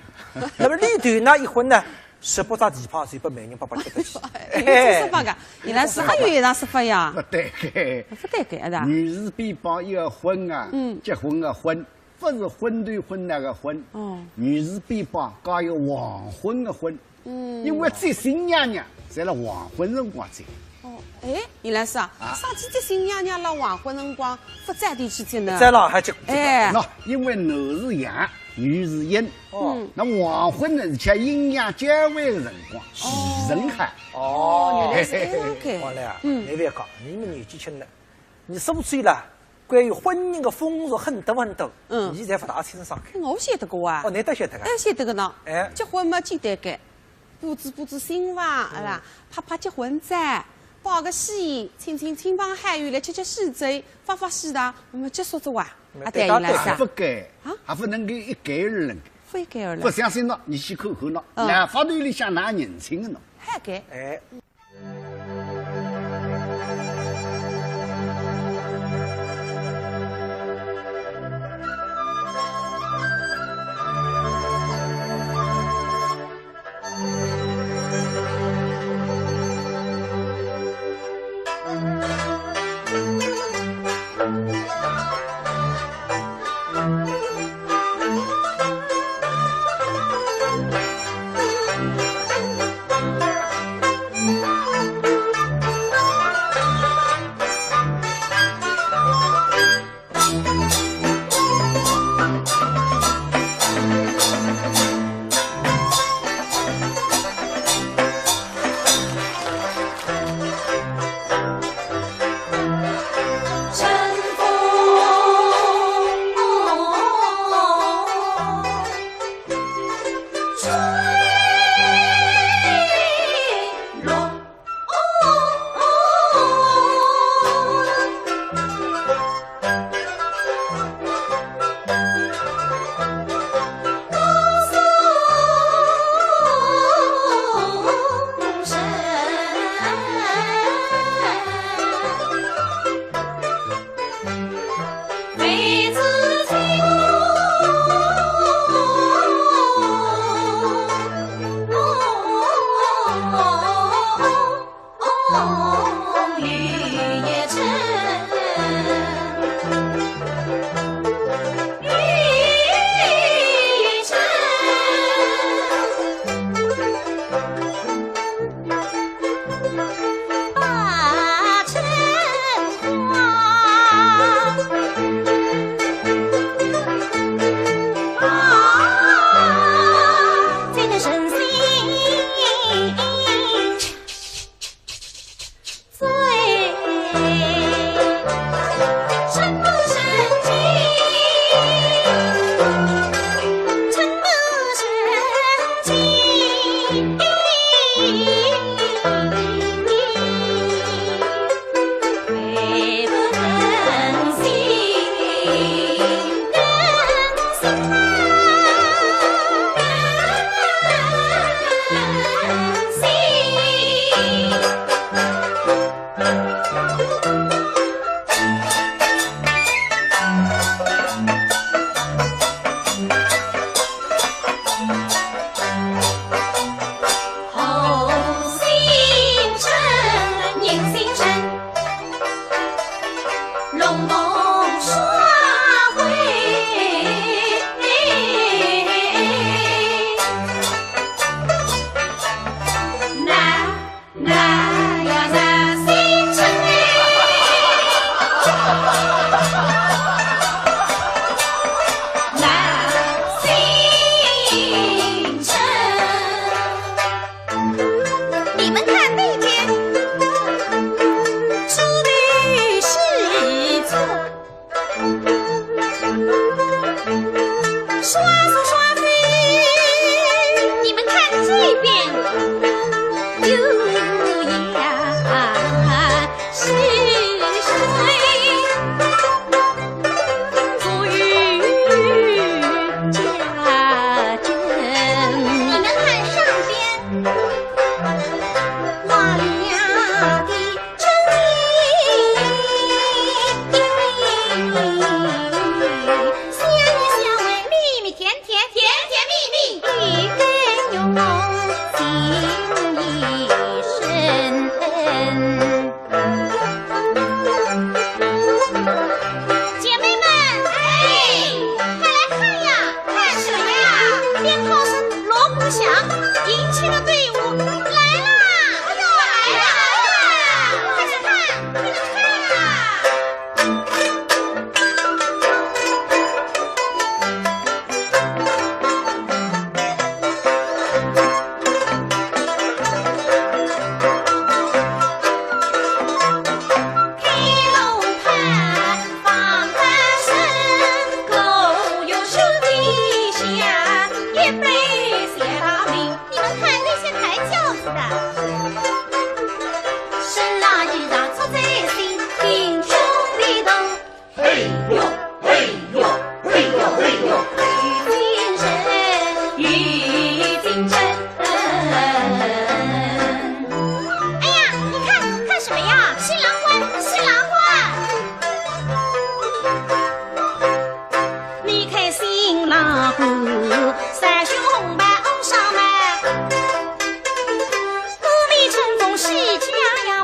那么你对那一婚呢？18只地方谁不美人爸爸吃得起？说法个，原来是还有一场说法呀。不对个，不对个，是吧？女字边旁一个婚啊，结婚个婚，不是婚对婚那个婚。女字边旁加一个黄昏的婚。因为这新娘娘在了黄昏辰光走。原来是啊，啥几只新娘娘辣黄昏辰光不在地去接呢？在上海结。那因为男是阳，女是阴。那黄昏呢是吃阴阳交汇的辰光，喜人海。原来是这样个。王来你别讲，你们年纪轻了，你10岁了，关于婚姻的风俗很多很多，你才不大清爽。我晓得个啊。你都晓得个？晓得个呢。结婚嘛简单个，布置新房，是吧？拍结婚照。包个喜，请亲朋好友来吃喜酒，发喜糖，那么结束着哇，对伊来噻。不该啊，还不能够一概而论。不一概而论。不相信喏，你去看看喏，那法律里向哪认清的喏？还该。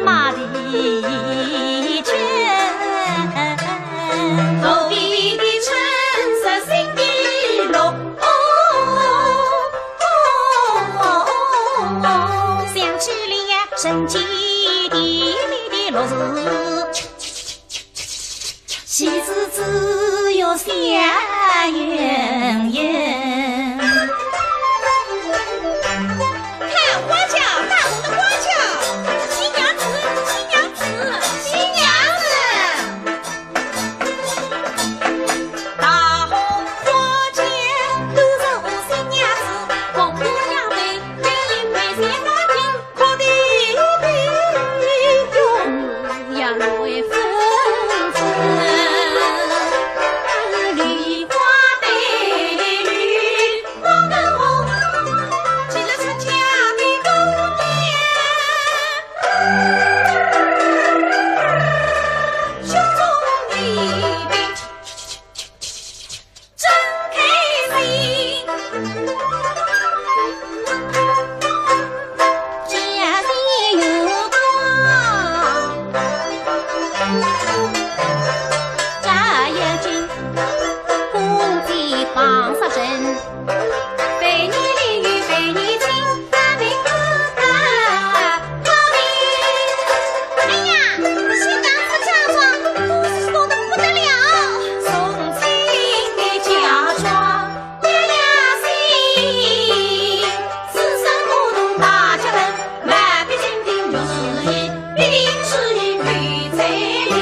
妈妈的真，头皮的橙色心的绿，想起了神奇地里的乐事，喜字只有香圆圆。看花轿，大红的花轿，新娘子，新娘子，新娘子。大红花轿都是我新娘子，红姑娘美，美丽美仙花镜，可的用呀来纷纷。梨花对绿，黄跟红，起了出嫁的宫殿，胸中的病真开心，家里有光，扎眼睛，公鸡绑上身，被你淋雨被你亲，大明大好命。哎呀，新娘子嫁妆都是多得不得了，送亲的嫁妆呀呀心，此生不同大家门，满北京定就是一，必定是一女才丽。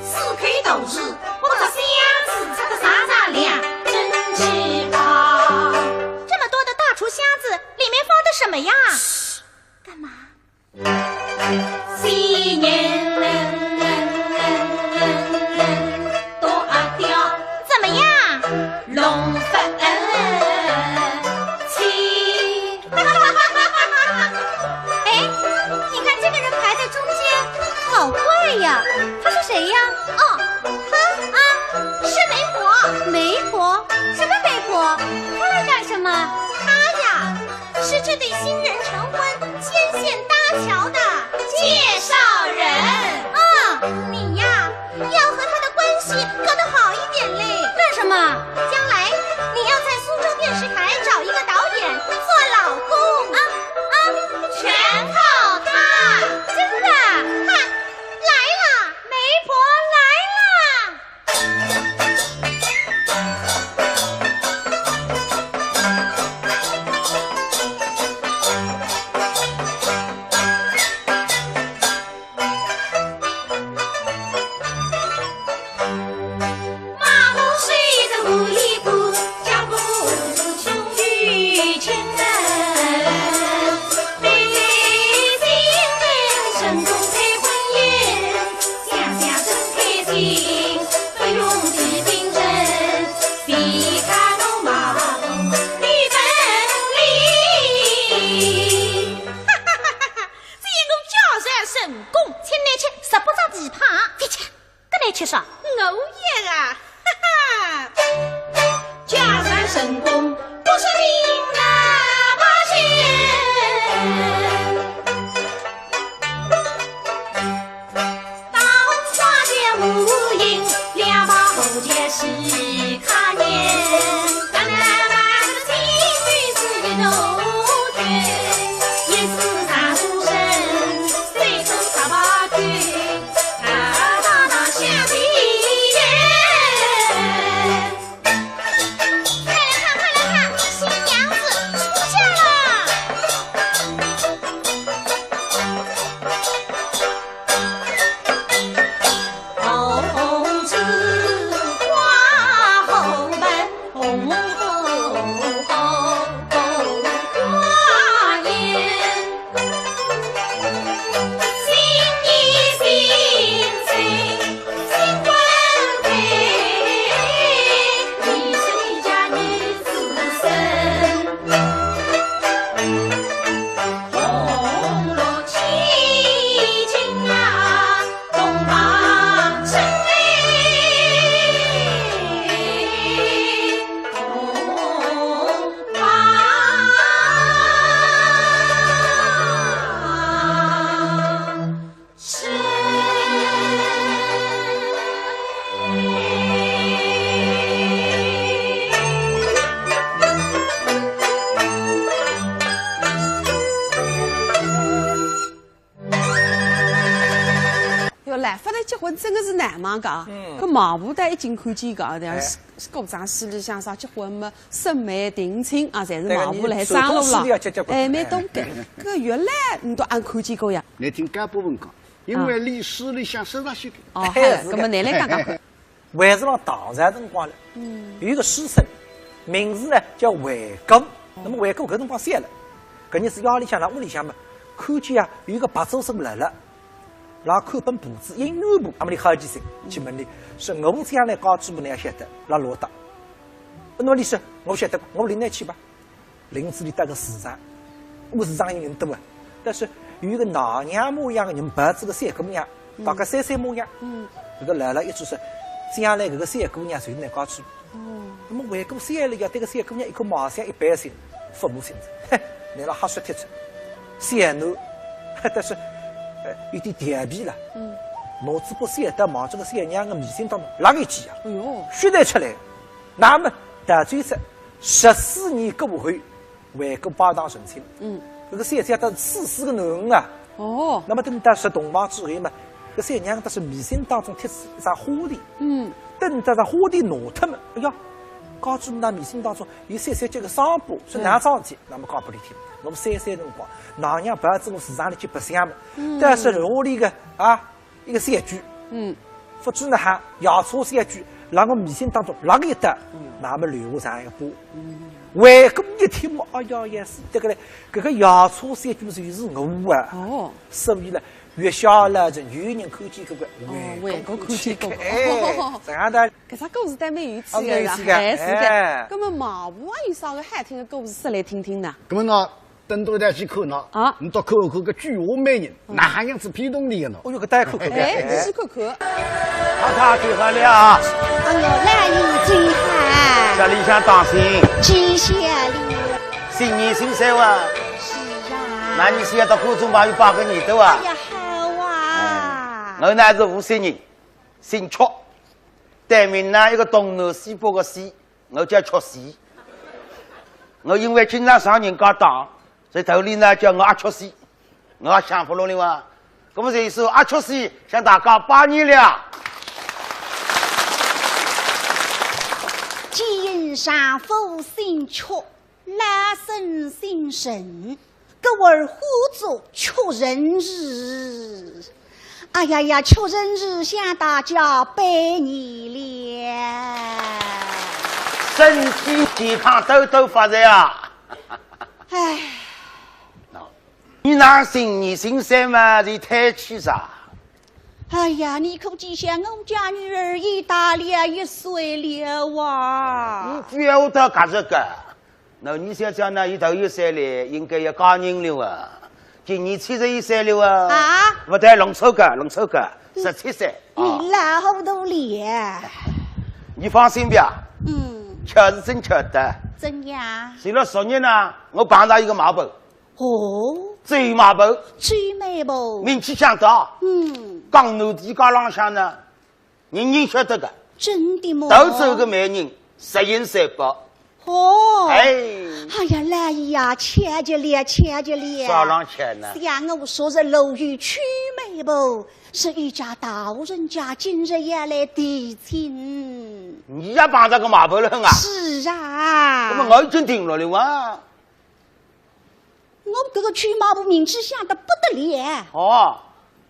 四开头日，我找箱子插得傻傻亮，真奇葩。这么多的大厨箱子，里面放的什么呀？干嘛？新年多阿刁，怎么样？龙凤七。哎，你看这个人排在中间，好怪呀！他是谁呀？哦，他啊，是媒婆。媒婆？什么媒婆？她来干什么？她呀，是这对新人成婚、牵线搭桥的介绍人。啊，你呀，要和他的关系搞得好一点嘞。干什么？将来你要在苏州电视台找一个导演做老公啊啊，全靠他。真的？看，来了，媒婆来了。马步随着舞一步，脚步是穷于情人。对对新人生中开婚宴，想想真开心，不用去竞争，别看我马步的本领。哈哈哈哈哈！这一个叫山成功，请来吃十八张蹄膀，别吃，跟来吃啥？我也啊！哈哈，假山成功不是命哪怕大红花轿无影，两把后街是看年，干那把这个情侣是一斗卷，一是杀出身，随手杀把卷，大大大下地人。快来看，快来看，新娘子出嫁了！哟，来发的结婚真的是难嘛讲。搿毛布袋一进看见讲，这样歌场戏里向啥结婚嘛，审美定亲啊，侪是毛布来张罗了。哎，蛮懂个。搿原来你都按看见过呀？你听干部问讲，因为历史里向手上写的。哦，好了，搿么你来讲讲看。还是让唐朝辰光了，有一个书生，名字呢叫韦构。那么韦构搿辰光散了，搿日子夜里向辣屋里向嘛，看见啊有一个白周生来了，然后看本簿子，音乐部，那么你好几岁去问你，说我将来高知部你要晓得，辣罗达。那么你说我晓得，我领你去吧。林子里搭个市场，市场有人多啊，但是有一个老娘模样的人，白子个三姑娘，大概三模样，这个来了一句说。将来搿个三姑娘随那高知，那么为过三了要对个三姑娘一颗毛线一般性，父母亲自，你拉哈说贴出，三男，但是有点调皮了，脑子把三得往这个三娘的迷信当中拉一记啊，血带出来，那么大追着14年过会，为过八堂成亲，这个三家都是44个男人啊，那么等到10洞房之后嘛。搿三娘都是迷信当中贴一张花钿，等到这花钿拿脱嘛，哎呀，告诉那迷信当中有33节个丧布，说哪桩事体，那么讲不里听，我们33辰光，老娘不要走我市场里去白相嘛，但是屋里个一个三句，不知呢还摇车三句，让我迷信当中拉个一搭，那么留下一个波，为过一听嘛，哎呀也是这个嘞，搿个摇车三句就是我啊，所以呢。越小了，就有人看见搿个，外国看见搿个，这样的，搿只故事倒蛮有趣的呀，还是的。那么毛布啊，有啥个好听的故事说来听听呢？那么呢，等到再去看呢，你到看看个菊花美人，哪样子批动你呢？哦哟，个大看看，去看看。他最好了啊！哎呦，来意最好。这里向当心。记下了。新年新生啊！是啊。那你是要到观众朋友8个年头啊？我呢是50人，姓曲，对面呢一个东南西北个西，我叫曲西。我因为经常上人家当，所以头里呢叫我阿曲西，我也想不落了哇。那么这一首阿曲西向大家拜年了。今上府姓曲，来生姓沈，各位呼作曲人日。哎呀呀，曲人日向大家拜年了，身体健康，兜兜发财啊！哎，你那新年新生嘛，你太气啥？哎呀，你可记下我家女儿已大了1岁了哇！你不要到搞这个，那你想讲呢？一头1岁了，应该要嫁人了啊！今年71岁了啊！不对，龙抽个，17岁。你老糊涂了。你放心吧，确实真确的。怎样？随了10年呢，我碰到一个毛病。哦。最毛病。最美不？名气响大。江南地界浪向呢，人人晓得个。真的吗？都走个美人，10银3百。哦，哎呀，来呀，钱就了，少浪钱呢？像我说是楼宇曲美不？是一家大人家今日也来提亲。你也帮这个马伯了啊？是啊。那么我已经定了哇。我这个曲马部名气响得不得了。哦。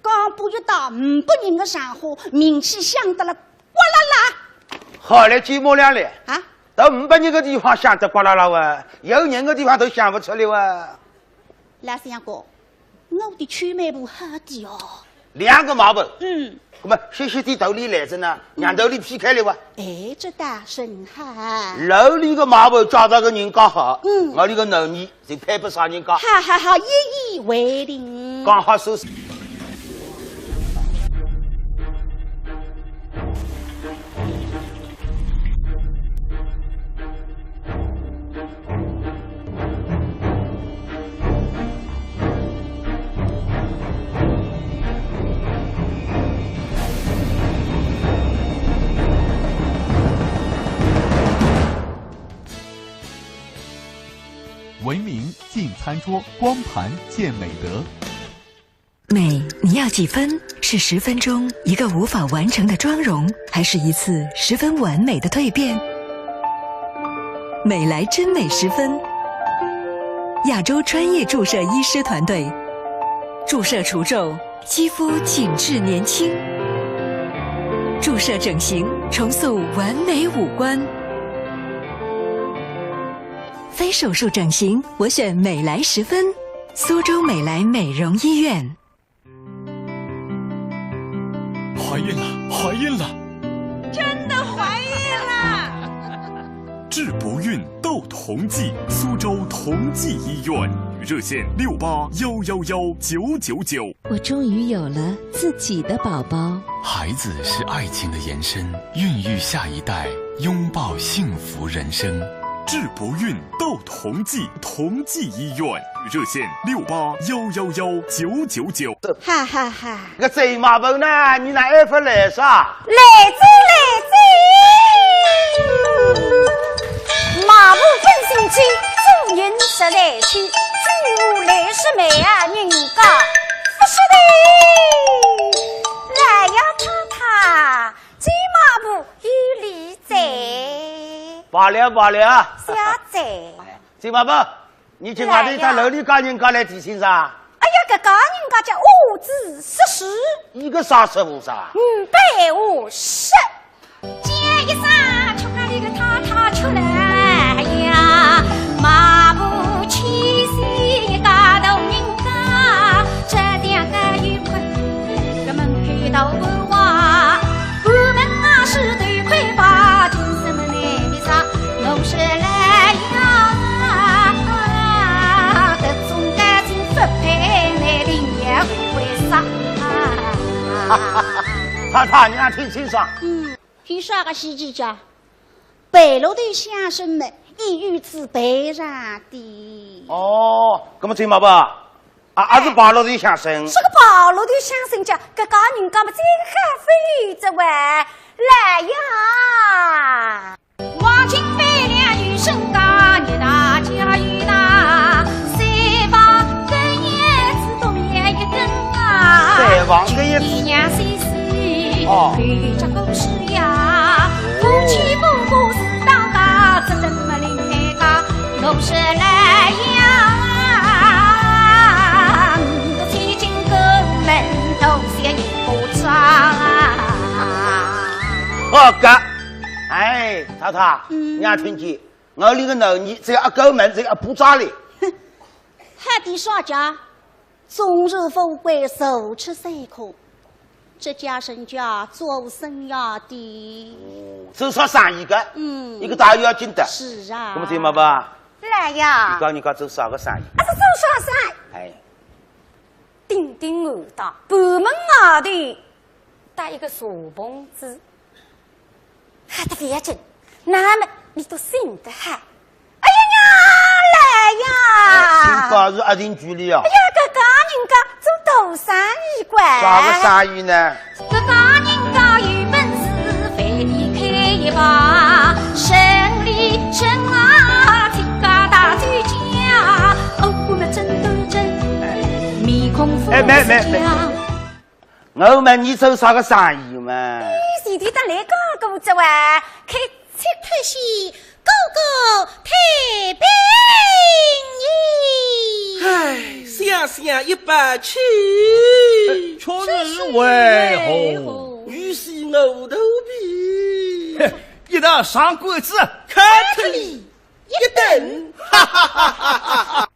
刚不一到500人的上火，名气响得了呱啦啦。好了，寂寞了嘞。啊。到500人个地方想得呱啦啦哇，有人个地方都想不出来哇。老三哥，我的曲美部好的哦。2个毛病。那么细细的头里来着呢，让头里劈开了哇。哎，这大神好。楼里个毛病找到个人刚好，我里个男女就配不上人家。好，一以为定。刚好收拾。文明进餐桌，光盘见美德。美，你要几分？是10分钟一个无法完成的妆容，还是一次十分完美的蜕变？美莱真美10分，亚洲专业注射医师团队，注射除皱，肌肤紧致年轻；注射整形，重塑完美五官。非手术整形，我选美莱10分，苏州美莱美容医院。怀孕了，怀孕了！真的怀孕了！治不孕斗同济，苏州同济医院热线68111999。我终于有了自己的宝宝。孩子是爱情的延伸，孕育下一代，拥抱幸福人生。治不孕斗同济，同济医院热线68111999。哈哈哈！个贼马笨呢？你拿爱发来啥？来马步奔行去，主人拾来去，居无来是美啊，人家不是的。来呀，太太，这马步有礼在。罢了，小姐，这马笨，你去外头他楼里家人家来提醒啥？哎呀，个家人家叫五字40，一个啥15啥550，接一声出来一个太太出来呀，马步气息一家头人家，这两个愉快个门口到不话，我们啊是对快把听什么来的啥，我是来呀，这种感情不配来的也为啥？太太，你还听清爽？有啥个细节讲？北路的先生们已于此备上的。哦，那么这马笨啊，是八路的相声。是个八路的相声家，这家人家们这个还非这位来呀！王金飞两女生家，你大家与大，谁把根叶子东也一根啊？谁往根叶子？娘谁谁？哦，这故事呀，夫妻不过是当家，这怎么另开家？我是来呀，我亲近哥们都写一部章好个，哎，太太，你还听见？我里个男人只要一狗门，只要一步渣哩。海底耍家，终日富贵，手持3颗。这家身家做生涯的，至少3亿个，一个大月要进的。是啊。那么听嘛吧？来呀！你讲人家走啥个3亿？啊，是走啥3亿？哎，顶顶耳大，半门外的带一个小棚子，还得别整，那么你都信得还？哎呀呀，来呀！新高是一定距离啊。哎呀，这家人家做大生意关。啥个生意呢？这家人家有本事，非得开一把生意生啊，天家大嘴家，哦，我们真都真，面孔富士家。我问你做啥个生意嘛？你弟弟来哥哥这位开七特西哥哥太平哎，想想100去，确实为何？于是牛头皮，一道上馆子，开特里一等，哈哈哈哈哈！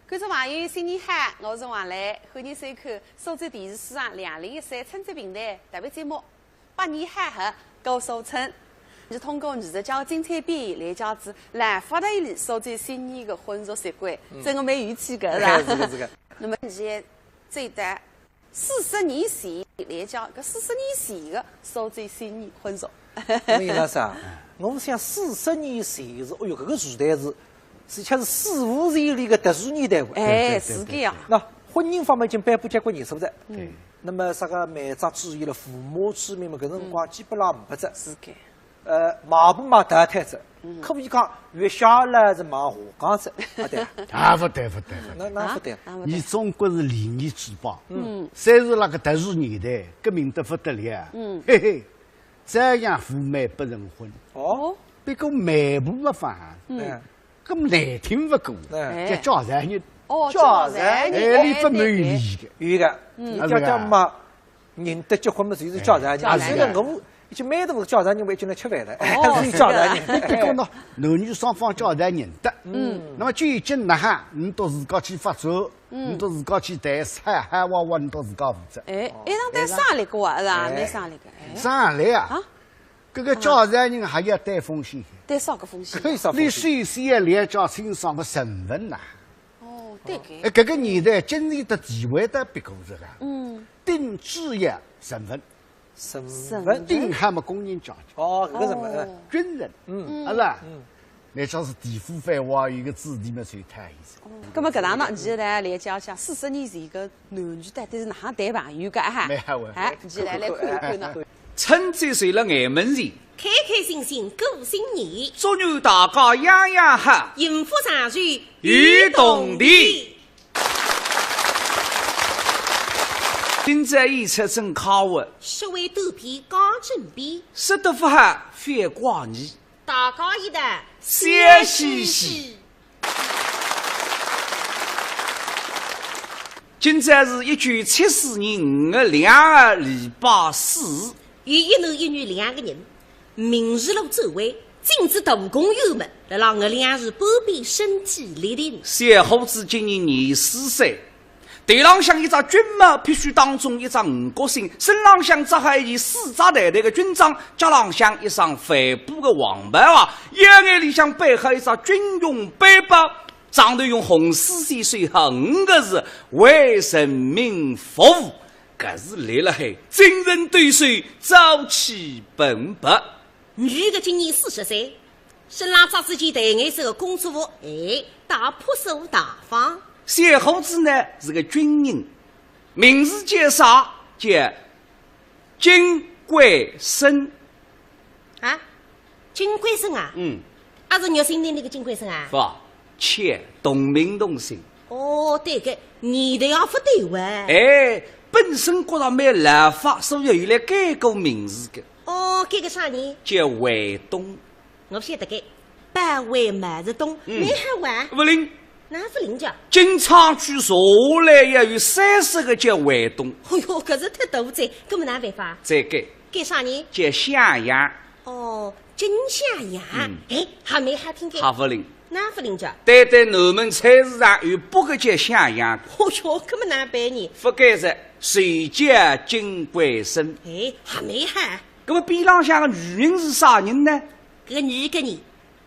观众朋友，新年好！我是王兰，欢迎收看苏州电视史上2013春节平台特别节目《百年海河过苏村》。是通过艺术家精彩表演来讲子来发达里苏州新年的婚俗习惯，真个蛮有趣个是吧？这个。那么现在最大40年前来讲，搿40年前的烧醉新年婚俗。那杨老师啊，我想40年前是，哎哟，搿个时代是恰是45年里的特殊年代。哎，是搿样。那婚姻方面已经颁布结婚年数的。对。那么啥个媒妁之言了，父母之命嘛，搿辰光基本上500只。是搿。忙不忙得太子，可以讲月下来是忙下岗子，不对？啊，不对。那不对。你中国是礼仪之邦，虽是那个特殊年代，革命得不得了啊！嘿嘿，这样赴媒不成婚。哦，别个媒婆不放，咁难听不过，叫叫财人。哦，叫财人，你不满意的，有的。你叫嘛，认得结婚嘛，就是叫财人。现在我。就蛮多叫财人会进来吃饭的，还是叫财人。别讲喏，男女双方叫财认得。那么究竟哪哈，你到自家去发展，你到自家去谈菜，还娃你到自家负责。哎，一场谈商量过啊，是吧？没商量过。商量啊！这个叫财人还要带风险。带啥个风险？你首先要了解清爽个身份呐。哦，对个。哎，这个年代经济的地位的别个这个。定职业身份。身份定还没公认讲究哦，搿个什么军人，是吧？那像是地府番话有个子弟嘛，最太意思。那么搿档呢，你来了解一下40年前个男女到底是哪样谈朋友个哈？哎，你来看一看呢。趁着随了眼门前，开开心心过新年，祝愿大家样样好，幸福常随与动地。今朝一出正考我，十位肚皮刚正比，食得不好反挂你，大家一代笑嘻嘻。今朝是1974年5月2日礼拜四，有一男一女2个人，明日路周围禁止大公友们来让我2日不必身体力行。小伙子今年24岁。头浪向一只军帽，必须当中一只5角星，身浪向则还一4扎袋袋的军装，脚浪向一双帆布的黄白袜，腰眼里向背后一只军用背包，上头用红丝线写下5个字：为人民服务。搿是立了海，精神对水，朝气蓬勃。女的今年40岁，身浪扎自己戴颜色的工作服，大朴素大方。小伙子呢是个军人，名字叫啥？叫金贵生。啊，金贵生啊？还是肉姓的那个金贵生啊？不，且同名同姓。哦，对个，年代也不对哇。哎，本身觉着没立法，所以有来改过名字的。哦，改个啥人？叫卫东。我不晓得改，百位马日东，没好玩。不灵。哪是林家？金昌区下来也有30个叫卫东。哎呦，可是太大灾，根本哪办法？再改。改啥人？叫向阳。哦，金向阳。哎，还没还听改。还不灵。哪不灵家？对对，南门菜市场有8个叫向阳。哦哟，根本哪办呢？不改是谁叫金贵生？哎，还没还。那么边浪向的女人是啥人呢？这个女个人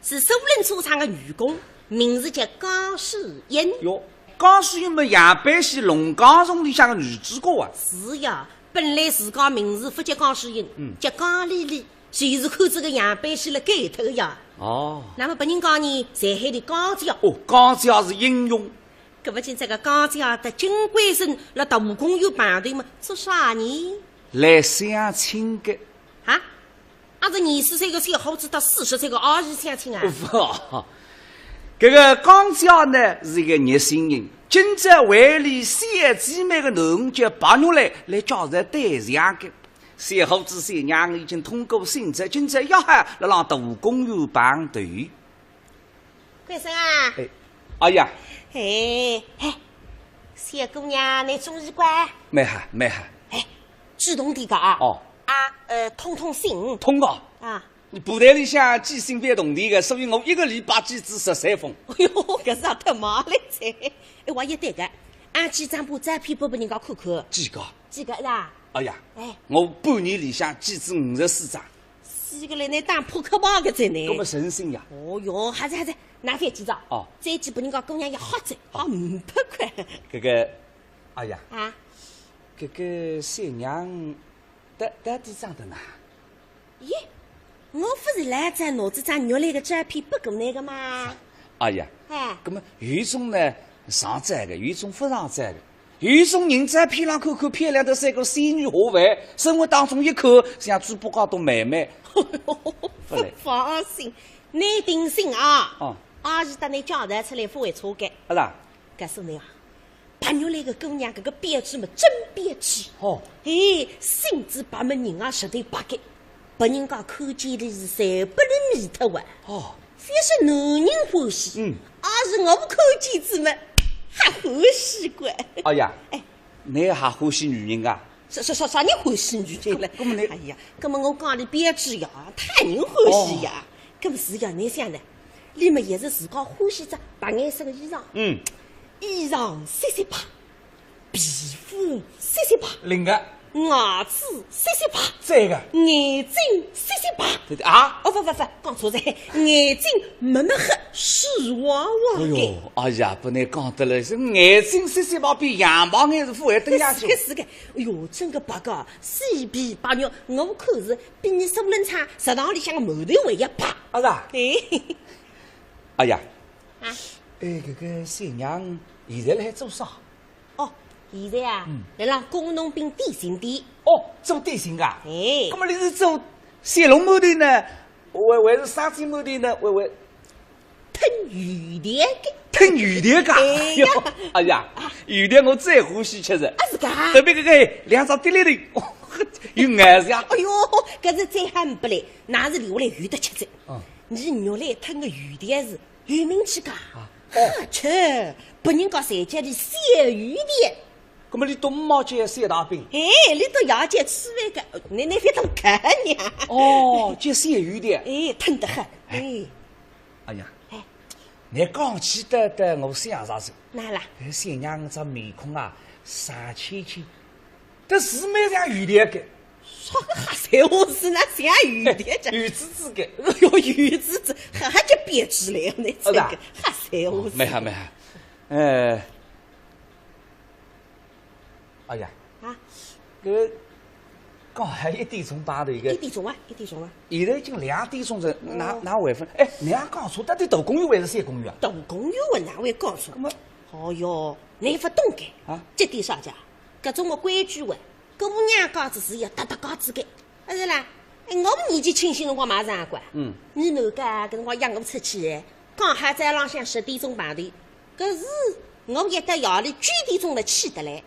是苏人车厂的女工。名字叫江诗英哟，江诗英嘛，杨百喜龙岗村里向个女主角啊。是呀，本来自家名字不叫江诗英，叫江丽丽，就是看这个杨百喜来改头呀。哦，那么别人讲呢，在海的江家。哦，江家是英雄。搿不仅这个江家的金贵生辣大武公有排队嘛，做啥呢？来相亲的。啊？还是24岁的小伙子到40岁的阿姨相亲啊？不。这个江家呢是一个热心人，今朝为里小姐妹的囡叫白玉来叫人对象的。小伙子小娘已经通过性质，今朝要喊来让大公园排队。贵生啊！哎呀！嘿，小姑娘，你注意乖。没哈没哈。主动点个啊！哦。通信。通的。啊。你部队里向寄信别动地的，所以我1个礼拜寄至13封。哎呦，搿是太麻了噻！哎，我也对个，按几张部照片拨拨人家看看。几个是吧？哎呀，我半年里向寄至54张。4个来你当扑克牌个在呢？搿么神心呀！哦哟，还是拿翻几张？哦，再寄拨人家姑娘一好子，好500块。这个，哎呀。这个三娘到底长的呢？咦，我不是来在脑子长肉来个照片不够那个吗？哎呀，哎，那么有一种呢上载的，有一种不上载的。有一种人在片上看漂亮的三个仙女下凡，生活当中一看像猪八戒都妹妹。不放心，你定心啊！哦，阿是等你交代出来不会错改。啊啦，告诉你啊，白牛来个姑娘，这个编织嘛真编织。哦，哎，心知把门人啊实在八个，把人家看见的是3不能迷脱啊。哦，非是男人欢喜，而是我看见子们还欢喜过。哎呀，哎，你还欢喜女人啊？啥人欢喜女人了？哎呀，那么我讲的编织呀，太人欢喜呀。那么是呀，你想呢？你们也是自家欢喜着白颜色的衣裳，衣裳细细白，皮肤细细白，另个牙齿细细白，这个眼睛细细白。对啊？哦不，讲错了，眼睛没黑，水汪汪的。哎呦，哎呀，不能讲得了，是眼睛细细白比羊毛眼是不会等下去。是的，哎呦，真个白个，细皮白肉，我看是比你手冷茶食堂里向个馒头还要白。啊是啊？哎呀，啊，这个三娘现在还做啥？哦，现在啊，来让工农兵点心店。哦，做点心啊？哎，那么你是做小笼馒头呢？还是沙鸡馒头呢？还吞鱼田的？吞鱼田噶？哎呀，鱼田我最欢喜吃的。啊是噶？特别这个两张滴来的，有眼子呀！哎呦，搿是再喊不来，那是留下来鱼的吃的。你肉来吞个鱼田是有名气噶，好吃，把人家三家的小鱼田。那么你到5毛钱3大饼？哎，你到夜间吃饭个，你非当看呀？哦，就小鱼田。哎，吞得很。哎呀，你讲起的我想啥子？哪啦？三娘这面孔啊，傻青青，这是蛮像鱼田的。说个哈塞话是那像鱼田着？鱼子子的。哎呦，鱼子子，还叫编织来那这个哈塞话。没哈。哎呀，这刚还1点钟打的一个。1点钟啊。现在已经2点钟了，哪会分？哎，你还讲错，到底大公园还是小公园啊？大公园我哪会讲错？哦哟，你不懂个啊？这点啥家？搿种个规矩话，搿我娘家子是要搭家子个。是啦，我们年纪轻些辰光马上管。你哪个搿辰光养我出去，刚好在浪向10点钟排队，搿是我一到夜里9点钟了起得来。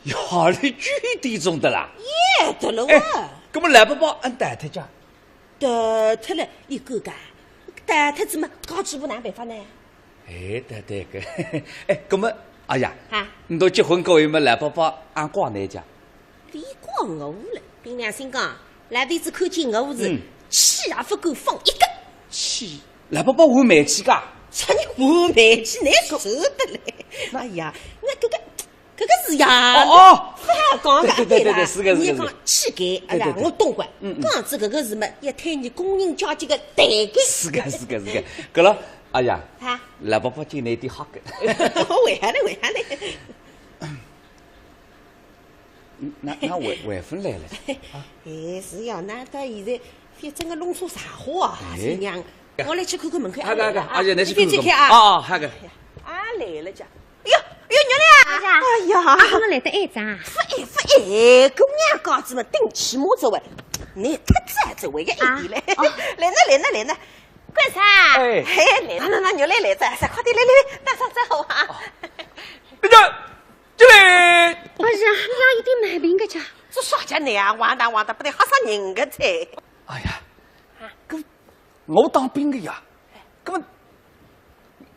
夜里9点钟的啦？耶，得了哇！搿么来不包俺带脱家？带脱了一个个，带脱怎么搞几步哪办法呢？哎，对个，哎，搿么，哎呀，你都结婚过后么来不包俺挂哪家？你挂我了，凭良心讲，来弟子看见我是气也不够放一个。气，来不包换煤气噶？啥你换煤气，你受得来？哎呀，那搿个是呀，讲个对，是个。你讲气概，哎呀，我懂个。讲子搿个是么？要推你工人阶级个代沟。是个，搿了，哎呀，来不包今年点好个。为啥嘞？那外分来了。哎，是呀，那到现在反正个弄出啥话啊？这样，我来去看看门口。阿姐，你去看啊。哦，好个。来了家。哎呦，娘嘞！哎呀，刚刚来得晚咋？不爱，姑娘家子们顶起码子喂，你太这位个一点嘞。来呢，官三。来，牛来着，快点来，大嫂再好啊。这来。哎呀，哪有点买病个家？这啥家你啊？完蛋，不得吓死人个噻！哎呀，我当兵的呀，根本。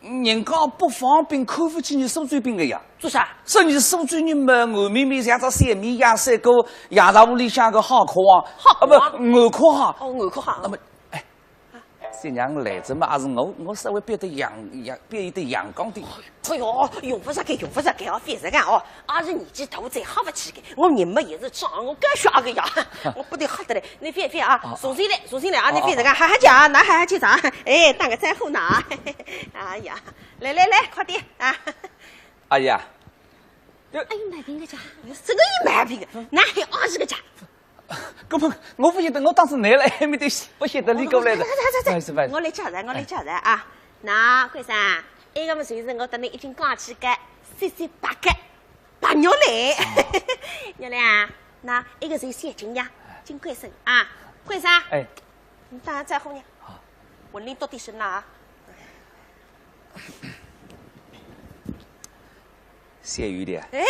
人家不方便看不起你苏州兵的呀？做啥？说你苏州人嘛，外面像只三米样三个亚大屋里向个好客啊，不，外客哈。外客哈。那么，哎，三娘来着嘛，也是我稍微变得阳光点。哎呦，用不着改，哦，反正哦，也是年纪大再吓不起个。我人嘛也是长，我干啥个呀？我不得吓得嘞！你翻啊，重新来啊！你反正还讲，那还去啥？哎，当个再后拿。哎呀，来，快点啊！哎呀，哎呦，买瓶个家，这个也买瓶个，那还20个家。根本我不晓得，我当时来了还没得，不晓得你过来的。我来叫人，我来叫人啊！那贵生，那个么就是我等你已经讲起个88个白肉来，肉来啊！那一个是谢金呀，金贵生啊，贵生，哎，你当然在乎呢。我领到底是哪？谢雨的。哎，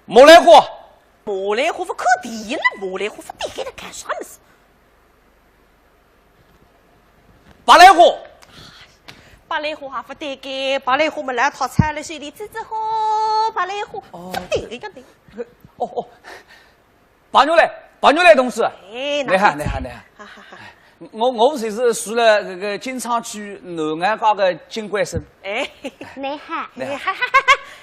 莫来货，莫来货不可地了，莫来货不地给他干啥么事？八来货，八来货还不得给，八来货么来套菜了水里滋滋好，八来货不得个样的。八牛来同志，哎，你好，我就是住了这个金昌区南岸街的金贵生。哎，你好，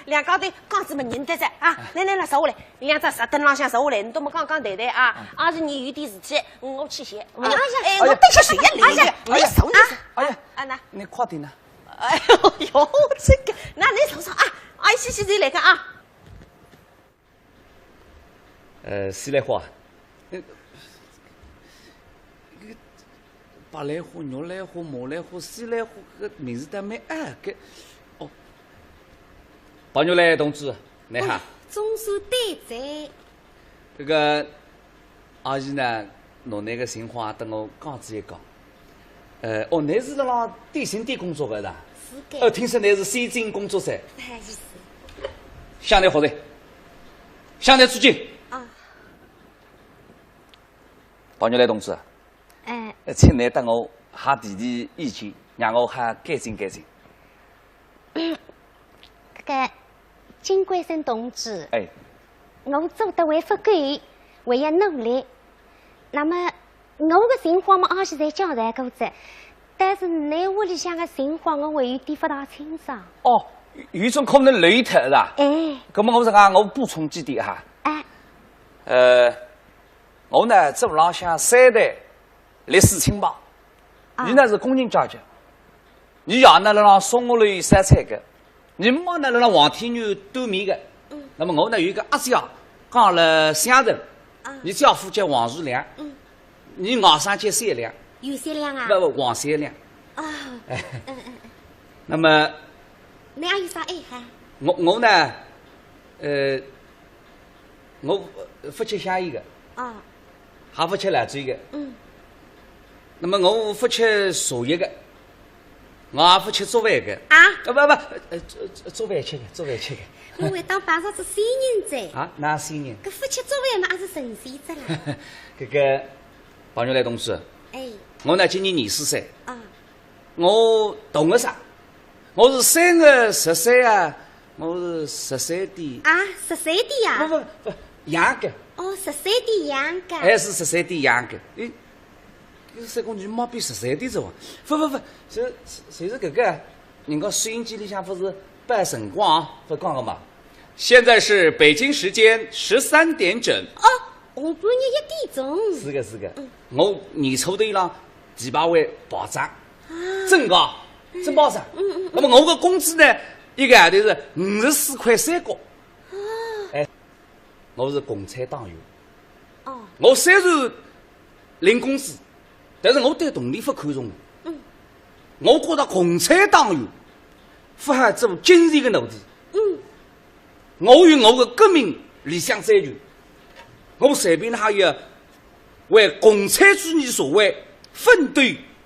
两高头刚子么认得着啊！来，坐下来，两只石凳浪向坐下来，你都没讲谈谈啊！22年有点事体，我去歇。我等下谁呀？你坐啊！哎呀，那你快点呐！哎呦，这个，那你坐啊！哎，谢再来个啊！西来货，八来货、肉来货、毛来货、西来货，这个名字都没给。哦，八牛来同志，你好。总算对在。这个阿姨呢，侬那个情况等我讲子一讲。你是辣电信店工作的是吧？是的。听说你是先进工作噻。是。向你好的，向你出镜。八牛来同志，请你等我下提提意见，让我还改进改进。这个金贵生同志，哎，我做得还不够，还要努力。那么我的情况嘛，阿现在交代过子，但是你屋里向的情况我还有点不大清爽。哦，有种可能累脱是吧？哎，那么我是讲，我补充几点哈。我呢，这屋浪向3代历史清白，你呢是工人阶级，你爷呢辣松屋里烧菜的，你妈呢辣黄天牛端面的。那么我呢有一个阿姐，讲了乡镇，你丈夫叫王树良，你外甥叫善良，有善良啊？不，王善良。啊，那么你还有啥爱好？我呢，我夫妻相依的。还不吃辣嘴的，那么我不吃茶叶的，我也不吃做饭的。做饭吃的，做饭吃的。我会当摆上是新人在。哪新人？搿夫妻做饭嘛，也是神仙子啦。这个朋友来同志，我呢今年24岁。我懂个啥？我是3月13啊，我是13点。13点呀？不，养的。13点养的，还是13点养的。这三公女毛比13点走啊！不，谁是这个？人家收音机里向不是摆辰光啊，不讲了嘛？现在是北京时间13点整。下半日1点钟。是个。我年初头浪几百万保障，真的，真保障。那么我的工资呢，一个号头是54块3角。我是共产党员。我虽然领工资，但是我对动力不看重。我觉得共产党员不还做精神的奴隶。我有我的革命理想追求，我随便还要为共产主义社会奋斗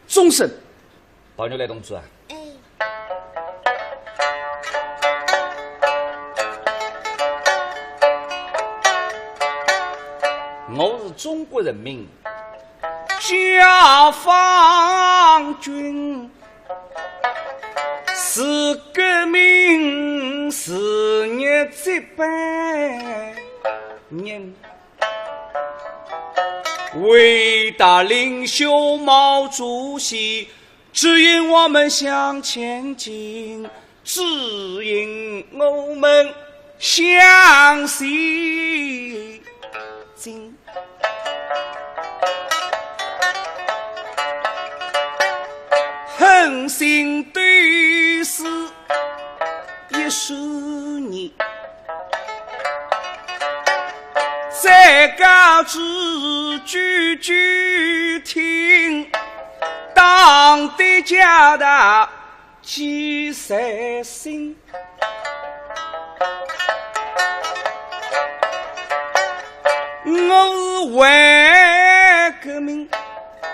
终身。朋友来同志啊！我是中国人民解放军，是革命事业这般人，伟大领袖毛主席指引我们向前进，指引我们向前进。横行对视10年，再告知句听，当得家大几三心。我是为革命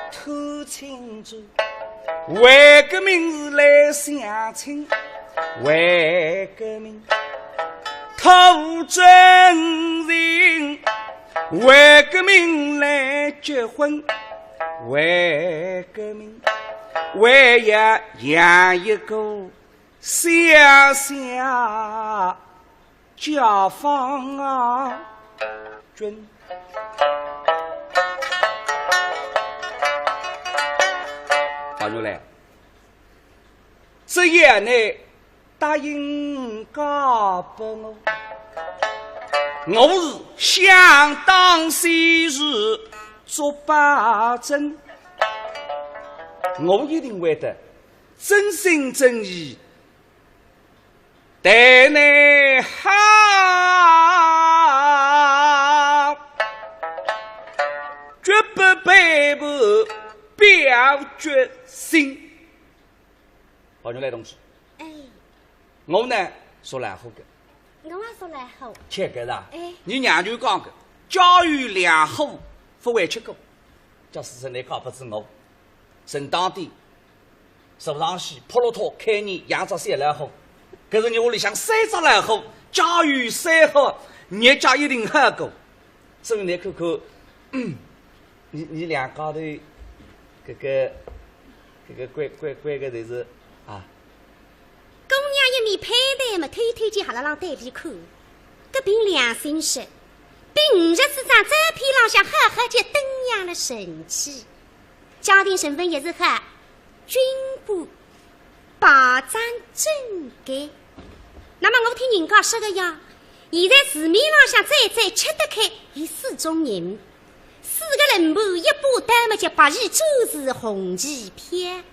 偷青州，为革命是来相亲，为革命偷真人，为革命来结婚，为革命为要养一个小小家房啊君。大牛来，这夜内答应嫁给我，我是想当昔日做把针，我一定会得真心真意待你好，绝不背叛表决心。好牛来同志，哎，我呢说来好的，我也说来好。切个啦，哎，你娘就讲个，教育良好，不为吃苦，叫师生来搞不知我。神当地，手上西破骆驼开你养着些来好，可是你屋里向三只来好，教育三好，日家一定好过。所以你看看，你两高头，这个乖个就是啊。姑娘一面佩戴嘛，推荐下来让对比看，这凭良心说，比50这张照片浪向好好就登样了神气。家庭身份也是和军部保障整改。那么我听人家说的呀，现在市面浪向再吃得开有4种人，4个人部一把单么就8亿周是红旗片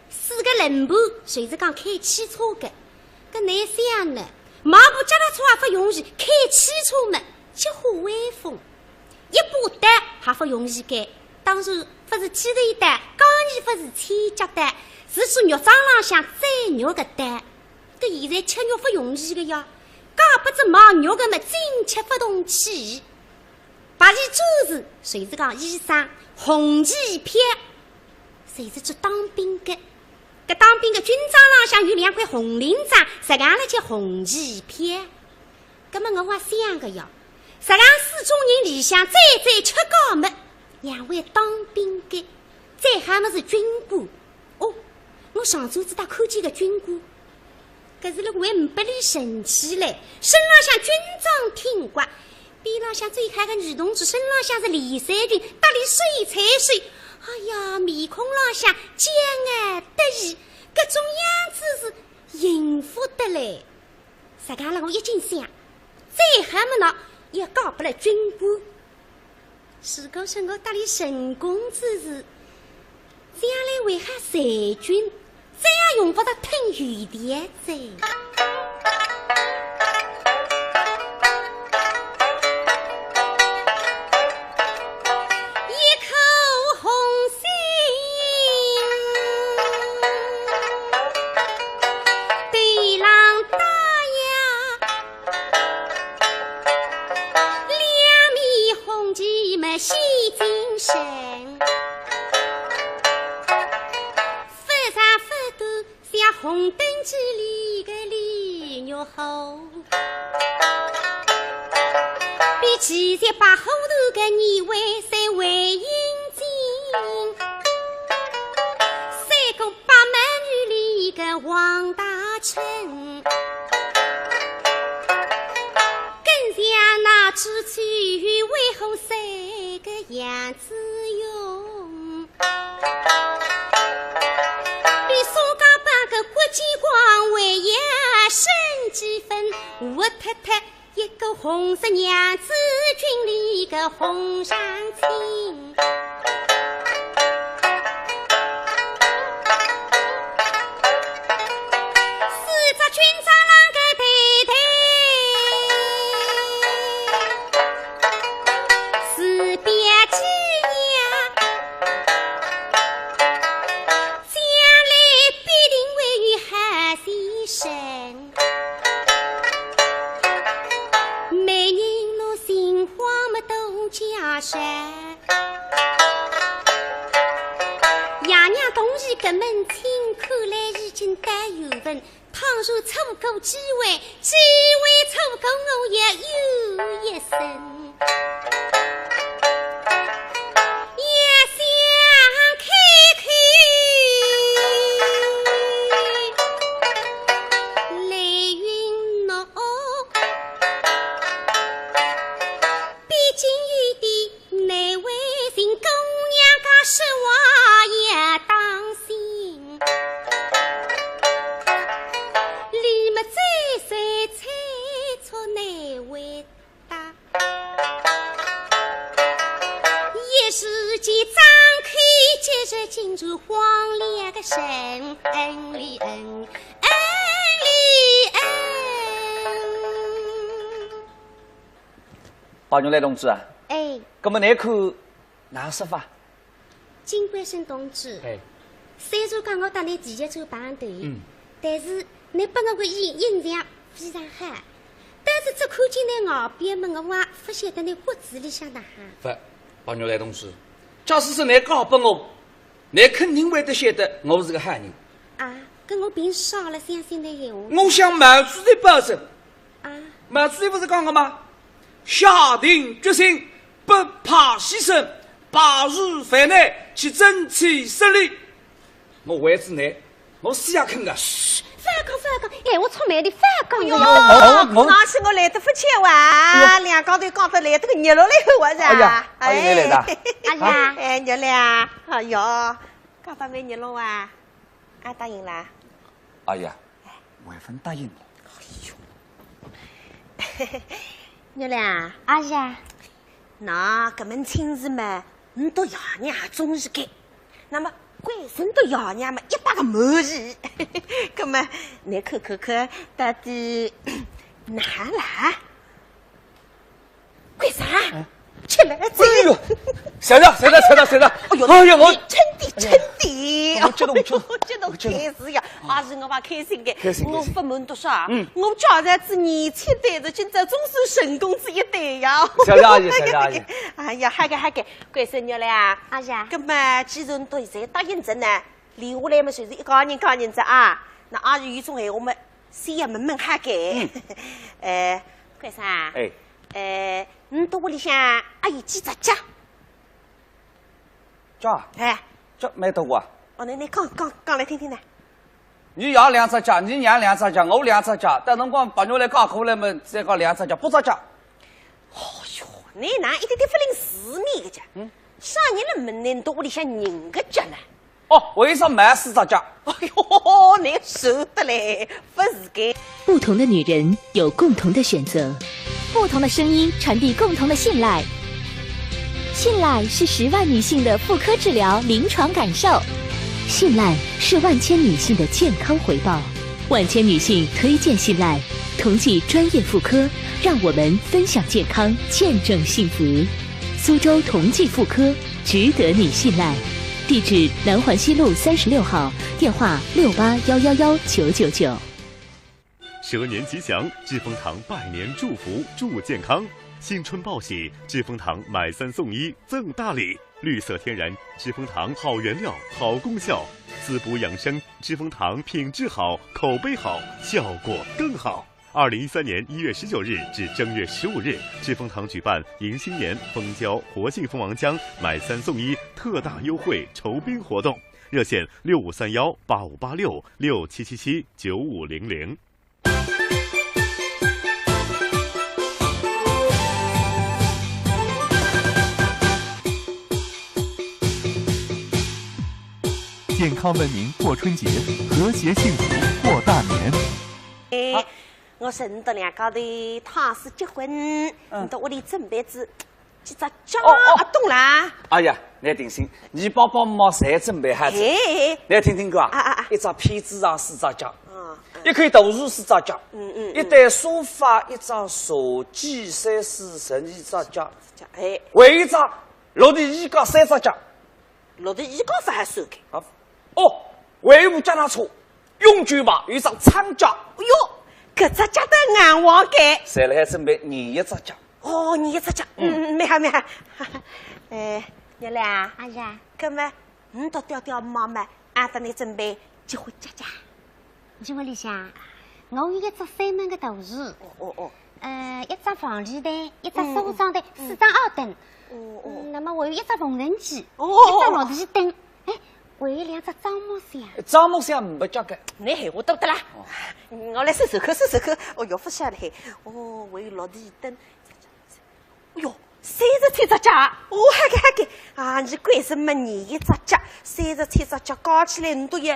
，4个人部谁是讲开汽车的，搿难想呢？马步脚踏车也不容易，开汽车嘛就好威风，一把单还不容易改。当然不是汽头单，钢泥不是千脚单，是指肉桩浪向宰肉的单。搿现在吃肉不容易的呀，搞不只忙肉的嘛，真吃不动气。8亿周是谁是讲医生，红旗片谁是做当兵的？搿当兵的军装浪向有2块红领章，实际上了叫红旗片。搿么我也想个呀，实际上4种人里向再吃高么，2位当兵的，再还么是军官。哦，我上周子打看见个军官，搿是了为500里神气嘞，身浪向军装挺刮，边浪向最看个女同志身浪向是李三军，搭里水彩水，哎呀，面孔浪向骄傲得意，搿种样子是幸福的嘞。实际上我一经想，再还么呢也搞不来军官。如果说我搭里沈公子是这样来为哈裁军，这样用不着吞雨的在。一口红心，对郎大呀，2米红旗嘛洗精神。红灯记里个李肉厚，比起在把后头个你为谁为英精，3公8满女里个王大春，更像那支翠玉为红3个样子用。国际光为也升几分，我太太一个红色娘子军里个红上青。4只军装啷个搿门亲看来已经带有份，倘若错过机会错过我也有一生。进入荒凉的神恩里恩里恩。包牛来同志啊，哎，搿么你看哪说法？金冠生同志，哎，虽然讲我搭来第一组排队，但是你拨我个印象非常好。但是只看见那后边门个话，不晓得你骨子里想哪哈？不，包牛来同志，假使说你告拨我。你肯定会得晓得我是个汉人啊！跟我凭啥了相信的闲话？我想满主席保证啊！满主席不是讲了吗？下定决心，不怕牺牲，拔入凡难，去争取胜利。我为之你，我死也肯个。反讲，哎，我出卖的反讲哟！那是我来得不巧啊，两高头讲得来得个热闹来后啊！哎呀，阿姨来的。哎呀，哎，热了，哎哟，讲得蛮热闹啊！俺答应啦。哎呀，万分答应了。哎呦，热了，阿姨啊，那搿门亲事嘛，你到爷娘中意给，那么。关心到爷娘嘛，100个满意。葛么，你看，到底哪啦？干啥？吃了这个。谁的？哎呦，我真的，我激动，开始呀！阿是我爸开心的，我不瞒多少，我家在子年轻代的，今朝总算成功这一代呀！小阿姨。哎呀，好个，关生日了啊！阿姨，葛么既然到现在答应着呢，留下来嘛就是一家人着啊。那阿姨有种闲话嘛，先要问哈个。关生啊，你到屋里向还有几只脚？脚？哎，脚没多啊。哦，你讲来听听呢。你要2只脚，你娘2只脚，我2只脚，等辰光把牛来搞过来嘛，再搞2只脚，不只脚。哦哟，你哪一点点不领事面个脚？啥人了门呢？到屋里向人个脚呢？哦，为啥买4只脚？哎哟，你受得嘞，不是个。不同的女人有共同的选择，不同的声音传递共同的信赖。信赖是10万女性的妇科治疗临床感受，信赖是万千女性的健康回报。万千女性推荐信赖，同济专业妇科，让我们分享健康，见证幸福。苏州同济妇科，值得你信赖。地址：南环西路36号，电话681119999。蛇年吉祥，致丰堂拜年祝福，祝健康。新春报喜，致丰堂买3送1赠大礼，绿色天然，致丰堂好原料，好功效，滋补养生。致丰堂品质好，口碑好，效果更好。2013年1月19日至正月15日，致丰堂举办迎新年蜂胶活性蜂王浆买3送1特大优惠酬宾活动，热线6531858667779500。健康文明过春节，和谐幸福过大年。我认得2高头他是结婚，你到屋里准备几只脚懂啦？哎呀，你定心，你爸爸妈妈侪准备好子。你听听个啊，一只被子上4只脚，一块豆腐4只脚，一台沙发1只茶几3、4、12只脚，还一只落地衣架3只脚，落地衣架法还算开啊？哦，还有部脚踏车，永久吧，有一张长脚。哎呦，搿只脚都硬黄盖。侪辣海准备你1只脚。哦，你1只脚，没好。日亮，阿姨，搿么你到调妈妈，俺等你准备结婚姐姐。请问里向，我有一只三门的大树。一只房地台，一只梳妆台，4张二灯。那么我有一只缝纫机，一只落地灯。哎，还有2只樟木箱。樟木箱没加盖。你闲话多得啦。我来收口。哦哟，不下来。还有落地灯。哎哟，33只脚。哈个。啊，你关什么你一只脚？33只脚加起来，你都有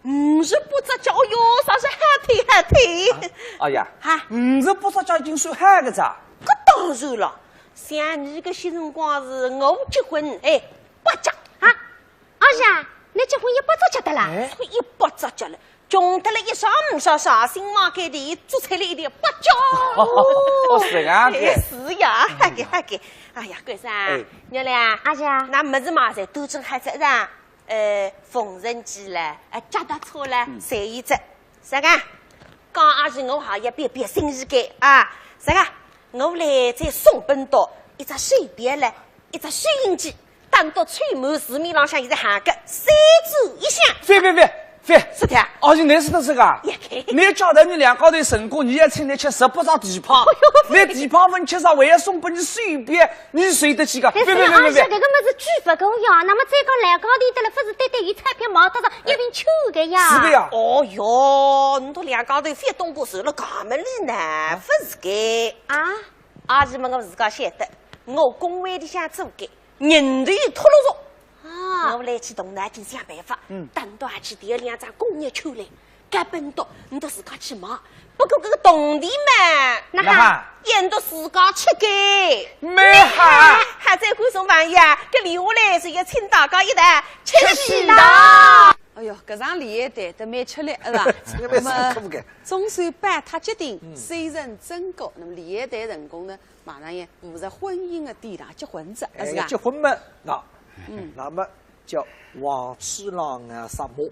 58只脚。哦哟，啥是喊腿。哎呀，58只脚已经算喊个咋？搿当然了。像你个些辰光是我结婚，8脚啊！阿姐，你结婚100只脚的啦？所以100只脚了，穷得了一上唔上新马盖地做出来一点8脚。是啊，是呀，哈个。哎呀，哥噻，娘俩，阿姐，那么子嘛，侪都正还在上，缝纫机了，脚踏车了，侪有只。啥个？讲阿姐我还要别心意给啊！啥个？我来再送本到一只水电了，一只收音机，等到吹满市面浪向现在喊个3支一响。飞，是的。而且你是的这个，你叫得你2高头成果，你也请你吃18张地炮，你地炮分70，我也送给你水便，你谁得起个？别！而且这个么是巨不够呀，那么再讲来高头的了，不是对有彩票毛得上一瓶酒的呀？是的呀。哦哟，你都2高头非动过手了，干么里呢？不是的啊！阿姐们，我自家晓得，我工会里向做的，人头脱落着。我来去东南京想办法，等到还去第2张工业球来，该本到你都自家去买。不过这个动地嘛，那哈，人都自家去给。没哈，还在欢送饭呀，这留下来是要请大家一道吃喜的。哎哟，搿场联谊队都蛮吃力，是吧？那么总算办他决定，虽人真高，那么联谊队成功呢，马上也步入婚姻的殿堂，结婚子，是吧？结婚嘛，那么叫王七郎啊，什么？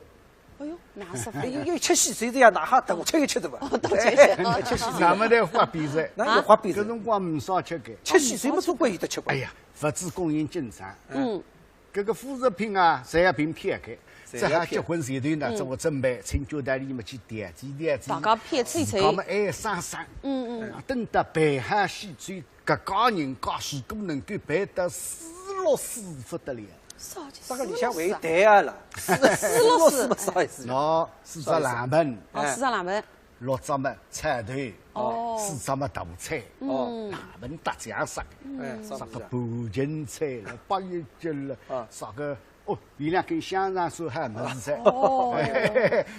哎呦，哪是？因为70岁这样，哪哈等吃一吃的吧？那么在花比赛，那花比赛，搿辰光唔少吃个。 70岁么总归有得吃过。哎呀，物资供应紧张。搿个副食品啊，侪要凭偏开。这下结婚前头呢，做准备，请酒店里么去点几。大家偏吹。我们爱生。等到北海西最各家人家事都能够办得464不得了。这个里向为对啊了，464不啥意思？喏，4只冷盆，4只冷盆，6只么菜头，4只么大菜，大盆搭酱色，啥个半斤菜了，8一节了，啥个。哦，有2根香肠手还没事菜，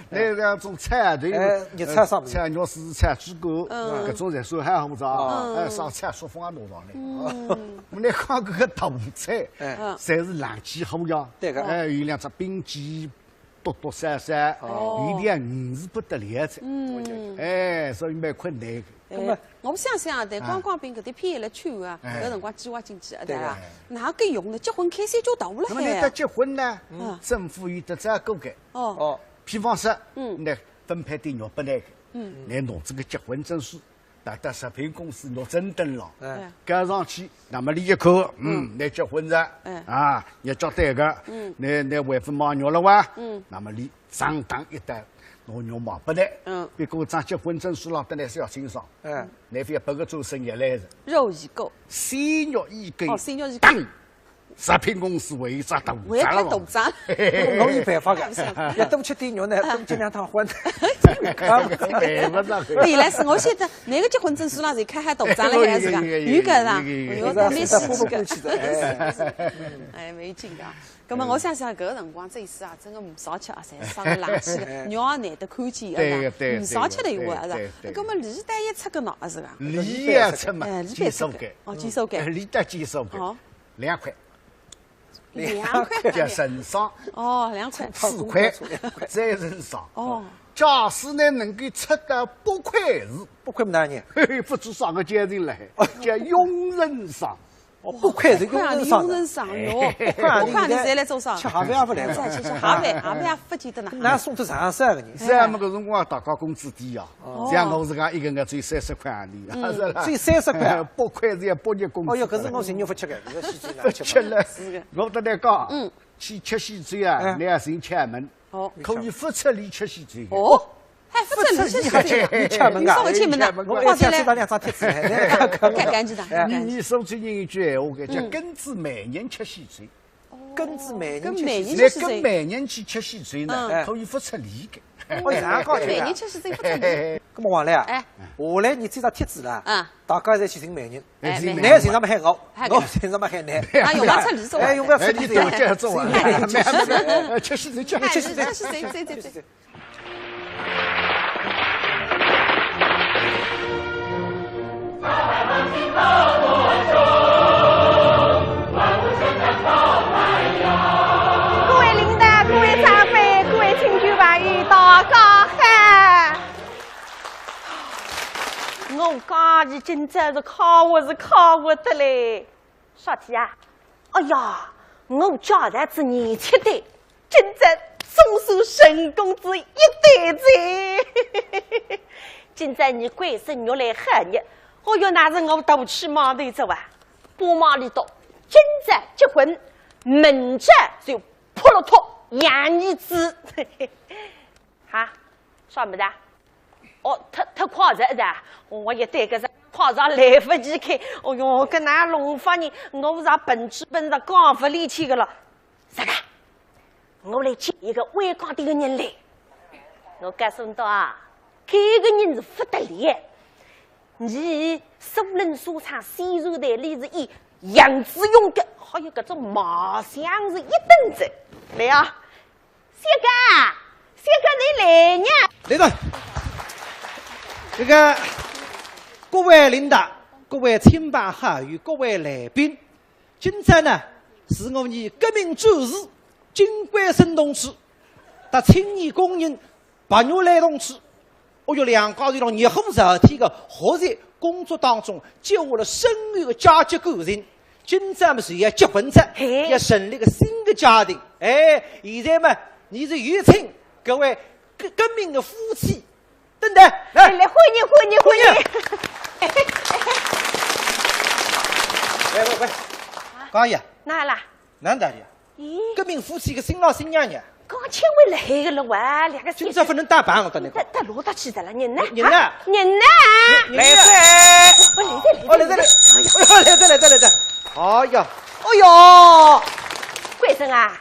那2种菜头，热菜啥子？菜肉丝菜猪骨，搿种菜手还好着，啥菜说放多少嘞？我们来看搿个大菜，侪是冷气好呀，有2只冰鸡。多闪闪，有点硬是不得了菜，所以蛮困难的。那么我相信啊，但光光凭搿点偏来穿啊，搿辰光计划经济对伐？哪个用的结婚开销就大了海。那么你得结婚呢，政府有得这个个比方说，来分配点肉拨那个，来拿这个结婚证书。到食品公司拿证登了，盖上去，那么你一口，来结婚着，要交代个，你为父买肉了哇，那么你上当一单，拿肉买不来，别个张结婚证书上得来是要清爽，你非要拨个做生意来着，肉已够，鲜肉已够，鲜肉已够。食品公司为啥大为开大张？我有办法的，要多吃点肉呢，多结2趟婚。原来是我晓得哪个结婚证书上侪开海大张了，还是讲有搿啦，我蛮稀奇的。哎，没劲的。咁么我想想，搿个辰光这一次啊，真个唔少吃啊，侪伤个冷气个，肉也难得看见，唔少吃的有啊，是吧？咁么李代一出个喏，是吧？李也出嘛，鸡手盖，鸡手盖，李代鸡手盖，2块。2块叫人上2块4块，再人上假使呢能够出到8块8块么大人，不知啥个阶层了，叫佣人上。8块是佣人上哟，8块你再来做啥？吃下饭也不来，吃下饭也不记得哪。那送到上3个人，是么个辰光大家工资低呀，像我自家一个月只有30块洋钿，是啦，只有30块，8块是要8日工资。哦哟，可是我人肉不吃个，这个西不吃了。我得来讲，去吃西餐啊，2人吃门，哦，可以不出力吃西嘴。哦，还不出力吃西嘴，你敲门啊！稍微敲门的，我要先收到2张贴纸来，赶紧的。你说最近一句闲话个叫根子每年吃西嘴。根子每年吃，跟每年去吃西嘴呢，可以不出力的。我这样搞每年吃西嘴不出力。那么王来啊，下来你这张贴纸啦，大家侪去寻媒人，男身上么喊我身上么喊男，用不要出力做，用不要出力做，这样做完，吃西嘴，吃西嘴。各位领导、各位长辈、各位亲眷朋友，大家好！我讲你今朝是考我的嘞，啥题啊？哎呀，我家孩子年轻的，今朝总算成功之一对子。今朝你贵生肉来喊你，我要那是我大起码头走啊，不忙里头，今朝结婚，明朝就破了脱养儿子。哈，啥么子啊？哦，他夸着的，我也对个是夸着来不及开。哦哟，跟那龙发人，我是本质本上刚不力气个了。啥个？我来接一个外港的人来。我告诉你啊，这个人是不得了。你所论所长，细柔的例子一样子勇敢，还有这种马相是一等子。来啊，小哥你来呢？来了。这个各位领导、各位亲朋好友、各位来宾，今朝呢是我们革命战士金冠生同志和青年工人白玉兰同志，我有两家头热火朝天的合作工作当中，结获了深厚的佳节感情。今朝么是要结婚着，要成立个新的家庭。现在嘛，你是有请各位革命的夫妻。等等，来欢迎！喂，高姨，哪啦？哪的呀？革命夫妻个新郎新娘呢？刚请回来个了哇，两个。今朝不能打扮我跟你讲。他落到去的了，人呢？人呢？来噻！来噻！哎呀！贵生啊！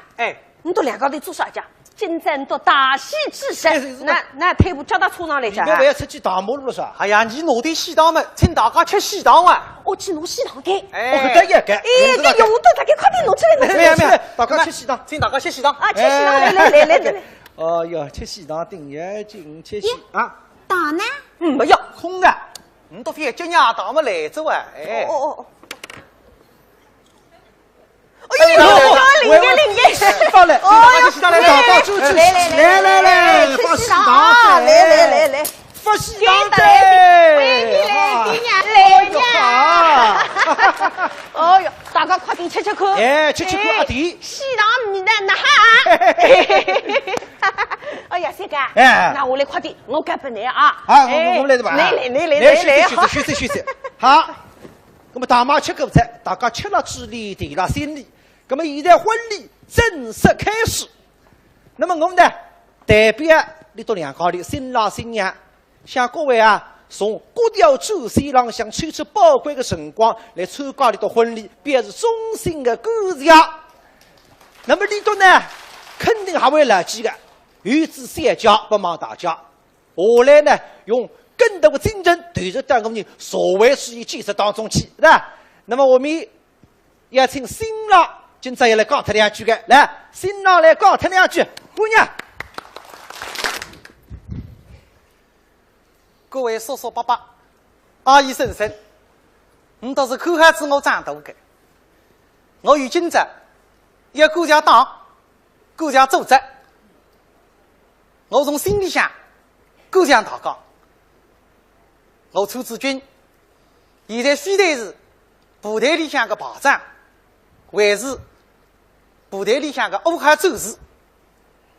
你到两个头做啥家？今朝到大喜之日，那退步叫到车上来着。你不要出去大马路了是吧？哎呀，你拿点喜糖嘛，请大家吃喜糖啊！我去拿喜糖给。我得一个。这用的大家快点拿出来。没有，大家吃喜糖，请大家吃喜糖啊！吃喜糖，来。哦哟，吃喜糖顶眼睛，吃喜啊！糖呢？没有，空的。你都非叫伢糖么来走啊？领给，放来，吃喜糖来，大家来，发喜糖，来，发喜糖的，来呀！哦哟，大家快点吃看，吃看阿弟，喜糖你的那哈！哎呀，三哥，那我来快点，我干不来啊！我来的吧？来，休息。好，那么大妈吃过菜，大家吃了嘴里，提了心里。那么现在婚礼正式开始，那么我们呢代表你到两家里新郎新娘，向各位从各条主线上向抽出宝贵的辰光来参加你的婚礼，表示衷心的感谢。那么你都呢肯定还会来几个与之相交，不瞒大家，我来呢用更多的精神投入到我们社会事业建设当中去，是吧？那么我们要请新郎今朝要来讲他两句的，来，新郎来讲他两句，姑娘。各位叔叔伯伯、阿姨婶婶，你都是看孩子我长大的。我有今朝要顾家党、顾家组织，我从心里想顾家大家。我楚志军现在虽然是部队里向的排长，还是部队里向的武汉战士。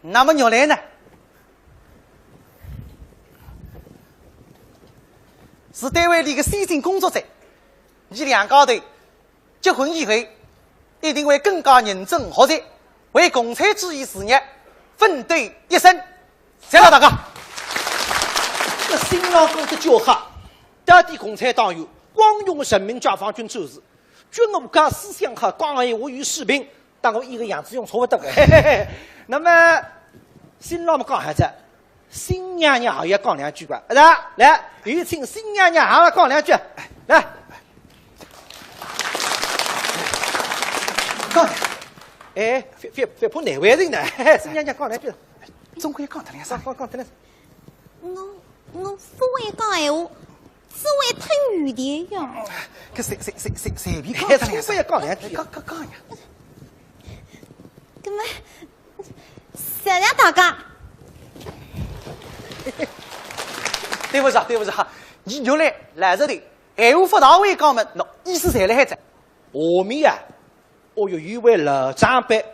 那么原来呢，是单位里的先进工作者。你两家头结婚以后，一定会更加认真合作，为共产主义事业奋斗一生。谢谢大家。这新郎哥的叫喊，大地共产党员光荣人民解放军战士，军我家思想和广义我与士兵，但我一个样子用错不得的。嘿嘿嘿。那么新郎们讲还在，新娘娘也讲两句吧。来，有请新娘娘也讲两句。来，讲。哎，别怕哪位人呢？新娘娘讲两句。总归讲得两声，讲得两声。我不会讲闲话，只会听语言呀。搿随便讲得两声，讲两句，讲呀。搿么，谢谢大家。对不起哈，你原来这里闲话不到位讲嘛，喏，意思侪辣海在。下面啊，我有一位老长辈，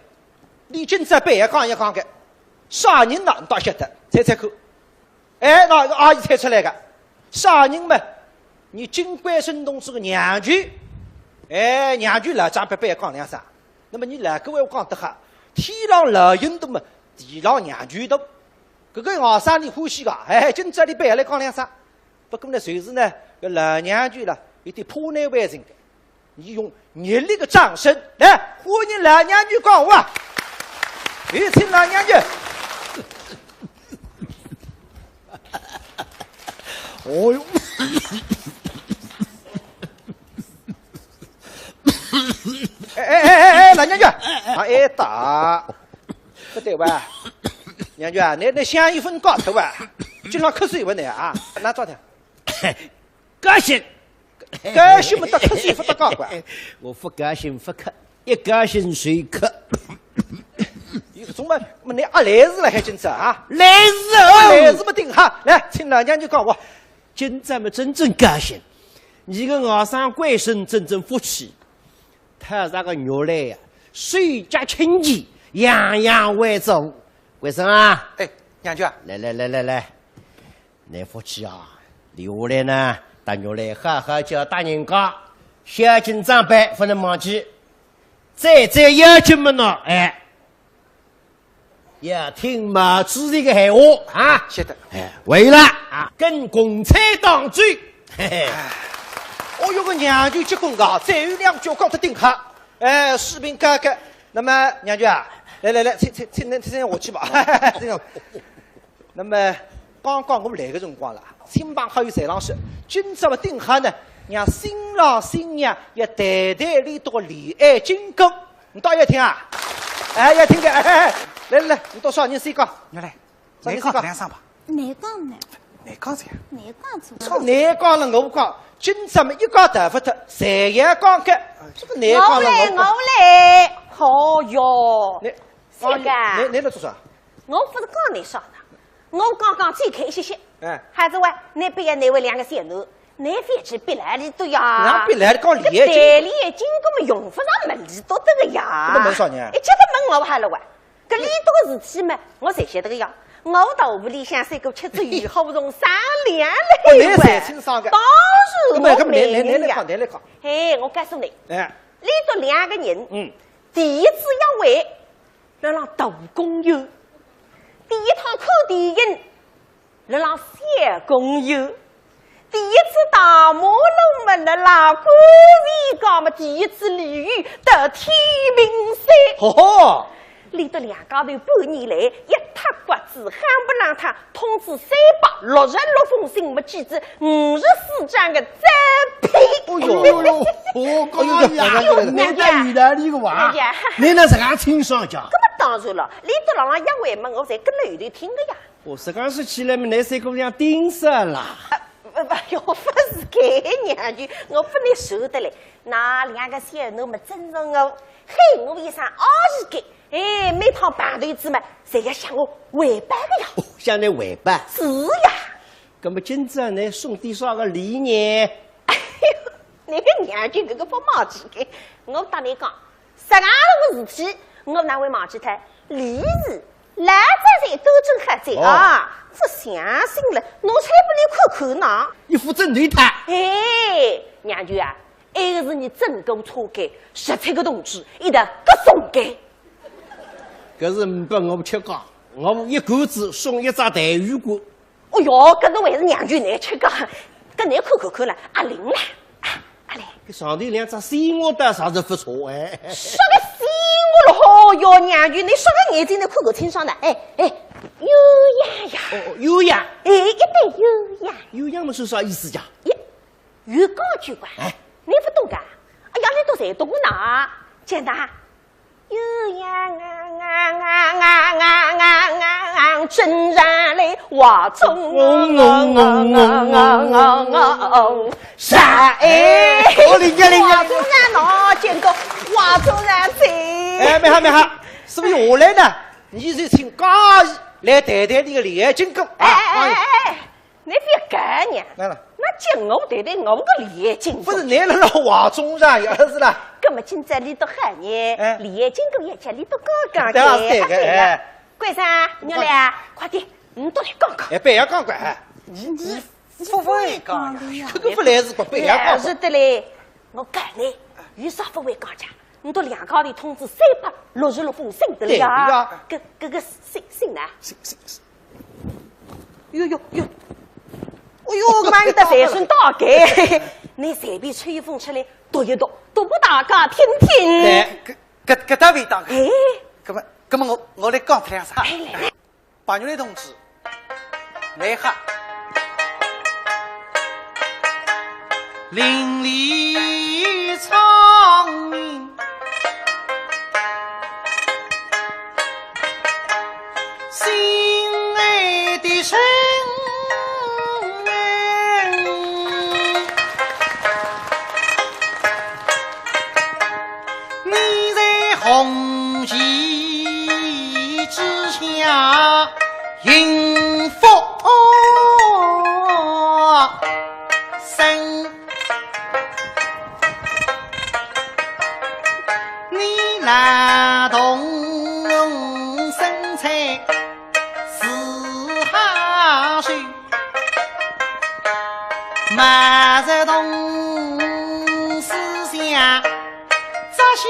你今朝别讲一讲个，啥人呢？你倒晓得，猜看。哎，那个阿姨猜出来的，啥人嘛？你金冠生同志的娘舅，哎，娘舅老长辈别讲两声。那么你哪个位我讲得哈？天上老鹰多嘛，地上娘舅多。搿个学生你欢喜个，哎，今朝你别来讲两声。不过呢，随时呢，搿老娘舅了有点破难为情的，你用热烈的掌声来欢迎老娘舅讲话。有请老娘舅。哦哟！哎，老娘舅，挨打，不对吧？娘舅啊，你香烟分高头啊，经常瞌睡不呢啊？拿照条。高兴，高兴没得瞌睡不得高管。我不高兴不瞌，一高兴随瞌。总么你阿来日了还今朝啊？来日哦，来日不定哈。来，请老娘舅讲话。今朝么真正高兴，你个外甥官绅真正福气，他那个肉来呀，水加清气，样样为足。官绅啊，哎，娘舅啊，来，你福气啊，留下来呢，大肉来好好叫大人家，小金长辈不能忘记，再要求么呢？哎。要听毛主席的闲话啊！晓得。为了啊，跟共产党追。嘿嘿。我有个娘舅结婚的，再有两句讲得顶好。哎，士兵哥哥，那么娘舅啊，来，请我去吧。这个。那么刚刚我们来个辰光了，亲朋好友在上说，今朝么顶好呢，让新郎新娘要代代里多恋爱金宫，你倒要听啊？哎，要听的，哎。来，你多少人先讲？你来，你讲两声吧。你讲呢？你讲噻？你讲错。你讲了我讲，今朝么一讲头发脱，谁也讲个？这个你讲了我来。好哟，谁个？你来做啥？我不是讲你啥的，我刚刚最开心些。哎，孩子喂，你别要那位两个小奴，你非去别来里头呀？哪别来讲恋爱经？代理经根本用不上门里多得个呀。那门啥人？一接到门我还了喂。搿里多个事体嘛，我侪晓得个呀。我到屋里向三个吃子鱼，好不容易商量了一回。当然我没人呀。来讲。嘿，我告诉你，哎，里头两个人，第一次要为来让大工友，第一趟看电影来让小工友，第一次大马路嘛来让官员讲嘛，第一次鲤鱼得天命山。哦。里头两家头半年来一塌骨子，喊不让他通知366封信，没记住54张的招聘。我讲呀，你在遇到你个娃，你那是俺亲上讲。那么当然了，里头老一回嘛，我才跟了后头听的呀。我是刚是起来嘛，那三姑娘盯上了。要不是给娘舅，我不能受得来。那两个小奴们真是我，嘿，我一声20个。哎，每趟办头子嘛，侪要向我回办的呀。向你回办？是呀。那么今朝你送点啥个礼呢？哎呦，那个娘舅这个不忘记的，我打你讲，10样的事体，我哪会忘记他？礼是来在在都真还在啊，不相信了，侬才不能看看呢。你负责对他。哎，娘舅啊，那个是你整工车间17个同志，一的各送给。可是不我们吃讲，我一竿子送一只带鱼锅。哦哟，搿侬还是娘舅难吃个，搿难看了，阿玲啦，阿玲，搿上头两只西瓜的啥子不错哎？说个西瓜了好哟，娘舅，你说个眼睛能看个清爽的，哎，优雅呀，哦，优雅，哎，一对优雅，优雅么是啥意思呀？鱼缸酒馆，你不懂噶？哎呀，你都才懂呢，简单。优雅真然来画中山我理解画中然拿见过画中然在。哎，没好，是不是我来呢？你就请家来谈谈你个恋爱经过。哎，你别干呢。来了。那叫我谈谈我个恋爱经过。不是来了画中然也是啦。搿么今朝你都喊你恋爱经过一家你都讲对个。关生，娘来，快点，你都来讲讲。哎，别要讲讲，你不会讲呀？这个不来是不别要讲。是的嘞，我讲你，有啥不会讲讲？你都两高的通知366封信的了呀？搿个信呢？信。哟，哎呦，妈，你的才算大概。你随便吹一封出来读一读，读给大家听听。对，搿大味道。哎，咁么我来讲两啥？白玉兰同志，来哈。邻里苍明，心爱的神。红旗之下迎风生，你拉动身材四下手，马在动思想扎下。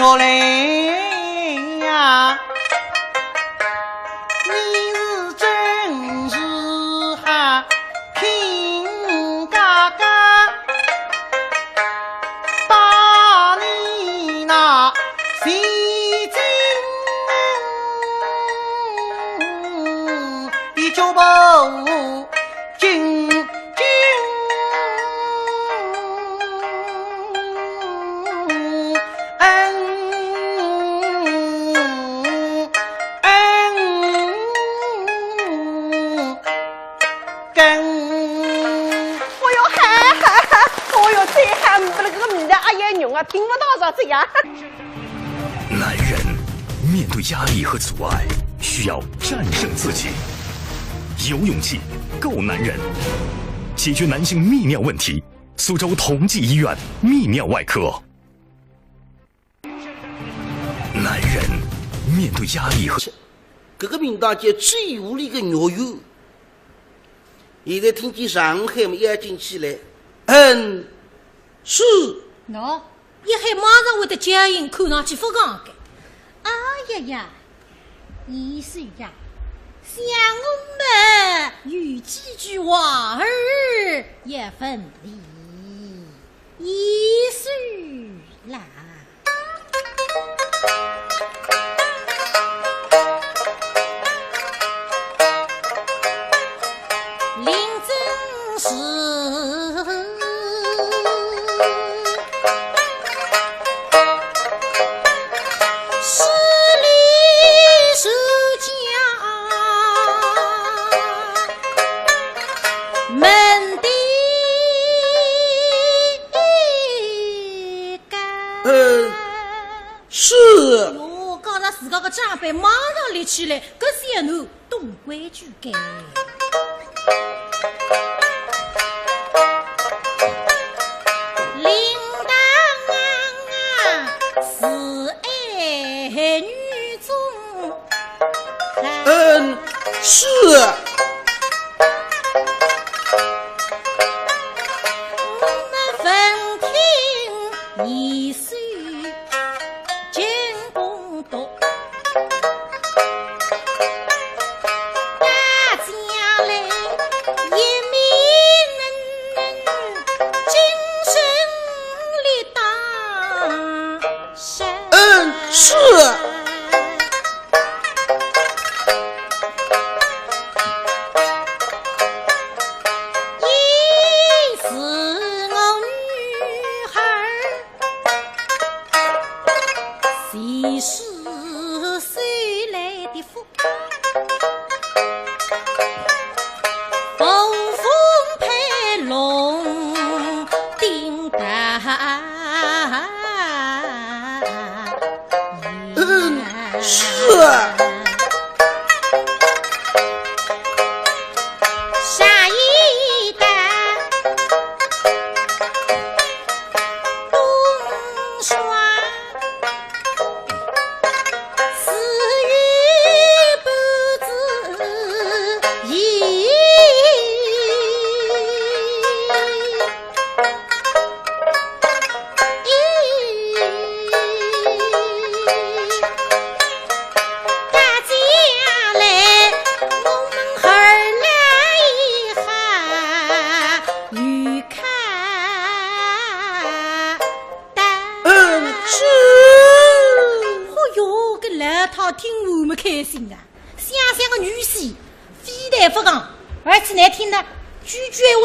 我来呀，你是真是哈拼嘎嘎，把你那心经的脚步紧。听不到啥子呀！男人面对压力和阻碍，需要战胜自己，有勇气，够男人。解决男性泌尿问题，苏州同济医院泌尿外科。男人面对压力和这个名堂叫最无力的肉油。现在听见上海嘛要进去了，是。喏。一海马上会得接应，看上去不刚的。哎呀呀，意思呀，像我们有几句话儿也分离，意思啦。林真是。个长辈马上立起来，搿些奴懂规矩该。铃铛是爱女中，是。一岁进宫读，大家来一名精神力当山。是。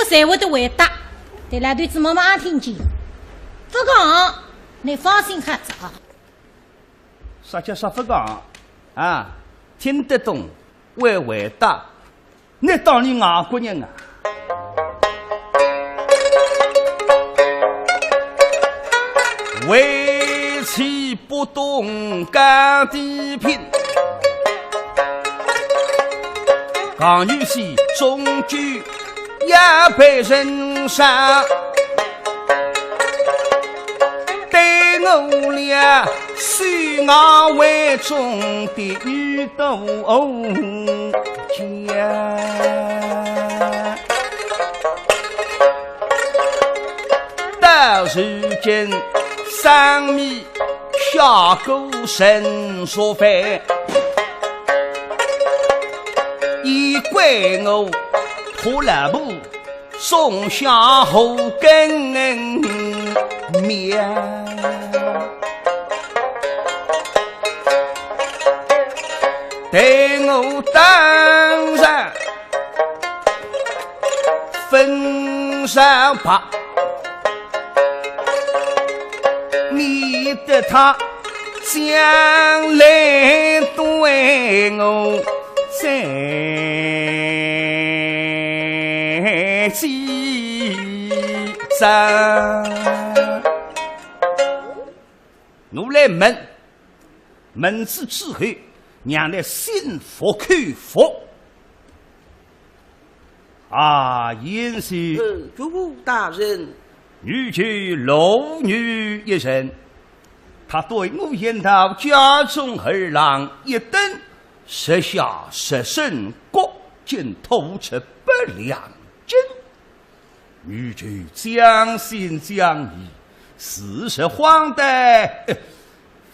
才会的回答，对那对子妈妈听见，不讲，你放心哈子啊。啥叫啥不讲啊？听得懂会回答，那当然外国人啊。为妻不懂干地品，港女婿终究也被人杀，对我俩虽我为中的女斗家，到如今生米下锅神说饭，已怪我破了布送下后跟面，对我当然分上吧，你的他将来对我再记账。我来问之之后，让来心服口服。啊，严是主大人，女婿老女一人，他对我言道家中儿郎一等，设下十胜国尽吐出不良真。女婿将信将疑，事实荒诞，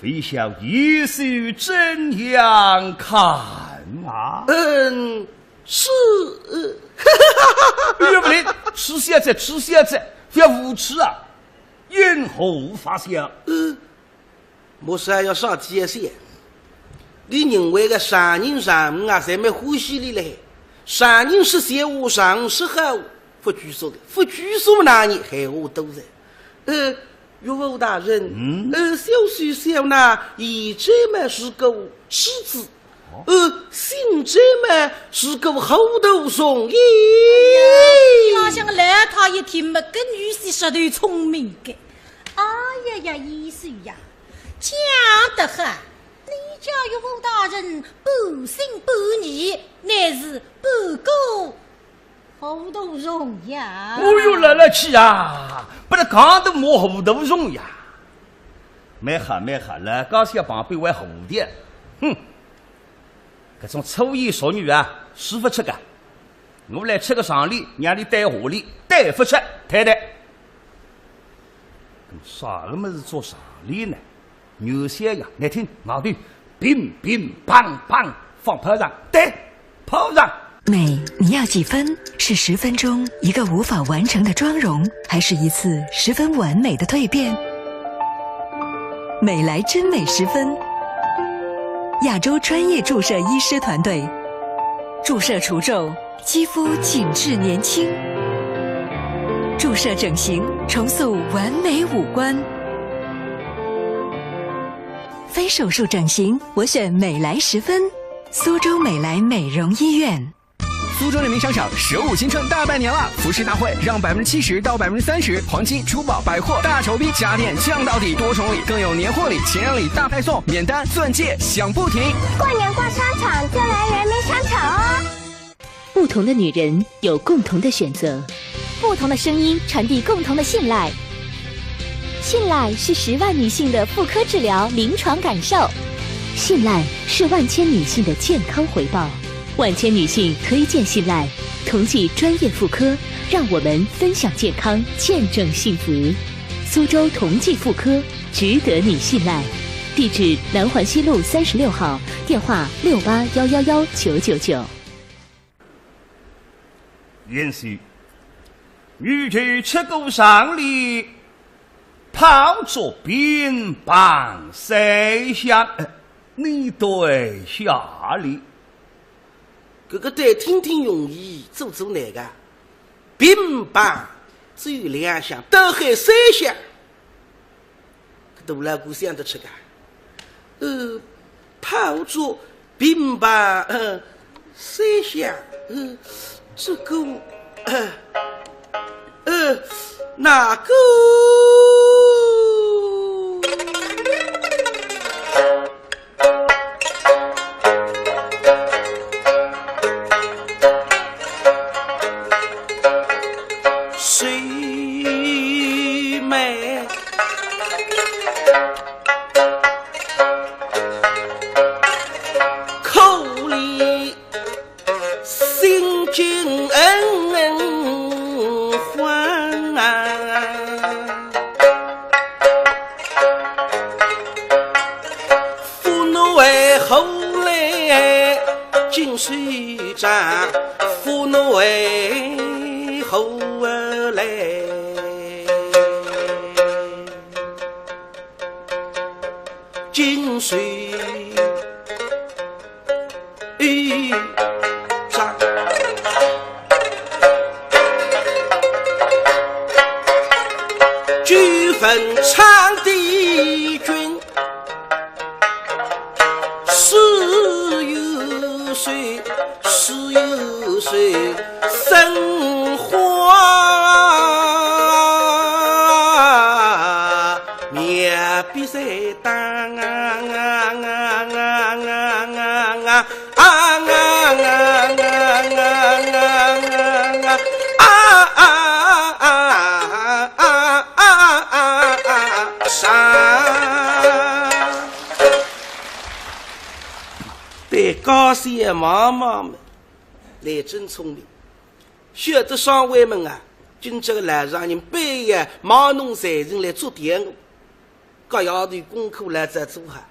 非想一手怎样看啊？是。岳不灵，吃现在，不要无耻啊！因何无法想？莫是还要上天线？你认为个上人上啊，才没欢喜你嘞？上人是闲话上是好不拘束的，不拘束那你还我都在。岳父大人，小婿小那一这么是个狮子。姓这么是个后头松耶！老乡来他一听嘛，跟女婿舌头聪明的。哎呀呀，医生呀，讲得很，你家有武大人半信半疑，乃是半个糊涂容呀！我又来气啊！不能讲都摸糊涂容呀！没哈，了，刚才旁边还糊的，哼！这种粗言俗语啊，师傅吃个。我来吃个上礼，让你带下礼，带不吃，太太。啥个么子做上礼呢？牛血呀，来听矛盾，乒乒乓乓放炮仗，对，炮仗。美，你要几分？是10分钟一个无法完成的妆容，还是一次十分完美的蜕变？美莱真美10分，亚洲专业注射医师团队，注射除皱，肌肤紧致年轻；注射整形，重塑完美五官。非手术整形，我选美莱10分。苏州美莱美容医院。苏州人民商场15新春大拜年了！服饰大会让70%到30%黄金、珠宝、百货大筹逼，家电降到底，多重礼，更有年货礼、情人礼大派送，免单钻戒享不停。过年逛商场就来人民商场哦！不同的女人有共同的选择，不同的声音传递共同的信赖。信赖是10万女性的妇科治疗临床感受，信赖是万千女性的健康回报。万千女性推荐信赖，同济专业妇科，让我们分享健康，见证幸福。苏州同济妇科，值得你信赖。地址：南环西路36号，电话68111999。允许女婿吃过上礼，泡着冰棒谁想？你对下礼。这个得听听容易，做那个冰棒只有2项，都还3项，都来过想着吃个。泡着冰棒3项，这个哪个？父奴为后来，金水长，举分长帝君10有岁生花面比赛当对高些妈妈们来真聪明，晓得上位们啊，今这个来让人半夜忙弄财人来做点我，各样的功课来再做哈。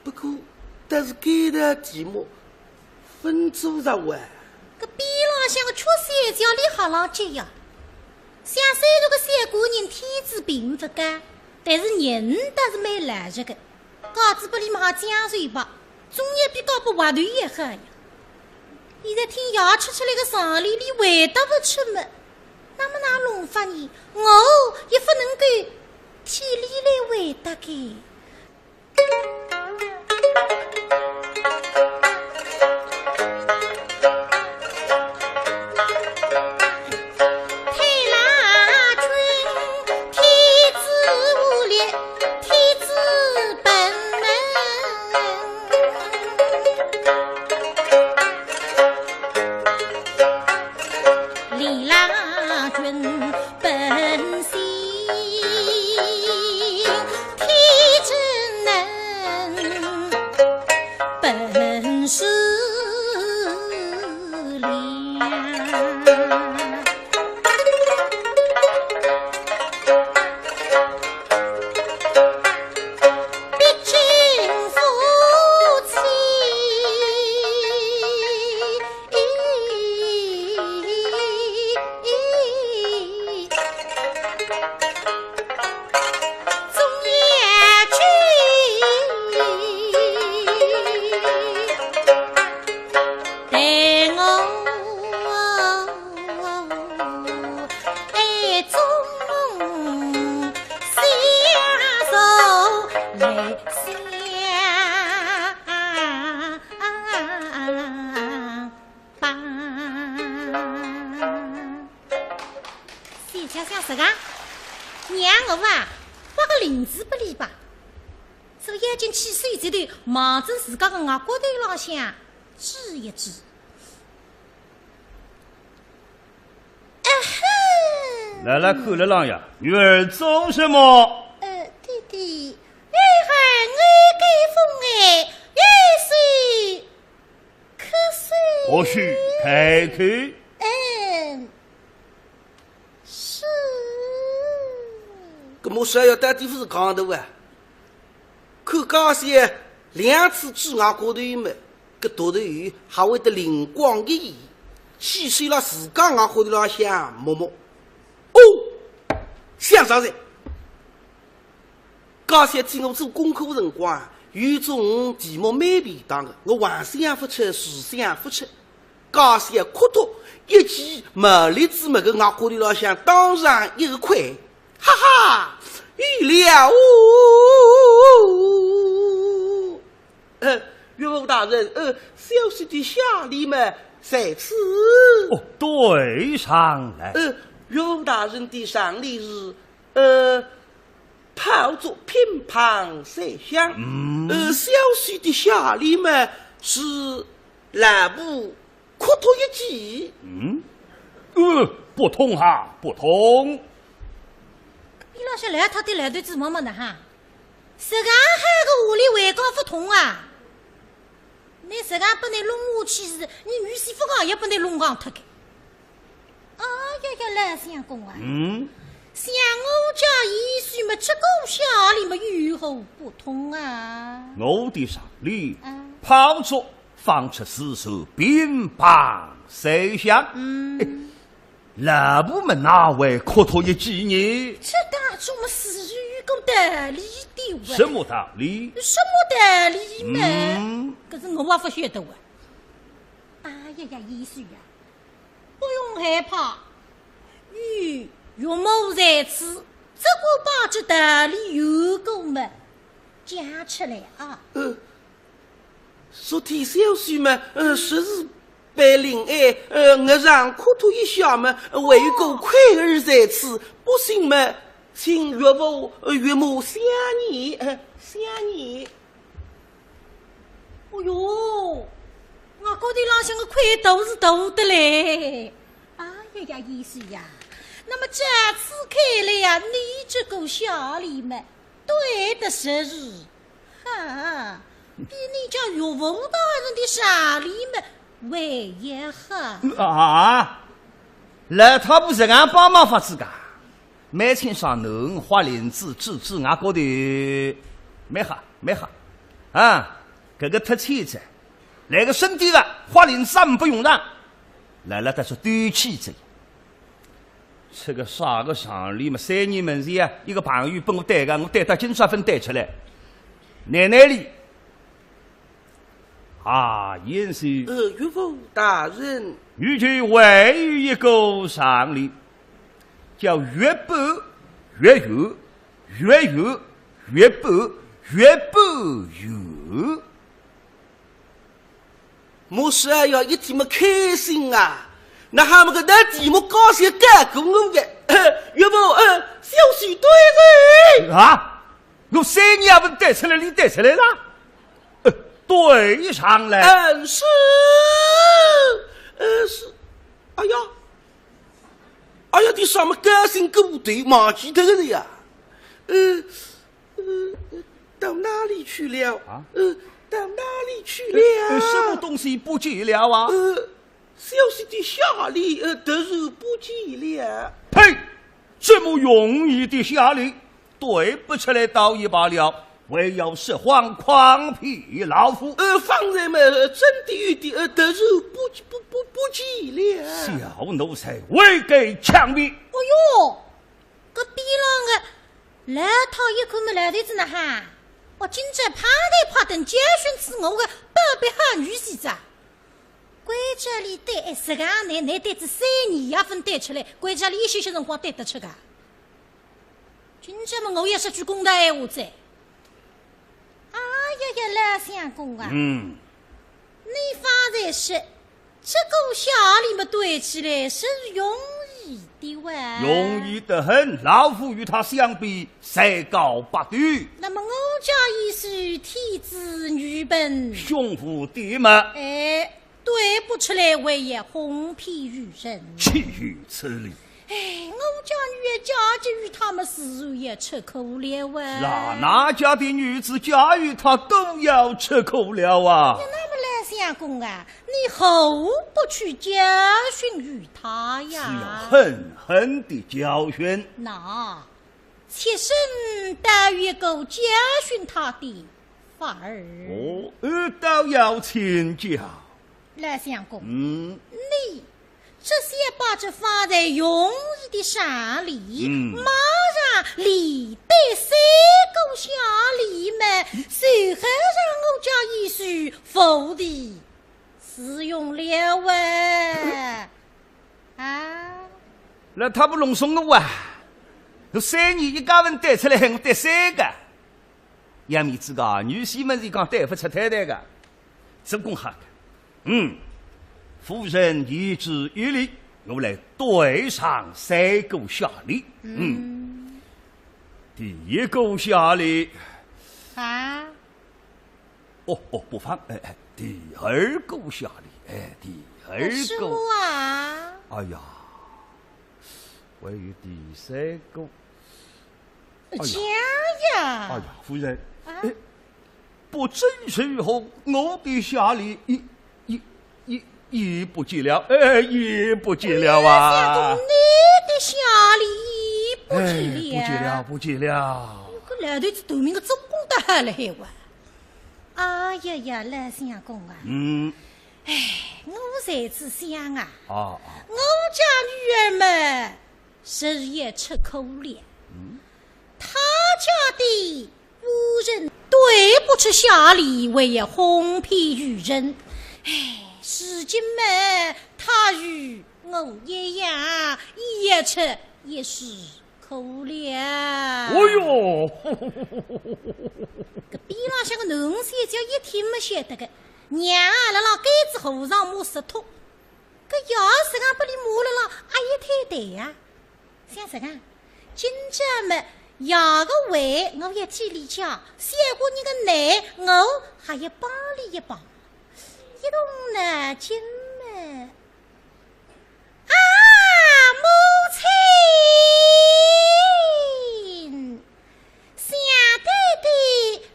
不过，但是给的题目分做上完。个边浪向个缺三角里哈浪这样，像虽然个三姑娘天资并不高，但是人倒是蛮懒着的，稿子不里嘛讲水吧。总也比搞不挖对也好呀！现在听牙吃出来个上里里味道不出么？那么那弄法呢？我也不能够体里来味道给。天子无力，天子本能。本性体之能，本是望着自家的外骨头浪向指一指。来来，看了郎呀，女儿做什么？弟弟，女孩爱给风哎，玉水可水。或许开口。是。搿么说要到底不是讲头啊？看刚些2次指外高头嘛，搿大头鱼还会得灵光一现，细碎了自家外高头浪向摸摸。哦，想啥子？刚才听我做功课的辰光，有种题目蛮便当的，我幻想不出，实想不出。刚才哭脱一记毛栗子么个外高头浪向当上一个块，哈哈，有了岳父大人，小婿的下礼嘛在此。哦，对上来。岳父大人的上礼是炮竹乒乓三响。小婿的下礼嘛是蓝布哭脱一记。不通哈，不通。你老些来他的来对子么么的哈，这个还个屋里为讲不通啊！你这个不能弄下去是，你女媳妇讲也不能弄讲脱个。哎呀呀，来相公啊！像我家一岁么吃狗下里么如何不通啊？我的上礼炮竹放出四手，乒乓三响。那部门哪位磕头一记呢？这当中么是有个道理的。什么道理？什么道理嘛？可是我不晓得啊。哎呀呀，医生呀，不用害怕，岳母在此，这个把这道理有够嘛讲出来啊。昨天小婿嘛，实是。白灵爱，我让哭脱一下嘛，为有个快儿在此，不信嘛，请岳父岳母想你，想你。哦哟，我高头浪向个块都是大的嘞！哎呀呀，医生呀，那么这次看来呀，你这个小李们对的是哈，比你家岳父大人的小李们。为也好啊！来，他不是俺帮忙法子噶，每天上能花莲子治俺高头，没哈，啊！这个特气子，那个身体啊，花莲三不用让，来了他说对气子。这个啥个上里嘛，3年门前啊，一个朋友帮我带个，我带到金沙分带出来，奶奶里。严是岳父大人，与其还有一个上礼，叫越薄越有，越有越薄，越薄有。莫是要一天么开心啊！那他们个那题目高兴干过我的，岳父，小婿对人啊！我3年也不带出来，你带出来了？对上来，是，哎呀，哎呀，你什么高兴部队忘记头了呀？到哪里去了？到哪里去了？什么东西不见了啊？小息的下令，都是不见了。呸！这么容易的下令，对不起来倒也罢了，唯有说谎诓骗老夫。方人们真的有的，都是不见了。小奴才违规强逼。哎呦，这逼啷个来讨一口没来的子呢哈！我今朝趴台趴等家训之我个宝贝好女婿子。国家里对10个内那对子3年也分对出来，国家里一些辰光对得出个。今朝么我也说句公道闲话在。哎呀，老相公啊！你方才说这个下里么对起来是容易的哇？容易得很，老夫与他相比，才高八斗。那么我家已是天子女本，胸腹地嘛。哎。对不出来，为也哄骗于人，岂有此理！哎，我家女儿家就与他们自然也吃苦了啊！哪家的女子嫁与他都要吃苦了啊！那么来相公啊，你何不去教训于他呀？是要狠狠的教训。那妾身倒也够教训他的法儿。倒要请教。来相公，你这些把这放在容易的山里，马上里对3个下里们，随后让我家一书否的使用了啊！那他不弄怂我啊！都3年一家文带出来，我带3个。杨米子个女婿们是讲带不出太太个，总共好的。夫人一旨一例，我来对上3个下例。第一个下例啊，不放，第2个下例，第2个啊，哎呀，关于第3个，讲呀，哎呀，夫人，不正是后我的下例也不见了，也不见了啊！相公，你的下里不见了，不见了。这老头子头名个做工的好了还哇！哎呀，老相公啊！我才子想啊，我家女儿们日夜吃苦了，他家的夫人对不起下里，为也哄骗于人，如今嘛，他与我一样，也吃也是苦了。哎呦，这边浪向个农三叫一天没晓得个，娘啊，辣盖子河上摸石头，搿要是俺不里摸了啦，阿姨太对呀。想啥个？今朝么要个为我也替你讲，小过你个奶，我还要帮你一帮。一动呢，今么啊，母亲，想对的，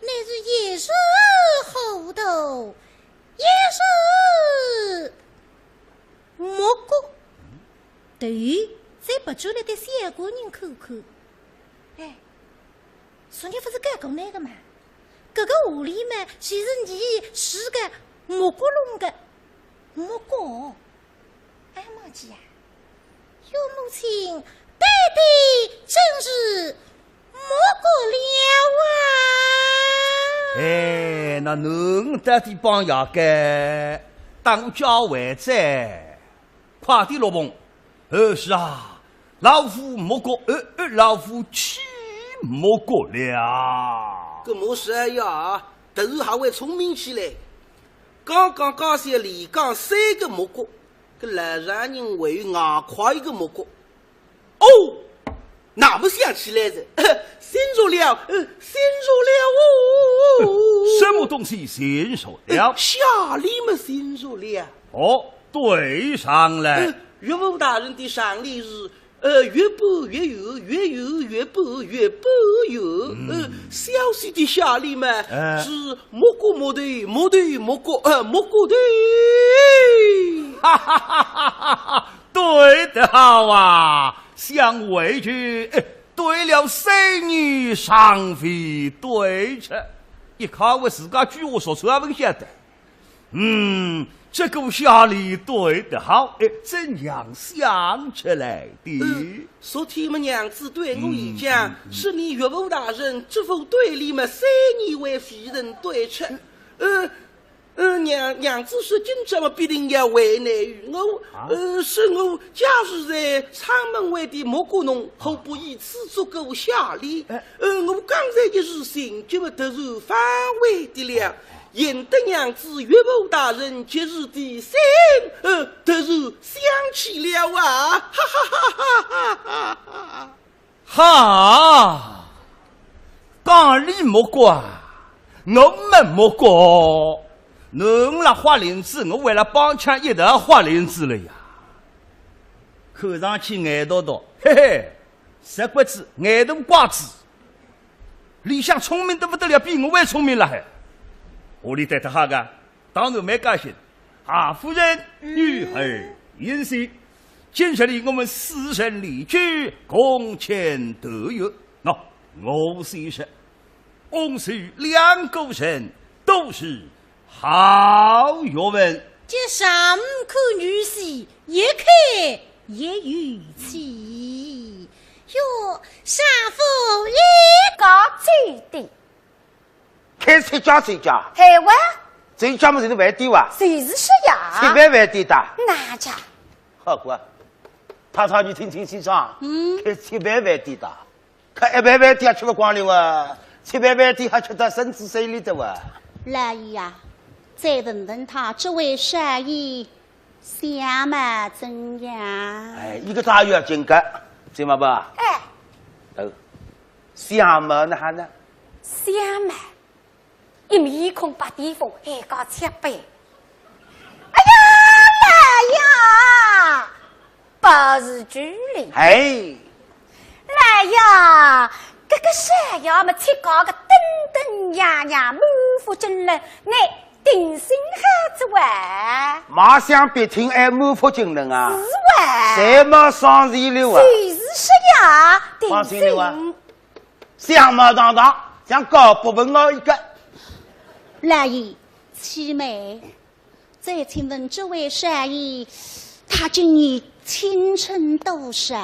乃是一时糊涂，一时莫过。对，再不出来的小姑娘看看。昨日不是改过那个嘛？这个屋里嘛，其实你是个。莫过弄个，莫过，俺妈记啊，有母亲对的，真是莫过了啊！那侬的地方要该当我教会在，快点落棚。是啊，老夫莫过，老夫岂莫过了？这莫是呀，都是还会聪明起来。刚刚讲些里讲3个莫过，这老让人为硬夸一个莫过。那不想起来的，先说了，什么东西先说了？下里么先说了。对上了。岳父大人的上例是，越播越有，越有越播越播有。小时的下里嘛，是蘑菇蘑队蘑队蘑菇蘑菇队。哈哈哈哈哈！对得好啊，想回去。对了，三女上飞对着，一看我自家句话说出来，我晓得。这个下里对得好，怎样想出来的？昨天么娘子对我一讲，是你岳母大人这副对里么三年为夫人对出，娘子是今朝么必定要为难于我，是我假日在仓门外的蘑菇农，后不以此足够下礼。我刚才一时心就么突然反胃的了。引得娘子岳母大人节日的心，突然想起了啊！哈哈哈哈哈哈！哈，讲理莫过，我们莫过，侬那花林子，我为了帮腔一头花林子了呀。看上去眼多多，嘿嘿，实骨子眼大瓜子，里向聪明得不得了，比我还聪明了还。屋里带他哈个，当然没高兴。夫人女儿言行，今日里我们四人离居，共前得约。我虽说，翁婿两个人都是好学问。这上可女婿，一看也有气。哟，上夫一个最的。开谁家谁家？海湾，谁家么谁的外地哇？谁是说呀？七百外地的。哪家？好过，太太你听听先生，开700外地的，开100外地还吃不光了哇，700外地还吃得身子水里的哇。老爷呀，再问问他这位生意想嘛怎样？一个大月金个，知嘛吧？想嘛那还呢？想嘛。一面孔把地方还搞切背，哎呀，来呀，不是距离。来呀，这个山呀么切搞个登登呀呀，满腹经纶，你定心孩子哇！马上别听满腹经纶啊！是哇！什么上谁了啊？谁是说呀？定心。想嘛当当，想搞不问我一个。来爷，七妹，再请问这位少爷，他今年青春多少？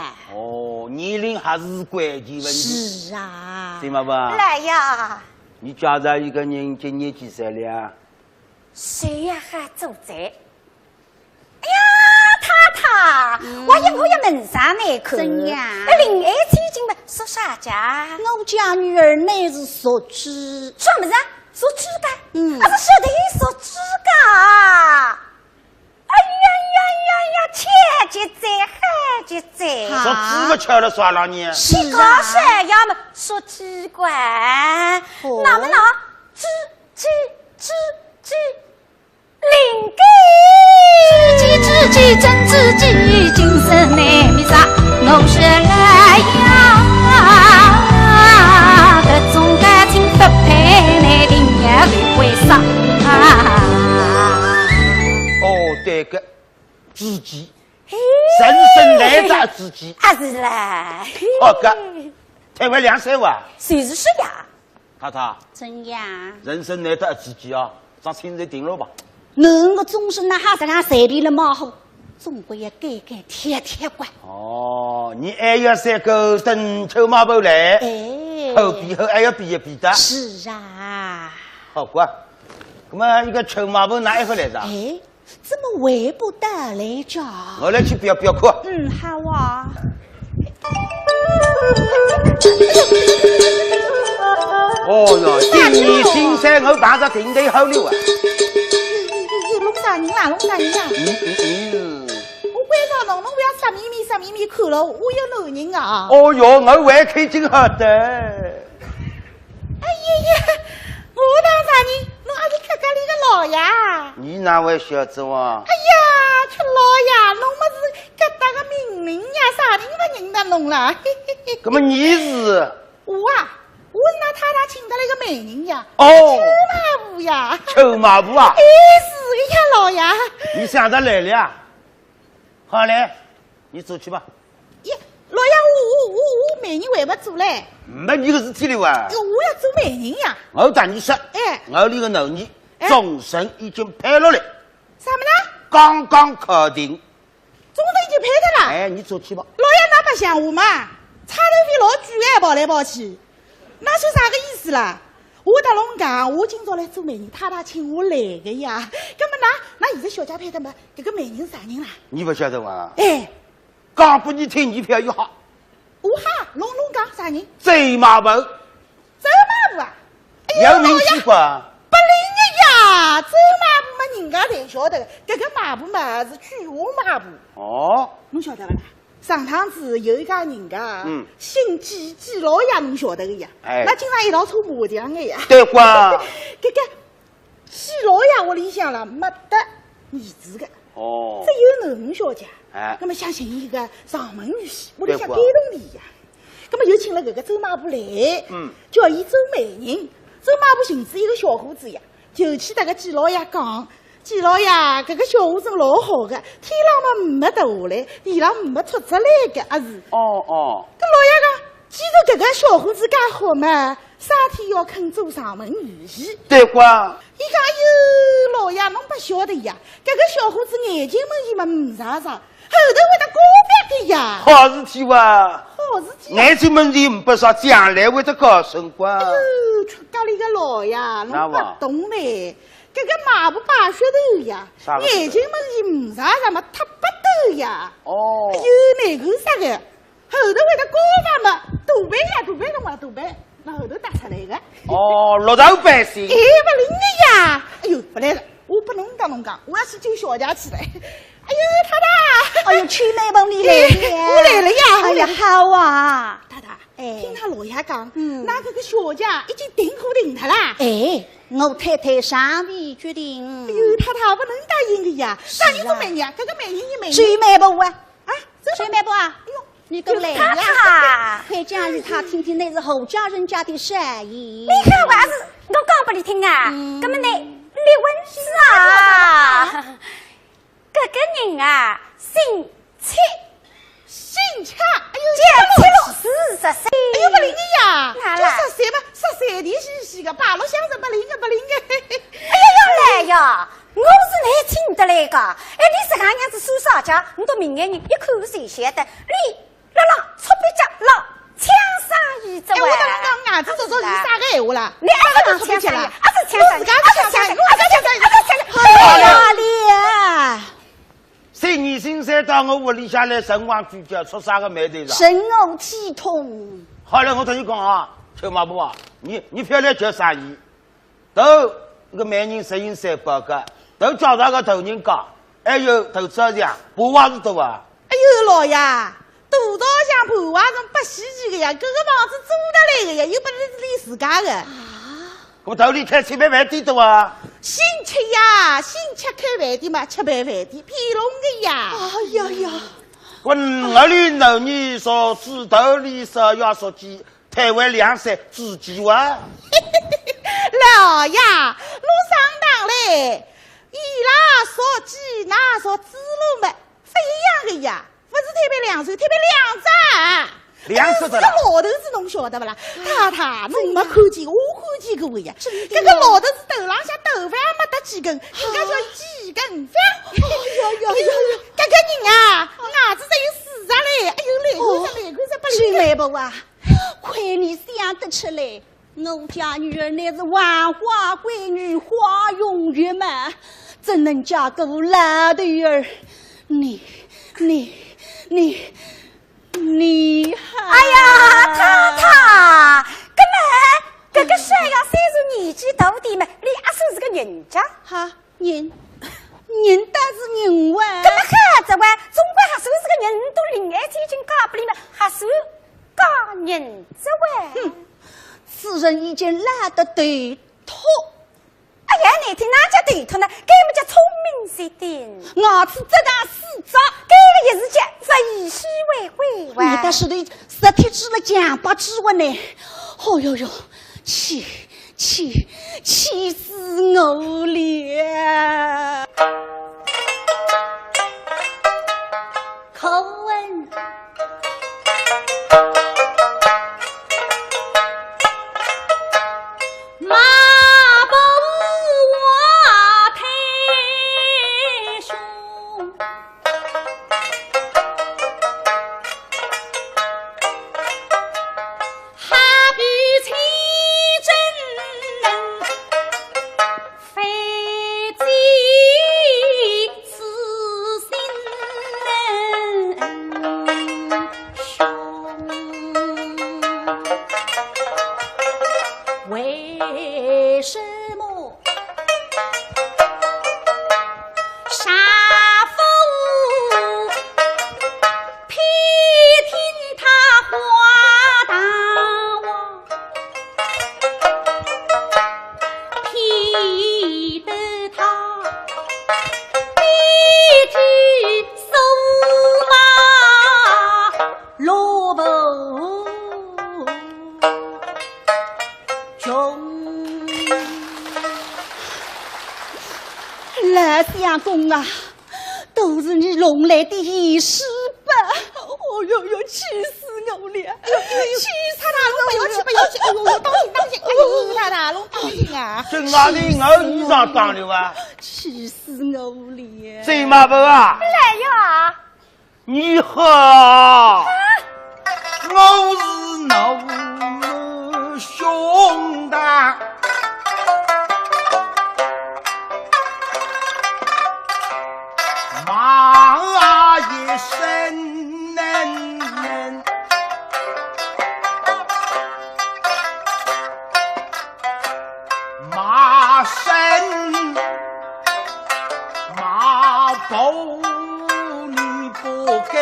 年龄还是关键问题。是啊，对吗吧？来呀！你家着一个人今年几岁了？谁呀？还走在？哎呀，太太，我要门上来看。怎样？另外最近嘛，说啥家？我家女儿乃是属鸡。什么子？说指甲，是说的说指甲。哎呀，切记在，还记在。说指甲吃了算了你。是啊。山呀么说指甲，那么指，灵机，知己真知己，今生难觅啥，我是来呀，这种感情不配难定。为啥？对个，知己，人生难找知己。是啦。好个，台湾2岁哇。谁是说呀？太太。怎样？人生难找知己啊，上现在定了吧。能个终身那哈子俺谁里了嘛好，总归要改贴管。你还要3个等秋马步来。后比后还要比一比的。是啊。好过，那么一个臭马步哪一回来着？怎么围不得来着？我来去表课。好啊。今年新山我打着定得好了啊！弄啥人啦？我为啥侬不要啥秘密看了？我有男人啊！我还看见好的。哎呀！我当啥人？侬还是客家里的老爷。你哪位小子哇？哎呀，吃老爷，侬么是搿搭个名人呀，啥人不认得侬了？那么你是？我是那太太请的那个美人呀。哦，秋马步呀。秋马步啊？是的呀，老爷。你想着来了？好嘞，你走去吧。呀，老爷，我美人还不做嘞。没你个事体了哇！我要做美人呀。我打你说，我里个男人终审已经判落来。什么呢？刚刚确定。终审已经判的了。哎，你走去吧。老爷，那不像我嘛，差头费老贵哎，跑来跑去，那算啥个意思啦？我跟侬讲，我今朝来做美人，太太请我来的呀。那么那现在小姐判的嘛，这个美人啥人啦？你不晓得哇？哎，讲不你听，你票又好。我哈，侬讲啥人？周马步。周马步啊？有名气吧？不灵的呀，周马步嘛，人家才晓得，这个马步嘛是菊花马步。哦，侬晓得不啦？上趟子有一家人家，姓季老爷，侬晓得个呀？哎，那经常一道搓麻将的呀。对瓜。这个季老爷屋里向了没得儿子的。哦。只有囡小姐。哎。那么想寻一个上门女婿，屋里向感动你呀。那么就请了这个周马步来，叫伊周美人。周马步寻知一个小伙子呀，就去那个季老爷讲。季老爷，这个小伙子老好的，天浪嘛没得下来，地浪没出出来的啊是。哦。跟老爷讲，既然这个小伙子介好嘛，啥天要肯做上门女婿？对瓜。伊讲哟，老爷侬不晓得呀，这个小伙子眼睛嘛伊嘛唔啥啥，后头会得高翻的呀。好事体哇！好事体。眼睛嘛你唔不少，将来会得高升瓜。哎呦，出家里个老爷，侬不懂嘞。这个马步把血头呀，眼睛嘛是唔啥啥嘛，他不斗呀。哦。有那个啥个，后头会得高发嘛，大背呀，大背侬话大背，那后头打出来的。哦，落头百姓。哎，不灵的呀！哎呦，不来了，我不能跟侬讲，我要去救小姐去了。哎呦，太太！哎呦，曲妹帮你来了，我来了呀！哎呀，好啊！太太，听他老爷讲，那这个小姐已经定好定他啦。哎。我太太尚未决定。哎呦，太太不能答应的呀！啥人做美人啊？这个美人一美人。谁买不啊？啊，谁买不啊？哎呦，你跟来呀！快讲与他听听，那是侯家人家的善意。你看话是，我讲给你听啊！那么你问是啊，这个人啊，姓戚。姓戚，哎呦，老师14岁，哎呦不灵的呀，就13岁嘛，13点细的，八路相声不灵的。哎呀要来呀，我是来请的来个，哎你这个样子说啥家，你都明眼人一看谁晓得，你那出笔家老枪上一只我讲伢子说你啥个闲话啦？你爱是枪上一，是枪上一，好呀你。谁你现在到我屋里下来神王主教出啥个眉头上？神偶体统。好了，我同你讲啊，秋马步啊，你漂亮叫啥意？都个美人11300个，都叫他个头人高，还有头车匠，布娃子多啊。哎呦老爷，多少像布娃子不稀奇的呀，这个房子租得来的呀，又不是你自家的。我头里开7百饭店多啊。新吃呀，新吃开饭店嘛，700饭店骗龙的呀！哎呀，我儿里男女说指头里说要说鸡，台湾2岁自己哇。老爷，路上当嘞，伊拉说鸡，那说猪肉嘛，不一样的呀，不是特别2岁，特别2张。 2岁的啦，这个老头子侬晓得不啦？太太，侬没看见，我看见过呀。这个老头子头浪向头发没得几根，人家叫几根发。哎呦，这个人啊，牙子只有40嘞。哎呦，来看着不灵。妹不啊？亏你想得出来，我家女儿乃是万花闺女，花容月满，怎能嫁个烂的儿？你。哎呀，太太，这个谁呀？虽然年纪大点嘛，你阿叔是个人家哈人但是人哇。这么孩子哇，中国还算是个人都恋爱结亲搞不里面，还算搞人子哇。此人已经懒得对头。哎眼你听哪家对头呢？该么叫聪明些点。我是这大四招，该个也是讲非虚为会哇。你倒是的实体指了讲把指纹呢。哦哟哟，气死我了！口吻。马步我太凶，哈比清真非己此心凶，为什么杀父偏听他话大王，偏得他必去收马萝卜来相公啊，都是你弄来的仪式吧！哦哟哟，气死我了！气死他了！不要气，不要气！哎呦，当心当心！哎呦，他大龙当心啊！这哪里我衣裳当了啊？气死我了！谁嘛不啊？来呀！你好，我是侬兄弟。马一声嫩，马声马步你不该。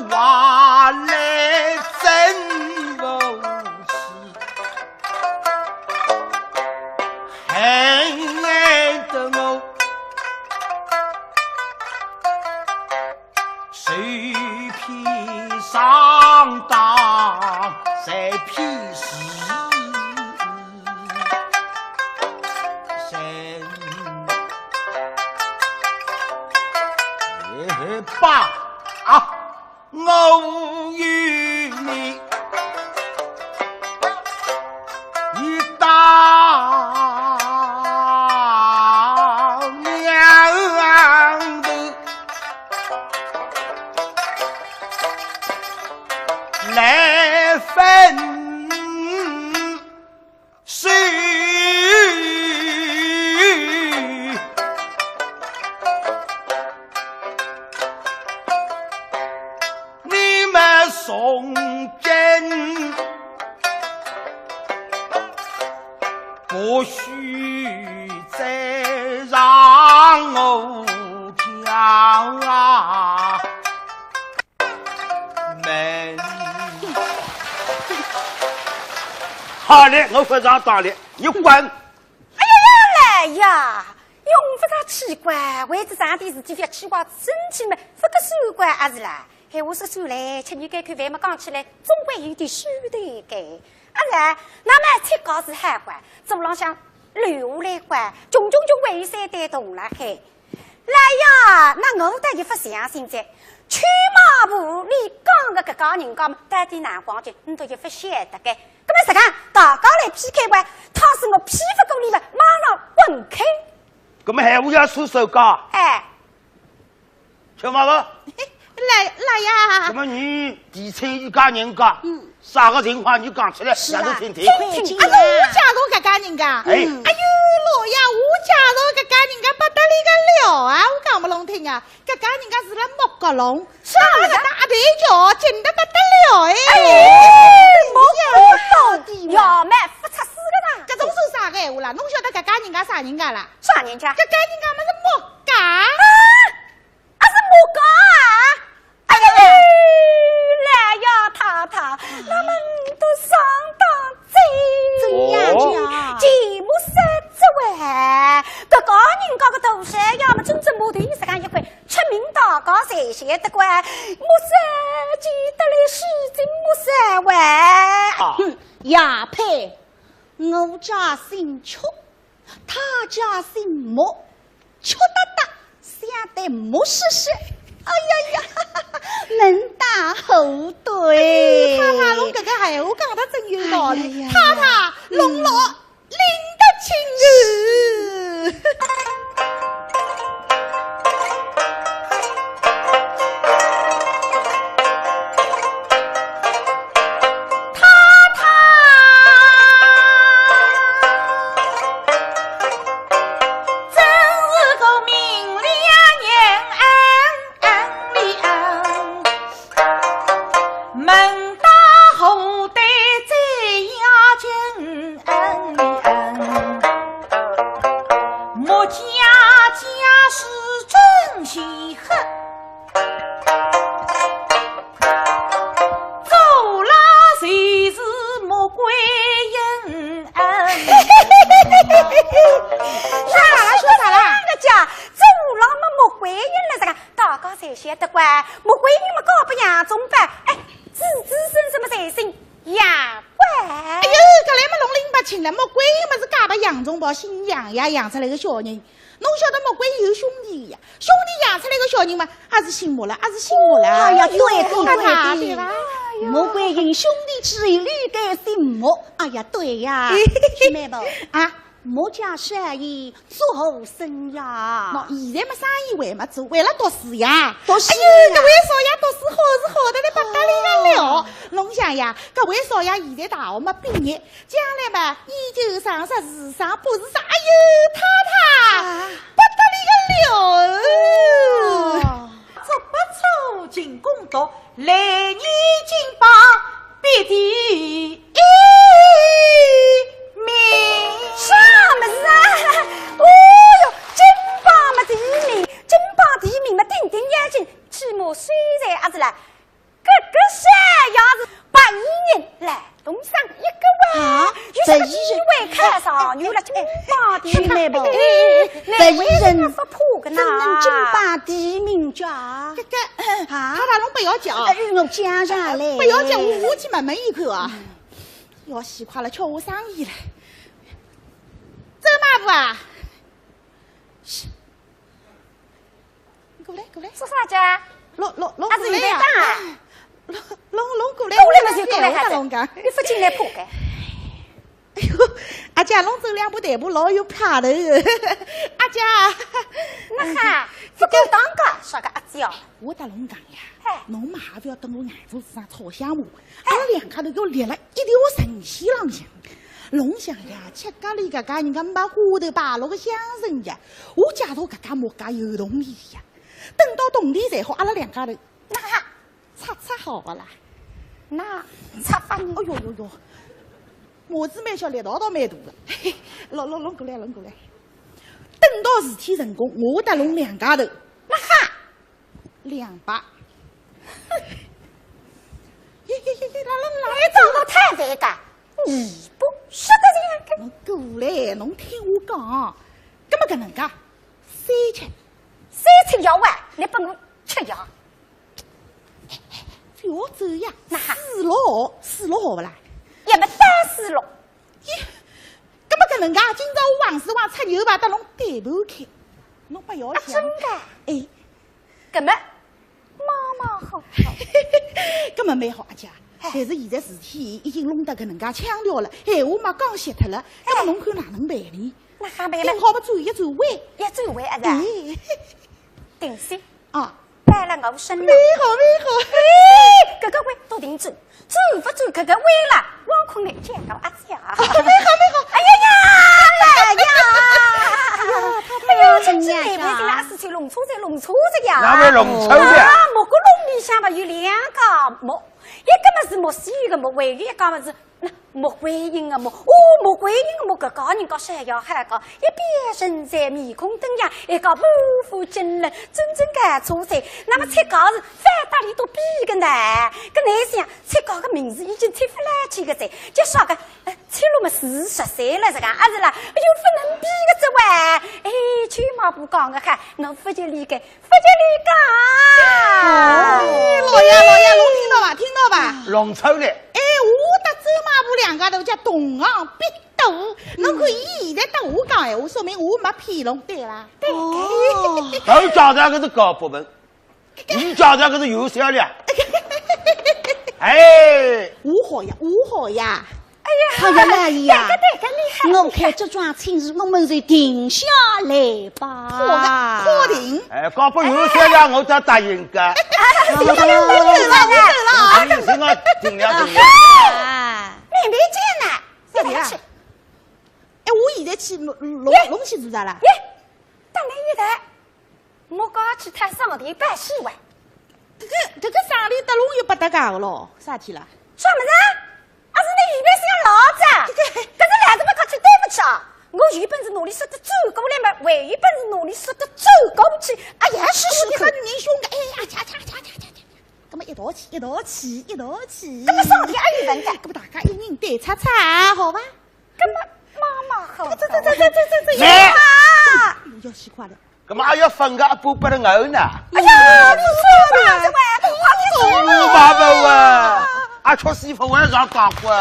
话来真不是，恨爱的我，谁披上当，谁披死，谁也罢啊！我与你一当娘的来分手，从今不许再让我讲门。好嘞，我非常当了，你滚！哎呀呀来呀！用不大奇怪，为这上帝事体要气话身体嘛，不个手怪还是啦。嘿，我说算来，吃你该看饭嘛，讲起来总归有点手头该。啊然，那么菜糕是海关，走廊向留下来关，种就为山带动了嘿。来呀，那我得一副相信在，去马步你讲的搿个人讲嘛，带点南光景，你都一副晓得该。那么实讲，大家来 PK 关，他是我批不过你们，马上滚开。那么还我要出手讲？哎，吃嘛不？来呀！那么你提出一家人讲，啥个情况你讲出来，让我听听。哎呦，我加入搿家人家。哎呦，老爷，我加入搿家人家不得了啊！我讲不拢听啊，搿家人家是辣莫角龙，上了大腿脚，紧得不得了哎！莫角到底要买不出事个啦！搿种说啥个闲话啦？侬晓得搿家人家啥人人家啦？啥人家？这该人家么是木嘎啊？是木嘎啊！哎呀，来呀，太太，那么你都上当怎样讲？节目三之外，搿个人家个头山呀，么真正木头你自家一块出名大家谁晓得关？木山记得来是真木山湾。亚佩，我家姓邱，他家姓木，邱大大，想得木实实。哎呀呀，门大后对。太太，侬搿个闲话讲得真有道理。太太，侬老领得清养出来个小人，侬晓得莫怪有兄弟呀，兄弟养出来个小人嘛，还是姓莫了，还是姓莫了。哎呀，对吧？莫怪因兄弟之一，屡改姓莫。哎呀，对呀，妹妹不啊？莫家生意做好生呀。喏，现在么生意为么做？为了读书呀。读书。哎呦，搿位少爷读书好是好的嘞，不得了。侬想呀，搿位少爷现在大学么毕业，将来嘛研究生、硕士生、博士生，哎呦，太太不得了。足不出进攻读，来年金榜必第一名。啥么子啊？哦哟，金榜嘛第一名，金榜第一名嘛，定定眼睛，起码虽然还是来，搿山要是8亿人来东上一个湾，有什么机会看上有了金榜第一名不？那为人不破个呢？金榜第一名家，搿太太侬不要讲，我讲上来，不要讲，我去问问一口啊。要死快了，瞧我生意了。走马步啊！过来过来，说啥家？龙过还是来啊！龙过来，过来嘛就过来，大龙讲，你不进来破开。哎呦，阿姐侬走两步大步老有派头。阿姐，那哈，不够当家，啥个阿姐哦？我大龙讲呀，侬嘛还不要等我眼珠子上炒香木，阿拉两家头要立了一条神仙浪向。龙想呀，吃咖喱搿家人家把花头摆落个香绳呀，我介绍搿家木家有动力呀。等到动力才好，阿拉两家头那擦好个啦。那擦发你，哎呦呦呦，模子蛮小，力道倒蛮大个。龙过来，龙过来。等到事体成功，我搭龙两家头，那哈2把。你长得太反感。你不晓得这样个？侬过来，侬听我讲，搿么搿能介，3吃药丸，你拨我吃药。不要走呀，那4号不啦？也没单4号。咦，搿么搿能介，今朝我王师王出牛排搭侬对盘开，侬不要想。真的？哎，搿么妈好。搿么蛮好阿姐。但是现在事体已经弄得搿能介腔调了，闲话嘛讲歇脱了，搿么侬看哪能办呢？那还办了？定好不转一转弯，啊是？定先啊，摆了我身蛮好。搿个弯都定转，转不转搿个弯了，王坤来见到阿姐啊！蛮好。哎呀，亲戚来不进来是去弄车子呀？哪位弄车子？啊，木个笼里向嘛有2个木。一个嘛是木须的木，外语讲么子，那莫回应啊莫，莫回应啊莫个讲人家山药海讲，一边人在面孔灯样，一个不负惊人，真正干错噻。那么才讲是反打里都比个难，个男生才讲个名字已经贴不来去个噻，就说个切路么40岁了这个，还是啦，又不能比个这玩，哎，去嘛不讲个哈，我不就理解，不就理解。老爷，侬听到吧？听到吧？弄臭了。哎，我搭走马步两家头叫同行必斗，侬看伊现在搭我讲闲话，说明我没骗侬，对啦？对。都讲的可是高部门，你讲的可是有销量。哎，我好呀。哎呀，好呀，阿姨呀，我看这桩亲事，我们就定下来吧。确定。哎，搞不有销量，我才答应个。我走了。你是我尽量。你没见呐？小弟啊，哎，我现在去弄去做啥了？当然有的，我刚去谈上帝办事完。这个上帝得龙又不得干个咯？啥体了？什么子？还是你原本是个老子，可是两个不靠去对不起啊！我原本是努力说的走过来嘛，外原本是努力说的走过去。哎呀，试试看，女人凶的，哎呀，掐，咁么一道气，咁么上帝也有问题，咁么大家一人对擦擦，好吧？咁么妈妈好，走，来，要西瓜了。干嘛要分个一半不能熬呢？哎呀，你错了，这玩意我爸爸啊！阿确媳妇晚上讲过。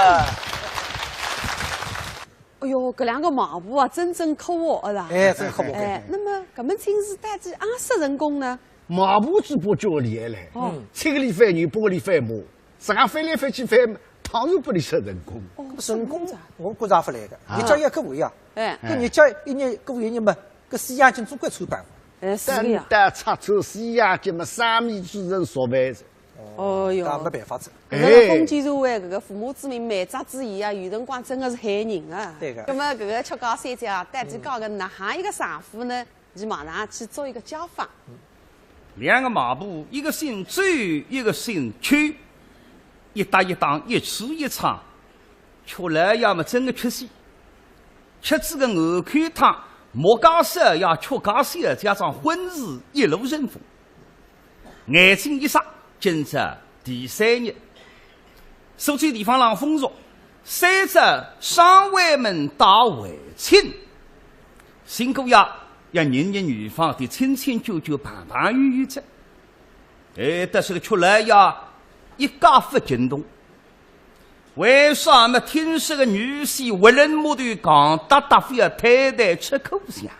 哎呦，搿两个马步啊，真可恶啦！哎，真可恶！哎，那么搿门亲事带几20人工呢？马步只不叫厉害嘞，7个礼翻人，8个礼翻马，这样翻来翻去翻，当然不能说人工。人工我觉着也不来个，你叫一个位啊，哎，搿你叫一年搿一年嘛，搿西洋金总归抽办法。哎，是的呀。但插抽西洋金嘛，3米主人说办子。哦哟，没办法子。搿个封建社会，搿个父母之命，满扎之言啊，有辰光真的是害人啊。对个。那么搿个吃高三姐啊，带起讲个哪行一个丈夫呢？伊马上去做一个家访。两个马步，一个姓周，一个姓屈，一搭一档，一吃一唱，吃来要么真的缺席。吃这个鹅口汤，莫加色要吃加色，加上荤食一路人风。眼睛一眨，今朝第3日，所处地方上风俗，三只上外门打围亲，辛苦呀。要年年女方的亲亲旧旧盘盘圆圆着，哎，但是个出来呀，一家不惊动。为啥么？听说个女婿为人木头讲，大大非要太太吃口香，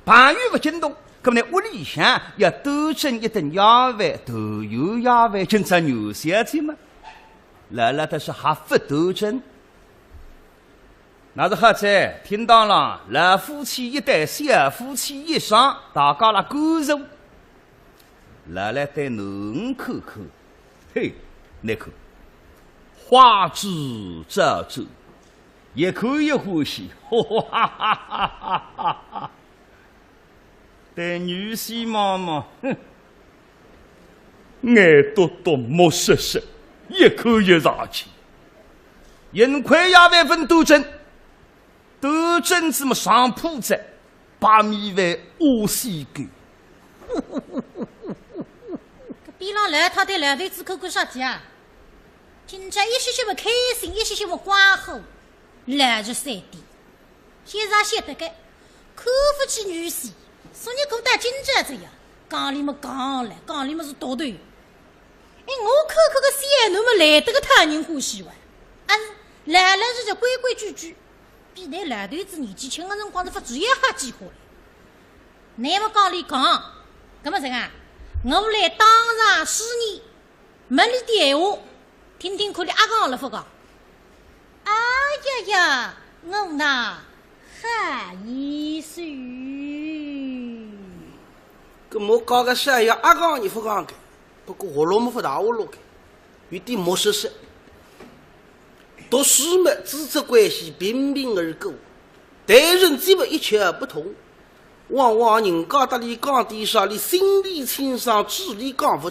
盘圆不惊动。咁么呢，屋里向要多整一顿鸭饭，都有鸭饭，今朝牛小姐嘛，来了但是还不多整。那是好在听到了，老夫妻一对，小夫妻一双，大家来感受。来对侬看看，嘿，那看花枝招展，一看一欢喜，哈哈哈哈哈哈！对女婿妈妈，哼，眼多多，目实实，一口一上去，人亏鸭饭分多整。多真子么上铺子，把米饭挖西干。这边上来他对两头子口口啥子啊？今朝一些些么开心，一些些么欢呼，来日3点，现在晓得个，看不起女婿，说你狗带金子这样，讲里么讲了，讲里么是多对。哎，我看个小奴么来得个他人欢喜哇，啊，来是这规规矩矩。比那老头子年纪轻的辰光是发主意哈计划。那么讲里讲，搿么这个，我来当场试你，问你的闲话，听听看你阿讲了不讲？哎呀呀，我那好意思。搿么讲个啥呀？阿讲你不讲个，不过活路么不大活路个，有点没实实。读书嘛，知识关系平平而过，待人基本一切不同。往往人家搭里讲点啥，你心里清爽，嘴里讲不